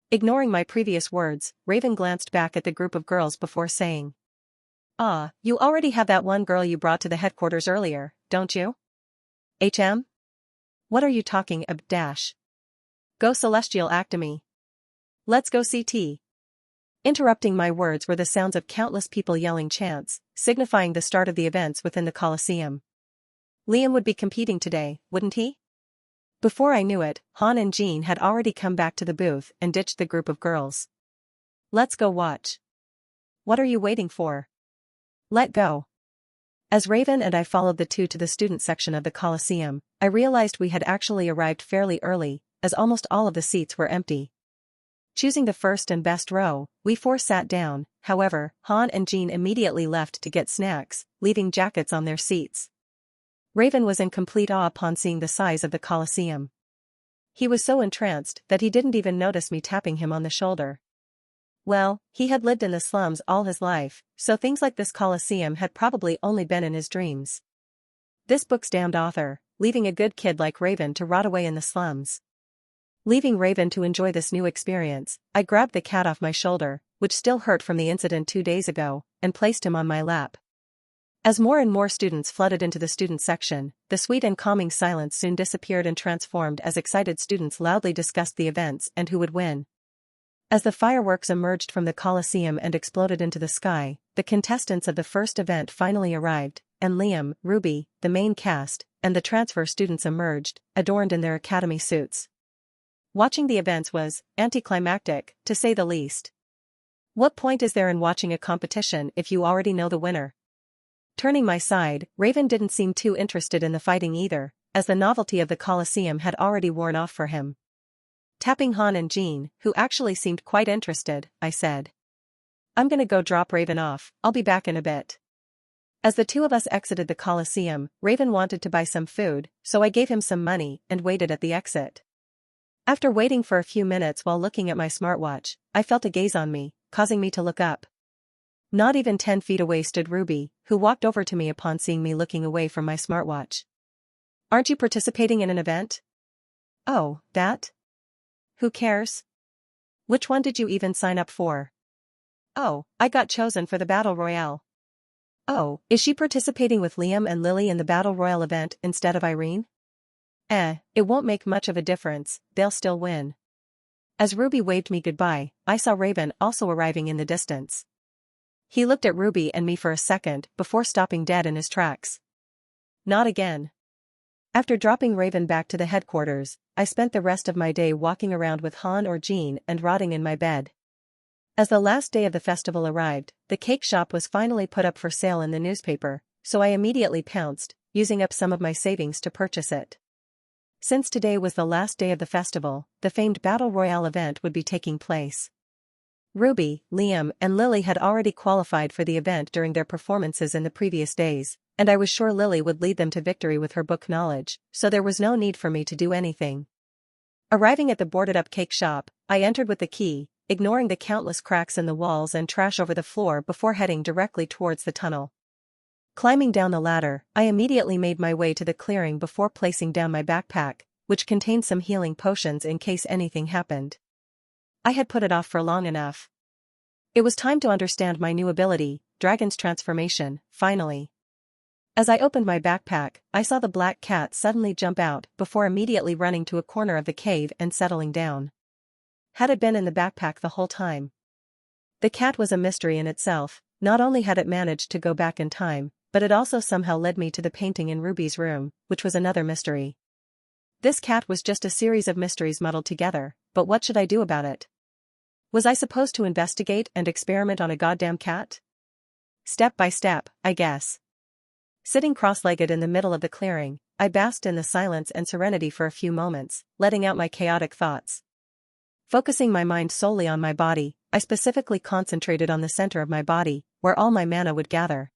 Ignoring my previous words, Raven glanced back at the group of girls before saying. You already have that one girl you brought to the headquarters earlier, don't you? What are you talking about? Go Celestial Academy. Let's go CT. Interrupting my words were the sounds of countless people yelling chants, signifying the start of the events within the Coliseum. Liam would be competing today, wouldn't he? Before I knew it, Han and Jean had already come back to the booth and ditched the group of girls. Let's go watch. What are you waiting for? Let go. As Raven and I followed the two to the student section of the Coliseum, I realized we had actually arrived fairly early, as almost all of the seats were empty. Choosing the first and best row, we four sat down. However, Han and Jean immediately left to get snacks, leaving jackets on their seats. Raven was in complete awe upon seeing the size of the Coliseum. He was so entranced that he didn't even notice me tapping him on the shoulder. Well, he had lived in the slums all his life, so things like this Coliseum had probably only been in his dreams. This book's damned author, leaving a good kid like Raven to rot away in the slums. Leaving Raven to enjoy this new experience, I grabbed the cat off my shoulder, which still hurt from the incident 2 days ago, and placed him on my lap. As more and more students flooded into the student section, the sweet and calming silence soon disappeared and transformed as excited students loudly discussed the events and who would win. As the fireworks emerged from the Coliseum and exploded into the sky, the contestants of the first event finally arrived, and Liam, Ruby, the main cast, and the transfer students emerged, adorned in their academy suits. Watching the events was anticlimactic, to say the least. What point is there in watching a competition if you already know the winner? Turning my side, Raven didn't seem too interested in the fighting either, as the novelty of the Coliseum had already worn off for him. Tapping Han and Jean, who actually seemed quite interested, I said, "I'm gonna go drop Raven off, I'll be back in a bit." As the two of us exited the Coliseum, Raven wanted to buy some food, so I gave him some money and waited at the exit. After waiting for a few minutes while looking at my smartwatch, I felt a gaze on me, causing me to look up. Not even 10 feet away stood Ruby, who walked over to me upon seeing me looking away from my smartwatch. "Aren't you participating in an event?" "Oh, that? Who cares? Which one did you even sign up for?" "Oh, I got chosen for the Battle Royale." "Oh, is she participating with Liam and Lily in the Battle Royale event instead of Irene?" It won't make much of a difference, they'll still win." As Ruby waved me goodbye, I saw Raven also arriving in the distance. He looked at Ruby and me for a second before stopping dead in his tracks. Not again. After dropping Raven back to the headquarters, I spent the rest of my day walking around with Han or Jean and rotting in my bed. As the last day of the festival arrived, the cake shop was finally put up for sale in the newspaper, so I immediately pounced, using up some of my savings to purchase it. Since today was the last day of the festival, the famed Battle Royale event would be taking place. Ruby, Liam, and Lily had already qualified for the event during their performances in the previous days, and I was sure Lily would lead them to victory with her book knowledge, so there was no need for me to do anything. Arriving at the boarded-up cake shop, I entered with the key, ignoring the countless cracks in the walls and trash over the floor before heading directly towards the tunnel. Climbing down the ladder, I immediately made my way to the clearing before placing down my backpack, which contained some healing potions in case anything happened. I had put it off for long enough. It was time to understand my new ability, Dragon's Transformation, finally. As I opened my backpack, I saw the black cat suddenly jump out before immediately running to a corner of the cave and settling down. Had it been in the backpack the whole time? The cat was a mystery in itself. Not only had it managed to go back in time, but it also somehow led me to the painting in Ruby's room, which was another mystery. This cat was just a series of mysteries muddled together, but what should I do about it? Was I supposed to investigate and experiment on a goddamn cat? Step by step, I guess. Sitting cross-legged in the middle of the clearing, I basked in the silence and serenity for a few moments, letting out my chaotic thoughts. Focusing my mind solely on my body, I specifically concentrated on the center of my body, where all my mana would gather.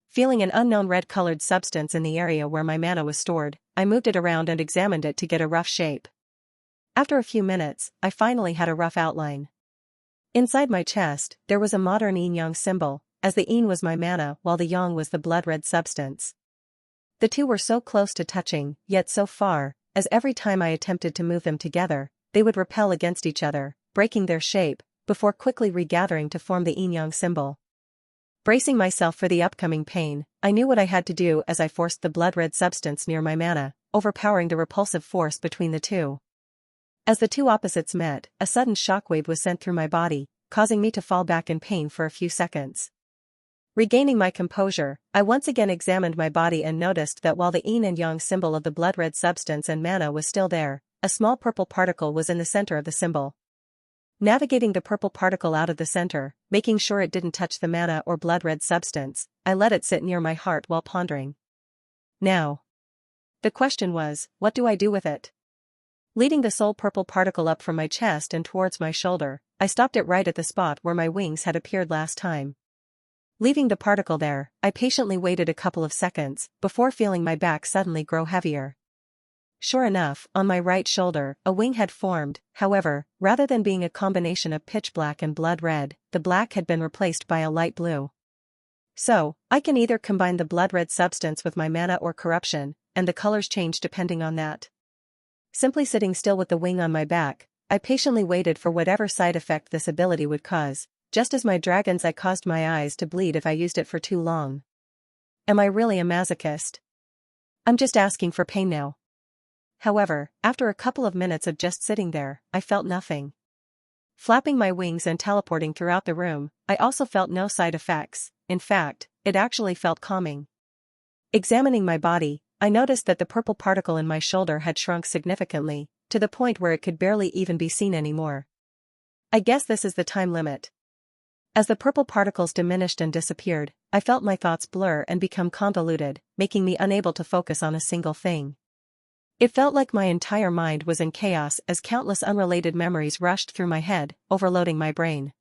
Feeling an unknown red-colored substance in the area where my mana was stored, I moved it around and examined it to get a rough shape. After a few minutes, I finally had a rough outline. Inside my chest, there was a modern yin-yang symbol, as the yin was my mana while the yang was the blood-red substance. The two were so close to touching, yet so far, as every time I attempted to move them together, they would repel against each other, breaking their shape, before quickly regathering to form the yin-yang symbol. Bracing myself for the upcoming pain, I knew what I had to do as I forced the blood-red substance near my mana, overpowering the repulsive force between the two. As the two opposites met, a sudden shockwave was sent through my body, causing me to fall back in pain for a few seconds. Regaining my composure, I once again examined my body and noticed that while the yin and yang symbol of the blood-red substance and mana was still there, a small purple particle was in the center of the symbol. Navigating the purple particle out of the center, making sure it didn't touch the mana or blood red substance, I let it sit near my heart while pondering. Now. The question was, what do I do with it? Leading the soul purple particle up from my chest and towards my shoulder, I stopped it right at the spot where my wings had appeared last time. Leaving the particle there, I patiently waited a couple of seconds, before feeling my back suddenly grow heavier. Sure enough, on my right shoulder, a wing had formed. However, rather than being a combination of pitch black and blood red, the black had been replaced by a light blue. So, I can either combine the blood red substance with my mana or corruption, and the colors change depending on that. Simply sitting still with the wing on my back, I patiently waited for whatever side effect this ability would cause. Just as my dragon's eye caused my eyes to bleed if I used it for too long. Am I really a masochist? I'm just asking for pain now. However, after a couple of minutes of just sitting there, I felt nothing. Flapping my wings and teleporting throughout the room, I also felt no side effects. In fact, it actually felt calming. Examining my body, I noticed that the purple particle in my shoulder had shrunk significantly, to the point where it could barely even be seen anymore. I guess this is the time limit. As the purple particles diminished and disappeared, I felt my thoughts blur and become convoluted, making me unable to focus on a single thing. It felt like my entire mind was in chaos as countless unrelated memories rushed through my head, overloading my brain.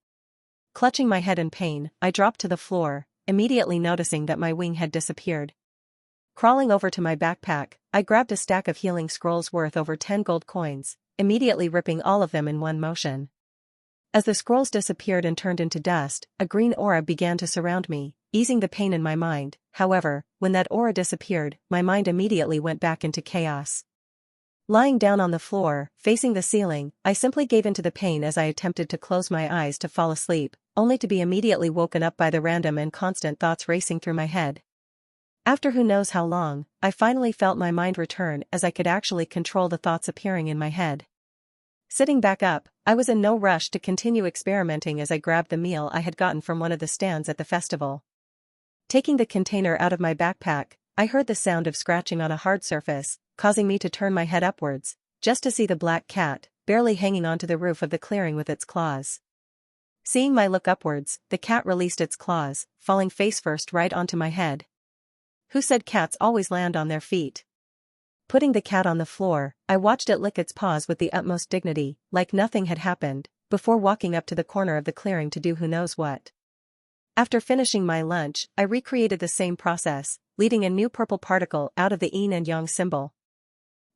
Clutching my head in pain, I dropped to the floor, immediately noticing that my wing had disappeared. Crawling over to my backpack, I grabbed a stack of healing scrolls worth over 10 gold coins, immediately ripping all of them in one motion. As the scrolls disappeared and turned into dust, a green aura began to surround me, easing the pain in my mind. However, when that aura disappeared, my mind immediately went back into chaos. Lying down on the floor, facing the ceiling, I simply gave into the pain as I attempted to close my eyes to fall asleep, only to be immediately woken up by the random and constant thoughts racing through my head. After who knows how long, I finally felt my mind return as I could actually control the thoughts appearing in my head. Sitting back up, I was in no rush to continue experimenting as I grabbed the meal I had gotten from one of the stands at the festival. Taking the container out of my backpack, I heard the sound of scratching on a hard surface, causing me to turn my head upwards, just to see the black cat, barely hanging onto the roof of the clearing with its claws. Seeing my look upwards, the cat released its claws, falling face first right onto my head. Who said cats always land on their feet? Putting the cat on the floor, I watched it lick its paws with the utmost dignity, like nothing had happened, before walking up to the corner of the clearing to do who knows what. After finishing my lunch, I recreated the same process, leading a new purple particle out of the yin and yang symbol.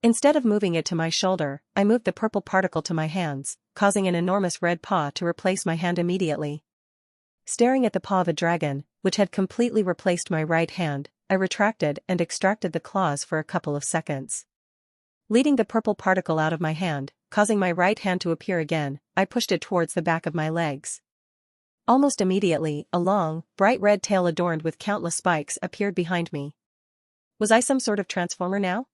Instead of moving it to my shoulder, I moved the purple particle to my hands, causing an enormous red paw to replace my hand immediately. Staring at the paw of a dragon, which had completely replaced my right hand, I retracted and extracted the claws for a couple of seconds. Leading the purple particle out of my hand, causing my right hand to appear again, I pushed it towards the back of my legs. Almost immediately, a long, bright red tail adorned with countless spikes appeared behind me. Was I some sort of transformer now?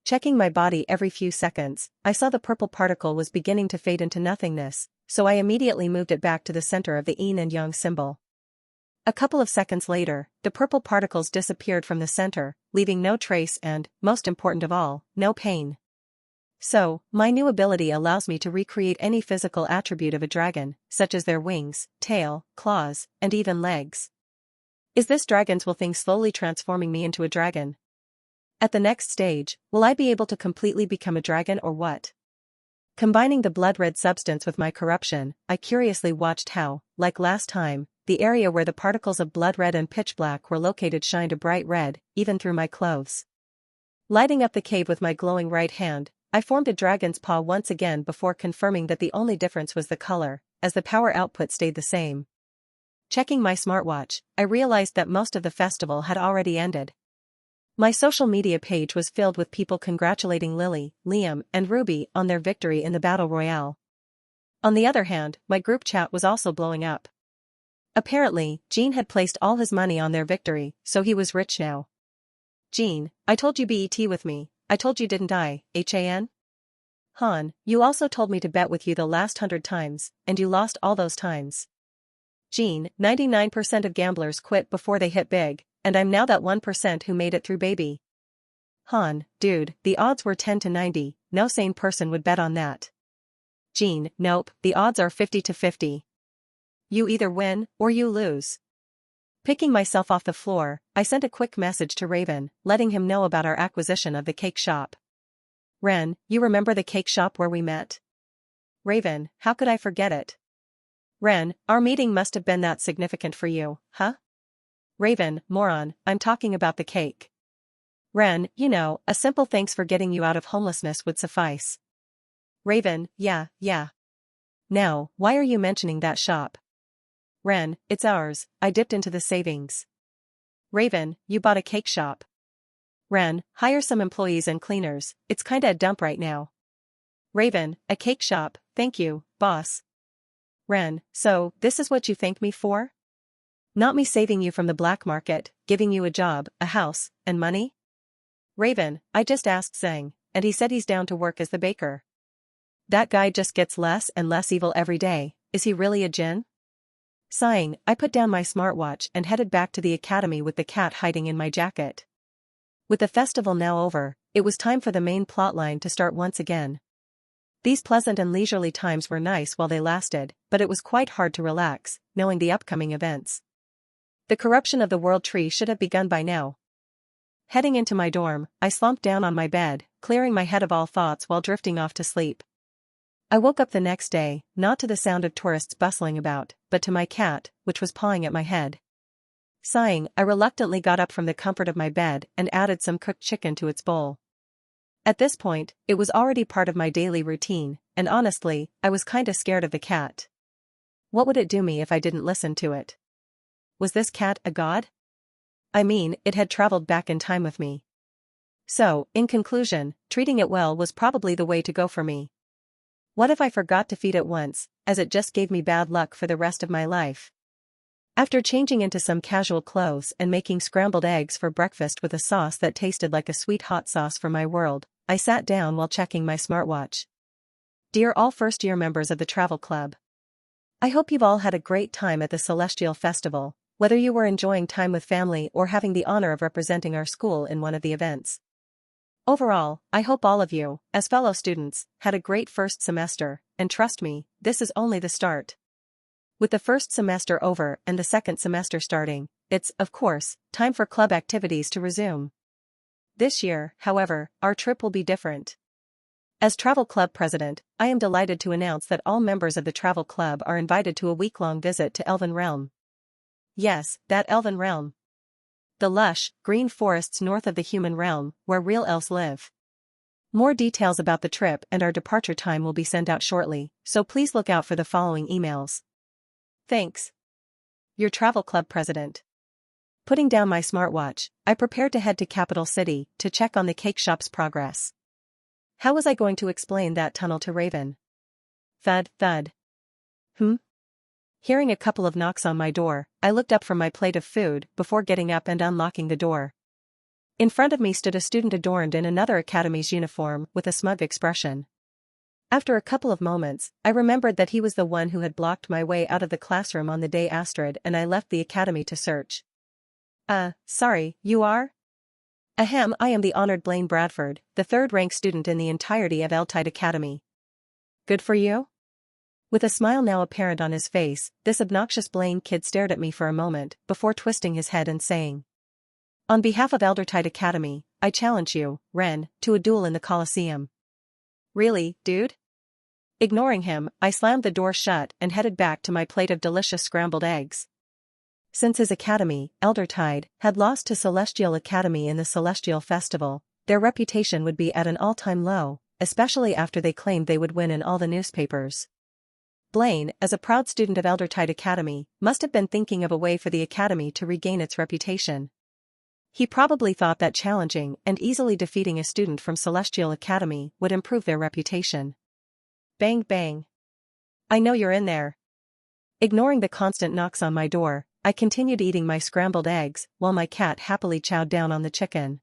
Checking my body every few seconds, I saw the purple particle was beginning to fade into nothingness, so I immediately moved it back to the center of the yin and yang symbol. A couple of seconds later, the purple particles disappeared from the center, leaving no trace and, most important of all, no pain. So, my new ability allows me to recreate any physical attribute of a dragon, such as their wings, tail, claws, and even legs. Is this dragon's will thing slowly transforming me into a dragon? At the next stage, will I be able to completely become a dragon or what? Combining the blood red substance with my corruption, I curiously watched how, like last time, the area where the particles of blood red and pitch black were located shined a bright red, even through my clothes. Lighting up the cave with my glowing right hand, I formed a dragon's paw once again before confirming that the only difference was the color, as the power output stayed the same. Checking my smartwatch, I realized that most of the festival had already ended. My social media page was filled with people congratulating Lily, Liam, and Ruby on their victory in the Battle Royale. On the other hand, my group chat was also blowing up. Apparently, Gene had placed all his money on their victory, so he was rich now. Gene, I told you bet with me, I told you didn't I, Han? Han, you also told me to bet with you the last 100 times, and you lost all those times. Gene, 99% of gamblers quit before they hit big, and I'm now that 1% who made it through baby. Han, dude, the odds were 10 to 90, no sane person would bet on that. Jean, nope, the odds are 50 to 50. You either win, or you lose. Picking myself off the floor, I sent a quick message to Raven, letting him know about our acquisition of the cake shop. Ren, you remember the cake shop where we met? Raven, how could I forget it? Ren, our meeting must have been that significant for you, huh? Raven, moron, I'm talking about the cake. Ren, you know, a simple thanks for getting you out of homelessness would suffice. Raven, yeah. Now, why are you mentioning that shop? Ren, it's ours, I dipped into the savings. Raven, you bought a cake shop. Ren, hire some employees and cleaners, it's kinda a dump right now. Raven, a cake shop, thank you, boss. Ren, so, this is what you thank me for? Not me saving you from the black market, giving you a job, a house, and money? Raven, I just asked Zhang, and he said he's down to work as the baker. That guy just gets less and less evil every day, is he really a djinn? Sighing, I put down my smartwatch and headed back to the academy with the cat hiding in my jacket. With the festival now over, it was time for the main plotline to start once again. These pleasant and leisurely times were nice while they lasted, but it was quite hard to relax, knowing the upcoming events. The corruption of the World Tree should have begun by now. Heading into my dorm, I slumped down on my bed, clearing my head of all thoughts while drifting off to sleep. I woke up the next day, not to the sound of tourists bustling about, but to my cat, which was pawing at my head. Sighing, I reluctantly got up from the comfort of my bed and added some cooked chicken to its bowl. At this point, it was already part of my daily routine, and honestly, I was kinda scared of the cat. What would it do me if I didn't listen to it? Was this cat a god? I mean, it had traveled back in time with me. So, in conclusion, treating it well was probably the way to go for me. What if I forgot to feed it once, as it just gave me bad luck for the rest of my life? After changing into some casual clothes and making scrambled eggs for breakfast with a sauce that tasted like a sweet hot sauce from my world, I sat down while checking my smartwatch. Dear all first-year members of the travel club. I hope you've all had a great time at the Celestial Festival, whether you were enjoying time with family or having the honor of representing our school in one of the events. Overall, I hope all of you, as fellow students, had a great first semester, and trust me, this is only the start. With the first semester over and the second semester starting, it's, of course, time for club activities to resume. This year, however, our trip will be different. As Travel Club President, I am delighted to announce that all members of the Travel Club are invited to a week-long visit to Elven Realm. Yes, that Elven Realm. The lush, green forests north of the human realm, where real elves live. More details about the trip and our departure time will be sent out shortly, so please look out for the following emails. Thanks. Your Travel Club President. Putting down my smartwatch, I prepared to head to Capital City to check on the cake shop's progress. How was I going to explain that tunnel to Raven? Thud, thud. Hearing a couple of knocks on my door, I looked up from my plate of food before getting up and unlocking the door. In front of me stood a student adorned in another academy's uniform with a smug expression. After a couple of moments, I remembered that he was the one who had blocked my way out of the classroom on the day Astrid and I left the academy to search. Sorry, you are? Ahem, I am the honored Blaine Bradford, the third-ranked student in the entirety of Eltide Academy. Good for you? With a smile now apparent on his face, this obnoxious Blaine kid stared at me for a moment before twisting his head and saying, on behalf of Eldertide Academy, I challenge you, Ren, to a duel in the Coliseum. Really, dude? Ignoring him, I slammed the door shut and headed back to my plate of delicious scrambled eggs. Since his academy, Eldertide, had lost to Celestial Academy in the Celestial Festival, their reputation would be at an all-time low, especially after they claimed they would win in all the newspapers. Blaine, as a proud student of Eldertide Academy, must have been thinking of a way for the academy to regain its reputation. He probably thought that challenging and easily defeating a student from Celestial Academy would improve their reputation. Bang bang. I know you're in there. Ignoring the constant knocks on my door, I continued eating my scrambled eggs while my cat happily chowed down on the chicken.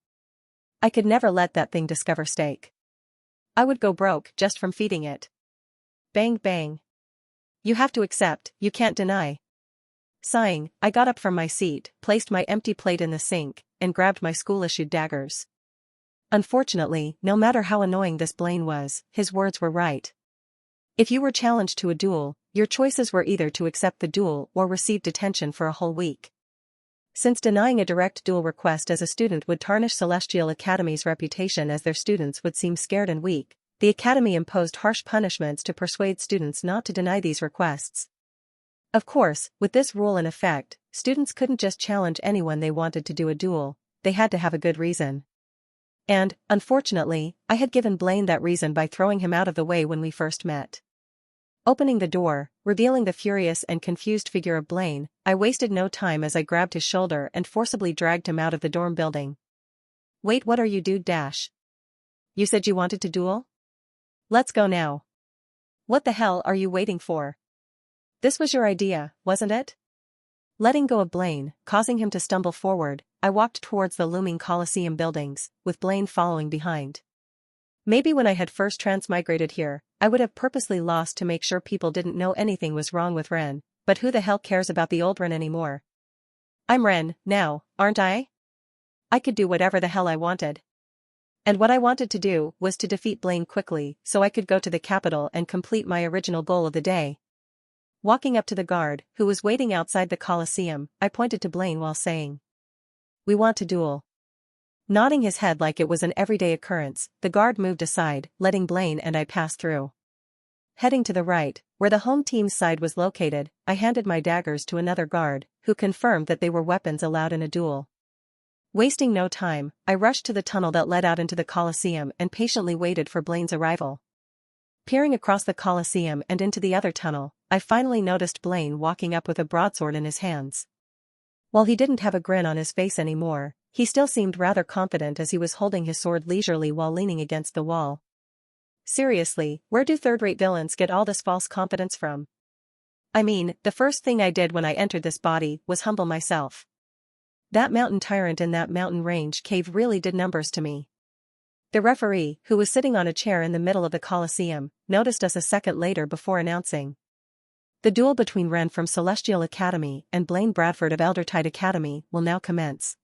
I could never let that thing discover steak. I would go broke just from feeding it. Bang bang. You have to accept, you can't deny. Sighing, I got up from my seat, placed my empty plate in the sink, and grabbed my school-issued daggers. Unfortunately, no matter how annoying this Blaine was, his words were right. If you were challenged to a duel, your choices were either to accept the duel or receive detention for a whole week. Since denying a direct duel request as a student would tarnish Celestial Academy's reputation as their students would seem scared and weak, the Academy imposed harsh punishments to persuade students not to deny these requests. Of course, with this rule in effect, students couldn't just challenge anyone they wanted to do a duel, they had to have a good reason. And, unfortunately, I had given Blaine that reason by throwing him out of the way when we first met. Opening the door, revealing the furious and confused figure of Blaine, I wasted no time as I grabbed his shoulder and forcibly dragged him out of the dorm building. Wait, what are you, dude? You said you wanted to duel? Let's go now. What the hell are you waiting for? This was your idea, wasn't it? Letting go of Blaine, causing him to stumble forward, I walked towards the looming Coliseum buildings, with Blaine following behind. Maybe when I had first transmigrated here, I would have purposely lost to make sure people didn't know anything was wrong with Ren, but who the hell cares about the old Ren anymore? I'm Ren, now, aren't I? I could do whatever the hell I wanted. And what I wanted to do was to defeat Blaine quickly so I could go to the capital and complete my original goal of the day. Walking up to the guard, who was waiting outside the Coliseum, I pointed to Blaine while saying, "We want to duel." Nodding his head like it was an everyday occurrence, the guard moved aside, letting Blaine and I pass through. Heading to the right, where the home team's side was located, I handed my daggers to another guard, who confirmed that they were weapons allowed in a duel. Wasting no time, I rushed to the tunnel that led out into the Coliseum and patiently waited for Blaine's arrival. Peering across the Coliseum and into the other tunnel, I finally noticed Blaine walking up with a broadsword in his hands. While he didn't have a grin on his face anymore, he still seemed rather confident as he was holding his sword leisurely while leaning against the wall. Seriously, where do third-rate villains get all this false confidence from? I mean, the first thing I did when I entered this body was humble myself. That mountain tyrant in that mountain range cave really did numbers to me. The referee, who was sitting on a chair in the middle of the Coliseum, noticed us a second later before announcing, "The duel between Ren from Celestial Academy and Blaine Bradford of Eldertide Academy will now commence."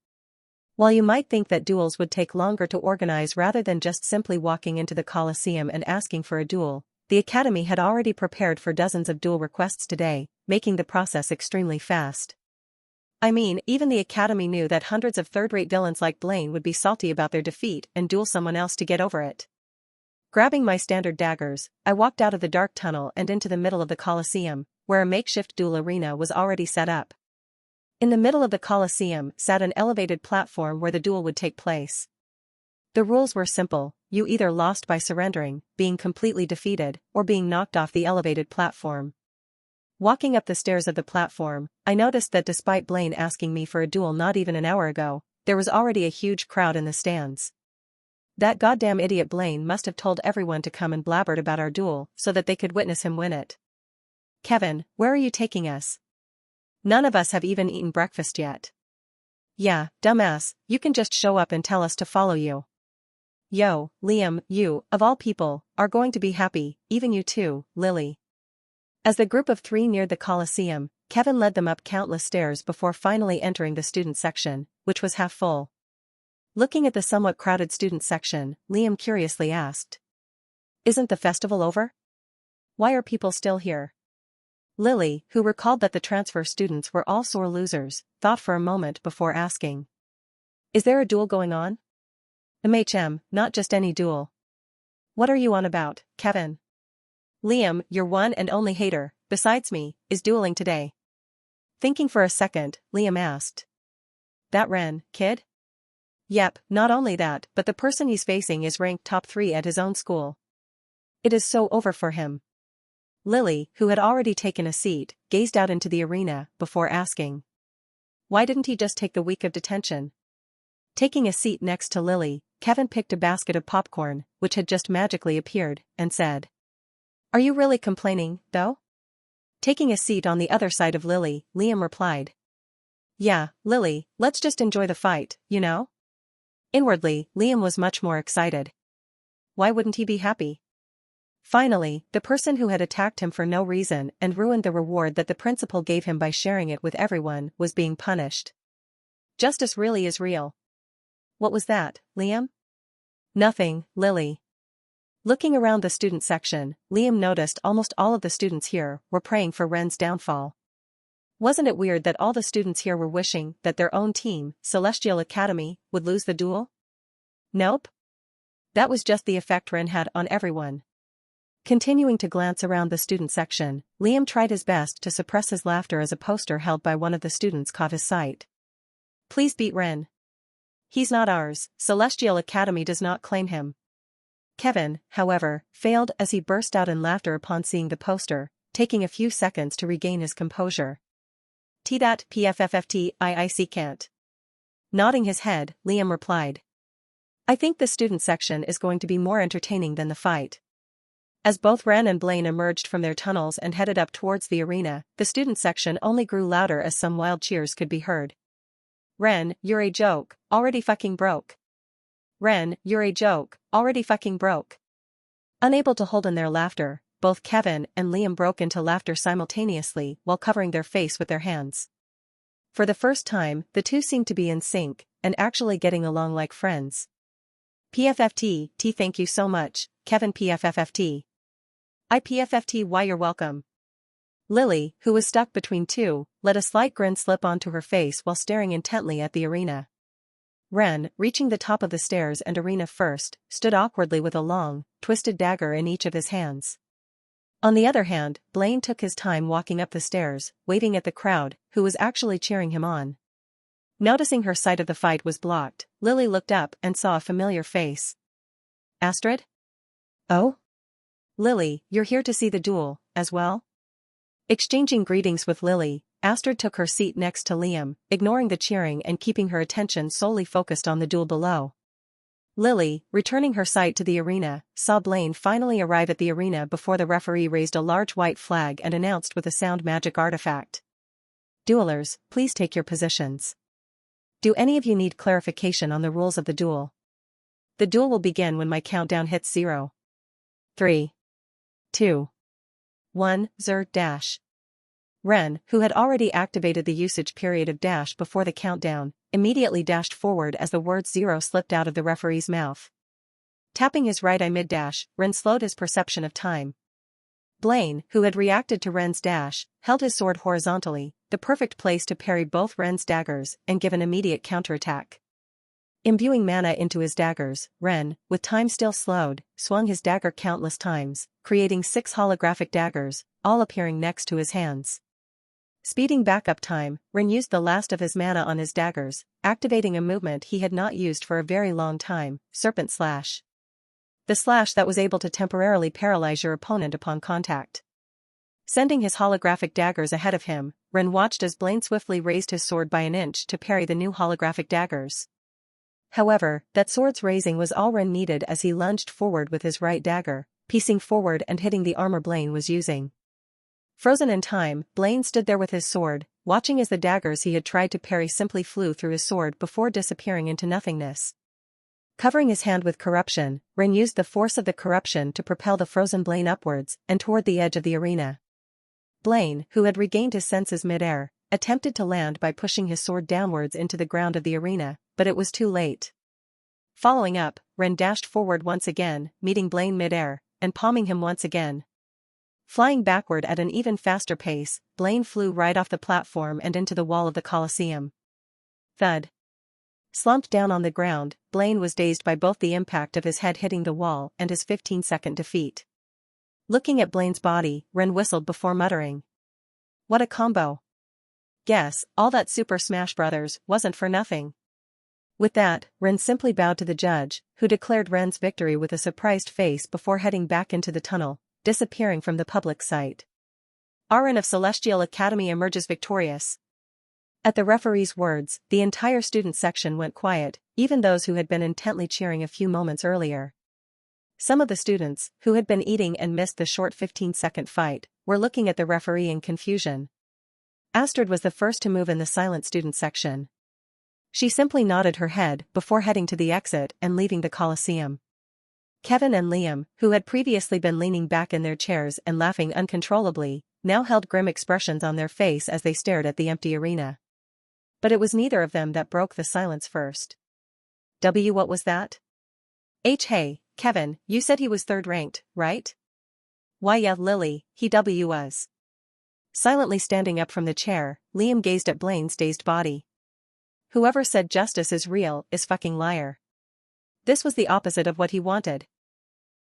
While you might think that duels would take longer to organize rather than just simply walking into the Coliseum and asking for a duel, the Academy had already prepared for dozens of duel requests today, making the process extremely fast. I mean, even the Academy knew that hundreds of third-rate villains like Blaine would be salty about their defeat and duel someone else to get over it. Grabbing my standard daggers, I walked out of the dark tunnel and into the middle of the Coliseum, where a makeshift duel arena was already set up. In the middle of the Coliseum sat an elevated platform where the duel would take place. The rules were simple: you either lost by surrendering, being completely defeated, or being knocked off the elevated platform. Walking up the stairs of the platform, I noticed that despite Blaine asking me for a duel not even an hour ago, there was already a huge crowd in the stands. That goddamn idiot Blaine must have told everyone to come and blabbered about our duel so that they could witness him win it. "Kevin, where are you taking us? None of us have even eaten breakfast yet." "Yeah, dumbass, you can just show up and tell us to follow you." "Yo, Liam, you, of all people, are going to be happy, even you too, Lily." As the group of three neared the Coliseum, Kevin led them up countless stairs before finally entering the student section, which was half full. Looking at the somewhat crowded student section, Liam curiously asked, "Isn't the festival over? Why are people still here?" Lily, who recalled that the transfer students were all sore losers, thought for a moment before asking, "Is there a duel going on?" Not just any duel." "What are you on about, Kevin?" "Liam, your one and only hater, besides me, is dueling today." Thinking for a second, Liam asked, "That Ren, kid?" "Yep, not only that, but the person he's facing is ranked top 3 at his own school. It is so over for him." Lily, who had already taken a seat, gazed out into the arena before asking, "Why didn't he just take the week of detention?" Taking a seat next to Lily, Kevin picked a basket of popcorn, which had just magically appeared, and said, "Are you really complaining, though?" Taking a seat on the other side of Lily, Liam replied, "Yeah, Lily, let's just enjoy the fight, you know?" Inwardly, Liam was much more excited. Why wouldn't he be happy? Finally, the person who had attacked him for no reason and ruined the reward that the principal gave him by sharing it with everyone was being punished. Justice really is real. What was that, Liam? Nothing, Lily. Looking around the student section, Liam noticed almost all of the students here were praying for Ren's downfall. Wasn't it weird that all the students here were wishing that their own team, Celestial Academy, would lose the duel? Nope. That was just the effect Ren had on everyone. Continuing to glance around the student section, Liam tried his best to suppress his laughter as a poster held by one of the students caught his sight. Please beat Ren. He's not ours, Celestial Academy does not claim him. Kevin, however, failed as he burst out in laughter upon seeing the poster, taking a few seconds to regain his composure. T.PFFFTIIC can't. Nodding his head, Liam replied. I think the student section is going to be more entertaining than the fight. As both Ren and Blaine emerged from their tunnels and headed up towards the arena, the student section only grew louder as some wild cheers could be heard. Ren, you're a joke, already fucking broke. Ren, you're a joke, already fucking broke. Unable to hold in their laughter, both Kevin and Liam broke into laughter simultaneously while covering their face with their hands. For the first time, the two seemed to be in sync, and actually getting along like friends. PFFT, thank you so much, Kevin PFFT. PFFT why you're welcome. Lily, who was stuck between two, let a slight grin slip onto her face while staring intently at the arena. Ren, reaching the top of the stairs and arena first, stood awkwardly with a long, twisted dagger in each of his hands. On the other hand, Blaine took his time walking up the stairs, waving at the crowd, who was actually cheering him on. Noticing her sight of the fight was blocked, Lily looked up and saw a familiar face. Astrid? Oh? Lily, you're here to see the duel, as well? Exchanging greetings with Lily, Astrid took her seat next to Liam, ignoring the cheering and keeping her attention solely focused on the duel below. Lily, returning her sight to the arena, saw Blaine finally arrive at the arena before the referee raised a large white flag and announced with a sound magic artifact. Duelers, please take your positions. Do any of you need clarification on the rules of the duel? The duel will begin when my countdown hits 0. 3. 2. 1, dash. Ren, who had already activated the usage period of dash before the countdown, immediately dashed forward as the word 0 slipped out of the referee's mouth. Tapping his right eye mid-dash, Ren slowed his perception of time. Blaine, who had reacted to Ren's dash, held his sword horizontally, the perfect place to parry both Ren's daggers and give an immediate counterattack. Imbuing mana into his daggers, Ren, with time still slowed, swung his dagger countless times, creating 6 holographic daggers, all appearing next to his hands. Speeding back up time, Ren used the last of his mana on his daggers, activating a movement he had not used for a very long time, Serpent Slash. The slash that was able to temporarily paralyze your opponent upon contact. Sending his holographic daggers ahead of him, Ren watched as Blaine swiftly raised his sword by an inch to parry the new holographic daggers. However, that sword's raising was all Ren needed as he lunged forward with his right dagger, piecing forward and hitting the armor Blaine was using. Frozen in time, Blaine stood there with his sword, watching as the daggers he had tried to parry simply flew through his sword before disappearing into nothingness. Covering his hand with corruption, Ren used the force of the corruption to propel the frozen Blaine upwards and toward the edge of the arena. Blaine, who had regained his senses mid-air, attempted to land by pushing his sword downwards into the ground of the arena, but it was too late. Following up, Ren dashed forward once again, meeting Blaine mid-air, and palming him once again. Flying backward at an even faster pace, Blaine flew right off the platform and into the wall of the Colosseum. Thud. Slumped down on the ground, Blaine was dazed by both the impact of his head hitting the wall and his 15-second defeat. Looking at Blaine's body, Ren whistled before muttering. What a combo. Guess, all that Super Smash Bros. Wasn't for nothing. With that, Ren simply bowed to the judge, who declared Ren's victory with a surprised face before heading back into the tunnel, disappearing from the public sight. Ren of Celestial Academy emerges victorious. At the referee's words, the entire student section went quiet, even those who had been intently cheering a few moments earlier. Some of the students, who had been eating and missed the short 15-second fight, were looking at the referee in confusion. Astrid was the first to move in the silent student section. She simply nodded her head before heading to the exit and leaving the Colosseum. Kevin and Liam, who had previously been leaning back in their chairs and laughing uncontrollably, now held grim expressions on their face as they stared at the empty arena. But it was neither of them that broke the silence first. What was that? Hey, Kevin, you said he was third ranked, right? Why yeah Lily, he was. Silently standing up from the chair, Liam gazed at Blaine's dazed body. Whoever said justice is real is fucking liar. This was the opposite of what he wanted.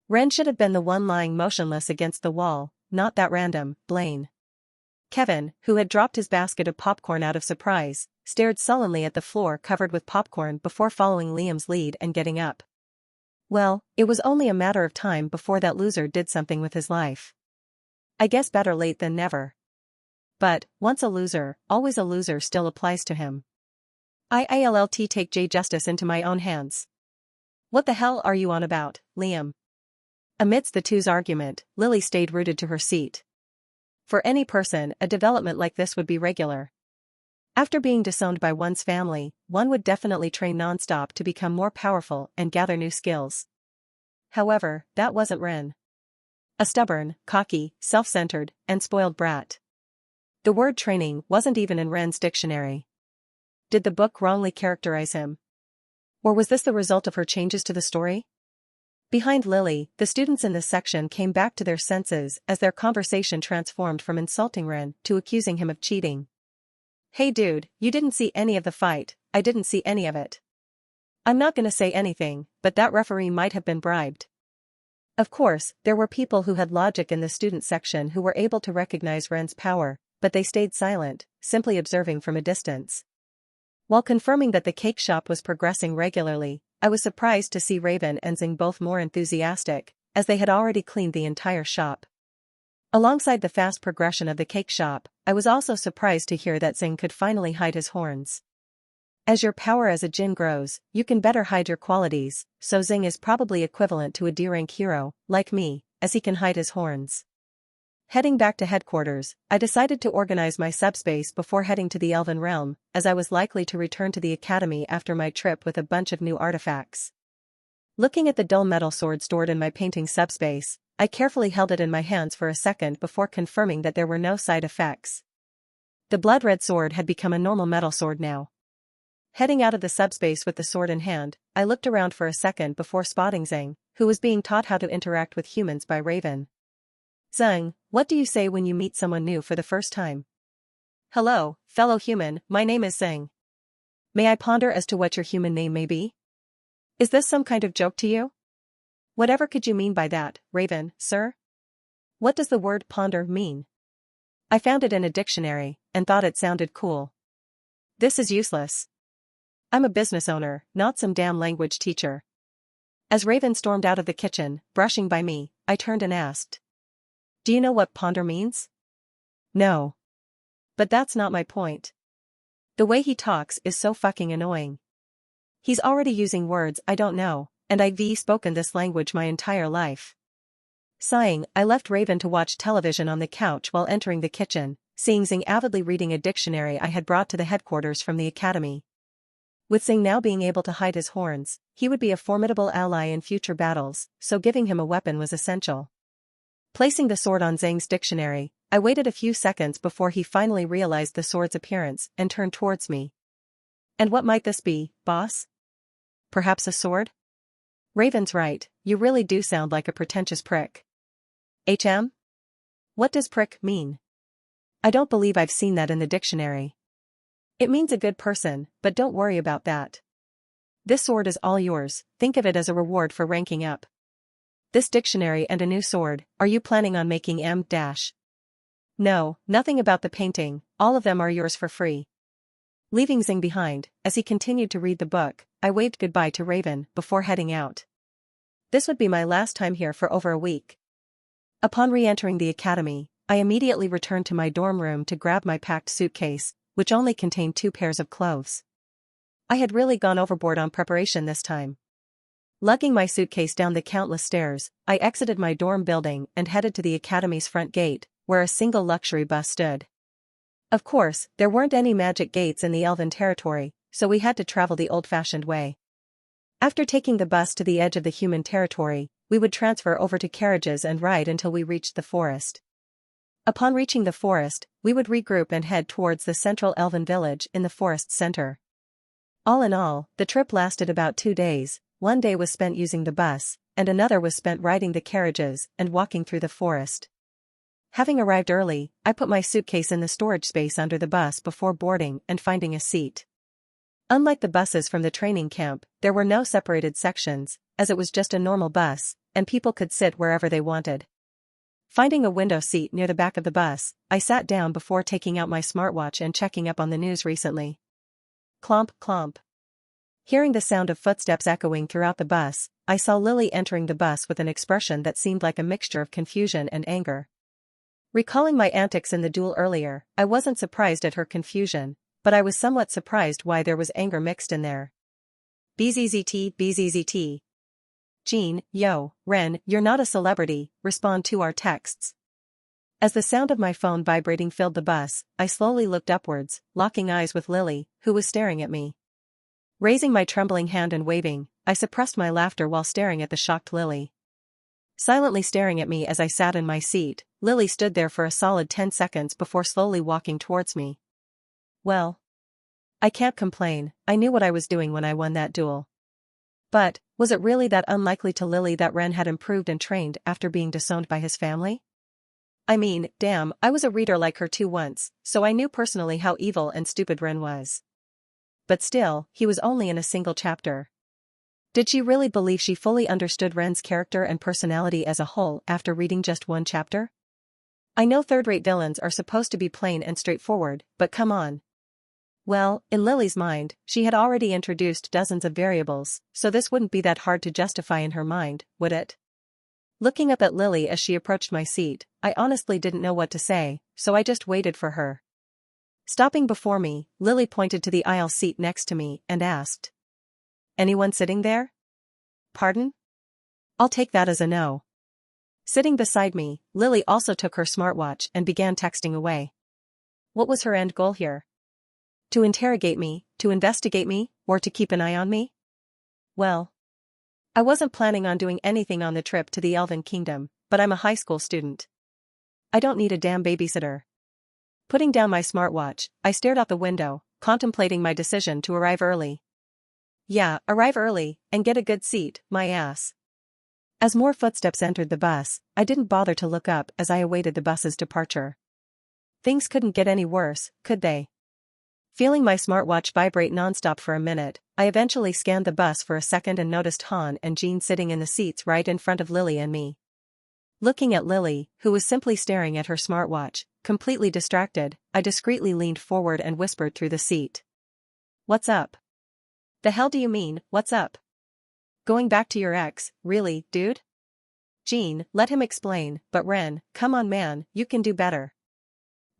Ren should have been the one lying motionless against the wall, not that random, Blaine. Kevin, who had dropped his basket of popcorn out of surprise, stared sullenly at the floor covered with popcorn before following Liam's lead and getting up. Well, it was only a matter of time before that loser did something with his life. I guess better late than never. But, once a loser, always a loser still applies to him. I'll take justice into my own hands. What the hell are you on about, Liam? Amidst the two's argument, Lily stayed rooted to her seat. For any person, a development like this would be regular. After being disowned by one's family, one would definitely train non-stop to become more powerful and gather new skills. However, that wasn't Ren. A stubborn, cocky, self-centered, and spoiled brat. The word training wasn't even in Ren's dictionary. Did the book wrongly characterize him? Or was this the result of her changes to the story? Behind Lily, the students in this section came back to their senses as their conversation transformed from insulting Ren to accusing him of cheating. Hey dude, you didn't see any of the fight, I didn't see any of it. I'm not gonna say anything, but that referee might have been bribed. Of course, there were people who had logic in the student section who were able to recognize Ren's power, but they stayed silent, simply observing from a distance. While confirming that the cake shop was progressing regularly, I was surprised to see Raven and Zing both more enthusiastic, as they had already cleaned the entire shop. Alongside the fast progression of the cake shop, I was also surprised to hear that Zing could finally hide his horns. As your power as a djinn grows, you can better hide your qualities, so Zing is probably equivalent to a D-rank hero, like me, as he can hide his horns. Heading back to headquarters, I decided to organize my subspace before heading to the Elven Realm, as I was likely to return to the academy after my trip with a bunch of new artifacts. Looking at the dull metal sword stored in my painting subspace, I carefully held it in my hands for a second before confirming that there were no side effects. The blood-red sword had become a normal metal sword now. Heading out of the subspace with the sword in hand, I looked around for a second before spotting Zing, who was being taught how to interact with humans by Raven. Zing, what do you say when you meet someone new for the first time? Hello, fellow human, my name is Zing. May I ponder as to what your human name may be? Is this some kind of joke to you? Whatever could you mean by that, Raven, sir? What does the word ponder mean? I found it in a dictionary, and thought it sounded cool. This is useless. I'm a business owner, not some damn language teacher. As Raven stormed out of the kitchen, brushing by me, I turned and asked. Do you know what ponder means? No. But that's not my point. The way he talks is so fucking annoying. He's already using words I don't know, and I've spoken this language my entire life. Sighing, I left Raven to watch television on the couch while entering the kitchen, seeing Zing avidly reading a dictionary I had brought to the headquarters from the academy. With Zing now being able to hide his horns, he would be a formidable ally in future battles, so giving him a weapon was essential. Placing the sword on Zing's dictionary, I waited a few seconds before he finally realized the sword's appearance and turned towards me. And what might this be, boss? Perhaps a sword? Raven's right, you really do sound like a pretentious prick. HM? What does prick mean? I don't believe I've seen that in the dictionary. It means a good person, but don't worry about that. This sword is all yours, think of it as a reward for ranking up. This dictionary and a new sword, are you planning on making M-? No, nothing about the painting, all of them are yours for free. Leaving Zing behind, as he continued to read the book, I waved goodbye to Raven before heading out. This would be my last time here for over a week. Upon re-entering the academy, I immediately returned to my dorm room to grab my packed suitcase, which only contained 2 pairs of clothes. I had really gone overboard on preparation this time. Lugging my suitcase down the countless stairs, I exited my dorm building and headed to the academy's front gate, where a single luxury bus stood. Of course, there weren't any magic gates in the Elven territory, so we had to travel the old-fashioned way. After taking the bus to the edge of the human territory, we would transfer over to carriages and ride until we reached the forest. Upon reaching the forest, we would regroup and head towards the central Elven village in the forest's center. All in all, the trip lasted about 2 days. 1 day was spent using the bus, and another was spent riding the carriages and walking through the forest. Having arrived early, I put my suitcase in the storage space under the bus before boarding and finding a seat. Unlike the buses from the training camp, there were no separated sections, as it was just a normal bus, and people could sit wherever they wanted. Finding a window seat near the back of the bus, I sat down before taking out my smartwatch and checking up on the news recently. Clomp, clomp. Hearing the sound of footsteps echoing throughout the bus, I saw Lily entering the bus with an expression that seemed like a mixture of confusion and anger. Recalling my antics in the duel earlier, I wasn't surprised at her confusion, but I was somewhat surprised why there was anger mixed in there. BZZT, BZZT. Jean, yo, Ren, you're not a celebrity, respond to our texts. As the sound of my phone vibrating filled the bus, I slowly looked upwards, locking eyes with Lily, who was staring at me. Raising my trembling hand and waving, I suppressed my laughter while staring at the shocked Lily. Silently staring at me as I sat in my seat, Lily stood there for a solid 10 seconds before slowly walking towards me. Well, I can't complain, I knew what I was doing when I won that duel. But, was it really that unlikely to Lily that Ren had improved and trained after being disowned by his family? I mean, damn, I was a reader like her too once, so I knew personally how evil and stupid Ren was. But still, he was only in a single chapter. Did she really believe she fully understood Ren's character and personality as a whole after reading just one chapter? I know third-rate villains are supposed to be plain and straightforward, but come on. Well, in Lily's mind, she had already introduced dozens of variables, so this wouldn't be that hard to justify in her mind, would it? Looking up at Lily as she approached my seat, I honestly didn't know what to say, so I just waited for her. Stopping before me, Lily pointed to the aisle seat next to me and asked. Anyone sitting there? Pardon? I'll take that as a no. Sitting beside me, Lily also took her smartwatch and began texting away. What was her end goal here? To interrogate me, to investigate me, or to keep an eye on me? Well, I wasn't planning on doing anything on the trip to the Elven Kingdom, but I'm a high school student. I don't need a damn babysitter. Putting down my smartwatch, I stared out the window, contemplating my decision to arrive early. Yeah, arrive early, and get a good seat, my ass. As more footsteps entered the bus, I didn't bother to look up as I awaited the bus's departure. Things couldn't get any worse, could they? Feeling my smartwatch vibrate nonstop for a minute, I eventually scanned the bus for a second and noticed Han and Jean sitting in the seats right in front of Lily and me. Looking at Lily, who was simply staring at her smartwatch, completely distracted, I discreetly leaned forward and whispered through the seat. What's up? The hell do you mean, what's up? Going back to your ex, really, dude? Jean, let him explain, but Ren, come on man, you can do better.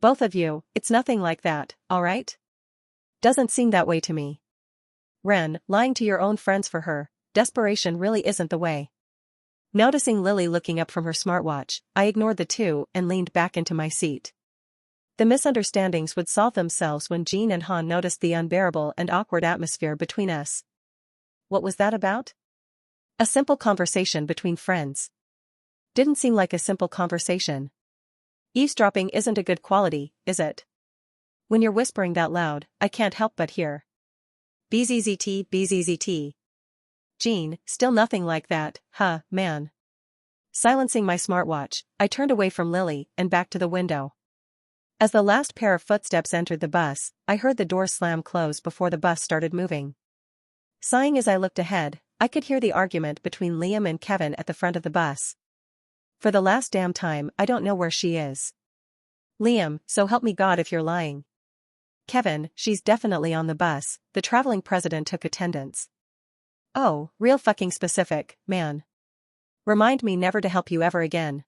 Both of you, it's nothing like that, alright? Doesn't seem that way to me. Ren, lying to your own friends for her, desperation really isn't the way. Noticing Lily looking up from her smartwatch, I ignored the two and leaned back into my seat. The misunderstandings would solve themselves when Jean and Han noticed the unbearable and awkward atmosphere between us. What was that about? A simple conversation between friends. Didn't seem like a simple conversation. Eavesdropping isn't a good quality, is it? When you're whispering that loud, I can't help but hear. BZZT, BZZT. Jean, still nothing like that, huh, man. Silencing my smartwatch, I turned away from Lily and back to the window. As the last pair of footsteps entered the bus, I heard the door slam close before the bus started moving. Sighing as I looked ahead, I could hear the argument between Liam and Kevin at the front of the bus. For the last damn time, I don't know where she is. Liam, so help me God if you're lying. Kevin, she's definitely on the bus, the traveling president took attendance. Oh, real fucking specific, man. Remind me never to help you ever again.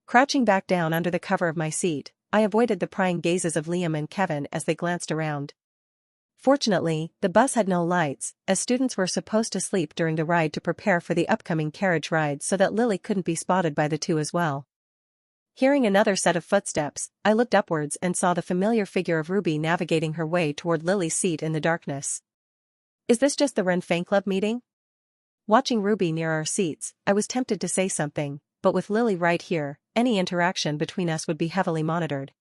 Crouching back down under the cover of my seat, I avoided the prying gazes of Liam and Kevin as they glanced around. Fortunately, the bus had no lights, as students were supposed to sleep during the ride to prepare for the upcoming carriage ride so that Lily couldn't be spotted by the two as well. Hearing another set of footsteps, I looked upwards and saw the familiar figure of Ruby navigating her way toward Lily's seat in the darkness. Is this just the Ren Fan Club meeting? Watching Ruby near our seats, I was tempted to say something, but with Lily right here, any interaction between us would be heavily monitored.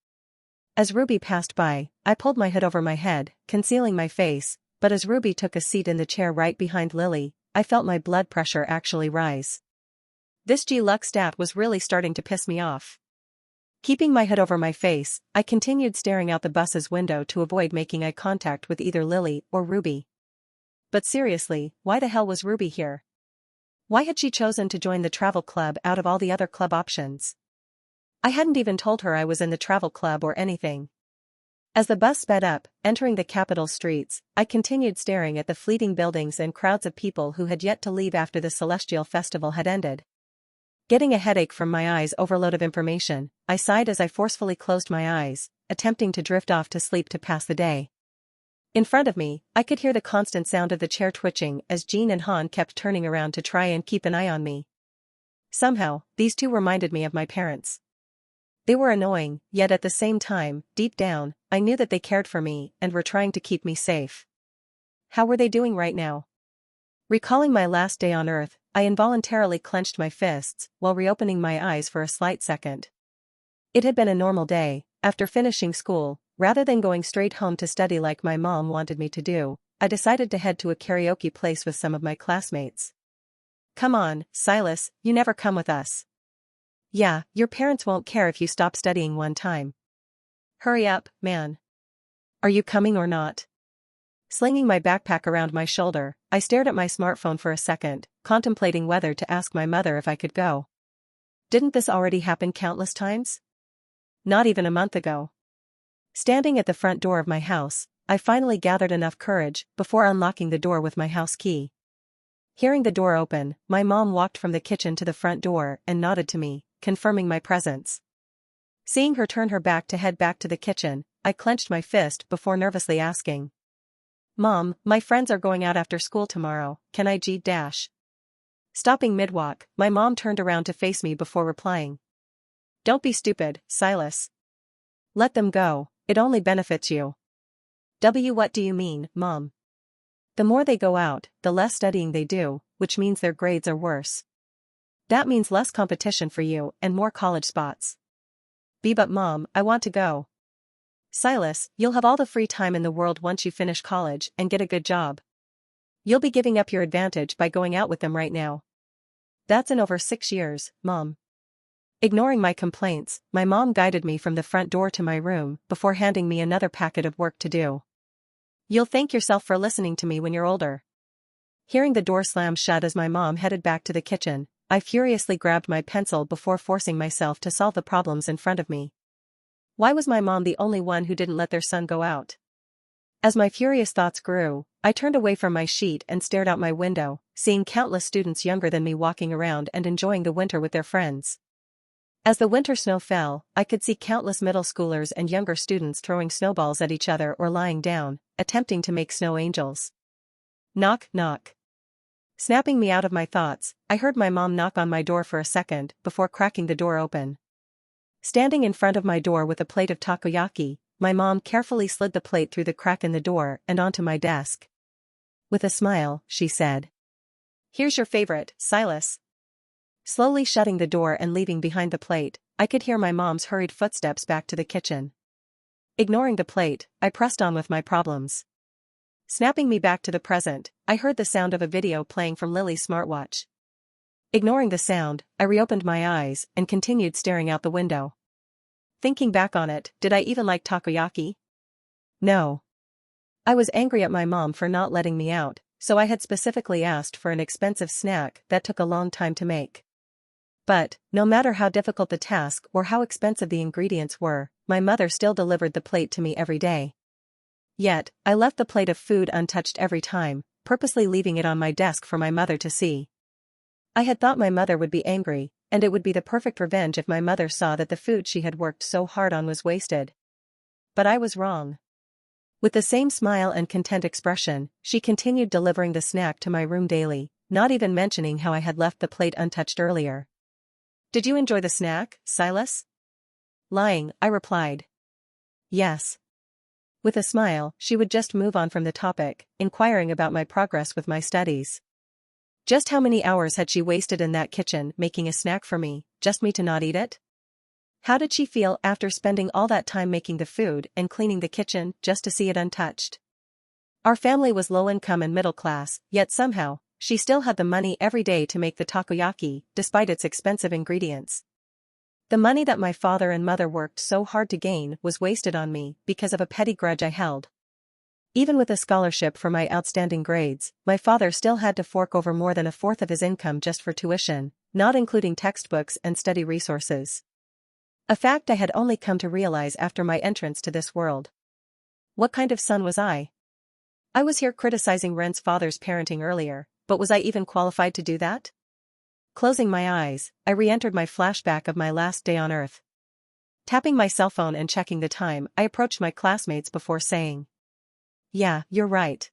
As Ruby passed by, I pulled my hood over my head, concealing my face, but as Ruby took a seat in the chair right behind Lily, I felt my blood pressure actually rise. This G-Lux stat was really starting to piss me off. Keeping my hood over my face, I continued staring out the bus's window to avoid making eye contact with either Lily or Ruby. But seriously, why the hell was Ruby here? Why had she chosen to join the travel club out of all the other club options? I hadn't even told her I was in the travel club or anything. As the bus sped up, entering the capital streets, I continued staring at the fleeting buildings and crowds of people who had yet to leave after the Celestial Festival had ended. Getting a headache from my eyes' overload of information, I sighed as I forcefully closed my eyes, attempting to drift off to sleep to pass the day. In front of me, I could hear the constant sound of the chair twitching as Jean and Han kept turning around to try and keep an eye on me. Somehow, these two reminded me of my parents. They were annoying, yet at the same time, deep down, I knew that they cared for me and were trying to keep me safe. How were they doing right now? Recalling my last day on Earth, I involuntarily clenched my fists while reopening my eyes for a slight second. It had been a normal day. After finishing school, rather than going straight home to study like my mom wanted me to do, I decided to head to a karaoke place with some of my classmates. Come on, Silas, you never come with us. Yeah, your parents won't care if you stop studying one time. Hurry up, man. Are you coming or not? Slinging my backpack around my shoulder, I stared at my smartphone for a second, contemplating whether to ask my mother if I could go. Didn't this already happen countless times? Not even a month ago. Standing at the front door of my house, I finally gathered enough courage before unlocking the door with my house key. Hearing the door open, my mom walked from the kitchen to the front door and nodded to me, confirming my presence. Seeing her turn her back to head back to the kitchen, I clenched my fist before nervously asking. Mom, my friends are going out after school tomorrow, can I G-dash? Stopping mid-walk, my mom turned around to face me before replying. Don't be stupid, Silas. Let them go, it only benefits you. What do you mean, Mom? The more they go out, the less studying they do, which means their grades are worse. That means less competition for you and more college spots. But Mom, I want to go. Silas, you'll have all the free time in the world once you finish college and get a good job. You'll be giving up your advantage by going out with them right now. That's in over 6 years, Mom. Ignoring my complaints, my mom guided me from the front door to my room before handing me another packet of work to do. You'll thank yourself for listening to me when you're older. Hearing the door slam shut as my mom headed back to the kitchen, I furiously grabbed my pencil before forcing myself to solve the problems in front of me. Why was my mom the only one who didn't let their son go out? As my furious thoughts grew, I turned away from my sheet and stared out my window, seeing countless students younger than me walking around and enjoying the winter with their friends. As the winter snow fell, I could see countless middle schoolers and younger students throwing snowballs at each other or lying down, attempting to make snow angels. Knock, knock. Snapping me out of my thoughts, I heard my mom knock on my door for a second before cracking the door open. Standing in front of my door with a plate of takoyaki, my mom carefully slid the plate through the crack in the door and onto my desk. With a smile, she said, "Here's your favorite, Silas." Slowly shutting the door and leaving behind the plate, I could hear my mom's hurried footsteps back to the kitchen. Ignoring the plate, I pressed on with my problems. Snapping me back to the present, I heard the sound of a video playing from Lily's smartwatch. Ignoring the sound, I reopened my eyes and continued staring out the window. Thinking back on it, did I even like takoyaki? No. I was angry at my mom for not letting me out, so I had specifically asked for an expensive snack that took a long time to make. But, no matter how difficult the task or how expensive the ingredients were, my mother still delivered the plate to me every day. Yet, I left the plate of food untouched every time, purposely leaving it on my desk for my mother to see. I had thought my mother would be angry, and it would be the perfect revenge if my mother saw that the food she had worked so hard on was wasted. But I was wrong. With the same smile and content expression, she continued delivering the snack to my room daily, not even mentioning how I had left the plate untouched earlier. Did you enjoy the snack, Silas? Lying, I replied. Yes. With a smile, she would just move on from the topic, inquiring about my progress with my studies. Just how many hours had she wasted in that kitchen making a snack for me, just me to not eat it? How did she feel after spending all that time making the food and cleaning the kitchen just to see it untouched? Our family was low income and middle class, yet somehow, she still had the money every day to make the takoyaki, despite its expensive ingredients. The money that my father and mother worked so hard to gain was wasted on me because of a petty grudge I held. Even with a scholarship for my outstanding grades, my father still had to fork over more than a fourth of his income just for tuition, not including textbooks and study resources. A fact I had only come to realize after my entrance to this world. What kind of son was I? I was here criticizing Ren's father's parenting earlier, but was I even qualified to do that? Closing my eyes, I re-entered my flashback of my last day on Earth. Tapping my cell phone and checking the time, I approached my classmates before saying, "Yeah, you're right.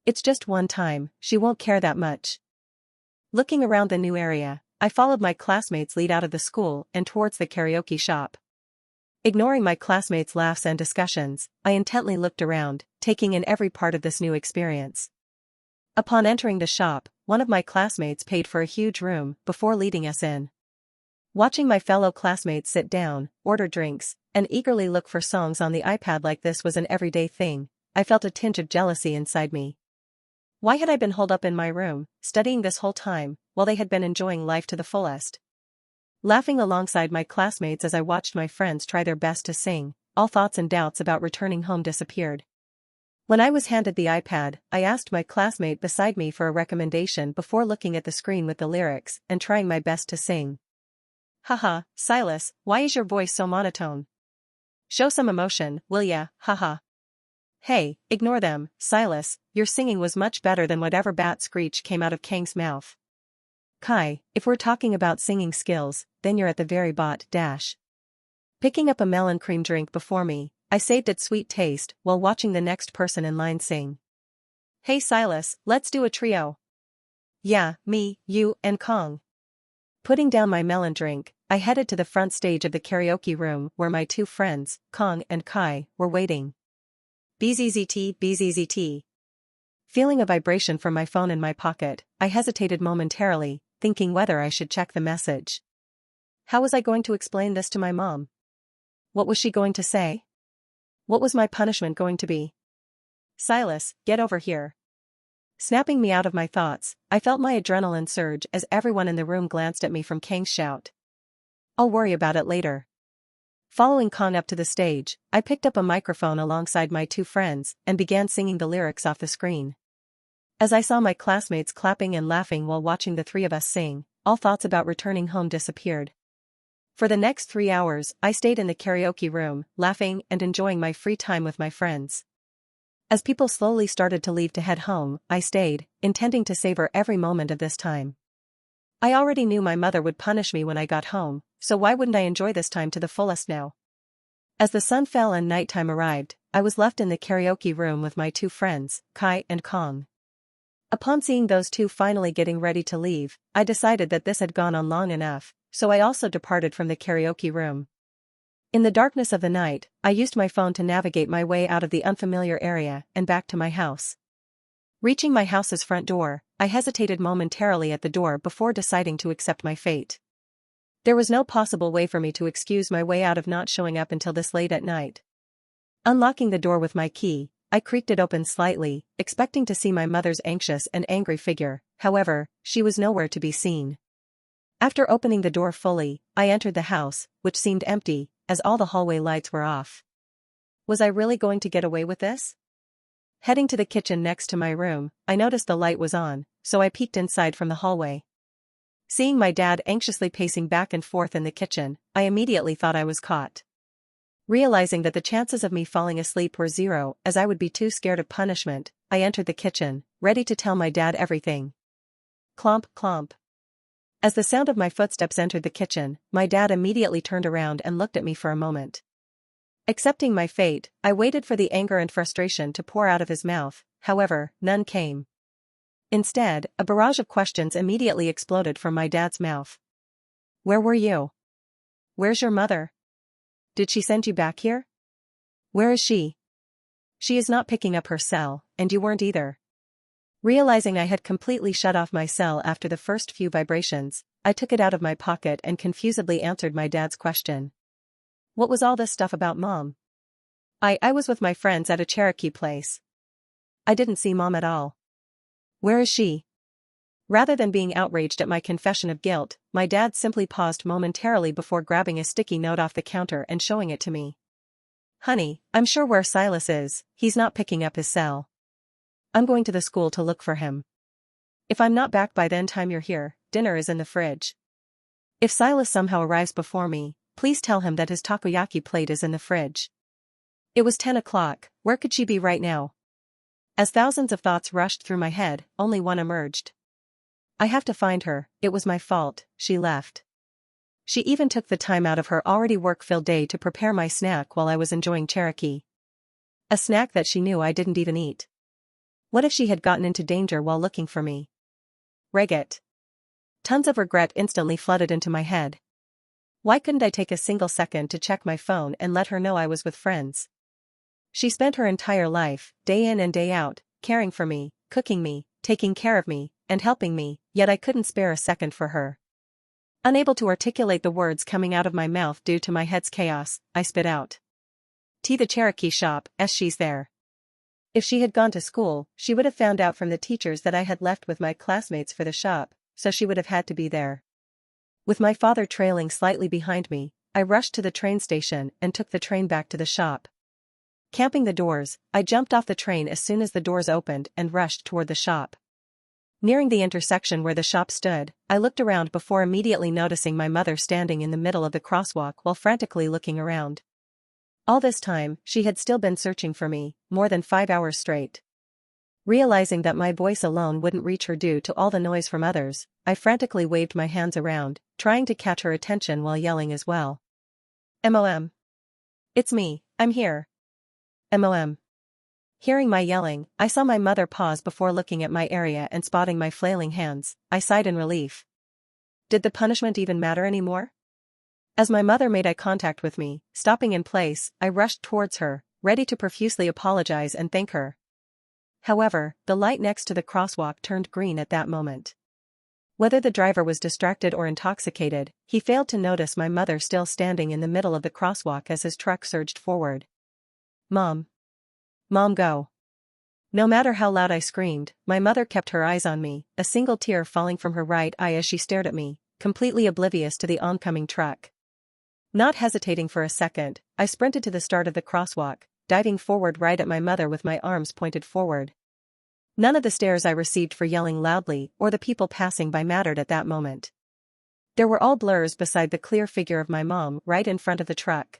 It's just one time, she won't care that much." Looking around the new area, I followed my classmates' lead out of the school and towards the karaoke shop. Ignoring my classmates' laughs and discussions, I intently looked around, taking in every part of this new experience. Upon entering the shop, one of my classmates paid for a huge room before leading us in. Watching my fellow classmates sit down, order drinks, and eagerly look for songs on the iPad like this was an everyday thing, I felt a tinge of jealousy inside me. Why had I been holed up in my room, studying this whole time, while they had been enjoying life to the fullest? Laughing alongside my classmates as I watched my friends try their best to sing, all thoughts and doubts about returning home disappeared. When I was handed the iPad, I asked my classmate beside me for a recommendation before looking at the screen with the lyrics and trying my best to sing. "Haha, Silas, why is your voice so monotone? Show some emotion, will ya, haha." "Hey, ignore them, Silas, your singing was much better than whatever bat screech came out of Kang's mouth." "Kai, if we're talking about singing skills, then you're at the very dash." Picking up a melon cream drink before me, I saved its sweet taste while watching the next person in line sing. "Hey Silas, let's do a trio." "Yeah, me, you, and Kong." Putting down my melon drink, I headed to the front stage of the karaoke room where my two friends, Kong and Kai, were waiting. "BZZT, BZZT." Feeling a vibration from my phone in my pocket, I hesitated momentarily, thinking whether I should check the message. How was I going to explain this to my mom? What was she going to say? What was my punishment going to be? "Silas, get over here." Snapping me out of my thoughts, I felt my adrenaline surge as everyone in the room glanced at me from Kang's shout. "I'll worry about it later." Following Kong up to the stage, I picked up a microphone alongside my two friends and began singing the lyrics off the screen. As I saw my classmates clapping and laughing while watching the three of us sing, all thoughts about returning home disappeared. For the next 3 hours, I stayed in the karaoke room, laughing and enjoying my free time with my friends. As people slowly started to leave to head home, I stayed, intending to savor every moment of this time. I already knew my mother would punish me when I got home, so why wouldn't I enjoy this time to the fullest now? As the sun fell and nighttime arrived, I was left in the karaoke room with my two friends, Kai and Kong. Upon seeing those two finally getting ready to leave, I decided that this had gone on long enough, so I also departed from the karaoke room. In the darkness of the night, I used my phone to navigate my way out of the unfamiliar area and back to my house. Reaching my house's front door, I hesitated momentarily at the door before deciding to accept my fate. There was no possible way for me to excuse my way out of not showing up until this late at night. Unlocking the door with my key, I creaked it open slightly, expecting to see my mother's anxious and angry figure. However, she was nowhere to be seen. After opening the door fully, I entered the house, which seemed empty, as all the hallway lights were off. Was I really going to get away with this? Heading to the kitchen next to my room, I noticed the light was on, so I peeked inside from the hallway. Seeing my dad anxiously pacing back and forth in the kitchen, I immediately thought I was caught. Realizing that the chances of me falling asleep were zero as I would be too scared of punishment, I entered the kitchen, ready to tell my dad everything. Clomp, clomp. As the sound of my footsteps entered the kitchen, my dad immediately turned around and looked at me for a moment. Accepting my fate, I waited for the anger and frustration to pour out of his mouth, however, none came. Instead, a barrage of questions immediately exploded from my dad's mouth. "Where were you? Where's your mother? Did she send you back here? Where is she? She is not picking up her cell, and you weren't either." Realizing I had completely shut off my cell after the first few vibrations, I took it out of my pocket and confusedly answered my dad's question. "What was all this stuff about Mom?" I was with my friends at a Cherokee place. I didn't see Mom at all." "Where is she?" Rather than being outraged at my confession of guilt, my dad simply paused momentarily before grabbing a sticky note off the counter and showing it to me. "Honey, I'm sure where Silas is, he's not picking up his cell. I'm going to the school to look for him. If I'm not back by then time you're here, dinner is in the fridge. If Silas somehow arrives before me, please tell him that his takoyaki plate is in the fridge." It was 10 o'clock, where could she be right now? As thousands of thoughts rushed through my head, only one emerged. I have to find her, it was my fault, she left. She even took the time out of her already work-filled day to prepare my snack while I was enjoying Cherokee. A snack that she knew I didn't even eat. What if she had gotten into danger while looking for me? Regret. Tons of regret instantly flooded into my head. Why couldn't I take a single second to check my phone and let her know I was with friends? She spent her entire life, day in and day out, caring for me, cooking me, taking care of me, and helping me, yet I couldn't spare a second for her. Unable to articulate the words coming out of my mouth due to my head's chaos, I spit out. "The Cherokee shop, she's there." If she had gone to school, she would have found out from the teachers that I had left with my classmates for the shop, so she would have had to be there. With my father trailing slightly behind me, I rushed to the train station and took the train back to the shop. Camping the doors, I jumped off the train as soon as the doors opened and rushed toward the shop. Nearing the intersection where the shop stood, I looked around before immediately noticing my mother standing in the middle of the crosswalk while frantically looking around. All this time, she had still been searching for me, more than 5 hours straight. Realizing that my voice alone wouldn't reach her due to all the noise from others, I frantically waved my hands around, trying to catch her attention while yelling as well. "Mom. It's me, I'm here. Mom." Hearing my yelling, I saw my mother pause before looking at my area and spotting my flailing hands. I sighed in relief. Did the punishment even matter anymore? As my mother made eye contact with me, stopping in place, I rushed towards her, ready to profusely apologize and thank her. However, the light next to the crosswalk turned green at that moment. Whether the driver was distracted or intoxicated, he failed to notice my mother still standing in the middle of the crosswalk as his truck surged forward. "Mom. Mom, go." No matter how loud I screamed, my mother kept her eyes on me, a single tear falling from her right eye as she stared at me, completely oblivious to the oncoming truck. Not hesitating for a second, I sprinted to the start of the crosswalk, diving forward right at my mother with my arms pointed forward. None of the stares I received for yelling loudly or the people passing by mattered at that moment. There were all blurs beside the clear figure of my mom right in front of the truck.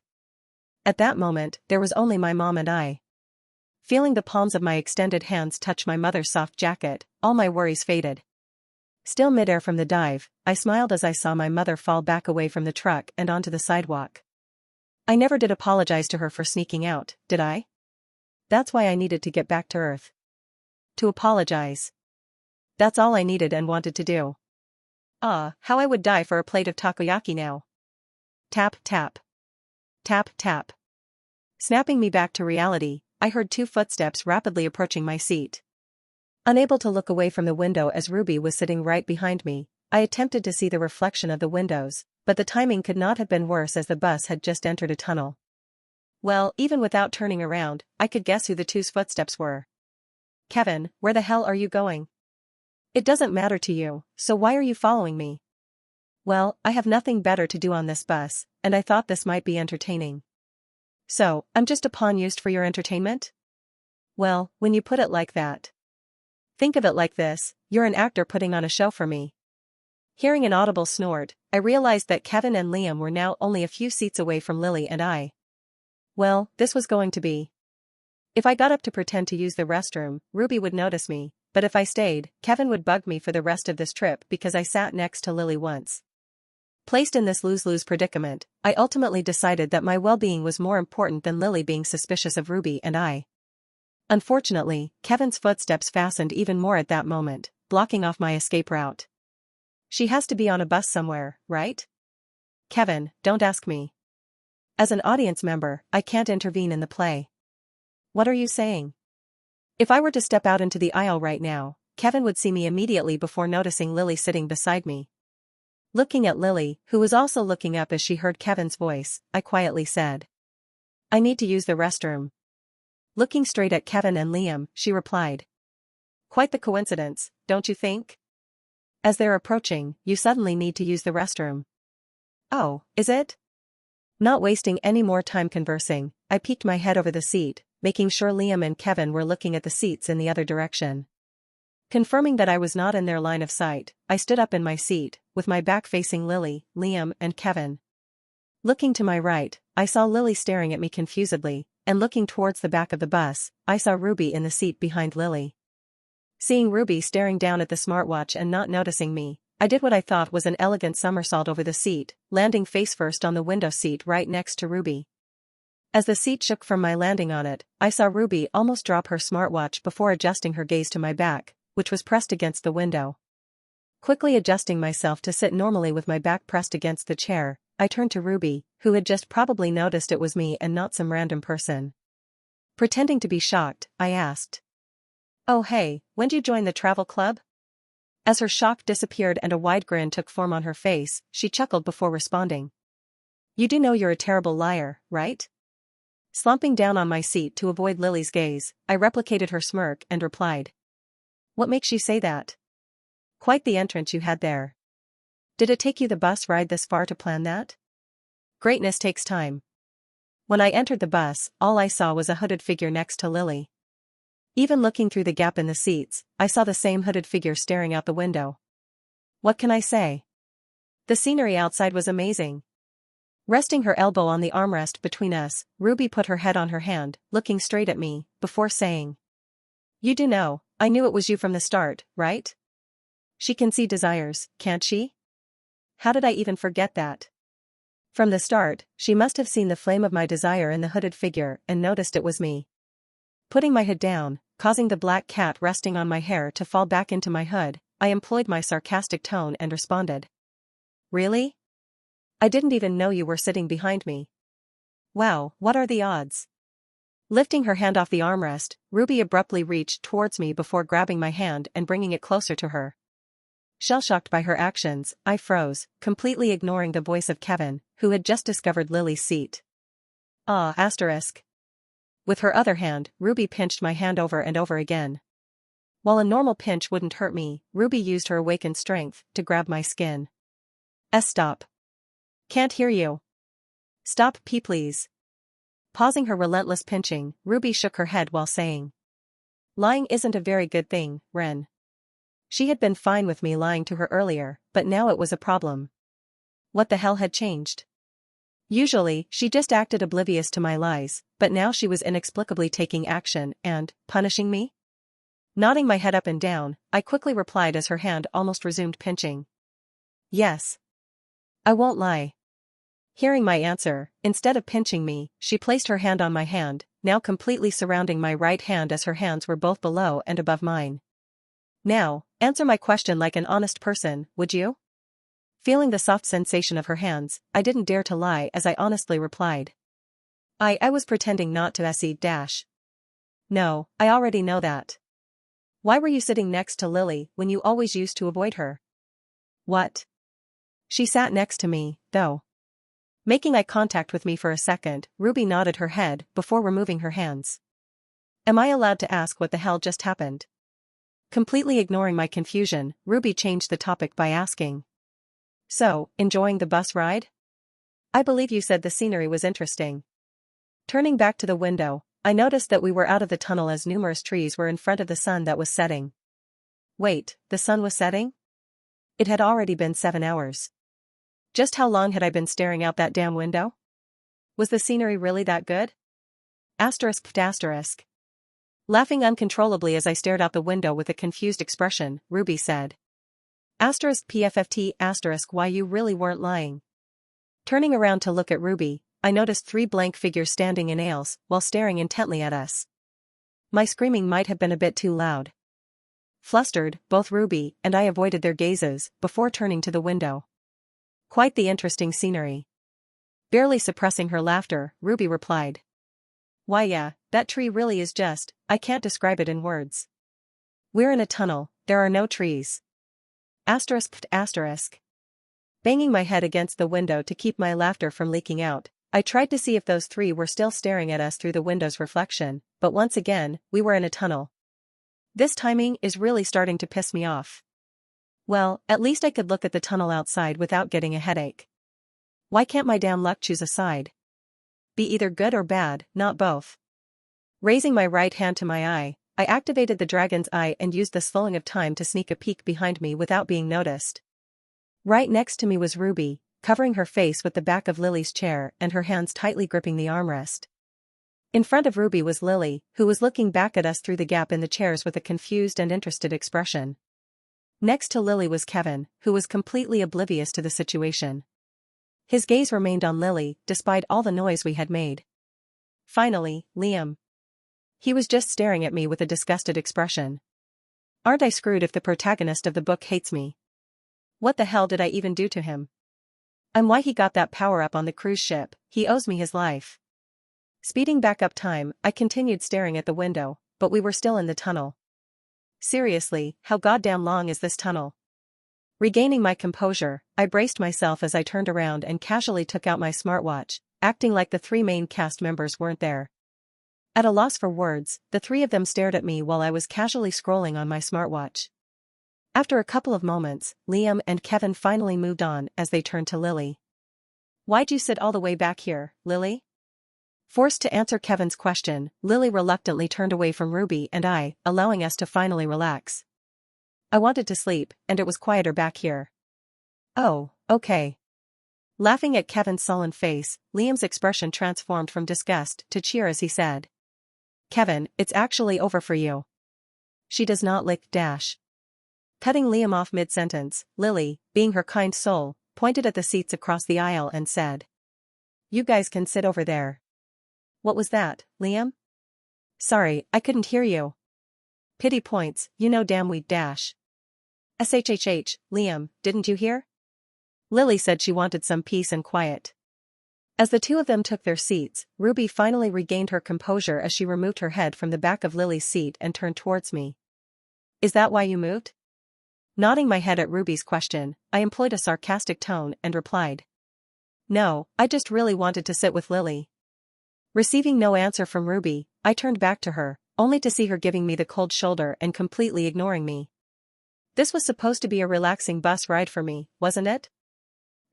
At that moment, there was only my mom and I. Feeling the palms of my extended hands touch my mother's soft jacket, all my worries faded. Still midair from the dive, I smiled as I saw my mother fall back away from the truck and onto the sidewalk. I never did apologize to her for sneaking out, did I? That's why I needed to get back to Earth. To apologize. That's all I needed and wanted to do. How I would die for a plate of takoyaki now. Tap, tap. Tap, tap. Snapping me back to reality, I heard 2 footsteps rapidly approaching my seat. Unable to look away from the window as Ruby was sitting right behind me, I attempted to see the reflection of the windows, but the timing could not have been worse as the bus had just entered a tunnel. Well, even without turning around, I could guess who the 2's footsteps were. "Kevin, where the hell are you going? It doesn't matter to you, so why are you following me?" Well, I have nothing better to do on this bus, and I thought this might be entertaining. So, I'm just a pawn used for your entertainment? Well, when you put it like that. Think of it like this, you're an actor putting on a show for me. Hearing an audible snort, I realized that Kevin and Liam were now only a few seats away from Lily and I. Well, this was going to be. If I got up to pretend to use the restroom, Ruby would notice me, but if I stayed, Kevin would bug me for the rest of this trip because I sat next to Lily once. Placed in this lose-lose predicament, I ultimately decided that my well-being was more important than Lily being suspicious of Ruby and I. Unfortunately, Kevin's footsteps fastened even more at that moment, blocking off my escape route. She has to be on a bus somewhere, right? Kevin, don't ask me. As an audience member, I can't intervene in the play. What are you saying? If I were to step out into the aisle right now, Kevin would see me immediately before noticing Lily sitting beside me. Looking at Lily, who was also looking up as she heard Kevin's voice, I quietly said, "I need to use the restroom." Looking straight at Kevin and Liam, she replied, "Quite the coincidence, don't you think?" As they're approaching, you suddenly need to use the restroom. Oh, is it? Not wasting any more time conversing, I peeked my head over the seat, making sure Liam and Kevin were looking at the seats in the other direction. Confirming that I was not in their line of sight, I stood up in my seat, with my back facing Lily, Liam, and Kevin. Looking to my right, I saw Lily staring at me confusedly, and looking towards the back of the bus, I saw Ruby in the seat behind Lily. Seeing Ruby staring down at the smartwatch and not noticing me, I did what I thought was an elegant somersault over the seat, landing face first on the window seat right next to Ruby. As the seat shook from my landing on it, I saw Ruby almost drop her smartwatch before adjusting her gaze to my back, which was pressed against the window. Quickly adjusting myself to sit normally with my back pressed against the chair, I turned to Ruby, who had just probably noticed it was me and not some random person. Pretending to be shocked, I asked, "Oh hey, when'd you join the travel club?" As her shock disappeared and a wide grin took form on her face, she chuckled before responding, "You do know you're a terrible liar, right?" Slumping down on my seat to avoid Lily's gaze, I replicated her smirk and replied, "What makes you say that? Quite the entrance you had there. Did it take you the bus ride this far to plan that? Greatness takes time." When I entered the bus, all I saw was a hooded figure next to Lily. Even looking through the gap in the seats, I saw the same hooded figure staring out the window. What can I say? The scenery outside was amazing. Resting her elbow on the armrest between us, Ruby put her head on her hand, looking straight at me, before saying, "You do know, I knew it was you from the start, right? She can see desires, can't she? How did I even forget that?" From the start, she must have seen the flame of my desire in the hooded figure and noticed it was me. Putting my hood down, causing the black cat resting on my hair to fall back into my hood, I employed my sarcastic tone and responded, "Really? I didn't even know you were sitting behind me. Wow, what are the odds?" Lifting her hand off the armrest, Ruby abruptly reached towards me before grabbing my hand and bringing it closer to her. Shell-shocked by her actions, I froze, completely ignoring the voice of Kevin, who had just discovered Lily's seat. Asterisk. With her other hand, Ruby pinched my hand over and over again. While a normal pinch wouldn't hurt me, Ruby used her awakened strength to grab my skin. Stop. Can't hear you. Stop please. Pausing her relentless pinching, Ruby shook her head while saying, "Lying isn't a very good thing, Ren." She had been fine with me lying to her earlier, but now it was a problem. What the hell had changed? Usually, she just acted oblivious to my lies, but now she was inexplicably taking action and punishing me? Nodding my head up and down, I quickly replied as her hand almost resumed pinching. "Yes. I won't lie." Hearing my answer, instead of pinching me, she placed her hand on my hand, now completely surrounding my right hand as her hands were both below and above mine. "Now, answer my question like an honest person, would you?" Feeling the soft sensation of her hands, I didn't dare to lie as I honestly replied, I was pretending not to see. No, I already know that. Why were you sitting next to Lily when you always used to avoid her?" "What?" She sat next to me, though. Making eye contact with me for a second, Ruby nodded her head before removing her hands. "Am I allowed to ask what the hell just happened?" Completely ignoring my confusion, Ruby changed the topic by asking, "So, enjoying the bus ride? I believe you said the scenery was interesting." Turning back to the window, I noticed that we were out of the tunnel as numerous trees were in front of the sun that was setting. Wait, the sun was setting? It had already been 7 hours. Just how long had I been staring out that damn window? Was the scenery really that good? Asterisk. Laughing uncontrollably as I stared out the window with a confused expression, Ruby said, PFFT*, why you really weren't lying. Turning around to look at Ruby, I noticed 3 blank figures standing in aisles while staring intently at us. My screaming might have been a bit too loud. Flustered, both Ruby and I avoided their gazes before turning to the window. Quite the interesting scenery. Barely suppressing her laughter, Ruby replied, "Why yeah, that tree really is just, I can't describe it in words. We're in a tunnel, there are no trees." Asterisk. Banging my head against the window to keep my laughter from leaking out, I tried to see if those 3 were still staring at us through the window's reflection, but once again, we were in a tunnel. This timing is really starting to piss me off. Well, at least I could look at the tunnel outside without getting a headache. Why can't my damn luck choose a side? Be either good or bad, not both. Raising my right hand to my eye, I activated the dragon's eye and used the slowing of time to sneak a peek behind me without being noticed. Right next to me was Ruby, covering her face with the back of Lily's chair and her hands tightly gripping the armrest. In front of Ruby was Lily, who was looking back at us through the gap in the chairs with a confused and interested expression. Next to Lily was Kevin, who was completely oblivious to the situation. His gaze remained on Lily, despite all the noise we had made. Finally, Liam. He was just staring at me with a disgusted expression. Aren't I screwed if the protagonist of the book hates me? What the hell did I even do to him? I'm why he got that power-up on the cruise ship, he owes me his life. Speeding back up time, I continued staring at the window, but we were still in the tunnel. Seriously, how goddamn long is this tunnel? Regaining my composure, I braced myself as I turned around and casually took out my smartwatch, acting like the 3 main cast members weren't there. At a loss for words, the 3 of them stared at me while I was casually scrolling on my smartwatch. After a couple of moments, Liam and Kevin finally moved on as they turned to Lily. Why'd you sit all the way back here, Lily? Forced to answer Kevin's question, Lily reluctantly turned away from Ruby and I, allowing us to finally relax. I wanted to sleep, and it was quieter back here. Oh, okay. Laughing at Kevin's sullen face, Liam's expression transformed from disgust to cheer as he said. Kevin, it's actually over for you. She does not lick dash. Cutting Liam off mid-sentence, Lily, being her kind soul, pointed at the seats across the aisle and said. You guys can sit over there. What was that, Liam? Sorry, I couldn't hear you. Pity points, you know damn we dash. SHHH, Liam, didn't you hear? Lily said she wanted some peace and quiet. As the 2 of them took their seats, Ruby finally regained her composure as she removed her head from the back of Lily's seat and turned towards me. Is that why you moved? Nodding my head at Ruby's question, I employed a sarcastic tone and replied. No, I just really wanted to sit with Lily. Receiving no answer from Ruby, I turned back to her, only to see her giving me the cold shoulder and completely ignoring me. This was supposed to be a relaxing bus ride for me, wasn't it?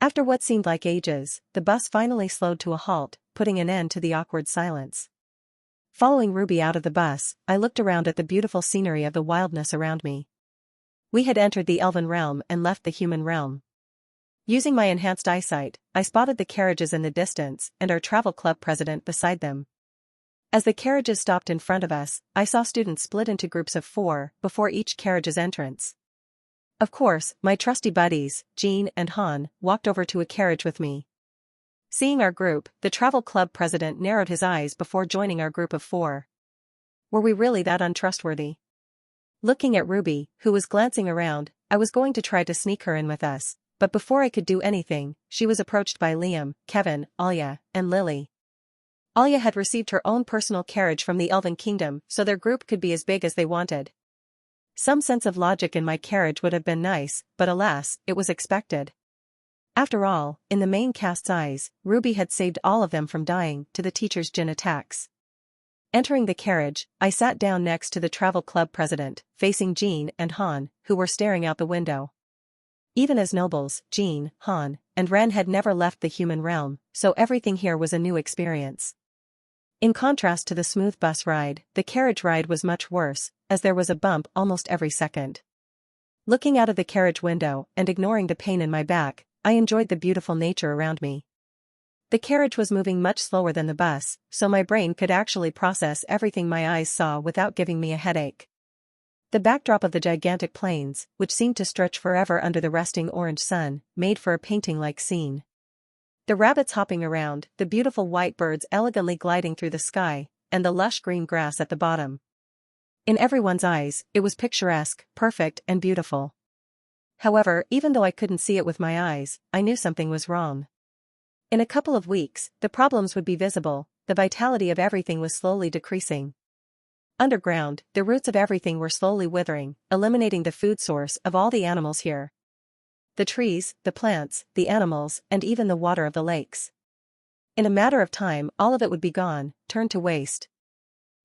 After what seemed like ages, the bus finally slowed to a halt, putting an end to the awkward silence. Following Ruby out of the bus, I looked around at the beautiful scenery of the wildness around me. We had entered the elven realm and left the human realm. Using my enhanced eyesight, I spotted the carriages in the distance and our travel club president beside them. As the carriages stopped in front of us, I saw students split into groups of 4 before each carriage's entrance. Of course, my trusty buddies, Jean and Han, walked over to a carriage with me. Seeing our group, the travel club president narrowed his eyes before joining our group of 4. Were we really that untrustworthy? Looking at Ruby, who was glancing around, I was going to try to sneak her in with us, but before I could do anything, she was approached by Liam, Kevin, Alya, and Lily. Alya had received her own personal carriage from the Elven Kingdom, so their group could be as big as they wanted. Some sense of logic in my carriage would have been nice, but alas, it was expected. After all, in the main cast's eyes, Ruby had saved all of them from dying to the teacher's djinn attacks. Entering the carriage, I sat down next to the travel club president, facing Jean and Han, who were staring out the window. Even as nobles, Jean, Han, and Ren had never left the human realm, so everything here was a new experience. In contrast to the smooth bus ride, the carriage ride was much worse, as there was a bump almost every second. Looking out of the carriage window and ignoring the pain in my back, I enjoyed the beautiful nature around me. The carriage was moving much slower than the bus, so my brain could actually process everything my eyes saw without giving me a headache. The backdrop of the gigantic plains, which seemed to stretch forever under the resting orange sun, made for a painting-like scene. The rabbits hopping around, the beautiful white birds elegantly gliding through the sky, and the lush green grass at the bottom. In everyone's eyes, it was picturesque, perfect, and beautiful. However, even though I couldn't see it with my eyes, I knew something was wrong. In a couple of weeks, the problems would be visible, the vitality of everything was slowly decreasing. Underground, the roots of everything were slowly withering, eliminating the food source of all the animals here. The trees, the plants, the animals, and even the water of the lakes. In a matter of time, all of it would be gone, turned to waste.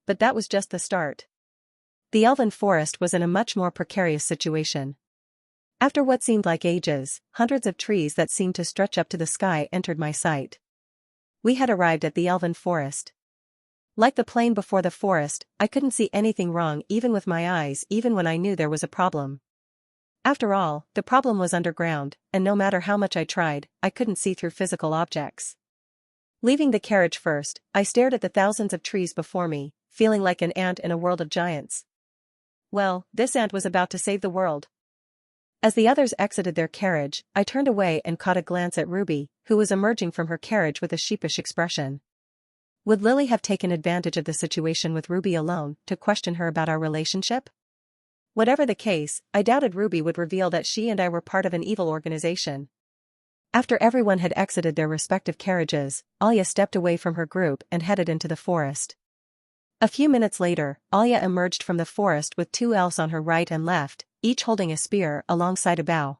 But that was just the start. The elven forest was in a much more precarious situation. After what seemed like ages, hundreds of trees that seemed to stretch up to the sky entered my sight. We had arrived at the elven forest. Like the plain before the forest, I couldn't see anything wrong even with my eyes, even when I knew there was a problem. After all, the problem was underground, and no matter how much I tried, I couldn't see through physical objects. Leaving the carriage first, I stared at the thousands of trees before me, feeling like an ant in a world of giants. Well, this ant was about to save the world. As the others exited their carriage, I turned away and caught a glance at Ruby, who was emerging from her carriage with a sheepish expression. Would Lily have taken advantage of the situation with Ruby alone to question her about our relationship? Whatever the case, I doubted Ruby would reveal that she and I were part of an evil organization. After everyone had exited their respective carriages, Alia stepped away from her group and headed into the forest. A few minutes later, Alia emerged from the forest with two elves on her right and left, each holding a spear alongside a bow.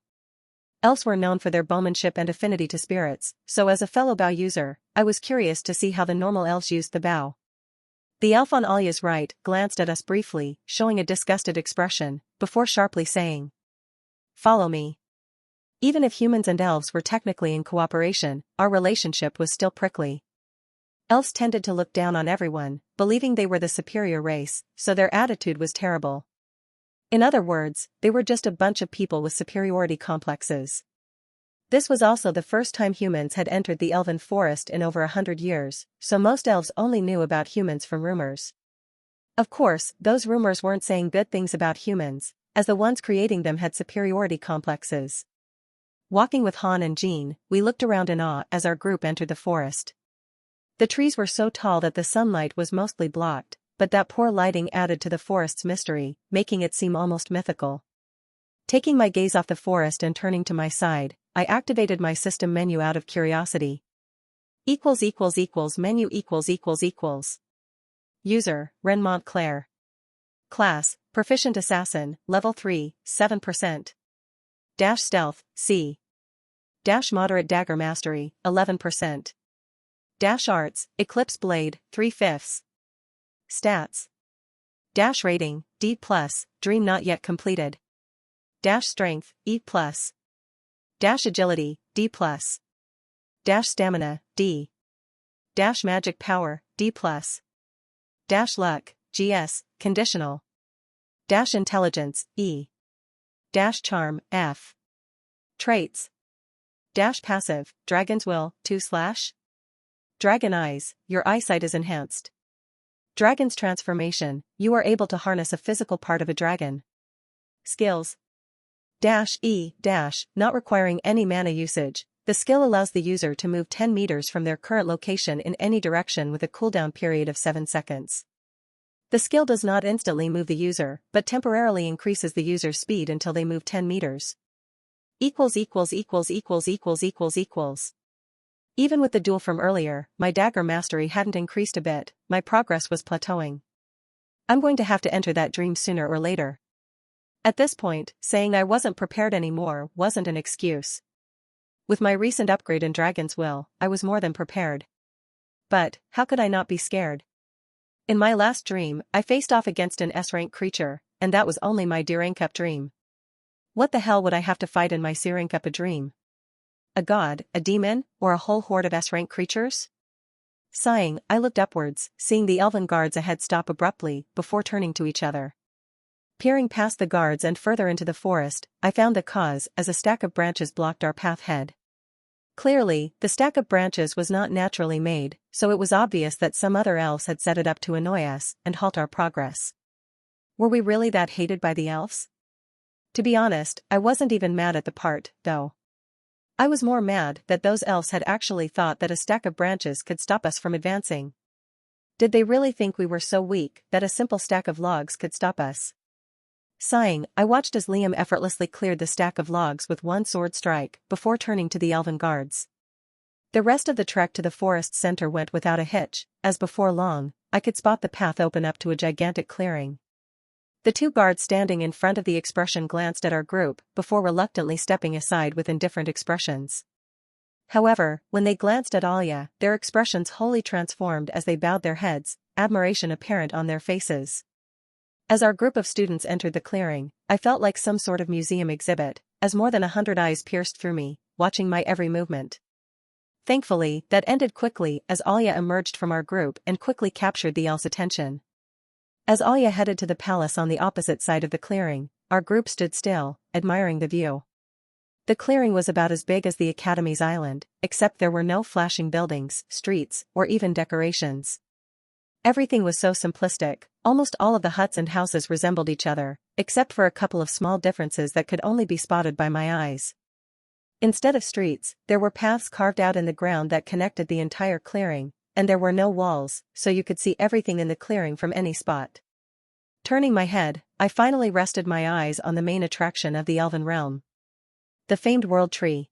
Elves were known for their bowmanship and affinity to spirits, so as a fellow bow user, I was curious to see how the normal elves used the bow. The elf on Alia's right glanced at us briefly, showing a disgusted expression, before sharply saying, "Follow me." Even if humans and elves were technically in cooperation, our relationship was still prickly. Elves tended to look down on everyone, believing they were the superior race, so their attitude was terrible. In other words, they were just a bunch of people with superiority complexes. This was also the first time humans had entered the elven forest in over 100 years, so most elves only knew about humans from rumors. Of course, those rumors weren't saying good things about humans, as the ones creating them had superiority complexes. Walking with Han and Jean, we looked around in awe as our group entered the forest. The trees were so tall that the sunlight was mostly blocked, but that poor lighting added to the forest's mystery, making it seem almost mythical. Taking my gaze off the forest and turning to my side, I activated my system menu out of curiosity. Menu User, Ren Montclair. Class, Proficient Assassin, Level 3, 7%. Stealth, C. Moderate Dagger Mastery, 11%. Arts, Eclipse Blade, 3/5. Stats. Rating, D+, Dream Not Yet Completed. Strength, E+. Agility, D+. Stamina, D. Magic Power, D+. Luck, GS, Conditional. Intelligence, E. Charm, F. Traits. Passive, Dragon's Will, 2/. Dragon Eyes, your eyesight is enhanced. Dragon's Transformation, you are able to harness a physical part of a dragon. Skills. E, not requiring any mana usage, the skill allows the user to move 10 meters from their current location in any direction with a cooldown period of 7 seconds. The skill does not instantly move the user, but temporarily increases the user's speed until they move 10 meters. Even with the duel from earlier, my dagger mastery hadn't increased a bit, my progress was plateauing. I'm going to have to enter that dream sooner or later. At this point, saying I wasn't prepared anymore wasn't an excuse. With my recent upgrade in Dragon's Will, I was more than prepared. But, how could I not be scared? In my last dream, I faced off against an S-rank creature, and that was only my D-rank up dream. What the hell would I have to fight in my C-rank up a dream? A god, a demon, or a whole horde of S-rank creatures? Sighing, I looked upwards, seeing the elven guards ahead stop abruptly, before turning to each other. Peering past the guards and further into the forest, I found the cause as a stack of branches blocked our path ahead. Clearly, the stack of branches was not naturally made, so it was obvious that some other elves had set it up to annoy us and halt our progress. Were we really that hated by the elves? To be honest, I wasn't even mad at the part, though. I was more mad that those elves had actually thought that a stack of branches could stop us from advancing. Did they really think we were so weak that a simple stack of logs could stop us? Sighing, I watched as Liam effortlessly cleared the stack of logs with one sword strike, before turning to the elven guards. The rest of the trek to the forest center went without a hitch, as before long, I could spot the path open up to a gigantic clearing. The two guards standing in front of the expression glanced at our group, before reluctantly stepping aside with indifferent expressions. However, when they glanced at Alia, their expressions wholly transformed as they bowed their heads, admiration apparent on their faces. As our group of students entered the clearing, I felt like some sort of museum exhibit, as more than 100 eyes pierced through me, watching my every movement. Thankfully, that ended quickly as Alya emerged from our group and quickly captured the elf's attention. As Alya headed to the palace on the opposite side of the clearing, our group stood still, admiring the view. The clearing was about as big as the Academy's island, except there were no flashing buildings, streets, or even decorations. Everything was so simplistic, almost all of the huts and houses resembled each other, except for a couple of small differences that could only be spotted by my eyes. Instead of streets, there were paths carved out in the ground that connected the entire clearing, and there were no walls, so you could see everything in the clearing from any spot. Turning my head, I finally rested my eyes on the main attraction of the Elven realm. The famed world tree.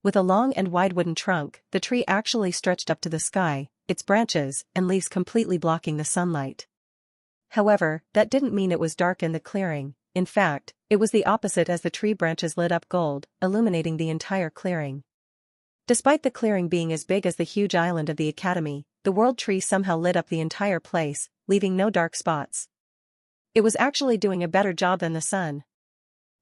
With a long and wide wooden trunk, the tree actually stretched up to the sky, its branches and leaves completely blocking the sunlight. However, that didn't mean it was dark in the clearing. In fact, it was the opposite as the tree branches lit up gold, illuminating the entire clearing. Despite the clearing being as big as the huge island of the Academy, the world tree somehow lit up the entire place, leaving no dark spots. It was actually doing a better job than the sun.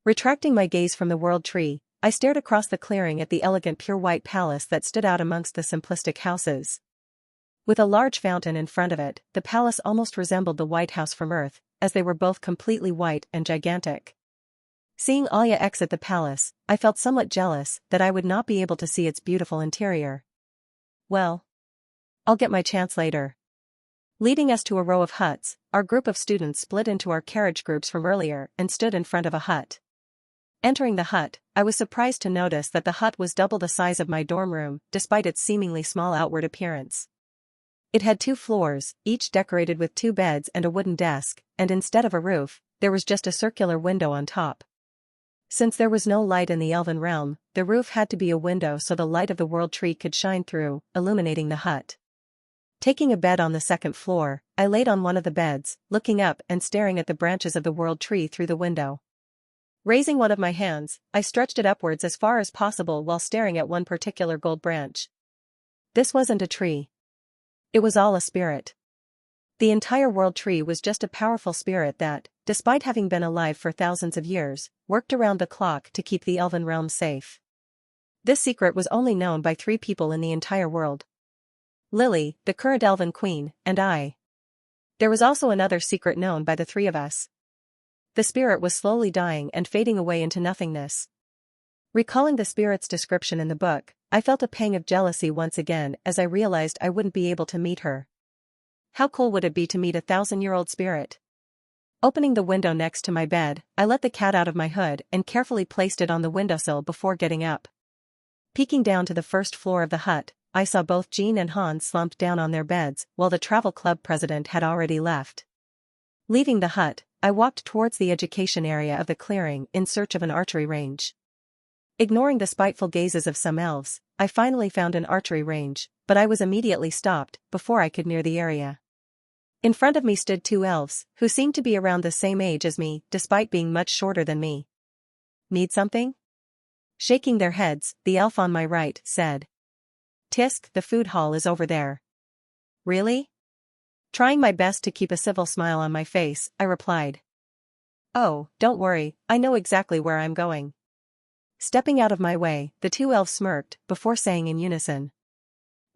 Retracting my gaze from the world tree, I stared across the clearing at the elegant pure white palace that stood out amongst the simplistic houses. With a large fountain in front of it, the palace almost resembled the White House from Earth, as they were both completely white and gigantic. Seeing Alya exit the palace, I felt somewhat jealous that I would not be able to see its beautiful interior. Well, I'll get my chance later. Leading us to a row of huts, our group of students split into our carriage groups from earlier and stood in front of a hut. Entering the hut, I was surprised to notice that the hut was double the size of my dorm room, despite its seemingly small outward appearance. It had 2 floors, each decorated with 2 beds and a wooden desk, and instead of a roof, there was just a circular window on top. Since there was no light in the Elven realm, the roof had to be a window so the light of the world tree could shine through, illuminating the hut. Taking a bed on the 2nd floor, I laid on one of the beds, looking up and staring at the branches of the world tree through the window. Raising one of my hands, I stretched it upwards as far as possible while staring at one particular gold branch. This wasn't a tree. It was all a spirit. The entire world tree was just a powerful spirit that, despite having been alive for thousands of years, worked around the clock to keep the Elven realm safe. This secret was only known by 3 people in the entire world. Lily, the current Elven Queen, and I. There was also another secret known by the 3 of us. The spirit was slowly dying and fading away into nothingness. Recalling the spirit's description in the book, I felt a pang of jealousy once again as I realized I wouldn't be able to meet her. How cool would it be to meet a 1,000-year-old spirit? Opening the window next to my bed, I let the cat out of my hood and carefully placed it on the windowsill before getting up. Peeking down to the 1st floor of the hut, I saw both Jean and Hans slumped down on their beds while the travel club president had already left. Leaving the hut, I walked towards the education area of the clearing in search of an archery range. Ignoring the spiteful gazes of some elves, I finally found an archery range, but I was immediately stopped before I could near the area. In front of me stood 2 elves, who seemed to be around the same age as me, despite being much shorter than me. Need something? Shaking their heads, the elf on my right said. Tisk, the food hall is over there. Really? Trying my best to keep a civil smile on my face, I replied. Oh, don't worry, I know exactly where I'm going. Stepping out of my way, the 2 elves smirked before saying in unison.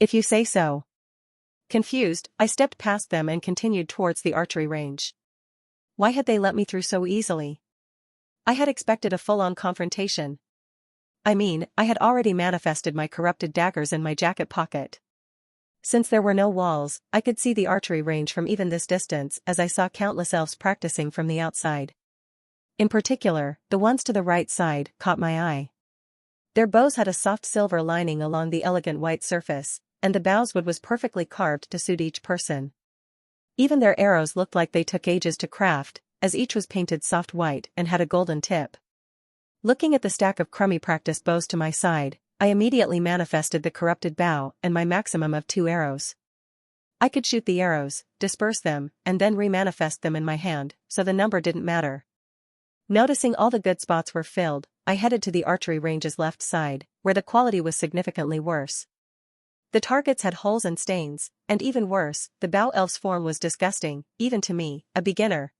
If you say so. Confused, I stepped past them and continued towards the archery range. Why had they let me through so easily? I had expected a full-on confrontation. I mean, I had already manifested my corrupted daggers in my jacket pocket. Since there were no walls, I could see the archery range from even this distance as I saw countless elves practicing from the outside. In particular, the ones to the right side caught my eye. Their bows had a soft silver lining along the elegant white surface, and the bow's wood was perfectly carved to suit each person. Even their arrows looked like they took ages to craft, as each was painted soft white and had a golden tip. Looking at the stack of crummy practice bows to my side, I immediately manifested the corrupted bow and my maximum of 2 arrows. I could shoot the arrows, disperse them, and then remanifest them in my hand, so the number didn't matter. Noticing all the good spots were filled, I headed to the archery range's left side, where the quality was significantly worse. The targets had holes and stains, and even worse, the bow elf's form was disgusting, even to me, a beginner.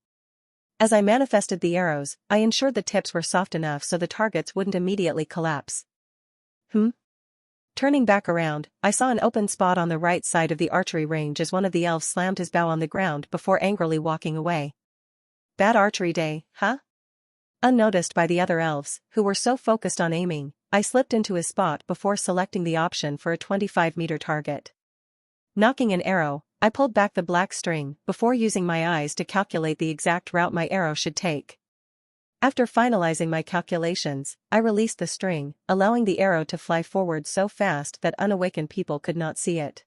As I manifested the arrows, I ensured the tips were soft enough so the targets wouldn't immediately collapse. Turning back around, I saw an open spot on the right side of the archery range as one of the elves slammed his bow on the ground before angrily walking away. Bad archery day, huh? Unnoticed by the other elves, who were so focused on aiming, I slipped into his spot before selecting the option for a 25-meter target. Knocking an arrow, I pulled back the black string before using my eyes to calculate the exact route my arrow should take. After finalizing my calculations, I released the string, allowing the arrow to fly forward so fast that unawakened people could not see it.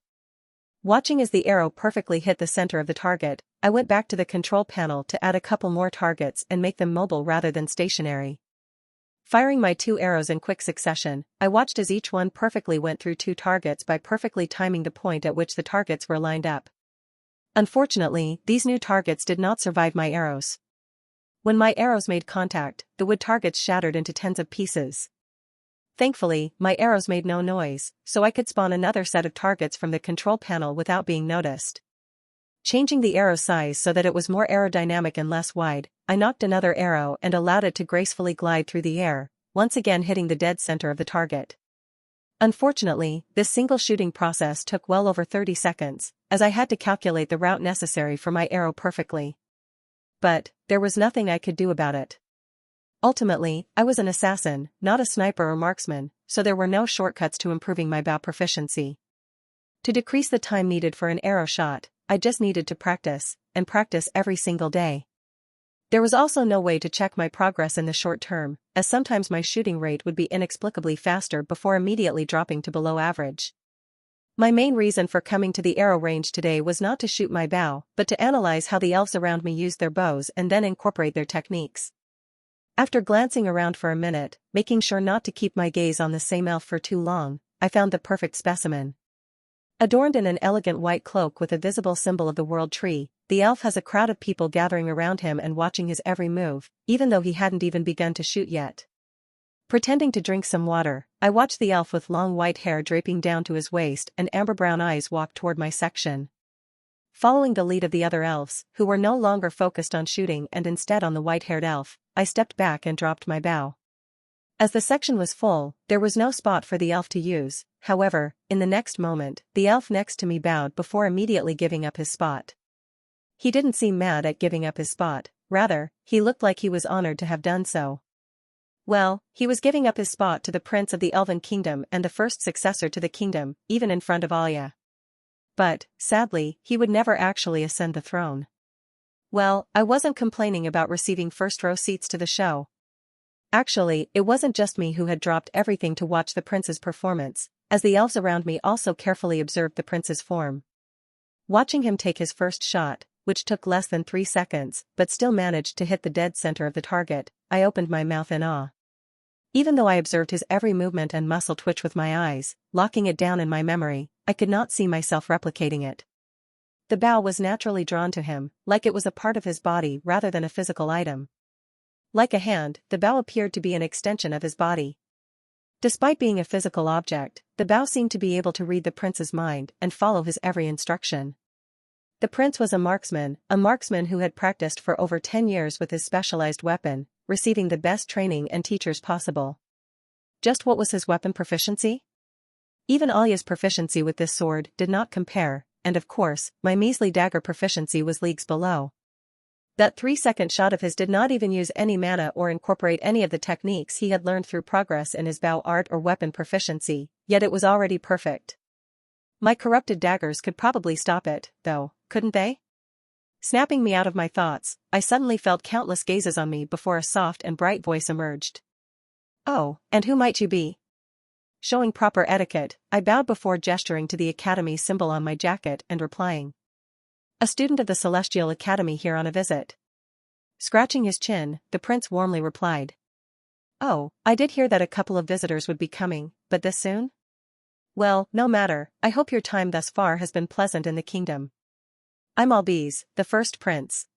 Watching as the arrow perfectly hit the center of the target, I went back to the control panel to add a couple more targets and make them mobile rather than stationary. Firing my 2 arrows in quick succession, I watched as each one perfectly went through 2 targets by perfectly timing the point at which the targets were lined up. Unfortunately, these new targets did not survive my arrows. When my arrows made contact, the wood targets shattered into tens of pieces. Thankfully, my arrows made no noise, so I could spawn another set of targets from the control panel without being noticed. Changing the arrow size so that it was more aerodynamic and less wide, I knocked another arrow and allowed it to gracefully glide through the air, once again hitting the dead center of the target. Unfortunately, this single shooting process took well over 30 seconds, as I had to calculate the route necessary for my arrow perfectly. But there was nothing I could do about it. Ultimately, I was an assassin, not a sniper or marksman, so there were no shortcuts to improving my bow proficiency. To decrease the time needed for an arrow shot, I just needed to practice, and practice every single day. There was also no way to check my progress in the short term, as sometimes my shooting rate would be inexplicably faster before immediately dropping to below average. My main reason for coming to the arrow range today was not to shoot my bow, but to analyze how the elves around me used their bows and then incorporate their techniques. After glancing around for a minute, making sure not to keep my gaze on the same elf for too long, I found the perfect specimen. Adorned in an elegant white cloak with a visible symbol of the world tree, the elf has a crowd of people gathering around him and watching his every move, even though he hadn't even begun to shoot yet. Pretending to drink some water, I watched the elf with long white hair draping down to his waist and amber-brown eyes walk toward my section. Following the lead of the other elves, who were no longer focused on shooting and instead on the white-haired elf, I stepped back and dropped my bow. As the section was full, there was no spot for the elf to use. However, in the next moment, the elf next to me bowed before immediately giving up his spot. He didn't seem mad at giving up his spot, rather, he looked like he was honored to have done so. Well, he was giving up his spot to the prince of the Elven Kingdom and the first successor to the kingdom, even in front of Alia. But, sadly, he would never actually ascend the throne. Well, I wasn't complaining about receiving first-row seats to the show. Actually, it wasn't just me who had dropped everything to watch the prince's performance, as the elves around me also carefully observed the prince's form. Watching him take his first shot, which took less than 3 seconds, but still managed to hit the dead center of the target, I opened my mouth in awe. Even though I observed his every movement and muscle twitch with my eyes, locking it down in my memory, I could not see myself replicating it. The bow was naturally drawn to him, like it was a part of his body rather than a physical item. Like a hand, the bow appeared to be an extension of his body. Despite being a physical object, the bow seemed to be able to read the prince's mind and follow his every instruction. The prince was a marksman who had practiced for over 10 years with his specialized weapon, receiving the best training and teachers possible. Just what was his weapon proficiency? Even Alia's proficiency with this sword did not compare, and of course, my measly dagger proficiency was leagues below. That 3-second shot of his did not even use any mana or incorporate any of the techniques he had learned through progress in his bow art or weapon proficiency, yet it was already perfect. My corrupted daggers could probably stop it, though, couldn't they? Snapping me out of my thoughts, I suddenly felt countless gazes on me before a soft and bright voice emerged. "Oh, and who might you be?" Showing proper etiquette, I bowed before gesturing to the Academy symbol on my jacket and replying. "A student of the Celestial Academy here on a visit." Scratching his chin, the prince warmly replied. "Oh, I did hear that a couple of visitors would be coming, but this soon? Well, no matter, I hope your time thus far has been pleasant in the kingdom. I'm Albiz, the first prince."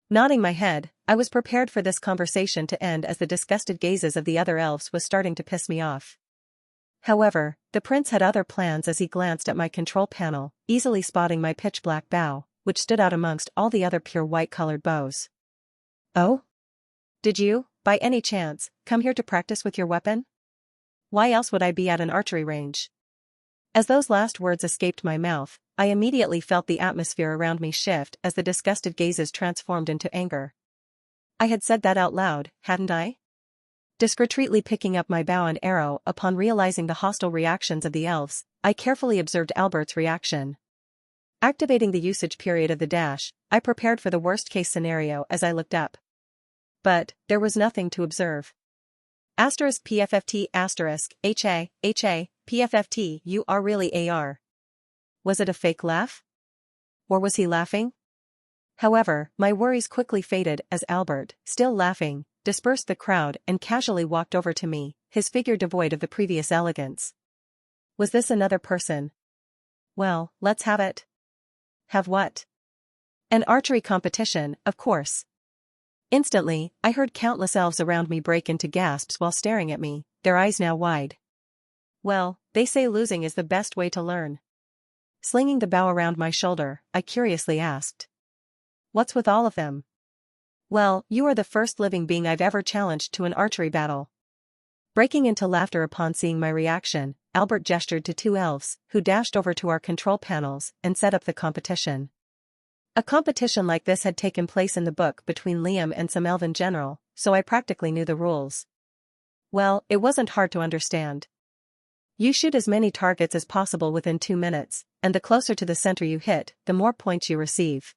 Nodding my head, I was prepared for this conversation to end as the disgusted gazes of the other elves was starting to piss me off. However, the prince had other plans as he glanced at my control panel, easily spotting my pitch-black bow, which stood out amongst all the other pure white-colored bows. Oh? Did you, by any chance, come here to practice with your weapon? Why else would I be at an archery range? As those last words escaped my mouth, I immediately felt the atmosphere around me shift as the disgusted gazes transformed into anger. I had said that out loud, hadn't I? Discreetly picking up my bow and arrow upon realizing the hostile reactions of the elves, I carefully observed Albert's reaction. Activating the usage period of the dash, I prepared for the worst-case scenario as I looked up. But there was nothing to observe. Asterisk PFFT asterisk HA PFFT you are really AR. Was it a fake laugh? Or was he laughing? However, my worries quickly faded as Albert, still laughing, dispersed the crowd and casually walked over to me, his figure devoid of the previous elegance. Was this another person? Well, let's have it. Have what? An archery competition, of course. Instantly, I heard countless elves around me break into gasps while staring at me, their eyes now wide. Well, they say losing is the best way to learn. Slinging the bow around my shoulder, I curiously asked. What's with all of them? Well, you are the first living being I've ever challenged to an archery battle. Breaking into laughter upon seeing my reaction, Albert gestured to two elves, who dashed over to our control panels and set up the competition. A competition like this had taken place in the book between Liam and some elven general, so I practically knew the rules. Well, it wasn't hard to understand. You shoot as many targets as possible within 2 minutes, and the closer to the center you hit, the more points you receive.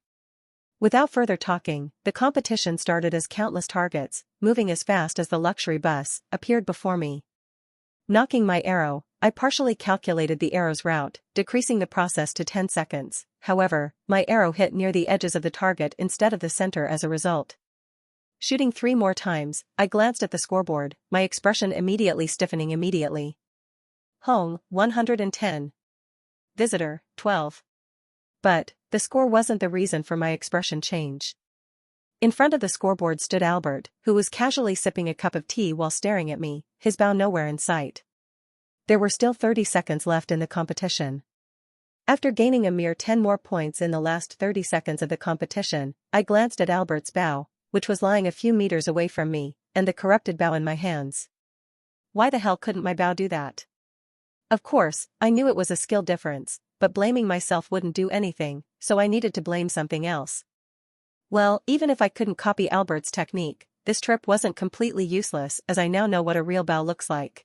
Without further talking, the competition started as countless targets, moving as fast as the luxury bus, appeared before me. Knocking my arrow, I partially calculated the arrow's route, decreasing the process to 10 seconds. However, my arrow hit near the edges of the target instead of the center as a result. Shooting 3 more times, I glanced at the scoreboard, my expression immediately stiffening immediately. Home, 110. Visitor, 12. But, the score wasn't the reason for my expression change. In front of the scoreboard stood Albert, who was casually sipping a cup of tea while staring at me, his bow nowhere in sight. There were still 30 seconds left in the competition. After gaining a mere 10 more points in the last 30 seconds of the competition, I glanced at Albert's bow, which was lying a few meters away from me, and the corrupted bow in my hands. Why the hell couldn't my bow do that? Of course, I knew it was a skill difference, but blaming myself wouldn't do anything, so I needed to blame something else. Well, even if I couldn't copy Albert's technique, this trip wasn't completely useless as I now know what a real bow looks like.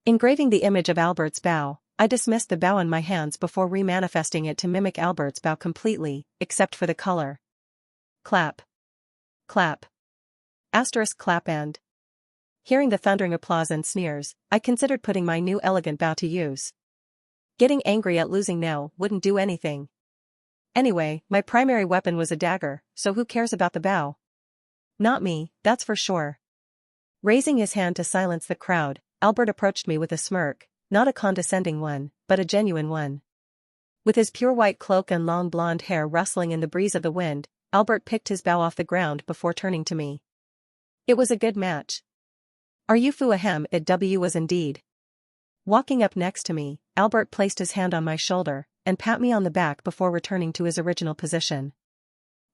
Engraving the image of Albert's bow, I dismissed the bow in my hands before remanifesting it to mimic Albert's bow completely, except for the color. Clap. Clap. Asterisk clap and. Hearing the thundering applause and sneers, I considered putting my new elegant bow to use. Getting angry at losing now wouldn't do anything. Anyway, my primary weapon was a dagger, so who cares about the bow? Not me, that's for sure. Raising his hand to silence the crowd, Albert approached me with a smirk, not a condescending one, but a genuine one. With his pure white cloak and long blonde hair rustling in the breeze of the wind, Albert picked his bow off the ground before turning to me. It was a good match. Are you fu ahem? It was indeed. Walking up next to me, Albert placed his hand on my shoulder and pat me on the back before returning to his original position.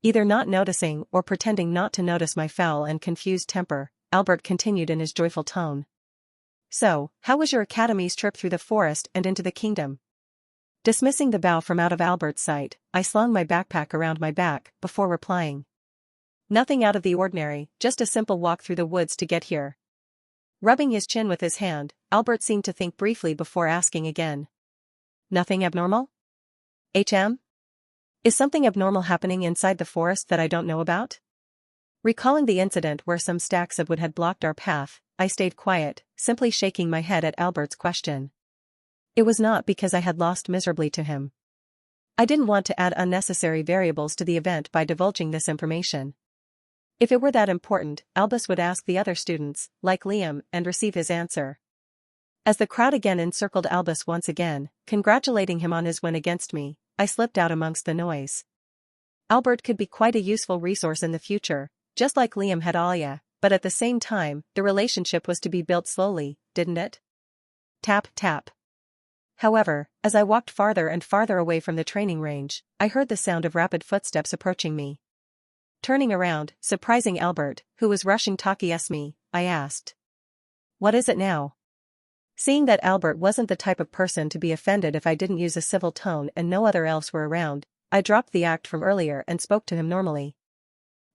Either not noticing or pretending not to notice my foul and confused temper, Albert continued in his joyful tone. So, how was your academy's trip through the forest and into the kingdom? Dismissing the bow from out of Albert's sight, I slung my backpack around my back before replying. Nothing out of the ordinary, just a simple walk through the woods to get here. Rubbing his chin with his hand, Albert seemed to think briefly before asking again. Nothing abnormal? Is something abnormal happening inside the forest that I don't know about? Recalling the incident where some stacks of wood had blocked our path, I stayed quiet, simply shaking my head at Albert's question. It was not because I had lost miserably to him. I didn't want to add unnecessary variables to the event by divulging this information. If it were that important, Albus would ask the other students, like Liam, and receive his answer. As the crowd again encircled Albus once again, congratulating him on his win against me, I slipped out amongst the noise. Albert could be quite a useful resource in the future, just like Liam had Alia, but at the same time, the relationship was to be built slowly, didn't it? Tap, tap. However, as I walked farther and farther away from the training range, I heard the sound of rapid footsteps approaching me. Turning around, surprising Albert, who was rushing to kiss me, I asked. What is it now? Seeing that Albert wasn't the type of person to be offended if I didn't use a civil tone and no other elves were around, I dropped the act from earlier and spoke to him normally.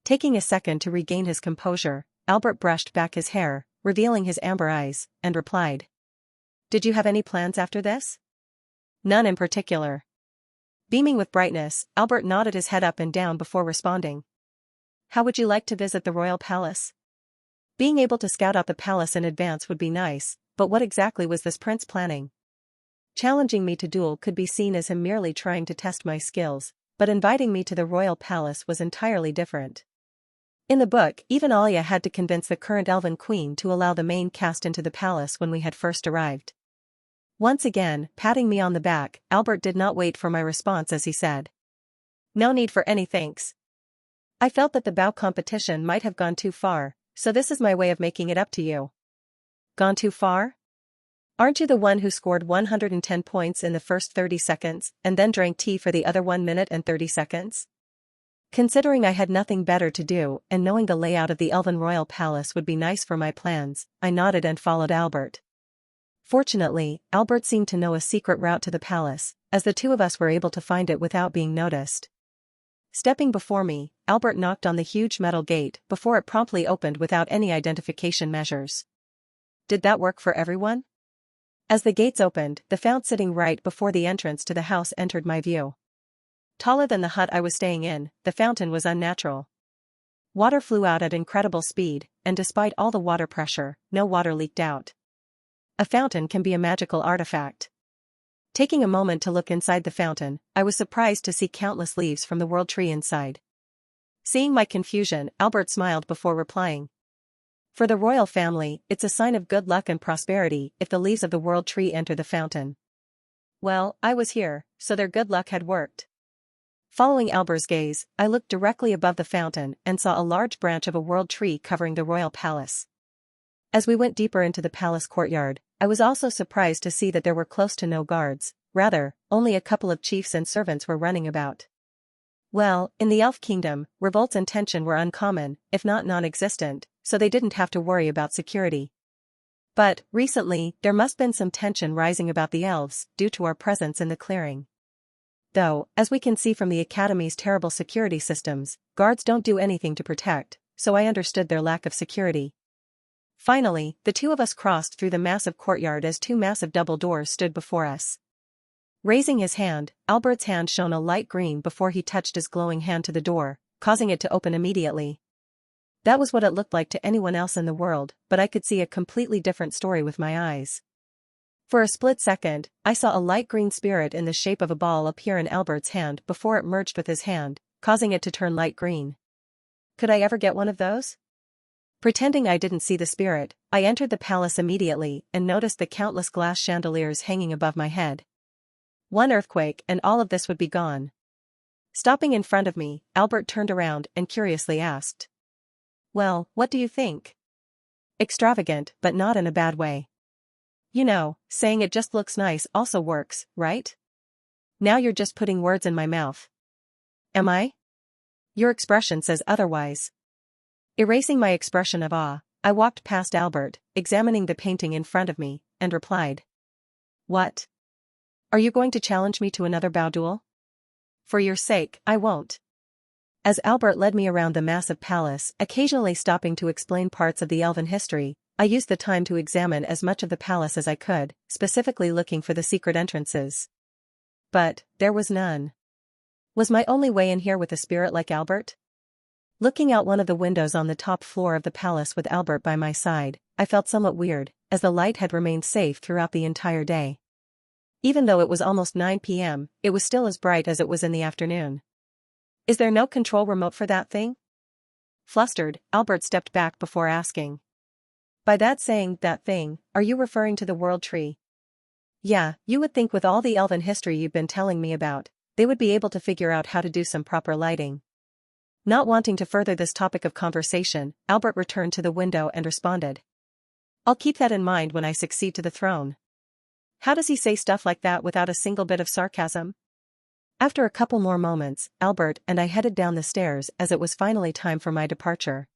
Taking a second to regain his composure, Albert brushed back his hair, revealing his amber eyes, and replied. Did you have any plans after this? None in particular. Beaming with brightness, Albert nodded his head up and down before responding. How would you like to visit the royal palace? Being able to scout out the palace in advance would be nice, but what exactly was this prince planning? Challenging me to duel could be seen as him merely trying to test my skills, but inviting me to the royal palace was entirely different. In the book, even Alia had to convince the current elven queen to allow the main cast into the palace when we had first arrived. Once again, patting me on the back, Albert did not wait for my response as he said. No need for any thanks. I felt that the bow competition might have gone too far, so this is my way of making it up to you. Gone too far? Aren't you the one who scored 110 points in the first 30 seconds, and then drank tea for the other 1 minute and 30 seconds? Considering I had nothing better to do, and knowing the layout of the Elven Royal Palace would be nice for my plans, I nodded and followed Albert. Fortunately, Albert seemed to know a secret route to the palace, as the two of us were able to find it without being noticed. Stepping before me, Albert knocked on the huge metal gate before it promptly opened without any identification measures. Did that work for everyone? As the gates opened, the fount sitting right before the entrance to the house entered my view. Taller than the hut I was staying in, the fountain was unnatural. Water flew out at incredible speed, and despite all the water pressure, no water leaked out. A fountain can be a magical artifact. Taking a moment to look inside the fountain, I was surprised to see countless leaves from the world tree inside. Seeing my confusion, Albert smiled before replying. For the royal family, it's a sign of good luck and prosperity if the leaves of the world tree enter the fountain. Well, I was here, so their good luck had worked. Following Albert's gaze, I looked directly above the fountain and saw a large branch of a world tree covering the royal palace. As we went deeper into the palace courtyard, I was also surprised to see that there were close to no guards, rather, only a couple of chiefs and servants were running about. Well, in the Elf Kingdom, revolts and tension were uncommon, if not non-existent, so they didn't have to worry about security. But, recently, there must have been some tension rising about the elves, due to our presence in the clearing. Though, as we can see from the Academy's terrible security systems, guards don't do anything to protect, so I understood their lack of security. Finally, the two of us crossed through the massive courtyard as two massive double doors stood before us. Raising his hand, Albert's hand shone a light green before he touched his glowing hand to the door, causing it to open immediately. That was what it looked like to anyone else in the world, but I could see a completely different story with my eyes. For a split second, I saw a light green spirit in the shape of a ball appear in Albert's hand before it merged with his hand, causing it to turn light green. Could I ever get one of those? Pretending I didn't see the spirit, I entered the palace immediately and noticed the countless glass chandeliers hanging above my head. One earthquake and all of this would be gone. Stopping in front of me, Albert turned around and curiously asked. Well, what do you think? Extravagant, but not in a bad way. You know, saying it just looks nice also works, right? Now you're just putting words in my mouth. Am I? Your expression says otherwise. Erasing my expression of awe, I walked past Albert, examining the painting in front of me, and replied. What? Are you going to challenge me to another bow duel? For your sake, I won't. As Albert led me around the massive palace, occasionally stopping to explain parts of the elven history, I used the time to examine as much of the palace as I could, specifically looking for the secret entrances. But, there was none. Was my only way in here with a spirit like Albert? Looking out one of the windows on the top floor of the palace with Albert by my side, I felt somewhat weird, as the light had remained safe throughout the entire day. Even though it was almost 9 p.m., it was still as bright as it was in the afternoon. Is there no control remote for that thing? Flustered, Albert stepped back before asking. By that saying, that thing, are you referring to the world tree? Yeah, you would think with all the elven history you've been telling me about, they would be able to figure out how to do some proper lighting. Not wanting to further this topic of conversation, Albert returned to the window and responded. I'll keep that in mind when I succeed to the throne. How does he say stuff like that without a single bit of sarcasm? After a couple more moments, Albert and I headed down the stairs as it was finally time for my departure.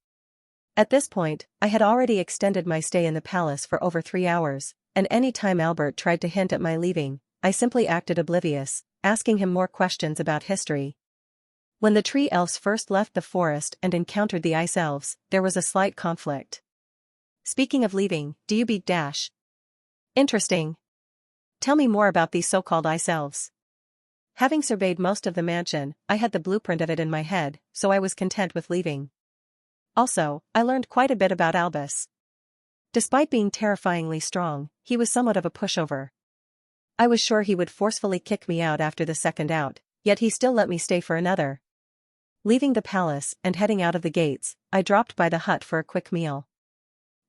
At this point, I had already extended my stay in the palace for over 3 hours, and any time Albert tried to hint at my leaving, I simply acted oblivious, asking him more questions about history. When the tree elves first left the forest and encountered the ice elves, there was a slight conflict. Speaking of leaving, do you be dash? Interesting. Tell me more about these so-called ice elves. Having surveyed most of the mansion, I had the blueprint of it in my head, so I was content with leaving. Also, I learned quite a bit about Albus. Despite being terrifyingly strong, he was somewhat of a pushover. I was sure he would forcefully kick me out after the second out, yet he still let me stay for another. Leaving the palace and heading out of the gates, I dropped by the hut for a quick meal.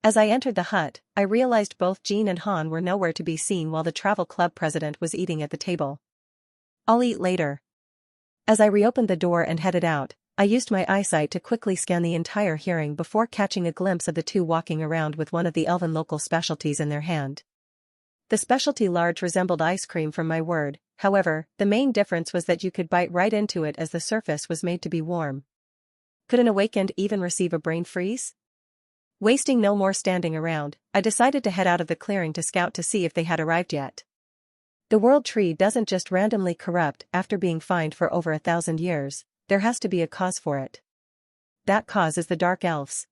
As I entered the hut, I realized both Jean and Han were nowhere to be seen while the travel club president was eating at the table. I'll eat later. As I reopened the door and headed out, I used my eyesight to quickly scan the entire hearing before catching a glimpse of the two walking around with one of the elven local specialties in their hand. The specialty large resembled ice cream from my word, however, the main difference was that you could bite right into it as the surface was made to be warm. Could an awakened even receive a brain freeze? Wasting no more standing around, I decided to head out of the clearing to scout to see if they had arrived yet. The world tree doesn't just randomly corrupt after being fined for over 1,000 years, there has to be a cause for it. That cause is the dark elves.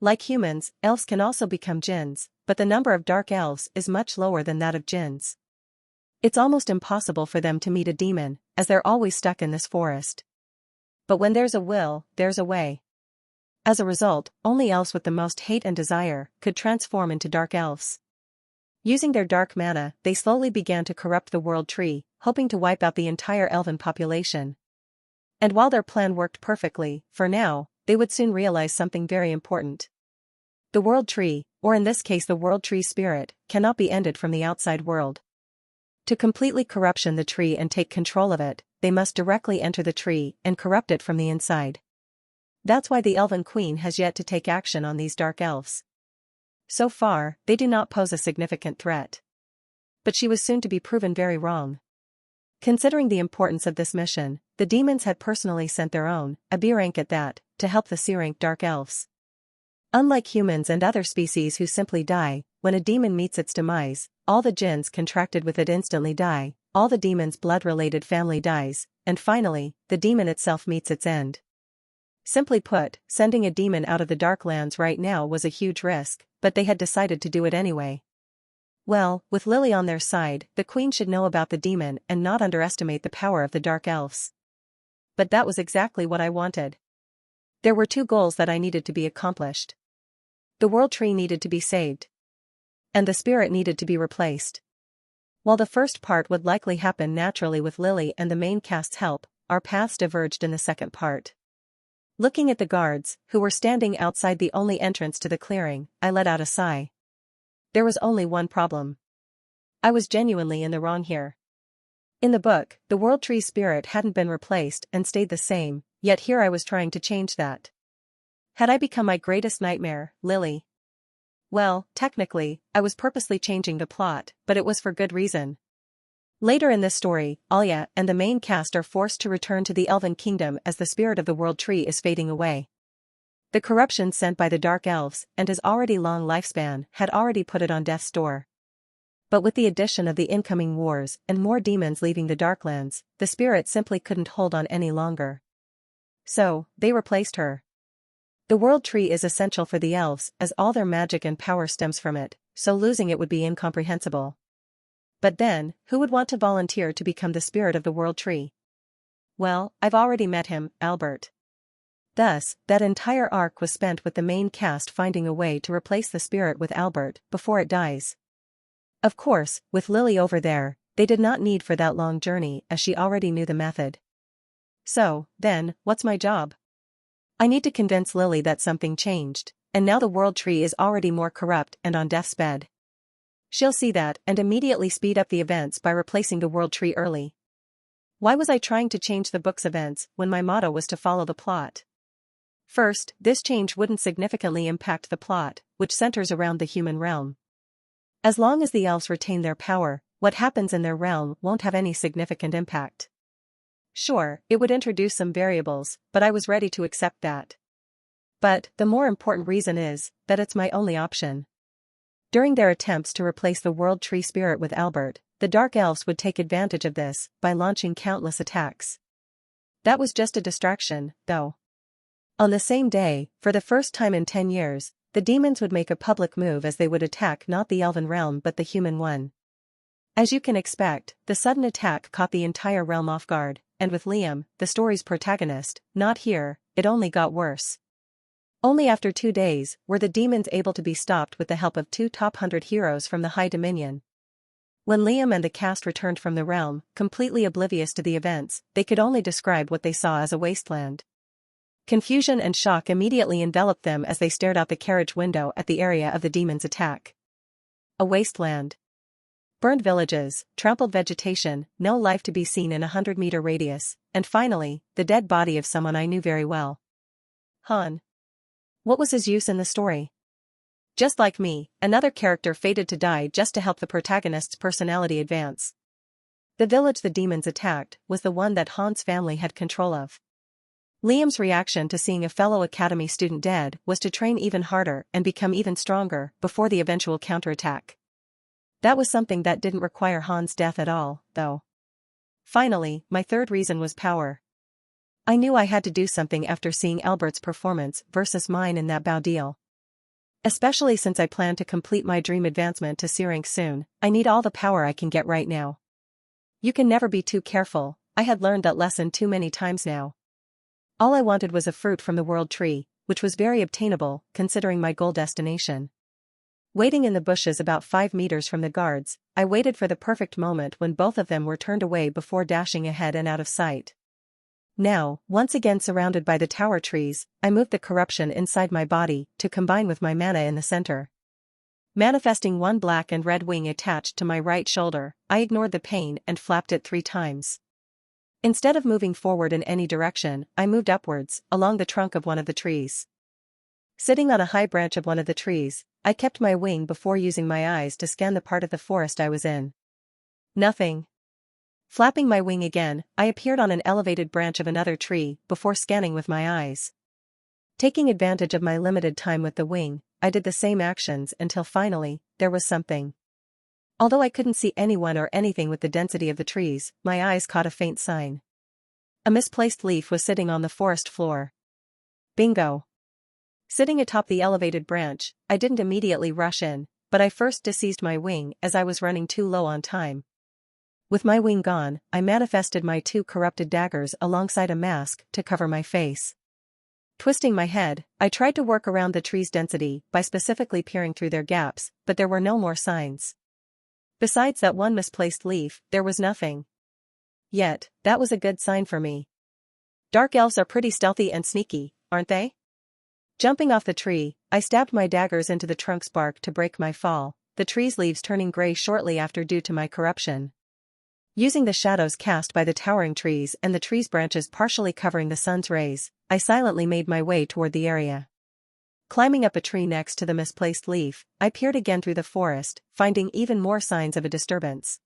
Like humans, elves can also become jinns, but the number of dark elves is much lower than that of jinns. It's almost impossible for them to meet a demon, as they're always stuck in this forest. But when there's a will, there's a way. As a result, only elves with the most hate and desire could transform into dark elves. Using their dark mana, they slowly began to corrupt the world tree, hoping to wipe out the entire elven population. And while their plan worked perfectly, for now, they would soon realize something very important. The world tree, or in this case the world tree spirit, cannot be ended from the outside world. To completely corruption the tree and take control of it, they must directly enter the tree and corrupt it from the inside. That's why the Elven Queen has yet to take action on these dark elves. So far, they do not pose a significant threat. But she was soon to be proven very wrong. Considering the importance of this mission, the demons had personally sent their own, a B rank at that, to help the C rank dark elves. Unlike humans and other species who simply die, when a demon meets its demise, all the jinns contracted with it instantly die, all the demon's blood-related family dies, and finally, the demon itself meets its end. Simply put, sending a demon out of the Darklands right now was a huge risk, but they had decided to do it anyway. Well, with Lily on their side, the Queen should know about the demon and not underestimate the power of the Dark Elves. But that was exactly what I wanted. There were 2 goals that I needed to be accomplished. The World Tree needed to be saved. And the spirit needed to be replaced. While the first part would likely happen naturally with Lily and the main cast's help, our paths diverged in the second part. Looking at the guards, who were standing outside the only entrance to the clearing, I let out a sigh. There was only one problem. I was genuinely in the wrong here. In the book, the World Tree spirit hadn't been replaced and stayed the same, yet here I was trying to change that. Had I become my greatest nightmare, Lily? Well, technically, I was purposely changing the plot, but it was for good reason. Later in this story, Alia and the main cast are forced to return to the Elven Kingdom as the spirit of the World Tree is fading away. The corruption sent by the Dark Elves and his already long lifespan had already put it on death's door. But with the addition of the incoming wars and more demons leaving the Darklands, the spirit simply couldn't hold on any longer. So, they replaced her. The World Tree is essential for the elves as all their magic and power stems from it, so losing it would be incomprehensible. But then, who would want to volunteer to become the spirit of the World Tree? Well, I've already met him, Albert. Thus, that entire arc was spent with the main cast finding a way to replace the spirit with Albert before it dies. Of course, with Lily over there, they did not need for that long journey as she already knew the method. So, then, what's my job? I need to convince Lily that something changed, and now the World Tree is already more corrupt and on death's bed. She'll see that and immediately speed up the events by replacing the World Tree early. Why was I trying to change the book's events when my motto was to follow the plot? First, this change wouldn't significantly impact the plot, which centers around the human realm. As long as the elves retain their power, what happens in their realm won't have any significant impact. Sure, it would introduce some variables, but I was ready to accept that. But, the more important reason is, that it's my only option. During their attempts to replace the World Tree Spirit with Albert, the Dark Elves would take advantage of this, by launching countless attacks. That was just a distraction, though. On the same day, for the first time in 10 years, the demons would make a public move as they would attack not the elven realm but the human one. As you can expect, the sudden attack caught the entire realm off guard, and with Liam, the story's protagonist, not here, it only got worse. Only after 2 days were the demons able to be stopped with the help of 2 top 100 heroes from the High Dominion. When Liam and the cast returned from the realm, completely oblivious to the events, they could only describe what they saw as a wasteland. Confusion and shock immediately enveloped them as they stared out the carriage window at the area of the demons' attack. A wasteland. Burned villages, trampled vegetation, no life to be seen in a 100-meter radius, and finally, the dead body of someone I knew very well. Han. What was his use in the story? Just like me, another character fated to die just to help the protagonist's personality advance. The village the demons attacked was the one that Han's family had control of. Liam's reaction to seeing a fellow academy student dead was to train even harder and become even stronger before the eventual counterattack. That was something that didn't require Han's death at all, though. Finally, my third reason was power. I knew I had to do something after seeing Albert's performance versus mine in that bow deal. Especially since I plan to complete my dream advancement to C rank soon, I need all the power I can get right now. You can never be too careful, I had learned that lesson too many times now. All I wanted was a fruit from the World Tree, which was very obtainable, considering my goal destination. Waiting in the bushes about 5 meters from the guards, I waited for the perfect moment when both of them were turned away before dashing ahead and out of sight. Now, once again surrounded by the tower trees, I moved the corruption inside my body to combine with my mana in the center. Manifesting 1 black and red wing attached to my right shoulder, I ignored the pain and flapped it 3 times. Instead of moving forward in any direction, I moved upwards, along the trunk of one of the trees. Sitting on a high branch of one of the trees, I kept my wing before using my eyes to scan the part of the forest I was in. Nothing. Flapping my wing again, I appeared on an elevated branch of another tree before scanning with my eyes. Taking advantage of my limited time with the wing, I did the same actions until finally, there was something. Although I couldn't see anyone or anything with the density of the trees, my eyes caught a faint sign. A misplaced leaf was sitting on the forest floor. Bingo! Sitting atop the elevated branch, I didn't immediately rush in, but I first seized my wing as I was running too low on time. With my wing gone, I manifested my 2 corrupted daggers alongside a mask to cover my face. Twisting my head, I tried to work around the tree's density by specifically peering through their gaps, but there were no more signs. Besides that one misplaced leaf, there was nothing. Yet, that was a good sign for me. Dark elves are pretty stealthy and sneaky, aren't they? Jumping off the tree, I stabbed my daggers into the trunk's bark to break my fall, the tree's leaves turning gray shortly after due to my corruption. Using the shadows cast by the towering trees and the tree's branches partially covering the sun's rays, I silently made my way toward the area. Climbing up a tree next to the misplaced leaf, I peered again through the forest, finding even more signs of a disturbance.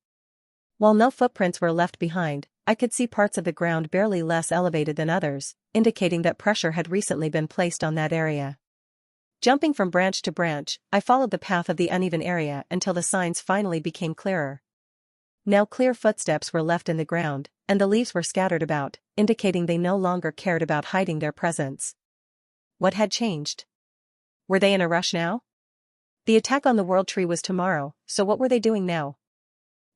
While no footprints were left behind, I could see parts of the ground barely less elevated than others, indicating that pressure had recently been placed on that area. Jumping from branch to branch, I followed the path of the uneven area until the signs finally became clearer. Now clear footsteps were left in the ground, and the leaves were scattered about, indicating they no longer cared about hiding their presence. What had changed? Were they in a rush now? The attack on the World Tree was tomorrow, so what were they doing now?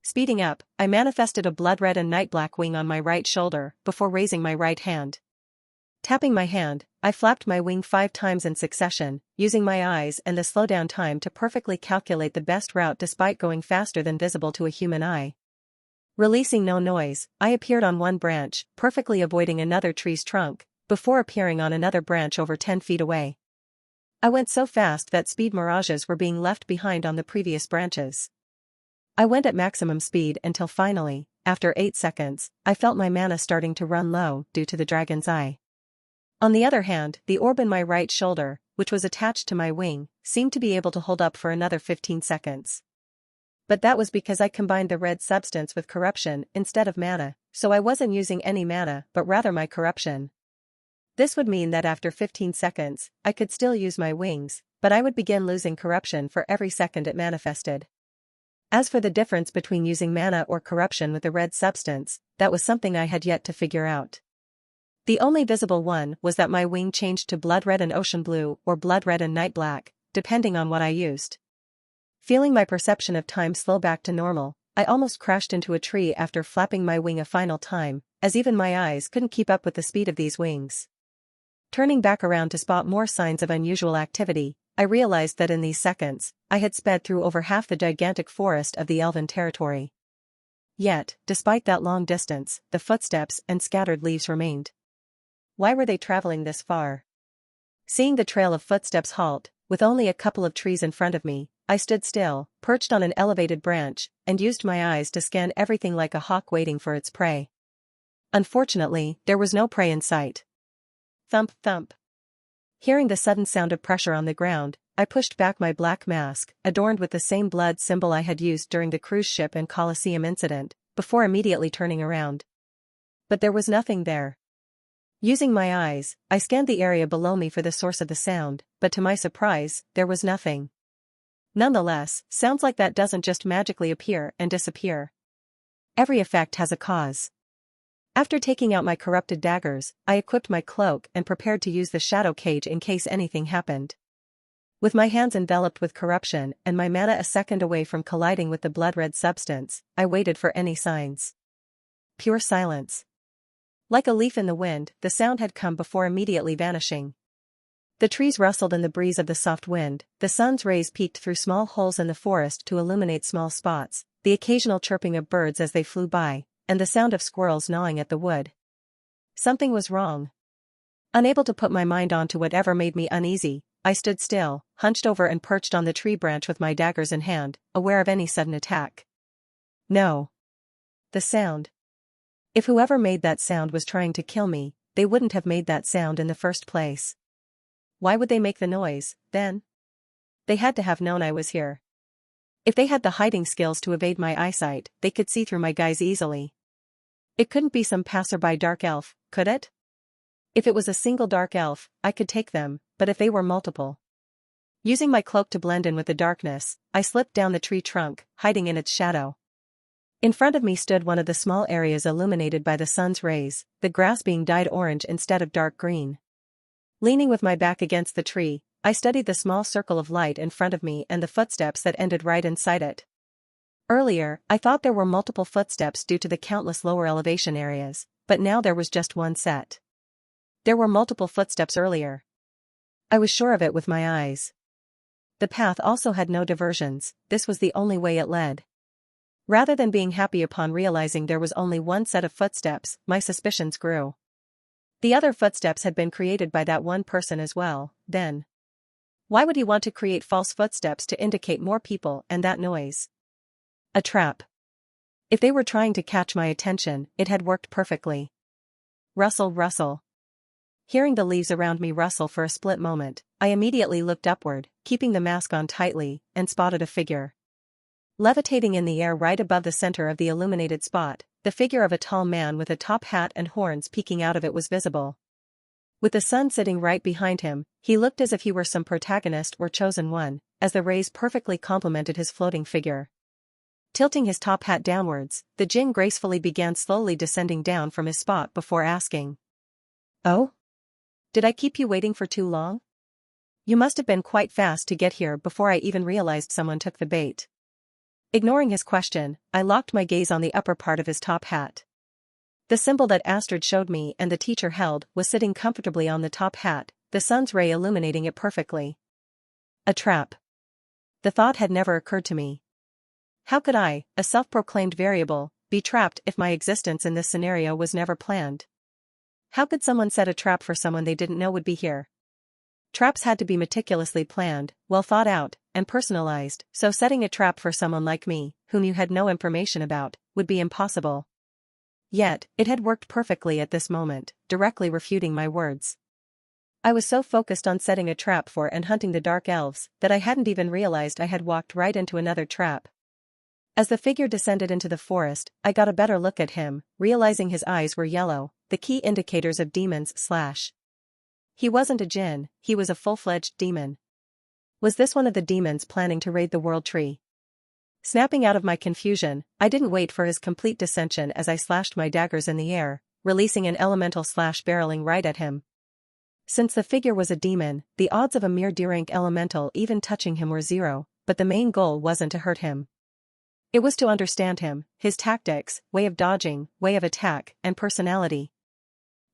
Speeding up, I manifested a blood red and night black wing on my right shoulder before raising my right hand. Tapping my hand, I flapped my wing 5 times in succession, using my eyes and the slowdown time to perfectly calculate the best route despite going faster than visible to a human eye. Releasing no noise, I appeared on one branch, perfectly avoiding another tree's trunk, before appearing on another branch over 10 feet away. I went so fast that speed mirages were being left behind on the previous branches. I went at maximum speed until finally, after 8 seconds, I felt my mana starting to run low due to the dragon's eye. On the other hand, the orb in my right shoulder, which was attached to my wing, seemed to be able to hold up for another 15 seconds. But that was because I combined the red substance with corruption instead of mana, so I wasn't using any mana but rather my corruption. This would mean that after 15 seconds, I could still use my wings, but I would begin losing corruption for every second it manifested. As for the difference between using mana or corruption with the red substance, that was something I had yet to figure out. The only visible one was that my wing changed to blood red and ocean blue or blood red and night black, depending on what I used. Feeling my perception of time slow back to normal, I almost crashed into a tree after flapping my wing a final time, as even my eyes couldn't keep up with the speed of these wings. Turning back around to spot more signs of unusual activity, I realized that in these seconds, I had sped through over half the gigantic forest of the Elven territory. Yet, despite that long distance, the footsteps and scattered leaves remained. Why were they traveling this far? Seeing the trail of footsteps halt, with only a couple of trees in front of me, I stood still, perched on an elevated branch, and used my eyes to scan everything like a hawk waiting for its prey. Unfortunately, there was no prey in sight. Thump thump. Hearing the sudden sound of pressure on the ground, I pushed back my black mask, adorned with the same blood symbol I had used during the cruise ship and Colosseum incident, before immediately turning around. But there was nothing there. Using my eyes, I scanned the area below me for the source of the sound, but to my surprise, there was nothing. Nonetheless, sounds like that doesn't just magically appear and disappear. Every effect has a cause. After taking out my corrupted daggers, I equipped my cloak and prepared to use the shadow cage in case anything happened. With my hands enveloped with corruption and my mana a second away from colliding with the blood-red substance, I waited for any signs. Pure silence. Like a leaf in the wind, the sound had come before immediately vanishing. The trees rustled in the breeze of the soft wind, the sun's rays peeked through small holes in the forest to illuminate small spots, the occasional chirping of birds as they flew by, and the sound of squirrels gnawing at the wood. Something was wrong. Unable to put my mind onto whatever made me uneasy, I stood still, hunched over and perched on the tree branch with my daggers in hand, aware of any sudden attack. No. The sound. If whoever made that sound was trying to kill me, they wouldn't have made that sound in the first place. Why would they make the noise, then? They had to have known I was here. If they had the hiding skills to evade my eyesight, they could see through my guise easily. It couldn't be some passerby dark elf, could it? If it was a single dark elf, I could take them, but if they were multiple. Using my cloak to blend in with the darkness, I slipped down the tree trunk, hiding in its shadow. In front of me stood one of the small areas illuminated by the sun's rays, the grass being dyed orange instead of dark green. Leaning with my back against the tree, I studied the small circle of light in front of me and the footsteps that ended right inside it. Earlier, I thought there were multiple footsteps due to the countless lower elevation areas, but now there was just one set. There were multiple footsteps earlier. I was sure of it with my eyes. The path also had no diversions, this was the only way it led. Rather than being happy upon realizing there was only one set of footsteps, my suspicions grew. The other footsteps had been created by that one person as well, then. Why would he want to create false footsteps to indicate more people and that noise? A trap. If they were trying to catch my attention, it had worked perfectly. Rustle, rustle. Hearing the leaves around me rustle for a split moment, I immediately looked upward, keeping the mask on tightly, and spotted a figure. Levitating in the air right above the center of the illuminated spot, the figure of a tall man with a top hat and horns peeking out of it was visible. With the sun sitting right behind him, he looked as if he were some protagonist or chosen one, as the rays perfectly complemented his floating figure. Tilting his top hat downwards, the Jinn gracefully began slowly descending down from his spot before asking, "Oh? Did I keep you waiting for too long? You must have been quite fast to get here before I even realized someone took the bait." Ignoring his question, I locked my gaze on the upper part of his top hat. The symbol that Astrid showed me and the teacher held was sitting comfortably on the top hat, the sun's ray illuminating it perfectly. A trap. The thought had never occurred to me. How could I, a self-proclaimed variable, be trapped if my existence in this scenario was never planned? How could someone set a trap for someone they didn't know would be here? Traps had to be meticulously planned, well thought out, and personalized, so setting a trap for someone like me, whom you had no information about, would be impossible. Yet, it had worked perfectly at this moment, directly refuting my words. I was so focused on setting a trap for and hunting the dark elves, that I hadn't even realized I had walked right into another trap. As the figure descended into the forest, I got a better look at him, realizing his eyes were yellow, the key indicators of demons. He wasn't a djinn, he was a full-fledged demon. Was this one of the demons planning to raid the world tree? Snapping out of my confusion, I didn't wait for his complete descension as I slashed my daggers in the air, releasing an elemental slash barreling right at him. Since the figure was a demon, the odds of a mere D-rank elemental even touching him were zero, but the main goal wasn't to hurt him. It was to understand him, his tactics, way of dodging, way of attack, and personality.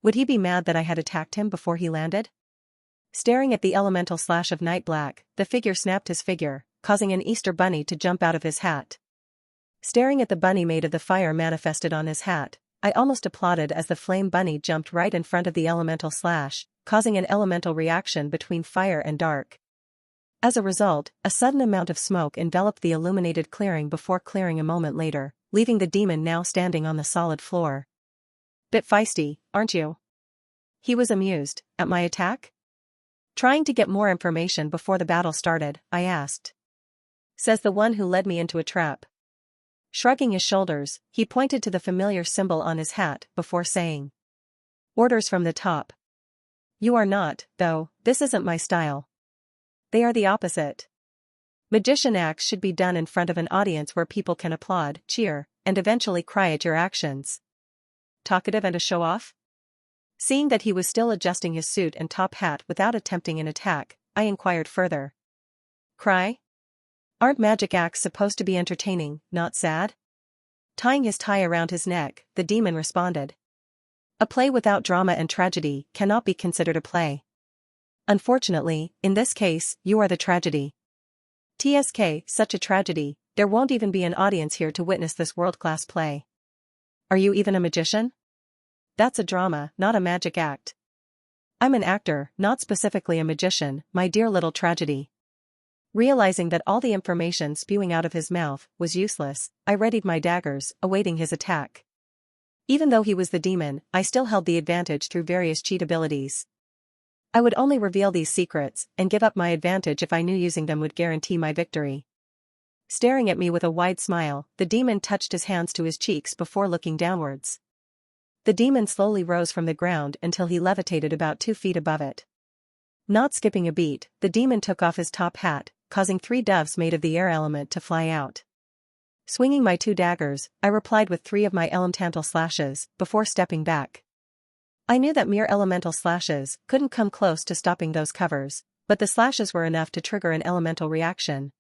Would he be mad that I had attacked him before he landed? Staring at the elemental slash of night black, the figure snapped his figure, causing an Easter bunny to jump out of his hat. Staring at the bunny made of the fire manifested on his hat, I almost applauded as the flame bunny jumped right in front of the elemental slash, causing an elemental reaction between fire and dark. As a result, a sudden amount of smoke enveloped the illuminated clearing before clearing a moment later, leaving the demon now standing on the solid floor. Bit feisty, aren't you? He was amused. At my attack? Trying to get more information before the battle started, I asked. Says the one who led me into a trap. Shrugging his shoulders, he pointed to the familiar symbol on his hat before saying, "Orders from the top." You are not, though, this isn't my style. They are the opposite. Magician acts should be done in front of an audience where people can applaud, cheer, and eventually cry at your actions. Talkative and a show-off? Seeing that he was still adjusting his suit and top hat without attempting an attack, I inquired further. Cry? Aren't magic acts supposed to be entertaining, not sad? Tying his tie around his neck, the demon responded. A play without drama and tragedy cannot be considered a play. Unfortunately, in this case, you are the tragedy. TSK, such a tragedy, there won't even be an audience here to witness this world-class play. Are you even a magician? That's a drama, not a magic act. I'm an actor, not specifically a magician, my dear little tragedy. Realizing that all the information spewing out of his mouth was useless, I readied my daggers, awaiting his attack. Even though he was the demon, I still held the advantage through various cheat abilities. I would only reveal these secrets and give up my advantage if I knew using them would guarantee my victory. Staring at me with a wide smile, the demon touched his hands to his cheeks before looking downwards. The demon slowly rose from the ground until he levitated about 2 feet above it. Not skipping a beat, the demon took off his top hat, causing 3 doves made of the air element to fly out. Swinging my 2 daggers, I replied with 3 of my elemental slashes, before stepping back. I knew that mere elemental slashes couldn't come close to stopping those covers, but the slashes were enough to trigger an elemental reaction.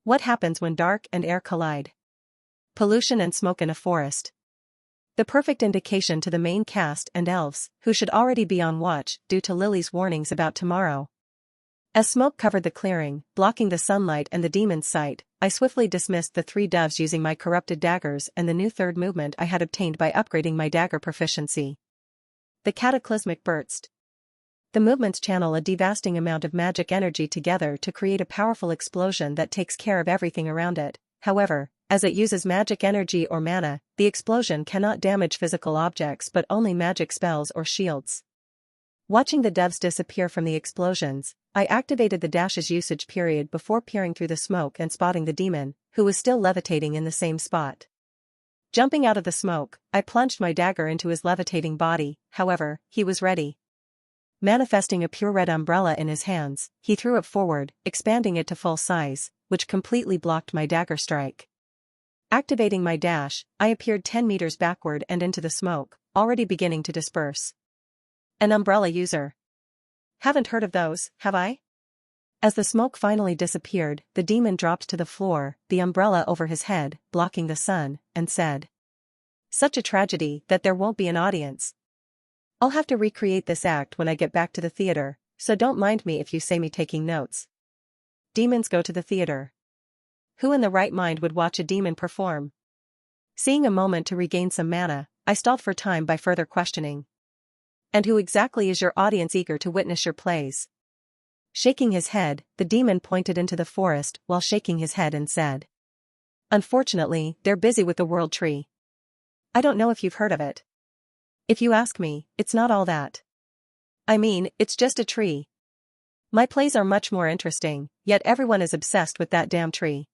What happens when dark and air collide? Pollution and smoke in a forest. The perfect indication to the main cast and elves, who should already be on watch due to Lily's warnings about tomorrow. As smoke covered the clearing, blocking the sunlight and the demon's sight, I swiftly dismissed the 3 doves using my corrupted daggers and the new third movement I had obtained by upgrading my dagger proficiency. The cataclysmic burst. The movements channel a devastating amount of magic energy together to create a powerful explosion that takes care of everything around it. However, as it uses magic energy or mana, the explosion cannot damage physical objects but only magic spells or shields. Watching the doves disappear from the explosions, I activated the dash's usage period before peering through the smoke and spotting the demon, who was still levitating in the same spot. Jumping out of the smoke, I plunged my dagger into his levitating body, however, he was ready. Manifesting a pure red umbrella in his hands, he threw it forward, expanding it to full size, which completely blocked my dagger strike. Activating my dash, I appeared 10 meters backward and into the smoke, already beginning to disperse. An umbrella user. Haven't heard of those, have I? As the smoke finally disappeared, the demon dropped to the floor, the umbrella over his head, blocking the sun, and said, "Such a tragedy that there won't be an audience. I'll have to recreate this act when I get back to the theater, so don't mind me if you see me taking notes." Demons go to the theater. Who in the right mind would watch a demon perform? Seeing a moment to regain some mana, I stalled for time by further questioning. And who exactly is your audience eager to witness your plays? Shaking his head, the demon pointed into the forest while shaking his head and said, "Unfortunately, they're busy with the world tree. I don't know if you've heard of it. If you ask me, it's not all that. I mean, it's just a tree. My plays are much more interesting, yet everyone is obsessed with that damn tree."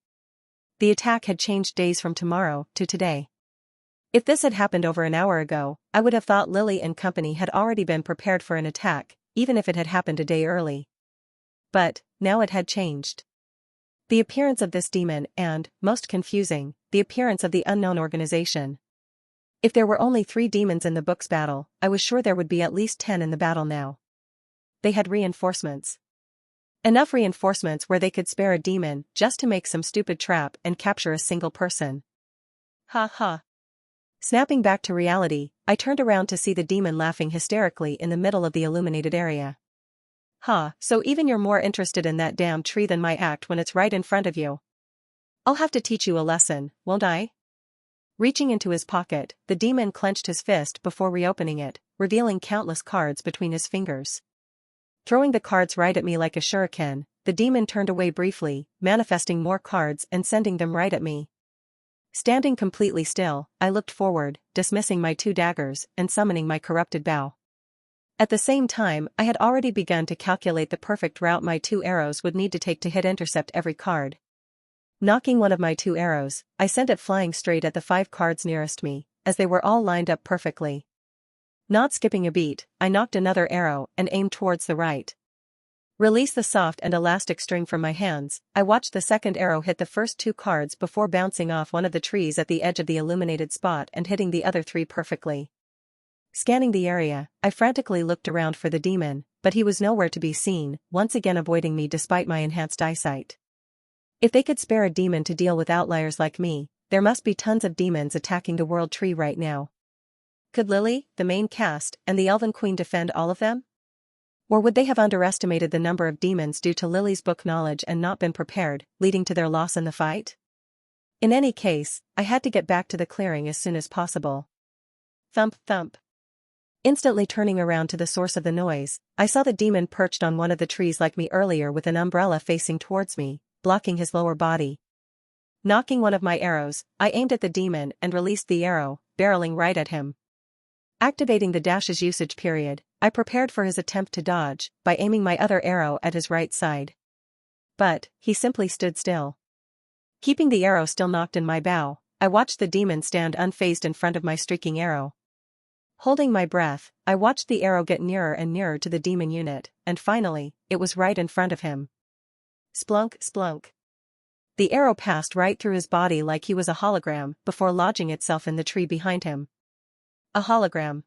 The attack had changed days from tomorrow to today. If this had happened over an hour ago, I would have thought Lily and company had already been prepared for an attack, even if it had happened a day early. But, now it had changed. The appearance of this demon and, most confusing, the appearance of the unknown organization. If there were only 3 demons in the book's battle, I was sure there would be at least 10 in the battle now. They had reinforcements. Enough reinforcements where they could spare a demon just to make some stupid trap and capture a single person. Ha ha. Snapping back to reality, I turned around to see the demon laughing hysterically in the middle of the illuminated area. Ha, so even you're more interested in that damn tree than my act when it's right in front of you. I'll have to teach you a lesson, won't I? Reaching into his pocket, the demon clenched his fist before reopening it, revealing countless cards between his fingers. Throwing the cards right at me like a shuriken, the demon turned away briefly, manifesting more cards and sending them right at me. Standing completely still, I looked forward, dismissing my 2 daggers and summoning my corrupted bow. At the same time, I had already begun to calculate the perfect route my 2 arrows would need to take to hit intercept every card. Knocking one of my 2 arrows, I sent it flying straight at the 5 cards nearest me, as they were all lined up perfectly. Not skipping a beat, I knocked another arrow and aimed towards the right. Release the soft and elastic string from my hands, I watched the second arrow hit the first 2 cards before bouncing off one of the trees at the edge of the illuminated spot and hitting the other 3 perfectly. Scanning the area, I frantically looked around for the demon, but he was nowhere to be seen, once again avoiding me despite my enhanced eyesight. If they could spare a demon to deal with outliers like me, there must be tons of demons attacking the world tree right now. Could Lily, the main cast, and the Elven Queen defend all of them? Or would they have underestimated the number of demons due to Lily's book knowledge and not been prepared, leading to their loss in the fight? In any case, I had to get back to the clearing as soon as possible. Thump thump. Instantly turning around to the source of the noise, I saw the demon perched on one of the trees like me earlier with an umbrella facing towards me, blocking his lower body. Knocking one of my arrows, I aimed at the demon and released the arrow, barreling right at him. Activating the dash's usage period, I prepared for his attempt to dodge by aiming my other arrow at his right side. But, he simply stood still. Keeping the arrow still knocked in my bow, I watched the demon stand unfazed in front of my streaking arrow. Holding my breath, I watched the arrow get nearer and nearer to the demon unit, and finally, it was right in front of him. Splunk, splunk. The arrow passed right through his body like he was a hologram before lodging itself in the tree behind him. A hologram.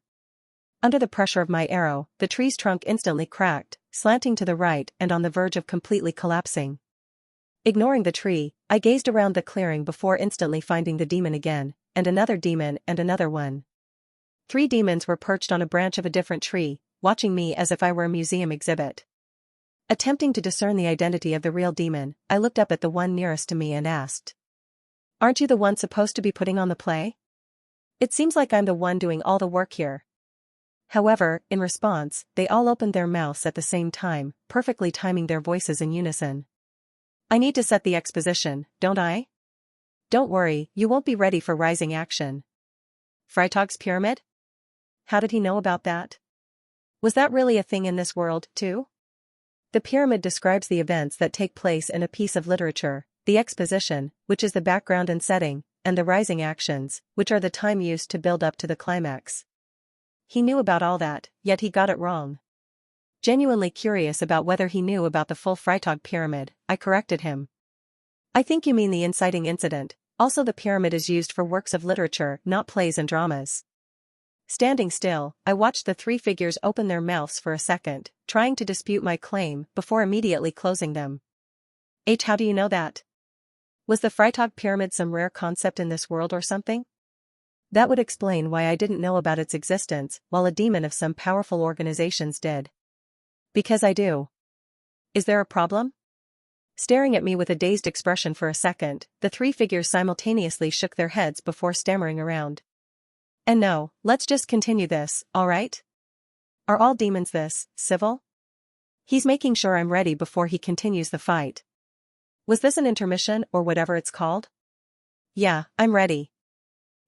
Under the pressure of my arrow, the tree's trunk instantly cracked, slanting to the right and on the verge of completely collapsing. Ignoring the tree, I gazed around the clearing before instantly finding the demon again, and another one. 3 demons were perched on a branch of a different tree, watching me as if I were a museum exhibit. Attempting to discern the identity of the real demon, I looked up at the one nearest to me and asked, "Aren't you the one supposed to be putting on the play? It seems like I'm the one doing all the work here." However, in response, they all opened their mouths at the same time, perfectly timing their voices in unison. "I need to set the exposition, don't I? Don't worry, you won't be ready for rising action." Freitag's pyramid? How did he know about that? Was that really a thing in this world, too? The pyramid describes the events that take place in a piece of literature, the exposition, which is the background and setting, and the rising actions, which are the time used to build up to the climax. He knew about all that, yet he got it wrong. Genuinely curious about whether he knew about the full Freitag pyramid, I corrected him. "I think you mean the inciting incident. Also, the pyramid is used for works of literature, not plays and dramas." Standing still, I watched the 3 figures open their mouths for a second, trying to dispute my claim before immediately closing them. How do you know that? Was the Freitag pyramid some rare concept in this world or something? That would explain why I didn't know about its existence, while a demon of some powerful organizations did. Because I do. Is there a problem? Staring at me with a dazed expression for a second, the 3 figures simultaneously shook their heads before stammering around. "And no, let's just continue this, alright? Are all demons this civil?" He's making sure I'm ready before he continues the fight. Was this an intermission or whatever it's called? "Yeah, I'm ready."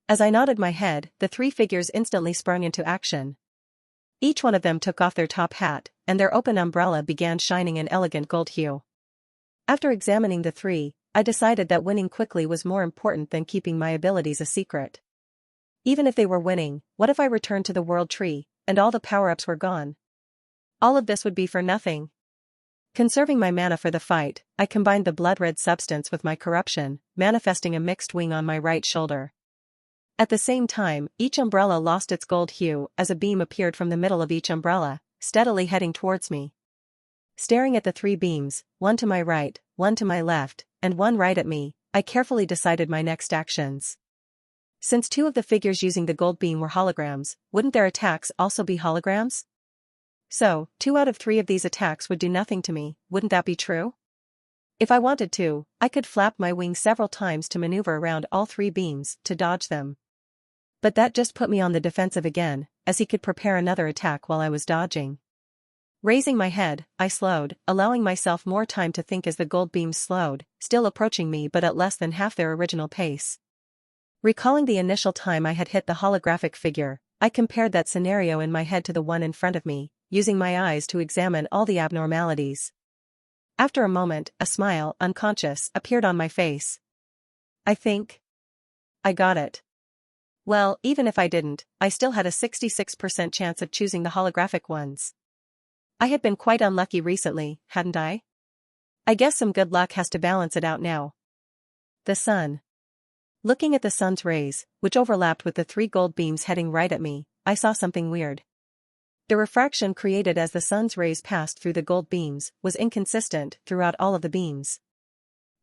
As I nodded my head, the 3 figures instantly sprung into action. Each one of them took off their top hat, and their open umbrella began shining an elegant gold hue. After examining the 3, I decided that winning quickly was more important than keeping my abilities a secret. Even if they were winning, what if I returned to the world tree, and all the power-ups were gone? All of this would be for nothing. Conserving my mana for the fight, I combined the blood-red substance with my corruption, manifesting a mixed wing on my right shoulder. At the same time, each umbrella lost its gold hue as a beam appeared from the middle of each umbrella, steadily heading towards me. Staring at the 3 beams, one to my right, one to my left, and one right at me, I carefully decided my next actions. Since 2 of the figures using the gold beam were holograms, wouldn't their attacks also be holograms? So, 2 out of 3 of these attacks would do nothing to me, wouldn't that be true? If I wanted to, I could flap my wing several times to maneuver around all 3 beams to dodge them. But that just put me on the defensive again, as he could prepare another attack while I was dodging. Raising my head, I slowed, allowing myself more time to think as the gold beams slowed, still approaching me but at less than half their original pace. Recalling the initial time I had hit the holographic figure, I compared that scenario in my head to the one in front of me, using my eyes to examine all the abnormalities. After a moment, a smile, unconscious, appeared on my face. I think I got it. Well, even if I didn't, I still had a 66% chance of choosing the holographic ones. I had been quite unlucky recently, hadn't I? I guess some good luck has to balance it out now. The sun. Looking at the sun's rays, which overlapped with the 3 gold beams heading right at me, I saw something weird. The refraction created as the sun's rays passed through the gold beams was inconsistent throughout all of the beams.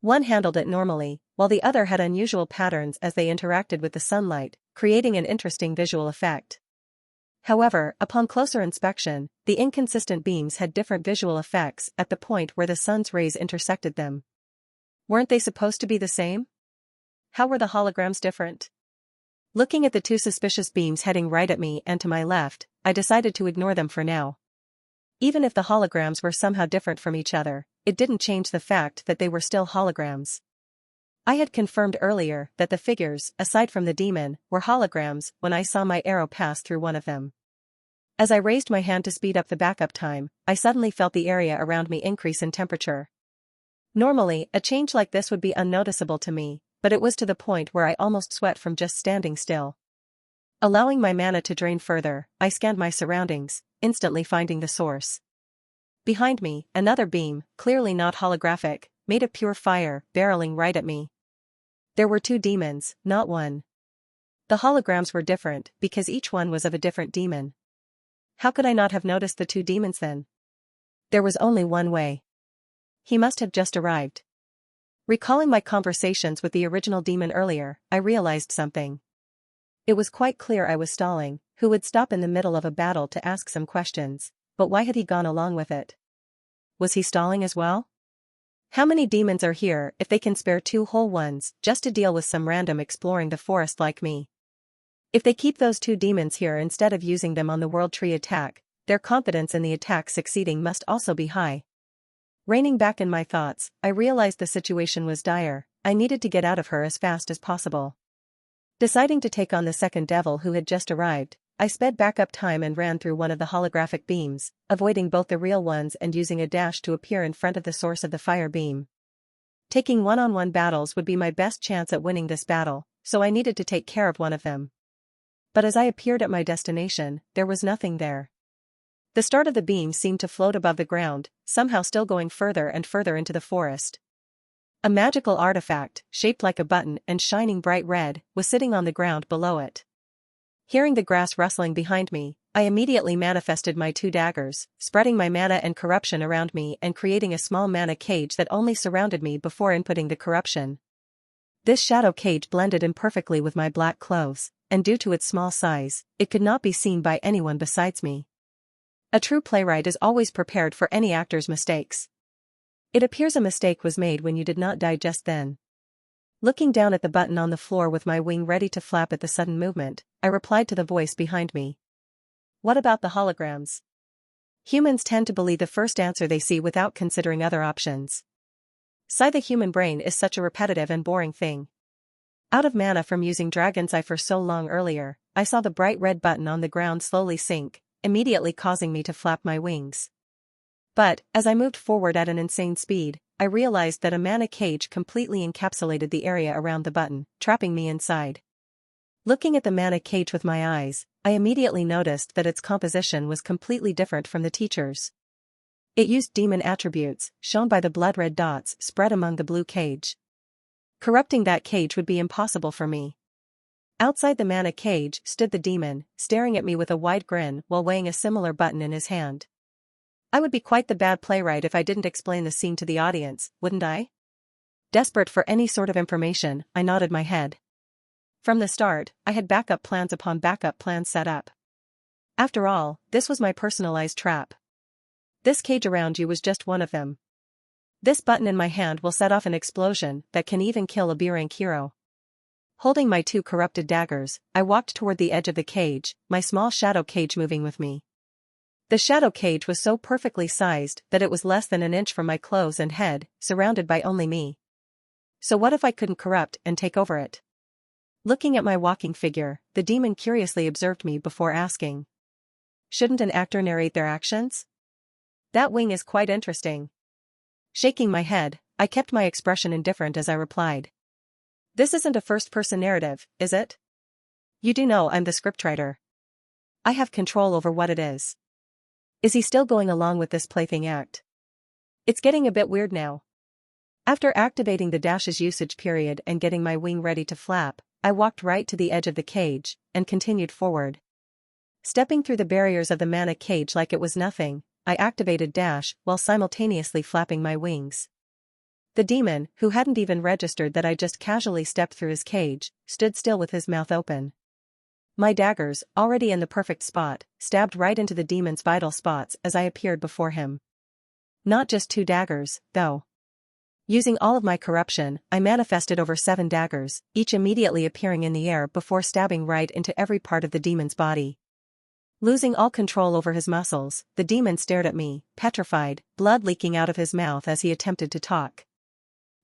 One handled it normally, while the other had unusual patterns as they interacted with the sunlight, creating an interesting visual effect. However, upon closer inspection, the inconsistent beams had different visual effects at the point where the sun's rays intersected them. Weren't they supposed to be the same? How were the holograms different? Looking at the 2 suspicious beams heading right at me and to my left, I decided to ignore them for now. Even if the holograms were somehow different from each other, it didn't change the fact that they were still holograms. I had confirmed earlier that the figures, aside from the demon, were holograms when I saw my arrow pass through one of them. As I raised my hand to speed up the backup time, I suddenly felt the area around me increase in temperature. Normally, a change like this would be unnoticeable to me, but it was to the point where I almost sweat from just standing still. Allowing my mana to drain further, I scanned my surroundings, instantly finding the source. Behind me, another beam, clearly not holographic, made of pure fire, barreling right at me. There were 2 demons, not one. The holograms were different because each one was of a different demon. How could I not have noticed the 2 demons then? There was only one way. He must have just arrived. Recalling my conversations with the original demon earlier, I realized something. It was quite clear I was stalling. Who would stop in the middle of a battle to ask some questions, but why had he gone along with it? Was he stalling as well? How many demons are here if they can spare 2 whole ones just to deal with some random exploring the forest like me? If they keep those 2 demons here instead of using them on the World Tree attack, their confidence in the attack succeeding must also be high. Reining back in my thoughts, I realized the situation was dire. I needed to get out of her as fast as possible. Deciding to take on the second devil who had just arrived, I sped back up time and ran through one of the holographic beams, avoiding both the real ones and using a dash to appear in front of the source of the fire beam. Taking one-on-one battles would be my best chance at winning this battle, so I needed to take care of one of them. But as I appeared at my destination, there was nothing there. The start of the beam seemed to float above the ground, somehow still going further and further into the forest. A magical artifact, shaped like a button and shining bright red, was sitting on the ground below it. Hearing the grass rustling behind me, I immediately manifested my 2 daggers, spreading my mana and corruption around me and creating a small mana cage that only surrounded me before inputting the corruption. This shadow cage blended in perfectly with my black clothes, and due to its small size, it could not be seen by anyone besides me. A true playwright is always prepared for any actor's mistakes. It appears a mistake was made when you did not die just then. Looking down at the button on the floor with my wing ready to flap at the sudden movement, I replied to the voice behind me. What about the holograms? Humans tend to believe the first answer they see without considering other options. The human brain is such a repetitive and boring thing. Out of mana from using Dragon's Eye for so long earlier, I saw the bright red button on the ground slowly sink, immediately causing me to flap my wings. But, as I moved forward at an insane speed, I realized that a mana cage completely encapsulated the area around the button, trapping me inside. Looking at the mana cage with my eyes, I immediately noticed that its composition was completely different from the teacher's. It used demon attributes, shown by the blood-red dots spread among the blue cage. Corrupting that cage would be impossible for me. Outside the mana cage stood the demon, staring at me with a wide grin while weighing a similar button in his hand. I would be quite the bad playwright if I didn't explain the scene to the audience, wouldn't I? Desperate for any sort of information, I nodded my head. From the start, I had backup plans upon backup plans set up. After all, this was my personalized trap. This cage around you was just one of them. This button in my hand will set off an explosion that can even kill a B-rank hero. Holding my 2 corrupted daggers, I walked toward the edge of the cage, my small shadow cage moving with me. The shadow cage was so perfectly sized that it was less than an inch from my clothes and head, surrounded by only me. So what if I couldn't corrupt and take over it? Looking at my walking figure, the demon curiously observed me before asking. Shouldn't an actor narrate their actions? That wing is quite interesting. Shaking my head, I kept my expression indifferent as I replied. This isn't a first-person narrative, is it? You do know I'm the scriptwriter. I have control over what it is. Is he still going along with this plaything act? It's getting a bit weird now. After activating the dash's usage period and getting my wing ready to flap, I walked right to the edge of the cage, and continued forward. Stepping through the barriers of the mana cage like it was nothing, I activated dash while simultaneously flapping my wings. The demon, who hadn't even registered that I just casually stepped through his cage, stood still with his mouth open. My daggers, already in the perfect spot, stabbed right into the demon's vital spots as I appeared before him. Not just 2 daggers, though. Using all of my corruption, I manifested over 7 daggers, each immediately appearing in the air before stabbing right into every part of the demon's body. Losing all control over his muscles, the demon stared at me, petrified, blood leaking out of his mouth as he attempted to talk.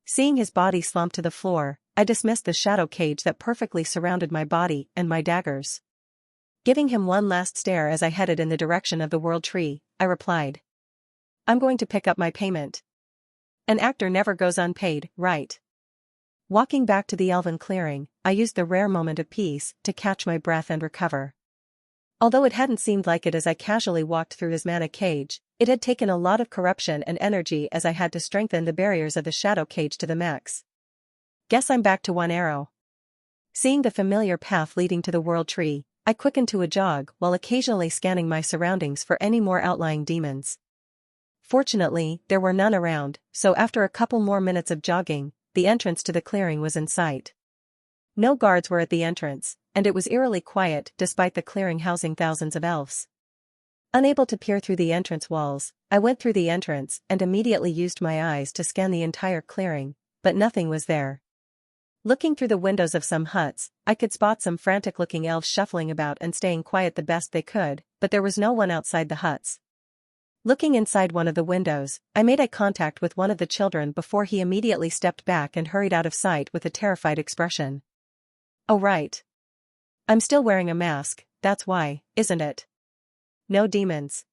Seeing his body slump to the floor, I dismissed the shadow cage that perfectly surrounded my body and my daggers. Giving him one last stare as I headed in the direction of the world tree, I replied. I'm going to pick up my payment. An actor never goes unpaid, right? Walking back to the elven clearing, I used the rare moment of peace to catch my breath and recover. Although it hadn't seemed like it as I casually walked through his mana cage, it had taken a lot of corruption and energy as I had to strengthen the barriers of the shadow cage to the max. Guess I'm back to 1 arrow. Seeing the familiar path leading to the world tree, I quickened to a jog while occasionally scanning my surroundings for any more outlying demons. Fortunately, there were none around, so after a couple more minutes of jogging, the entrance to the clearing was in sight. No guards were at the entrance, and it was eerily quiet despite the clearing housing thousands of elves. Unable to peer through the entrance walls, I went through the entrance and immediately used my eyes to scan the entire clearing, but nothing was there. Looking through the windows of some huts, I could spot some frantic-looking elves shuffling about and staying quiet the best they could, but there was no one outside the huts. Looking inside one of the windows, I made eye contact with one of the children before he immediately stepped back and hurried out of sight with a terrified expression. Oh right. I'm still wearing a mask, that's why, isn't it? No demons.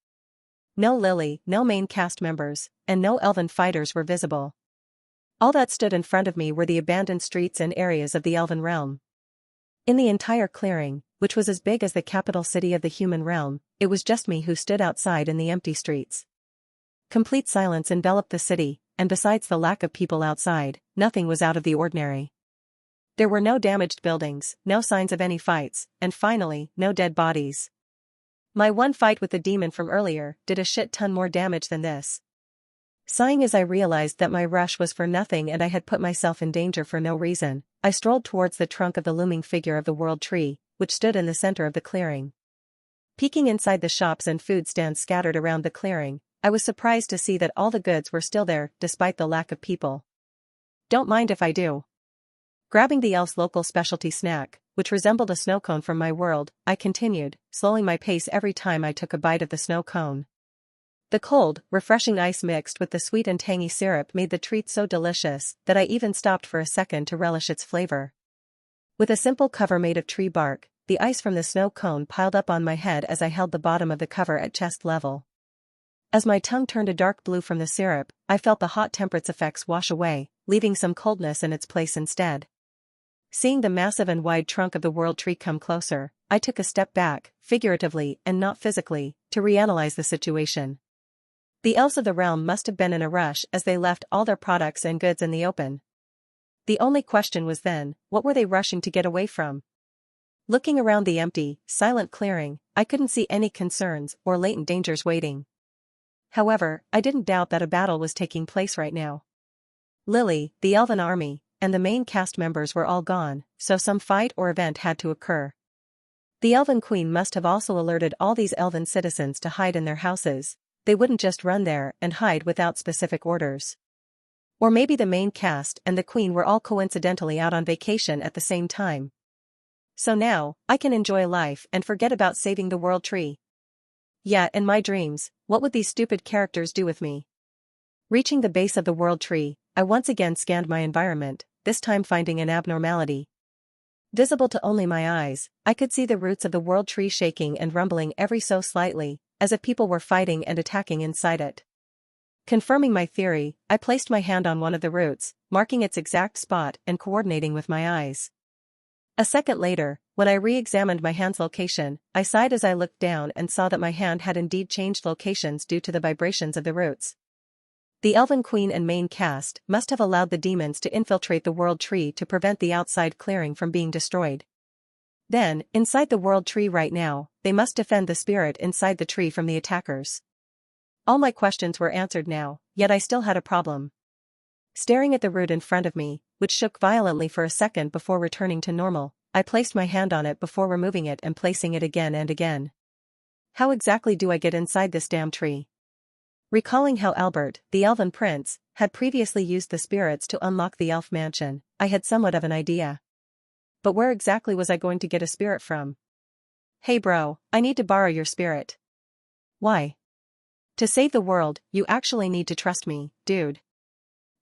No Lily, no main cast members, and no elven fighters were visible. All that stood in front of me were the abandoned streets and areas of the elven realm. In the entire clearing, which was as big as the capital city of the human realm, it was just me who stood outside in the empty streets. Complete silence enveloped the city, and besides the lack of people outside, nothing was out of the ordinary. There were no damaged buildings, no signs of any fights, and finally, no dead bodies. My one fight with the demon from earlier did a shit ton more damage than this. Sighing as I realized that my rush was for nothing and I had put myself in danger for no reason, I strolled towards the trunk of the looming figure of the world tree, which stood in the center of the clearing. Peeking inside the shops and food stands scattered around the clearing, I was surprised to see that all the goods were still there, despite the lack of people. Don't mind if I do. Grabbing the elf's local specialty snack, which resembled a snow cone from my world, I continued, slowing my pace every time I took a bite of the snow cone. The cold, refreshing ice mixed with the sweet and tangy syrup made the treat so delicious that I even stopped for a second to relish its flavor. With a simple cover made of tree bark, the ice from the snow cone piled up on my head as I held the bottom of the cover at chest level. As my tongue turned a dark blue from the syrup, I felt the hot temperature's effects wash away, leaving some coldness in its place instead. Seeing the massive and wide trunk of the world tree come closer, I took a step back, figuratively and not physically, to reanalyze the situation. The elves of the realm must have been in a rush as they left all their products and goods in the open. The only question was then, what were they rushing to get away from? Looking around the empty, silent clearing, I couldn't see any concerns or latent dangers waiting. However, I didn't doubt that a battle was taking place right now. Lily, the elven army, and the main cast members were all gone, so some fight or event had to occur. The elven queen must have also alerted all these elven citizens to hide in their houses. They wouldn't just run there and hide without specific orders. Or maybe the main cast and the queen were all coincidentally out on vacation at the same time. So now, I can enjoy life and forget about saving the world tree. Yeah, in my dreams, what would these stupid characters do with me? Reaching the base of the world tree, I once again scanned my environment, this time finding an abnormality. Visible to only my eyes, I could see the roots of the world tree shaking and rumbling every so slightly, as if people were fighting and attacking inside it. Confirming my theory, I placed my hand on one of the roots, marking its exact spot and coordinating with my eyes. A second later, when I re-examined my hand's location, I sighed as I looked down and saw that my hand had indeed changed locations due to the vibrations of the roots. The elven queen and main cast must have allowed the demons to infiltrate the world tree to prevent the outside clearing from being destroyed. Then, inside the world tree right now, they must defend the spirit inside the tree from the attackers. All my questions were answered now, yet I still had a problem. Staring at the root in front of me, which shook violently for a second before returning to normal, I placed my hand on it before removing it and placing it again and again. How exactly do I get inside this damn tree? Recalling how Albert, the elven prince, had previously used the spirits to unlock the elf mansion, I had somewhat of an idea. But where exactly was I going to get a spirit from? Hey bro, I need to borrow your spirit. Why? To save the world, you actually need to trust me, dude.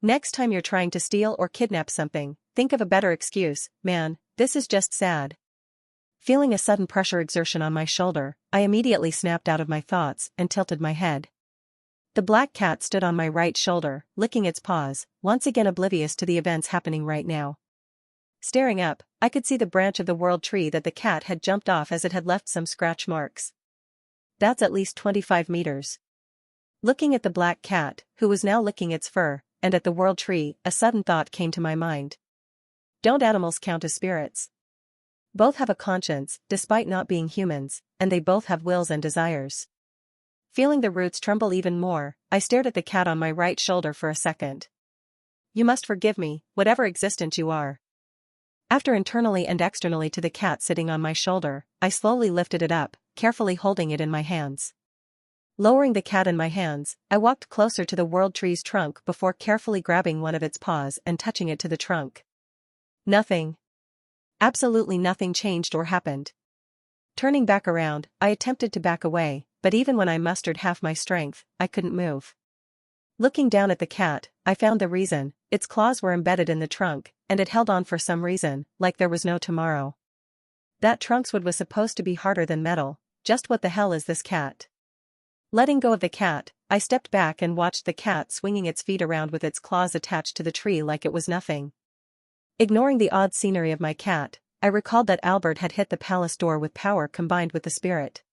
Next time you're trying to steal or kidnap something, think of a better excuse, man, this is just sad. Feeling a sudden pressure exertion on my shoulder, I immediately snapped out of my thoughts and tilted my head. The black cat stood on my right shoulder, licking its paws, once again oblivious to the events happening right now. Staring up, I could see the branch of the world tree that the cat had jumped off as it had left some scratch marks. That's at least 25 meters. Looking at the black cat, who was now licking its fur, and at the world tree, a sudden thought came to my mind. Don't animals count as spirits? Both have a conscience, despite not being humans, and they both have wills and desires. Feeling the roots tremble even more, I stared at the cat on my right shoulder for a second. You must forgive me, whatever existence you are. After internally and externally to the cat sitting on my shoulder, I slowly lifted it up, carefully holding it in my hands. Lowering the cat in my hands, I walked closer to the world tree's trunk before carefully grabbing one of its paws and touching it to the trunk. Nothing. Absolutely nothing changed or happened. Turning back around, I attempted to back away, but even when I mustered half my strength, I couldn't move. Looking down at the cat, I found the reason. Its claws were embedded in the trunk, and it held on for some reason, like there was no tomorrow. That trunkswood was supposed to be harder than metal. Just what the hell is this cat? Letting go of the cat, I stepped back and watched the cat swinging its feet around with its claws attached to the tree like it was nothing. Ignoring the odd scenery of my cat, I recalled that Albert had hit the palace door with power combined with the spirit.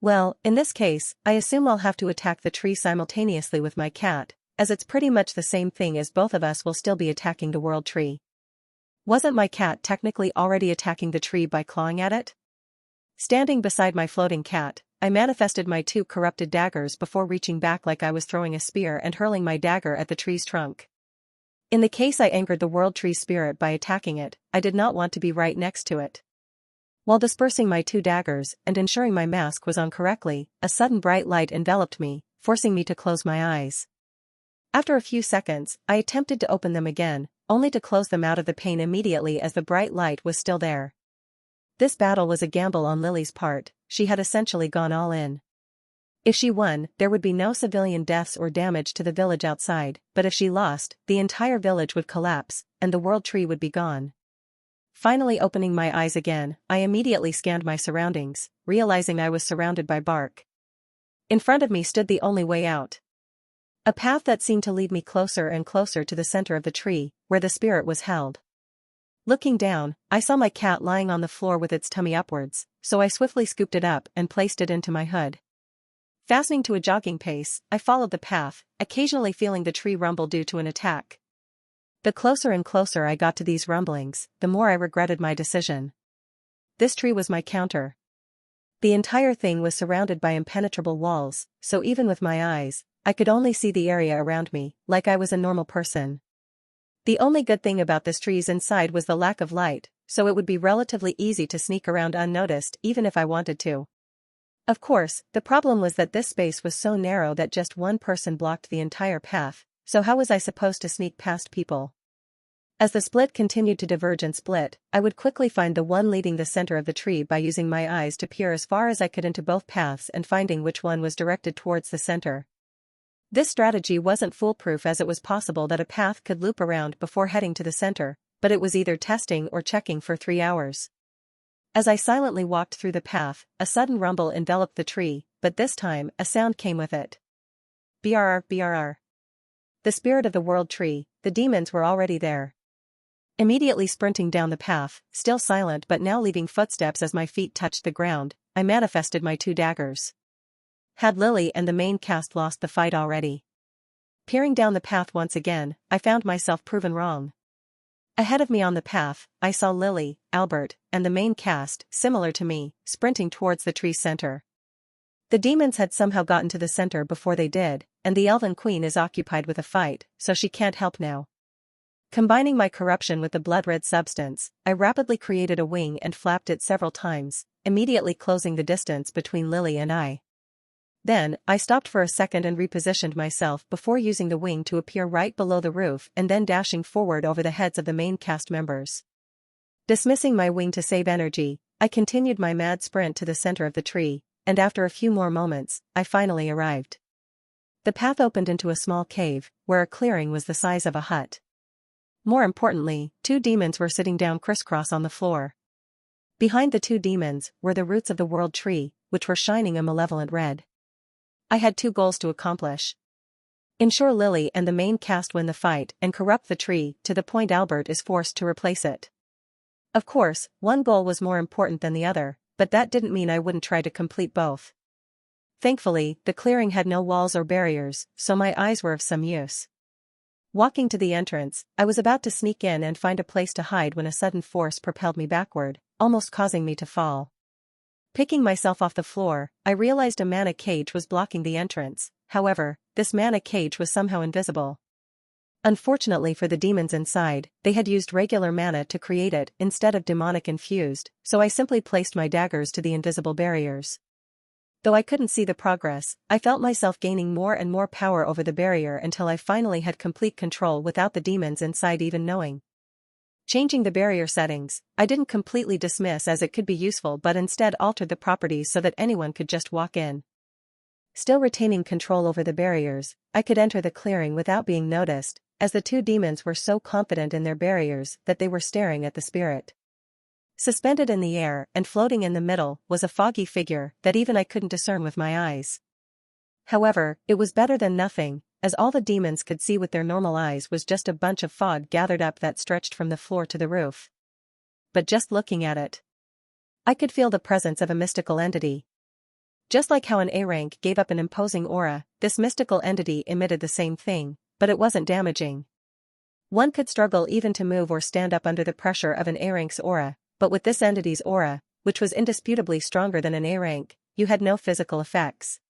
Well, in this case, I assume I'll have to attack the tree simultaneously with my cat, as it's pretty much the same thing as both of us will still be attacking the world tree. Wasn't my cat technically already attacking the tree by clawing at it? Standing beside my floating cat, I manifested my 2 corrupted daggers before reaching back like I was throwing a spear and hurling my dagger at the tree's trunk. In the case I angered the world tree spirit by attacking it, I did not want to be right next to it. While dispersing my 2 daggers and ensuring my mask was on correctly, a sudden bright light enveloped me, forcing me to close my eyes. After a few seconds, I attempted to open them again, only to close them out of the pain immediately as the bright light was still there. This battle was a gamble on Lily's part. She had essentially gone all in. If she won, there would be no civilian deaths or damage to the village outside, but if she lost, the entire village would collapse, and the world tree would be gone. Finally opening my eyes again, I immediately scanned my surroundings, realizing I was surrounded by bark. In front of me stood the only way out. A path that seemed to lead me closer and closer to the center of the tree, where the spirit was held. Looking down, I saw my cat lying on the floor with its tummy upwards, so I swiftly scooped it up and placed it into my hood. Fastening to a jogging pace, I followed the path, occasionally feeling the tree rumble due to an attack. The closer and closer I got to these rumblings, the more I regretted my decision. This tree was my counter. The entire thing was surrounded by impenetrable walls, so even with my eyes, I could only see the area around me, like I was a normal person. The only good thing about this tree's inside was the lack of light, so it would be relatively easy to sneak around unnoticed even if I wanted to. Of course, the problem was that this space was so narrow that just one person blocked the entire path, so how was I supposed to sneak past people? As the split continued to diverge and split, I would quickly find the one leading the center of the tree by using my eyes to peer as far as I could into both paths and finding which one was directed towards the center. This strategy wasn't foolproof as it was possible that a path could loop around before heading to the center, but it was either testing or checking for 3 hours. As I silently walked through the path, a sudden rumble enveloped the tree, but this time, a sound came with it. Brr, brr. The spirit of the world tree, the demons were already there. Immediately sprinting down the path, still silent but now leaving footsteps as my feet touched the ground, I manifested my 2 daggers. Had Lily and the main cast lost the fight already? Peering down the path once again, I found myself proven wrong. Ahead of me on the path, I saw Lily, Albert, and the main cast, similar to me, sprinting towards the tree's center. The demons had somehow gotten to the center before they did, and the Elven Queen is occupied with a fight, so she can't help now. Combining my corruption with the blood-red substance, I rapidly created a wing and flapped it several times, immediately closing the distance between Lily and I. Then, I stopped for a second and repositioned myself before using the wing to appear right below the roof and then dashing forward over the heads of the main cast members. Dismissing my wing to save energy, I continued my mad sprint to the center of the tree, and after a few more moments, I finally arrived. The path opened into a small cave, where a clearing was the size of a hut. More importantly, 2 demons were sitting down crisscross on the floor. Behind the 2 demons were the roots of the world tree, which were shining a malevolent red. I had 2 goals to accomplish. Ensure Lily and the main cast win the fight and corrupt the tree to the point Albert is forced to replace it. Of course, one goal was more important than the other, but that didn't mean I wouldn't try to complete both. Thankfully, the clearing had no walls or barriers, so my eyes were of some use. Walking to the entrance, I was about to sneak in and find a place to hide when a sudden force propelled me backward, almost causing me to fall. Picking myself off the floor, I realized a mana cage was blocking the entrance. However, this mana cage was somehow invisible. Unfortunately for the demons inside, they had used regular mana to create it instead of demonic infused, so I simply placed my daggers to the invisible barriers. Though I couldn't see the progress, I felt myself gaining more and more power over the barrier until I finally had complete control without the demons inside even knowing. Changing the barrier settings, I didn't completely dismiss as it could be useful but instead altered the properties so that anyone could just walk in. Still retaining control over the barriers, I could enter the clearing without being noticed, as the 2 demons were so confident in their barriers that they were staring at the spirit. Suspended in the air and floating in the middle was a foggy figure that even I couldn't discern with my eyes. However, it was better than nothing, as all the demons could see with their normal eyes was just a bunch of fog gathered up that stretched from the floor to the roof. But just looking at it, I could feel the presence of a mystical entity. Just like how an A rank gave up an imposing aura, this mystical entity emitted the same thing, but it wasn't damaging. One could struggle even to move or stand up under the pressure of an A rank's aura, but with this entity's aura, which was indisputably stronger than an A rank, you had no physical effects.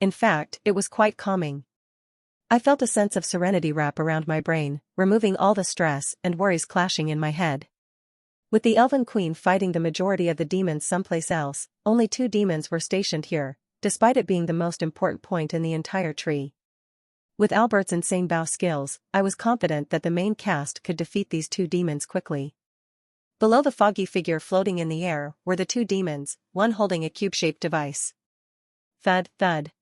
In fact, it was quite calming. I felt a sense of serenity wrap around my brain, removing all the stress and worries clashing in my head. With the Elven Queen fighting the majority of the demons someplace else, only 2 demons were stationed here, despite it being the most important point in the entire tree. With Albert's insane bow skills, I was confident that the main cast could defeat these 2 demons quickly. Below the foggy figure floating in the air were the 2 demons, one holding a cube-shaped device. Thud, thud.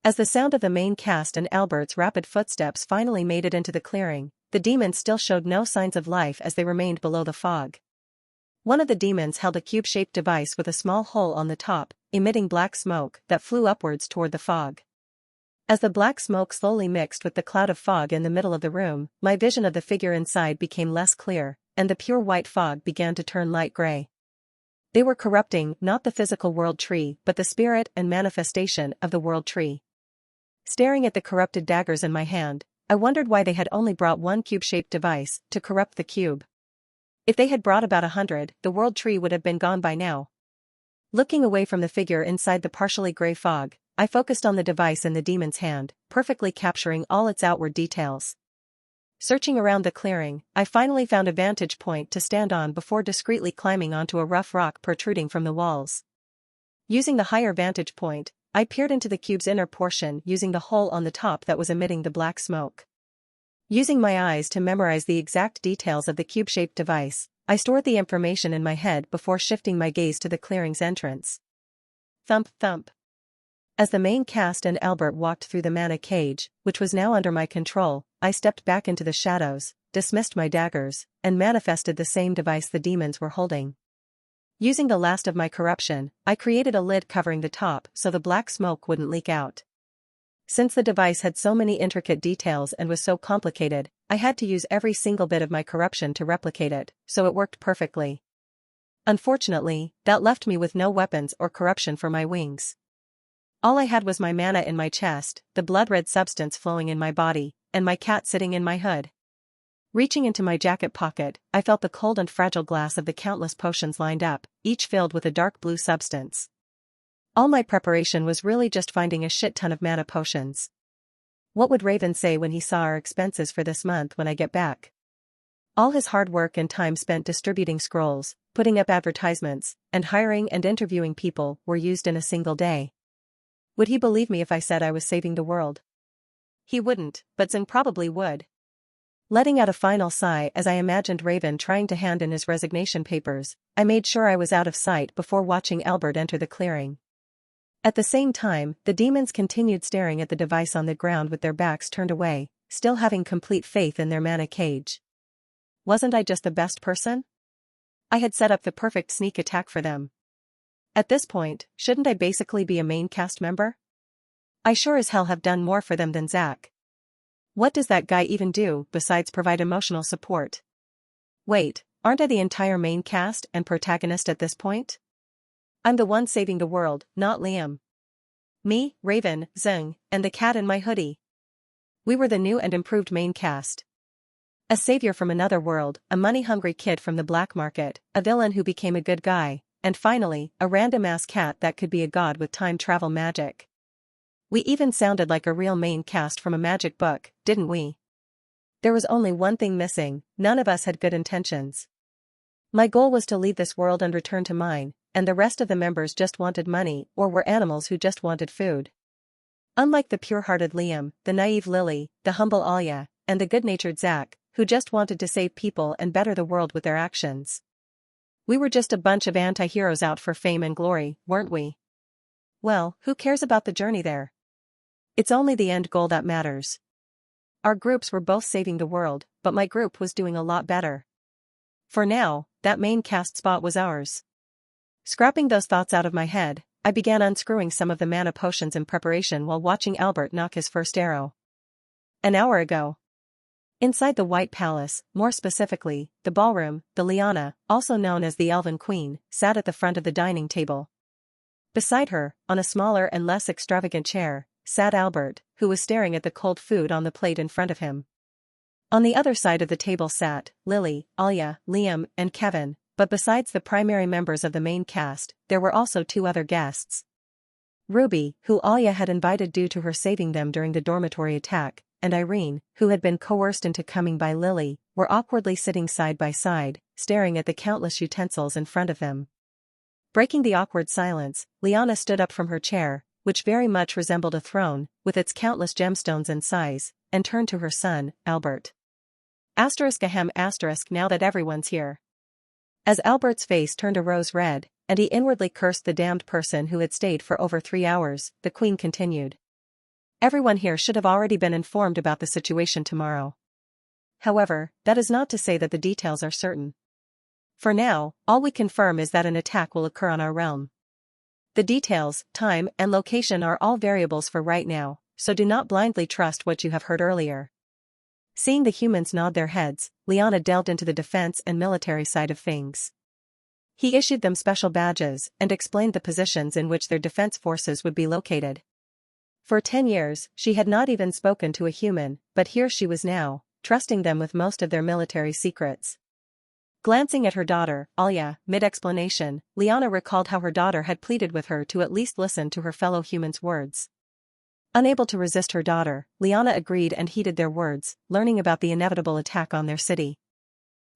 As the sound of the main cast and Albert's rapid footsteps finally made it into the clearing, the demons still showed no signs of life as they remained below the fog. One of the demons held a cube-shaped device with a small hole on the top, emitting black smoke that flew upwards toward the fog. As the black smoke slowly mixed with the cloud of fog in the middle of the room, my vision of the figure inside became less clear, and the pure white fog began to turn light gray. They were corrupting not the physical world tree but the spirit and manifestation of the world tree. Staring at the corrupted daggers in my hand, I wondered why they had only brought one cube-shaped device to corrupt the cube. If they had brought about 100, the world tree would have been gone by now. Looking away from the figure inside the partially gray fog, I focused on the device in the demon's hand, perfectly capturing all its outward details. Searching around the clearing, I finally found a vantage point to stand on before discreetly climbing onto a rough rock protruding from the walls. Using the higher vantage point, I peered into the cube's inner portion using the hole on the top that was emitting the black smoke. Using my eyes to memorize the exact details of the cube-shaped device, I stored the information in my head before shifting my gaze to the clearing's entrance. Thump thump. As the main cast and Albert walked through the mana cage, which was now under my control, I stepped back into the shadows, dismissed my daggers, and manifested the same device the demons were holding. Using the last of my corruption, I created a lid covering the top so the black smoke wouldn't leak out. Since the device had so many intricate details and was so complicated, I had to use every single bit of my corruption to replicate it, so it worked perfectly. Unfortunately, that left me with no weapons or corruption for my wings. All I had was my mana in my chest, the blood-red substance flowing in my body, and my cat sitting in my hood. Reaching into my jacket pocket, I felt the cold and fragile glass of the countless potions lined up, each filled with a dark blue substance. All my preparation was really just finding a shit ton of mana potions. What would Raven say when he saw our expenses for this month when I get back? All his hard work and time spent distributing scrolls, putting up advertisements, and hiring and interviewing people were used in a single day. Would he believe me if I said I was saving the world? He wouldn't, but Zing probably would. Letting out a final sigh as I imagined Raven trying to hand in his resignation papers, I made sure I was out of sight before watching Albert enter the clearing. At the same time, the demons continued staring at the device on the ground with their backs turned away, still having complete faith in their mana cage. Wasn't I just the best person? I had set up the perfect sneak attack for them. At this point, shouldn't I basically be a main cast member? I sure as hell have done more for them than Zach. What does that guy even do besides provide emotional support? Wait, aren't I the entire main cast and protagonist at this point? I'm the one saving the world, not Liam. Me, Raven, Zing, and the cat in my hoodie. We were the new and improved main cast. A savior from another world, a money-hungry kid from the black market, a villain who became a good guy, and finally, a random-ass cat that could be a god with time travel magic. We even sounded like a real main cast from a magic book, didn't we? There was only one thing missing: none of us had good intentions. My goal was to leave this world and return to mine, and the rest of the members just wanted money or were animals who just wanted food. Unlike the pure-hearted Liam, the naive Lily, the humble Alia, and the good-natured Zach, who just wanted to save people and better the world with their actions. We were just a bunch of anti-heroes out for fame and glory, weren't we? Well, who cares about the journey there? It's only the end goal that matters. Our groups were both saving the world, but my group was doing a lot better. For now, that main cast spot was ours. Scrapping those thoughts out of my head, I began unscrewing some of the mana potions in preparation while watching Albert knock his first arrow. An hour ago. Inside the White Palace, more specifically, the ballroom, the Liana, also known as the Elven Queen, sat at the front of the dining table. Beside her, on a smaller and less extravagant chair, sat Albert, who was staring at the cold food on the plate in front of him. On the other side of the table sat Lily, Alia, Liam, and Kevin, but besides the primary members of the main cast, there were also two other guests. Ruby, who Alia had invited due to her saving them during the dormitory attack, and Irene, who had been coerced into coming by Lily, were awkwardly sitting side by side, staring at the countless utensils in front of them. Breaking the awkward silence, Liana stood up from her chair, which very much resembled a throne, with its countless gemstones and size, and turned to her son, Albert. Ahem now that everyone's here. As Albert's face turned a rose red, and he inwardly cursed the damned person who had stayed for over 3 hours, the Queen continued. Everyone here should have already been informed about the situation tomorrow. However, that is not to say that the details are certain. For now, all we confirm is that an attack will occur on our realm. The details, time, and location are all variables for right now, so do not blindly trust what you have heard earlier. Seeing the humans nod their heads, Liana delved into the defense and military side of things. He issued them special badges and explained the positions in which their defense forces would be located. For 10 years, she had not even spoken to a human, but here she was now, trusting them with most of their military secrets. Glancing at her daughter, Alya, mid-explanation, Liana recalled how her daughter had pleaded with her to at least listen to her fellow humans' words. Unable to resist her daughter, Liana agreed and heeded their words, learning about the inevitable attack on their city.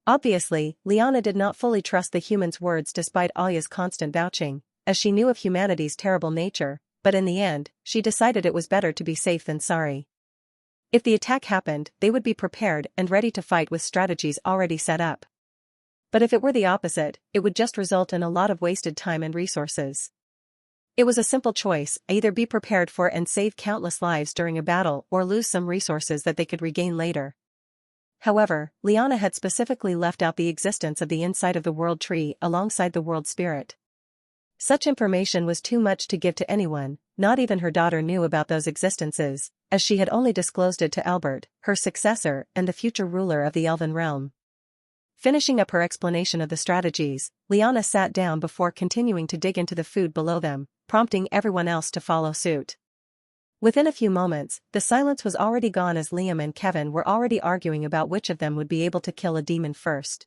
Obviously, Liana did not fully trust the humans' words despite Alya's constant vouching, as she knew of humanity's terrible nature, but in the end, she decided it was better to be safe than sorry. If the attack happened, they would be prepared and ready to fight with strategies already set up. But if it were the opposite, it would just result in a lot of wasted time and resources. It was a simple choice: either be prepared for and save countless lives during a battle or lose some resources that they could regain later. However, Liana had specifically left out the existence of the inside of the world tree alongside the world spirit. Such information was too much to give to anyone, not even her daughter knew about those existences, as she had only disclosed it to Albert, her successor and the future ruler of the Elven realm. Finishing up her explanation of the strategies, Liana sat down before continuing to dig into the food below them, prompting everyone else to follow suit. Within a few moments, the silence was already gone as Liam and Kevin were already arguing about which of them would be able to kill a demon first.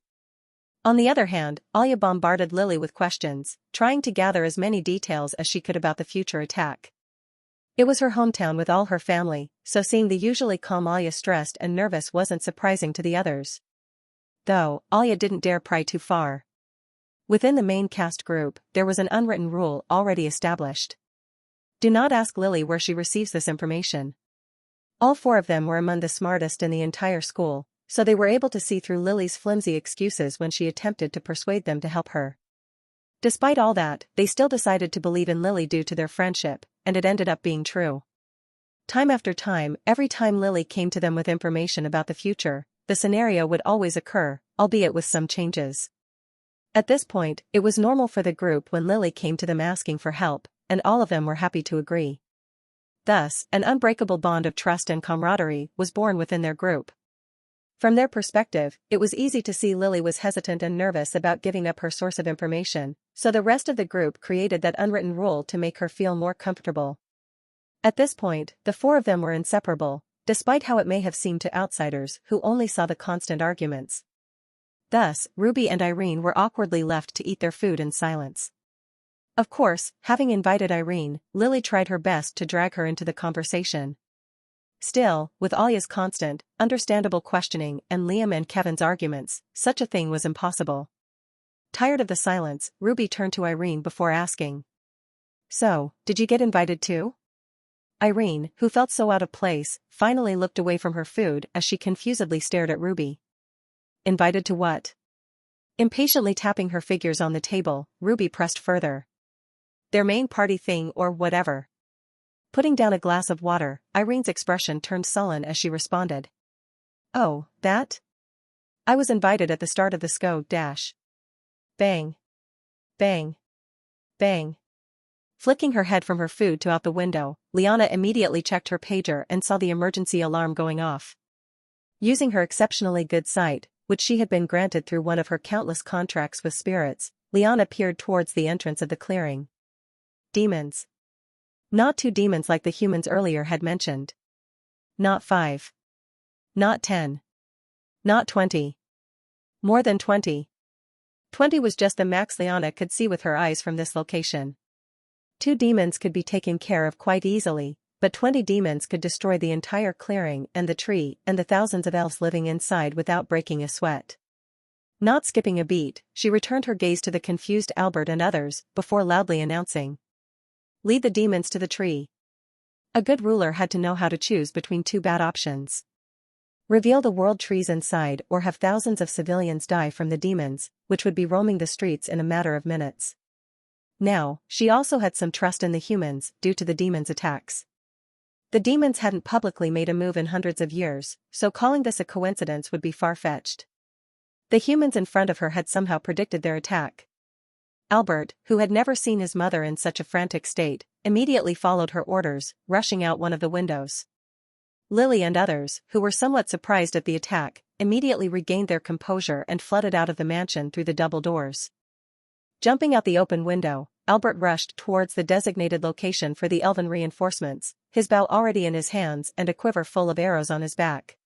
On the other hand, Alya bombarded Lily with questions, trying to gather as many details as she could about the future attack. It was her hometown with all her family, so seeing the usually calm Alya stressed and nervous wasn't surprising to the others. Though, Alya didn't dare pry too far. Within the main cast group, there was an unwritten rule already established. Do not ask Lily where she receives this information. All 4 of them were among the smartest in the entire school, so they were able to see through Lily's flimsy excuses when she attempted to persuade them to help her. Despite all that, they still decided to believe in Lily due to their friendship, and it ended up being true. Time after time, every time Lily came to them with information about the future, the scenario would always occur, albeit with some changes. At this point, it was normal for the group when Lily came to them asking for help, and all of them were happy to agree. Thus, an unbreakable bond of trust and camaraderie was born within their group. From their perspective, it was easy to see Lily was hesitant and nervous about giving up her source of information, so the rest of the group created that unwritten rule to make her feel more comfortable. At this point, the 4 of them were inseparable, despite how it may have seemed to outsiders who only saw the constant arguments. Thus, Ruby and Irene were awkwardly left to eat their food in silence. Of course, having invited Irene, Lily tried her best to drag her into the conversation. Still, with Alya's constant, understandable questioning and Liam and Kevin's arguments, such a thing was impossible. Tired of the silence, Ruby turned to Irene before asking, "So, did you get invited too?" Irene, who felt so out of place, finally looked away from her food as she confusedly stared at Ruby. Invited to what? Impatiently tapping her figures on the table, Ruby pressed further. Their main party thing or whatever. Putting down a glass of water, Irene's expression turned sullen as she responded. "Oh, that? I was invited at the start of the SCO dash." Bang. Bang. Bang. Flicking her head from her food to out the window, Liana immediately checked her pager and saw the emergency alarm going off. Using her exceptionally good sight, which she had been granted through one of her countless contracts with spirits, Liana peered towards the entrance of the clearing. Demons. Not 2 demons like the humans earlier had mentioned. Not 5. Not 10. Not 20. More than 20. 20 was just the max Liana could see with her eyes from this location. 2 demons could be taken care of quite easily, but 20 demons could destroy the entire clearing and the tree and the thousands of elves living inside without breaking a sweat. Not skipping a beat, she returned her gaze to the confused Albert and others before loudly announcing, "Lead the demons to the tree." A good ruler had to know how to choose between 2 bad options. Reveal the world trees inside or have thousands of civilians die from the demons, which would be roaming the streets in a matter of minutes. Now, she also had some trust in the humans due to the demons' attacks. The demons hadn't publicly made a move in hundreds of years, so calling this a coincidence would be far-fetched. The humans in front of her had somehow predicted their attack. Albert, who had never seen his mother in such a frantic state, immediately followed her orders, rushing out one of the windows. Lily and others, who were somewhat surprised at the attack, immediately regained their composure and flooded out of the mansion through the double doors. Jumping out the open window, Albert rushed towards the designated location for the elven reinforcements, his bow already in his hands and a quiver full of arrows on his back.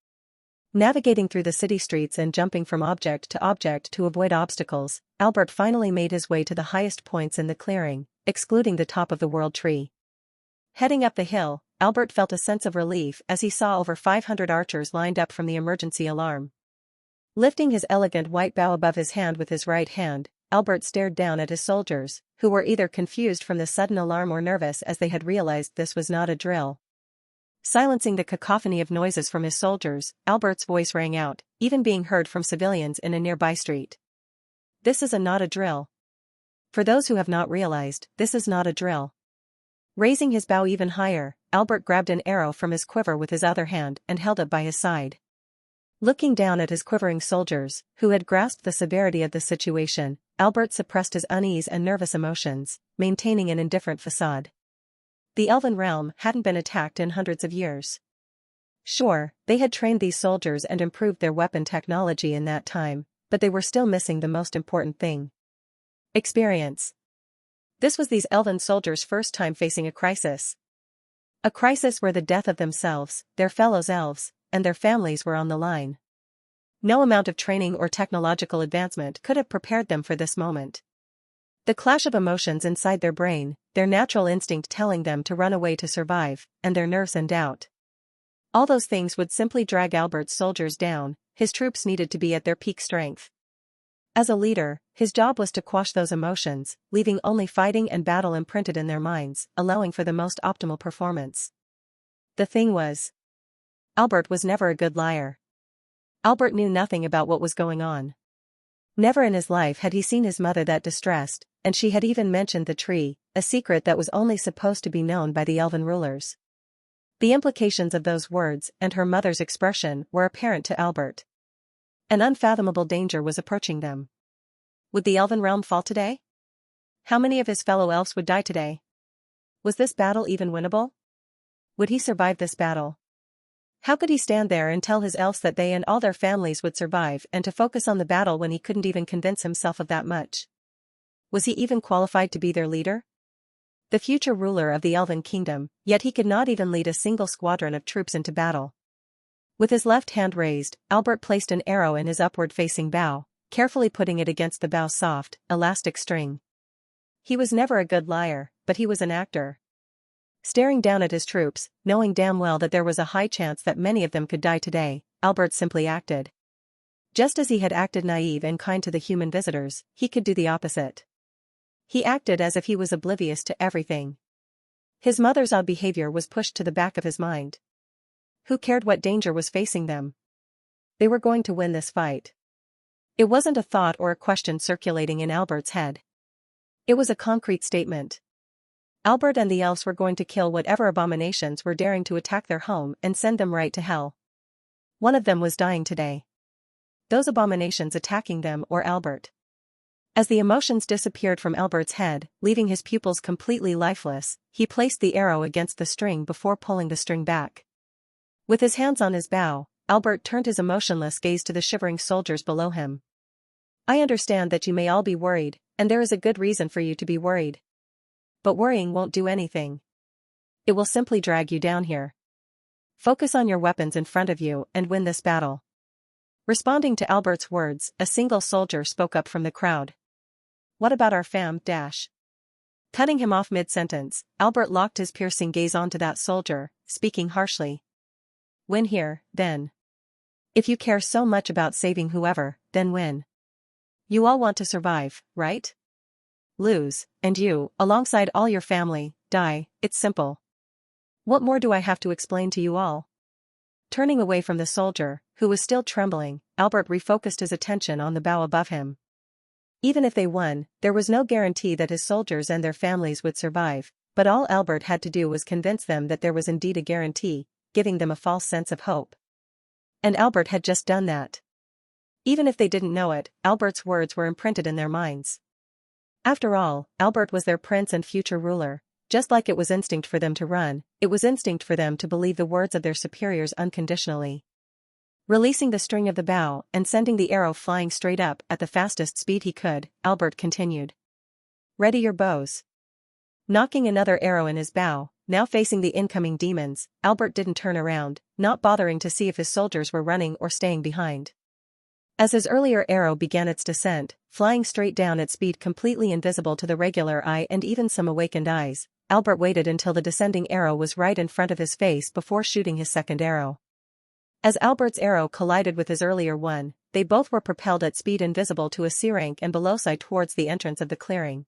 Navigating through the city streets and jumping from object to avoid obstacles, Albert finally made his way to the highest points in the clearing, excluding the top of the world tree. Heading up the hill, Albert felt a sense of relief as he saw over 500 archers lined up from the emergency alarm. Lifting his elegant white bow above his hand with his right hand, Albert stared down at his soldiers, who were either confused from the sudden alarm or nervous as they had realized this was not a drill. Silencing the cacophony of noises from his soldiers, Albert's voice rang out, even being heard from civilians in a nearby street. This is not a drill. For those who have not realized, this is not a drill. Raising his bow even higher, Albert grabbed an arrow from his quiver with his other hand and held it by his side. Looking down at his quivering soldiers, who had grasped the severity of the situation, Albert suppressed his unease and nervous emotions, maintaining an indifferent facade. The elven realm hadn't been attacked in hundreds of years. Sure, they had trained these soldiers and improved their weapon technology in that time, but they were still missing the most important thing. Experience. This was these elven soldiers' first time facing a crisis. A crisis where the death of themselves, their fellow elves, and their families were on the line. No amount of training or technological advancement could have prepared them for this moment. The clash of emotions inside their brain, their natural instinct telling them to run away to survive, and their nerves in doubt. All those things would simply drag Albert's soldiers down. His troops needed to be at their peak strength. As a leader, his job was to quash those emotions, leaving only fighting and battle imprinted in their minds, allowing for the most optimal performance. The thing was, Albert was never a good liar. Albert knew nothing about what was going on. Never in his life had he seen his mother that distressed, and she had even mentioned the tree, a secret that was only supposed to be known by the elven rulers. The implications of those words and her mother's expression were apparent to Albert. An unfathomable danger was approaching them. Would the elven realm fall today? How many of his fellow elves would die today? Was this battle even winnable? Would he survive this battle? How could he stand there and tell his elves that they and all their families would survive and to focus on the battle when he couldn't even convince himself of that much? Was he even qualified to be their leader? The future ruler of the Elven Kingdom, yet he could not even lead a single squadron of troops into battle. With his left hand raised, Albert placed an arrow in his upward-facing bow, carefully putting it against the bow's soft, elastic string. He was never a good liar, but he was an actor. Staring down at his troops, knowing damn well that there was a high chance that many of them could die today, Albert simply acted. Just as he had acted naive and kind to the human visitors, he could do the opposite. He acted as if he was oblivious to everything. His mother's odd behavior was pushed to the back of his mind. Who cared what danger was facing them? They were going to win this fight. It wasn't a thought or a question circulating in Albert's head. It was a concrete statement. Albert and the elves were going to kill whatever abominations were daring to attack their home and send them right to hell. One of them was dying today. Those abominations attacking them or Albert. As the emotions disappeared from Albert's head, leaving his pupils completely lifeless, he placed the arrow against the string before pulling the string back. With his hands on his bow, Albert turned his emotionless gaze to the shivering soldiers below him. I understand that you may all be worried, and there is a good reason for you to be worried. But worrying won't do anything. It will simply drag you down here. Focus on your weapons in front of you and win this battle. Responding to Albert's words, a single soldier spoke up from the crowd. What about our fam? Cutting him off mid-sentence, Albert locked his piercing gaze onto that soldier, speaking harshly. Win here, then. If you care so much about saving whoever, then win. You all want to survive, right? Lose, and you, alongside all your family, die. It's simple. What more do I have to explain to you all? Turning away from the soldier, who was still trembling, Albert refocused his attention on the bow above him. Even if they won, there was no guarantee that his soldiers and their families would survive, but all Albert had to do was convince them that there was indeed a guarantee, giving them a false sense of hope. And Albert had just done that. Even if they didn't know it, Albert's words were imprinted in their minds. After all, Albert was their prince and future ruler. Just like it was instinct for them to run, it was instinct for them to believe the words of their superiors unconditionally. Releasing the string of the bow and sending the arrow flying straight up at the fastest speed he could, Albert continued. Ready your bows. Knocking another arrow in his bow, now facing the incoming demons, Albert didn't turn around, not bothering to see if his soldiers were running or staying behind. As his earlier arrow began its descent, flying straight down at speed completely invisible to the regular eye and even some awakened eyes, Albert waited until the descending arrow was right in front of his face before shooting his second arrow. As Albert's arrow collided with his earlier one, they both were propelled at speed invisible to a sea rank and below sight towards the entrance of the clearing.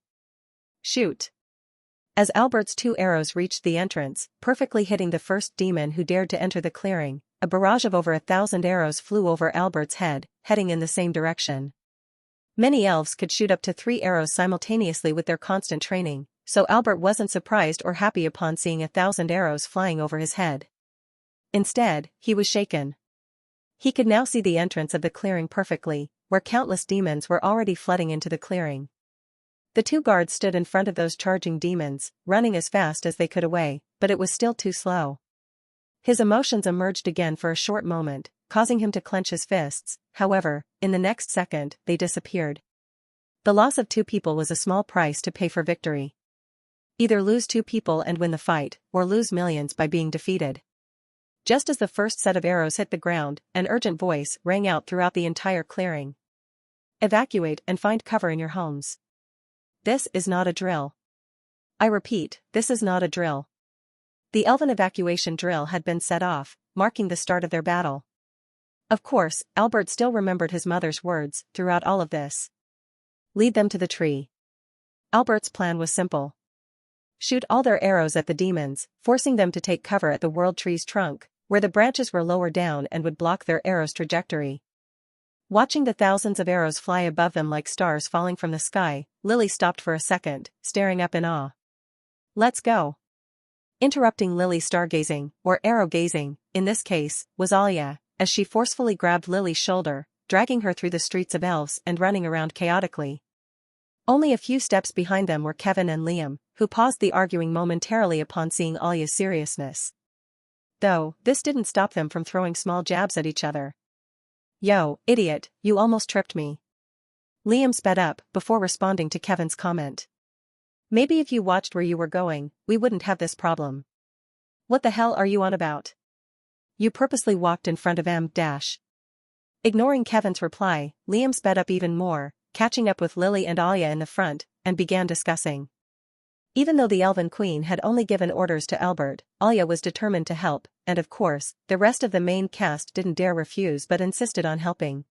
Shoot! As Albert's two arrows reached the entrance, perfectly hitting the first demon who dared to enter the clearing, a barrage of over 1,000 arrows flew over Albert's head, heading in the same direction. Many elves could shoot up to 3 arrows simultaneously with their constant training, so Albert wasn't surprised or happy upon seeing 1,000 arrows flying over his head. Instead, he was shaken. He could now see the entrance of the clearing perfectly, where countless demons were already flooding into the clearing. The 2 guards stood in front of those charging demons, running as fast as they could away, but it was still too slow. His emotions emerged again for a short moment, causing him to clench his fists. However, in the next second, they disappeared. The loss of 2 people was a small price to pay for victory. Either lose 2 people and win the fight, or lose millions by being defeated. Just as the first set of arrows hit the ground, an urgent voice rang out throughout the entire clearing. Evacuate and find cover in your homes. This is not a drill. I repeat, this is not a drill. The elven evacuation drill had been set off, marking the start of their battle. Of course, Albert still remembered his mother's words throughout all of this. Lead them to the tree. Albert's plan was simple. Shoot all their arrows at the demons, forcing them to take cover at the world tree's trunk, where the branches were lower down and would block their arrows' trajectory. Watching the thousands of arrows fly above them like stars falling from the sky, Lily stopped for a second, staring up in awe. Let's go. Interrupting Lily's stargazing, or arrow-gazing, in this case, was Alia, as she forcefully grabbed Lily's shoulder, dragging her through the streets of elves and running around chaotically. Only a few steps behind them were Kevin and Liam, who paused the arguing momentarily upon seeing Alia's seriousness. Though, this didn't stop them from throwing small jabs at each other. Yo, idiot, you almost tripped me. Liam sped up, before responding to Kevin's comment. Maybe if you watched where you were going, we wouldn't have this problem. What the hell are you on about? You purposely walked in front of M-. Ignoring Kevin's reply, Liam sped up even more, catching up with Lily and Alia in the front, and began discussing. Even though the Elven Queen had only given orders to Albert, Alia was determined to help, and of course, the rest of the main cast didn't dare refuse but insisted on helping.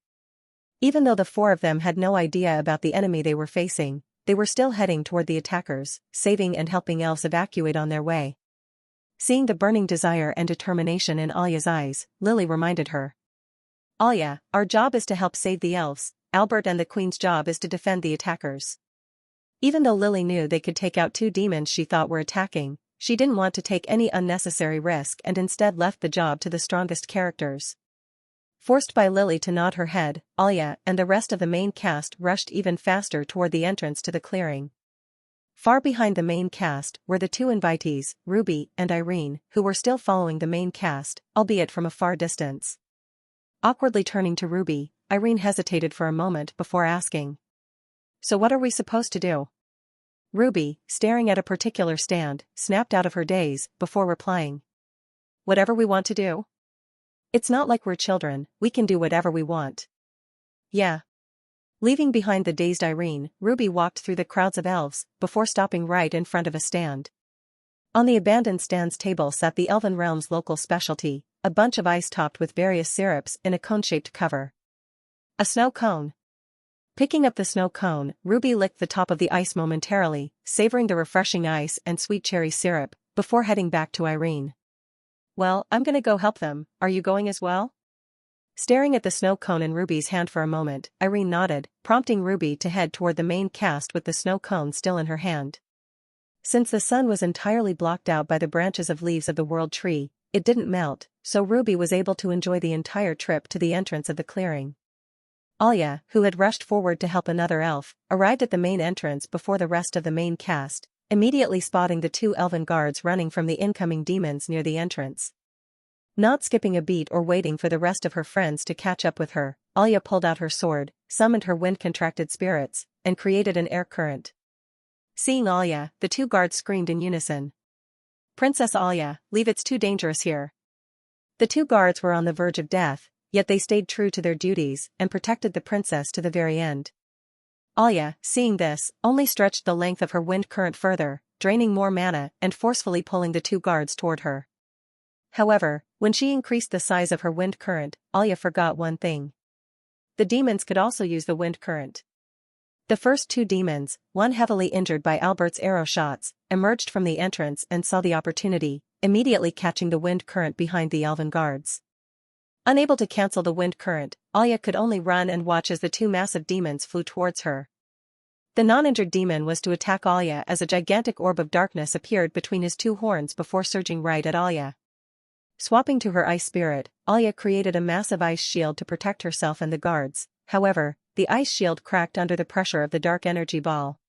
Even though the 4 of them had no idea about the enemy they were facing, they were still heading toward the attackers, saving and helping elves evacuate on their way. Seeing the burning desire and determination in Alia's eyes, Lily reminded her. Alia, our job is to help save the elves, Albert and the Queen's job is to defend the attackers. Even though Lily knew they could take out 2 demons she thought were attacking, she didn't want to take any unnecessary risk and instead left the job to the strongest characters. Forced by Lily to nod her head, Alia and the rest of the main cast rushed even faster toward the entrance to the clearing. Far behind the main cast were the 2 invitees, Ruby and Irene, who were still following the main cast, albeit from a far distance. Awkwardly turning to Ruby, Irene hesitated for a moment before asking. So what are we supposed to do? Ruby, staring at a particular stand, snapped out of her daze, before replying. Whatever we want to do. It's not like we're children, we can do whatever we want. Yeah. Leaving behind the dazed Irene, Ruby walked through the crowds of elves, before stopping right in front of a stand. On the abandoned stand's table sat the Elven Realm's local specialty, a bunch of ice topped with various syrups in a cone-shaped cover. A snow cone. Picking up the snow cone, Ruby licked the top of the ice momentarily, savoring the refreshing ice and sweet cherry syrup, before heading back to Irene. Well, I'm gonna go help them, are you going as well? Staring at the snow cone in Ruby's hand for a moment, Irene nodded, prompting Ruby to head toward the main cast with the snow cone still in her hand. Since the sun was entirely blocked out by the branches of leaves of the world tree, it didn't melt, so Ruby was able to enjoy the entire trip to the entrance of the clearing. Alia, who had rushed forward to help another elf, arrived at the main entrance before the rest of the main cast, immediately spotting the two elven guards running from the incoming demons near the entrance. Not skipping a beat or waiting for the rest of her friends to catch up with her, Alia pulled out her sword, summoned her wind-contracted spirits, and created an air current. Seeing Alia, the two guards screamed in unison. "Princess Alia, leave, it's too dangerous here." The two guards were on the verge of death, yet they stayed true to their duties and protected the princess to the very end. Alia, seeing this, only stretched the length of her wind current further, draining more mana and forcefully pulling the two guards toward her. However, when she increased the size of her wind current, Alia forgot one thing. The demons could also use the wind current. The first two demons, one heavily injured by Albert's arrow shots, emerged from the entrance and saw the opportunity, immediately catching the wind current behind the elven guards. Unable to cancel the wind current, Alia could only run and watch as the two massive demons flew towards her. The non-injured demon was to attack Alia as a gigantic orb of darkness appeared between his two horns before surging right at Alia. Swapping to her ice spirit, Alia created a massive ice shield to protect herself and the guards. However, the ice shield cracked under the pressure of the dark energy ball.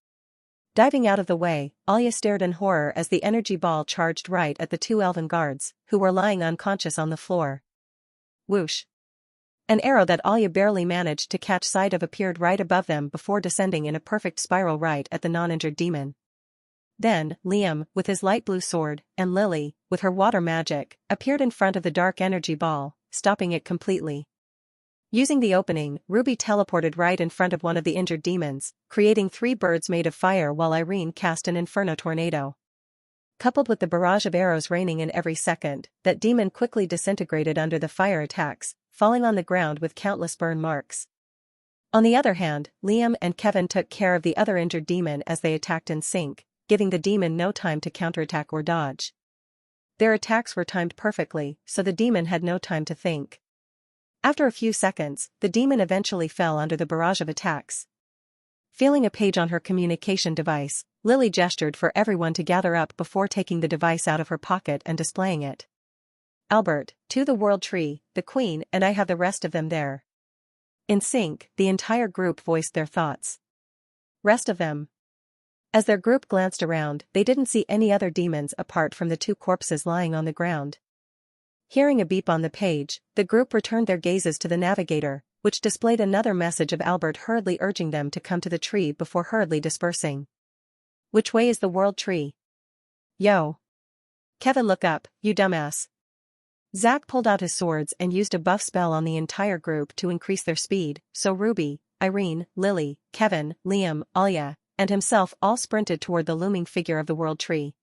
Diving out of the way, Alia stared in horror as the energy ball charged right at the two elven guards, who were lying unconscious on the floor. Whoosh! An arrow that Alia barely managed to catch sight of appeared right above them before descending in a perfect spiral right at the non-injured demon. Then, Liam, with his light blue sword, and Lily, with her water magic, appeared in front of the dark energy ball, stopping it completely. Using the opening, Ruby teleported right in front of one of the injured demons, creating 3 birds made of fire while Irene cast an inferno tornado. Coupled with the barrage of arrows raining in every second, that demon quickly disintegrated under the fire attacks, falling on the ground with countless burn marks. On the other hand, Liam and Kevin took care of the other injured demon as they attacked in sync, giving the demon no time to counterattack or dodge. Their attacks were timed perfectly, so the demon had no time to think. After a few seconds, the demon eventually fell under the barrage of attacks. Feeling a page on her communication device, Lily gestured for everyone to gather up before taking the device out of her pocket and displaying it. "Albert, to the World Tree, the Queen and I have the rest of them there." In sync, the entire group voiced their thoughts. "Rest of them?" As their group glanced around, they didn't see any other demons apart from the 2 corpses lying on the ground. Hearing a beep on the page, the group returned their gazes to the navigator, which displayed another message of Albert hurriedly urging them to come to the tree before hurriedly dispersing. "Which way is the World Tree?" "Yo. Kevin, look up, you dumbass." Zack pulled out his swords and used a buff spell on the entire group to increase their speed, so Ruby, Irene, Lily, Kevin, Liam, Alia, and himself all sprinted toward the looming figure of the World Tree.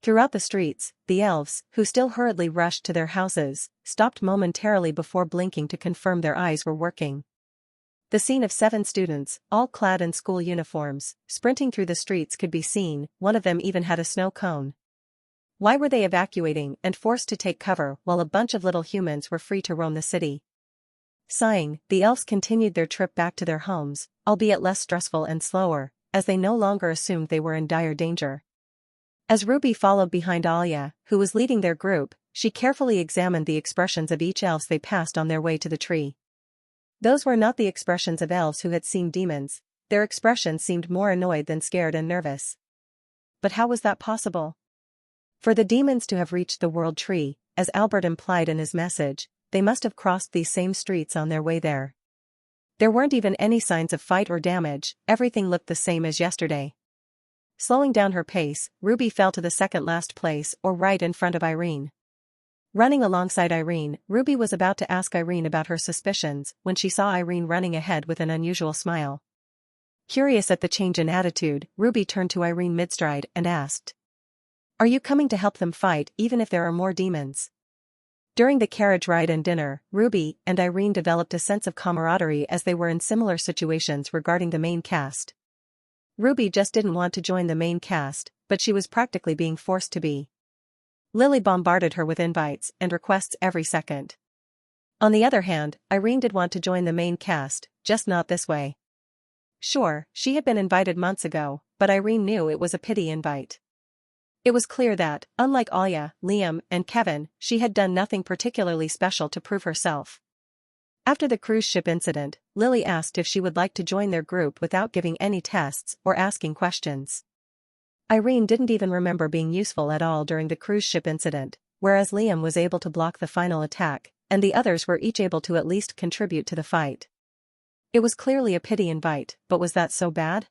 Throughout the streets, the elves, who still hurriedly rushed to their houses, stopped momentarily before blinking to confirm their eyes were working. The scene of 7 students, all clad in school uniforms, sprinting through the streets could be seen. One of them even had a snow cone. Why were they evacuating and forced to take cover while a bunch of little humans were free to roam the city? Sighing, the elves continued their trip back to their homes, albeit less stressful and slower, as they no longer assumed they were in dire danger. As Ruby followed behind Alia, who was leading their group, she carefully examined the expressions of each elf they passed on their way to the tree. Those were not the expressions of elves who had seen demons. Their expressions seemed more annoyed than scared and nervous. But how was that possible? For the demons to have reached the World Tree, as Albert implied in his message, they must have crossed these same streets on their way there. There weren't even any signs of fight or damage, everything looked the same as yesterday. Slowing down her pace, Ruby fell to the second last place or right in front of Irene. Running alongside Irene, Ruby was about to ask Irene about her suspicions when she saw Irene running ahead with an unusual smile. Curious at the change in attitude, Ruby turned to Irene midstride and asked, "Are you coming to help them fight even if there are more demons?" During the carriage ride and dinner, Ruby and Irene developed a sense of camaraderie as they were in similar situations regarding the main cast. Ruby just didn't want to join the main cast, but she was practically being forced to be. Lily bombarded her with invites and requests every second. On the other hand, Irene did want to join the main cast, just not this way. Sure, she had been invited months ago, but Irene knew it was a pity invite. It was clear that, unlike Alia, Liam, and Kevin, she had done nothing particularly special to prove herself. After the cruise ship incident, Lily asked if she would like to join their group without giving any tests or asking questions. Irene didn't even remember being useful at all during the cruise ship incident, whereas Liam was able to block the final attack, and the others were each able to at least contribute to the fight. It was clearly a pity invite, but was that so bad?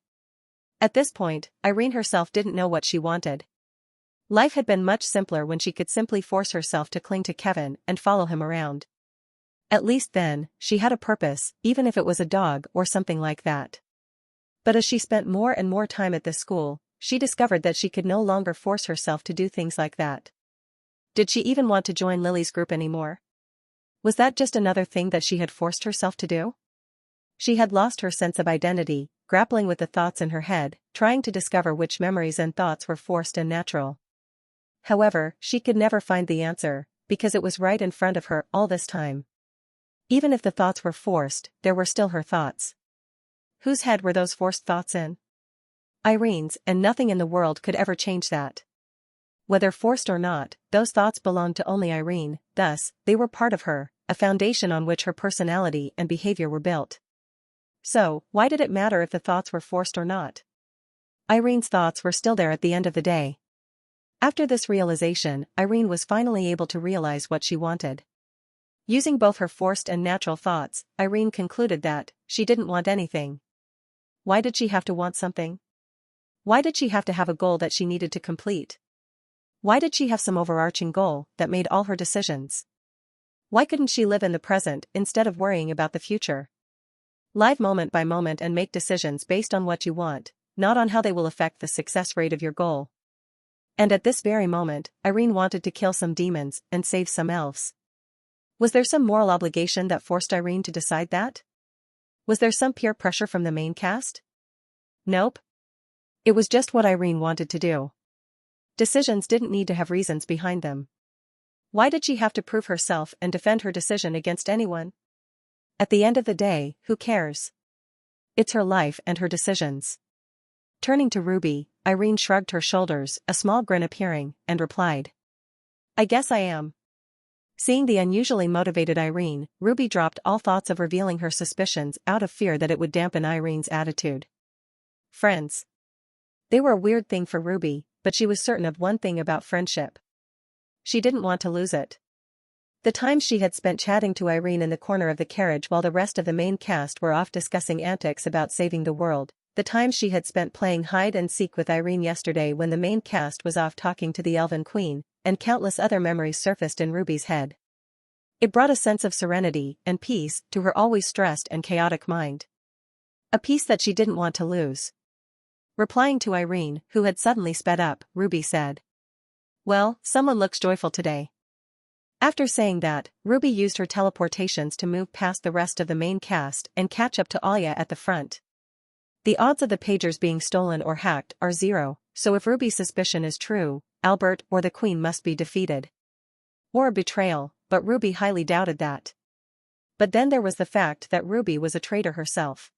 At this point, Irene herself didn't know what she wanted. Life had been much simpler when she could simply force herself to cling to Kevin and follow him around. At least then, she had a purpose, even if it was a dog or something like that. But as she spent more and more time at this school, she discovered that she could no longer force herself to do things like that. Did she even want to join Lily's group anymore? Was that just another thing that she had forced herself to do? She had lost her sense of identity, grappling with the thoughts in her head, trying to discover which memories and thoughts were forced and natural. However, she could never find the answer, because it was right in front of her all this time. Even if the thoughts were forced, there were still her thoughts. Whose head were those forced thoughts in? Irene's, and nothing in the world could ever change that. Whether forced or not, those thoughts belonged to only Irene, thus, they were part of her, a foundation on which her personality and behavior were built. So, why did it matter if the thoughts were forced or not? Irene's thoughts were still there at the end of the day. After this realization, Irene was finally able to realize what she wanted. Using both her forced and natural thoughts, Irene concluded that she didn't want anything. Why did she have to want something? Why did she have to have a goal that she needed to complete? Why did she have some overarching goal that made all her decisions? Why couldn't she live in the present instead of worrying about the future? Live moment by moment and make decisions based on what you want, not on how they will affect the success rate of your goal. And at this very moment, Irene wanted to kill some demons and save some elves. Was there some moral obligation that forced Irene to decide that? Was there some peer pressure from the main cast? Nope. It was just what Irene wanted to do. Decisions didn't need to have reasons behind them. Why did she have to prove herself and defend her decision against anyone? At the end of the day, who cares? It's her life and her decisions. Turning to Ruby, Irene shrugged her shoulders, a small grin appearing, and replied. I guess I am. Seeing the unusually motivated Irene, Ruby dropped all thoughts of revealing her suspicions out of fear that it would dampen Irene's attitude. Friends. They were a weird thing for Ruby, but she was certain of one thing about friendship. She didn't want to lose it. The times she had spent chatting to Irene in the corner of the carriage while the rest of the main cast were off discussing antics about saving the world, the times she had spent playing hide and seek with Irene yesterday when the main cast was off talking to the Elven Queen, and countless other memories surfaced in Ruby's head. It brought a sense of serenity and peace to her always stressed and chaotic mind. A peace that she didn't want to lose. Replying to Irene, who had suddenly sped up, Ruby said. Well, someone looks joyful today. After saying that, Ruby used her teleportations to move past the rest of the main cast and catch up to Alya at the front. The odds of the pagers being stolen or hacked are 0, so if Ruby's suspicion is true, Albert or the Queen must be defeated. Or a betrayal, but Ruby highly doubted that. But then there was the fact that Ruby was a traitor herself.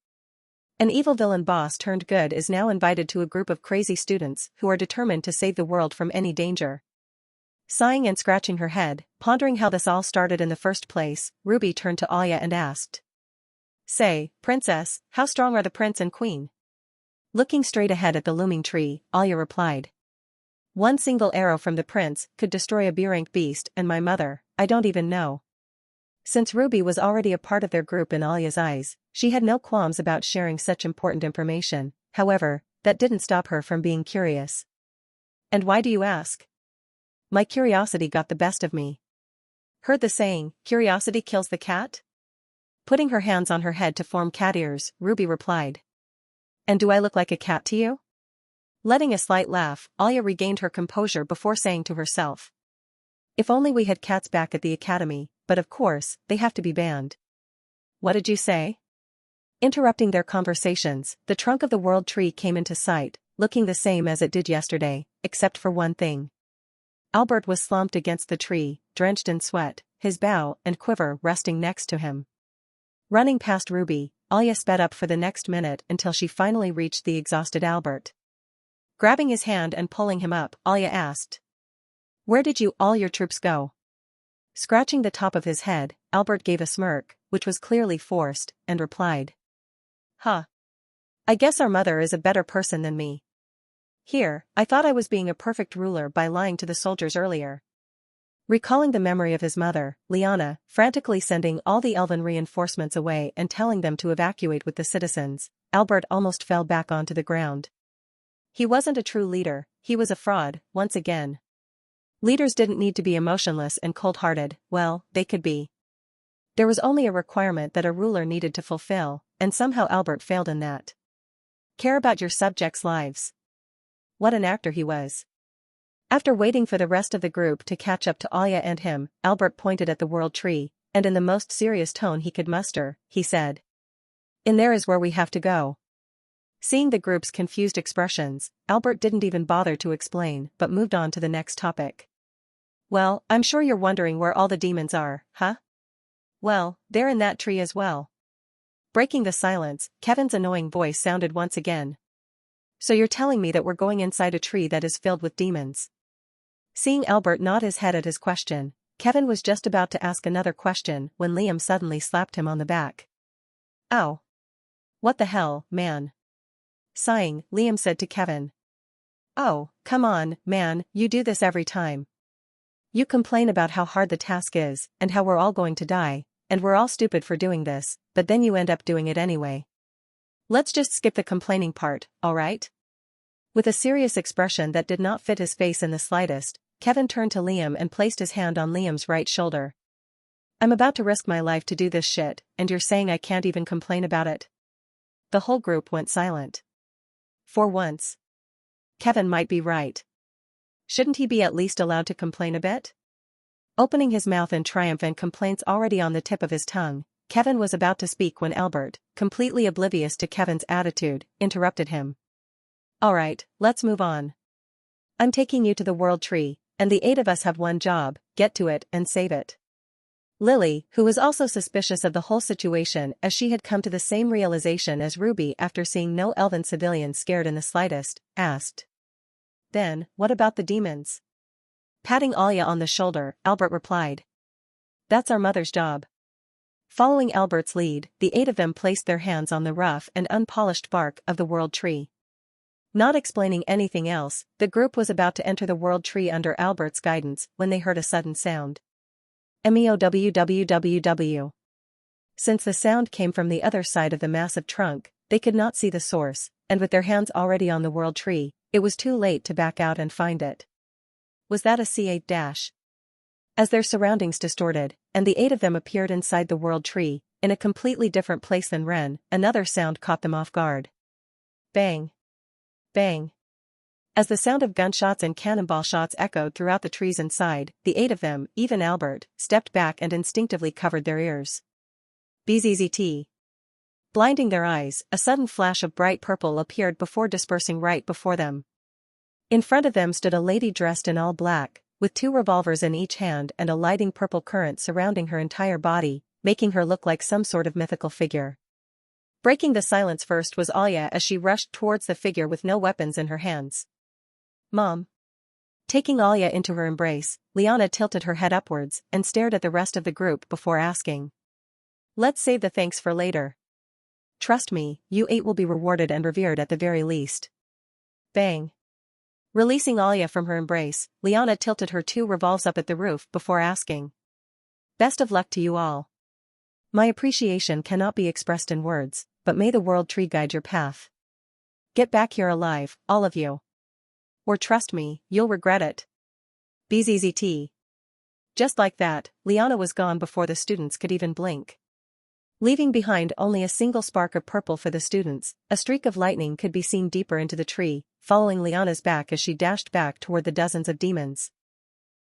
An evil villain boss turned good is now invited to a group of crazy students who are determined to save the world from any danger. Sighing and scratching her head, pondering how this all started in the first place, Ruby turned to Alya and asked. Say, Princess, how strong are the prince and queen? Looking straight ahead at the looming tree, Alya replied. One single arrow from the prince could destroy a B-rank beast and my mother, I don't even know. Since Ruby was already a part of their group in Alya's eyes, she had no qualms about sharing such important information, however, that didn't stop her from being curious. And why do you ask? My curiosity got the best of me. Heard the saying, curiosity kills the cat? Putting her hands on her head to form cat ears, Ruby replied. And do I look like a cat to you? Letting a slight laugh, Alya regained her composure before saying to herself. If only we had cats back at the academy, but of course, they have to be banned. What did you say? Interrupting their conversations, the trunk of the world tree came into sight, looking the same as it did yesterday, except for one thing. Albert was slumped against the tree, drenched in sweat, his bow and quiver resting next to him. Running past Ruby, Alya sped up for the next minute until she finally reached the exhausted Albert. Grabbing his hand and pulling him up, Alya asked. Where did all your troops go? Scratching the top of his head, Albert gave a smirk, which was clearly forced, and replied. Huh. I guess our mother is a better person than me. Here, I thought I was being a perfect ruler by lying to the soldiers earlier. Recalling the memory of his mother, Lyanna, frantically sending all the elven reinforcements away and telling them to evacuate with the citizens, Albert almost fell back onto the ground. He wasn't a true leader, he was a fraud, once again. Leaders didn't need to be emotionless and cold-hearted, well, they could be. There was only a requirement that a ruler needed to fulfill, and somehow Albert failed in that. Care about your subjects' lives. What an actor he was. After waiting for the rest of the group to catch up to Alia and him, Albert pointed at the world tree, and in the most serious tone he could muster, he said. In there is where we have to go. Seeing the group's confused expressions, Albert didn't even bother to explain but moved on to the next topic. Well, I'm sure you're wondering where all the demons are, huh? Well, they're in that tree as well. Breaking the silence, Kevin's annoying voice sounded once again. So you're telling me that we're going inside a tree that is filled with demons? Seeing Albert nod his head at his question, Kevin was just about to ask another question when Liam suddenly slapped him on the back. Ow. What the hell, man? Sighing, Liam said to Kevin. Oh, come on, man, you do this every time. You complain about how hard the task is, and how we're all going to die, and we're all stupid for doing this, but then you end up doing it anyway. Let's just skip the complaining part, alright? With a serious expression that did not fit his face in the slightest, Kevin turned to Liam and placed his hand on Liam's right shoulder. I'm about to risk my life to do this shit, and you're saying I can't even complain about it? The whole group went silent. For once. Kevin might be right. Shouldn't he be at least allowed to complain a bit? Opening his mouth in triumph and complaints already on the tip of his tongue, Kevin was about to speak when Albert, completely oblivious to Kevin's attitude, interrupted him. Alright, let's move on. I'm taking you to the world tree, and the 8 of us have one job, get to it and save it. Lily, who was also suspicious of the whole situation as she had come to the same realization as Ruby after seeing no elven civilians scared in the slightest, asked. Then, what about the demons? Patting Alia on the shoulder, Albert replied. That's our mother's job. Following Albert's lead, the 8 of them placed their hands on the rough and unpolished bark of the world tree. Not explaining anything else, the group was about to enter the world tree under Albert's guidance when they heard a sudden sound. Meowwww. Since the sound came from the other side of the massive trunk, they could not see the source, and with their hands already on the world tree, it was too late to back out and find it. Was that a C8 dash? As their surroundings distorted, and the 8 of them appeared inside the world tree, in a completely different place than Ren, another sound caught them off guard. Bang. Bang. As the sound of gunshots and cannonball shots echoed throughout the trees inside, the 8 of them, even Albert, stepped back and instinctively covered their ears. Bzzzt. Blinding their eyes, a sudden flash of bright purple appeared before dispersing right before them. In front of them stood a lady dressed in all black, with 2 revolvers in each hand and a lighting purple current surrounding her entire body, making her look like some sort of mythical figure. Breaking the silence first was Alia as she rushed towards the figure with no weapons in her hands. Mom. Taking Alia into her embrace, Lyanna tilted her head upwards and stared at the rest of the group before asking. Let's save the thanks for later. Trust me, you 8 will be rewarded and revered at the very least. Bang. Releasing Alia from her embrace, Lyanna tilted her 2 revolvers up at the roof before asking. Best of luck to you all. My appreciation cannot be expressed in words, but may the world tree guide your path. Get back here alive, all of you. Or trust me, you'll regret it. Bzzzt. Just like that, Lyanna was gone before the students could even blink. Leaving behind only a single spark of purple for the students, a streak of lightning could be seen deeper into the tree, following Lyanna's back as she dashed back toward the dozens of demons.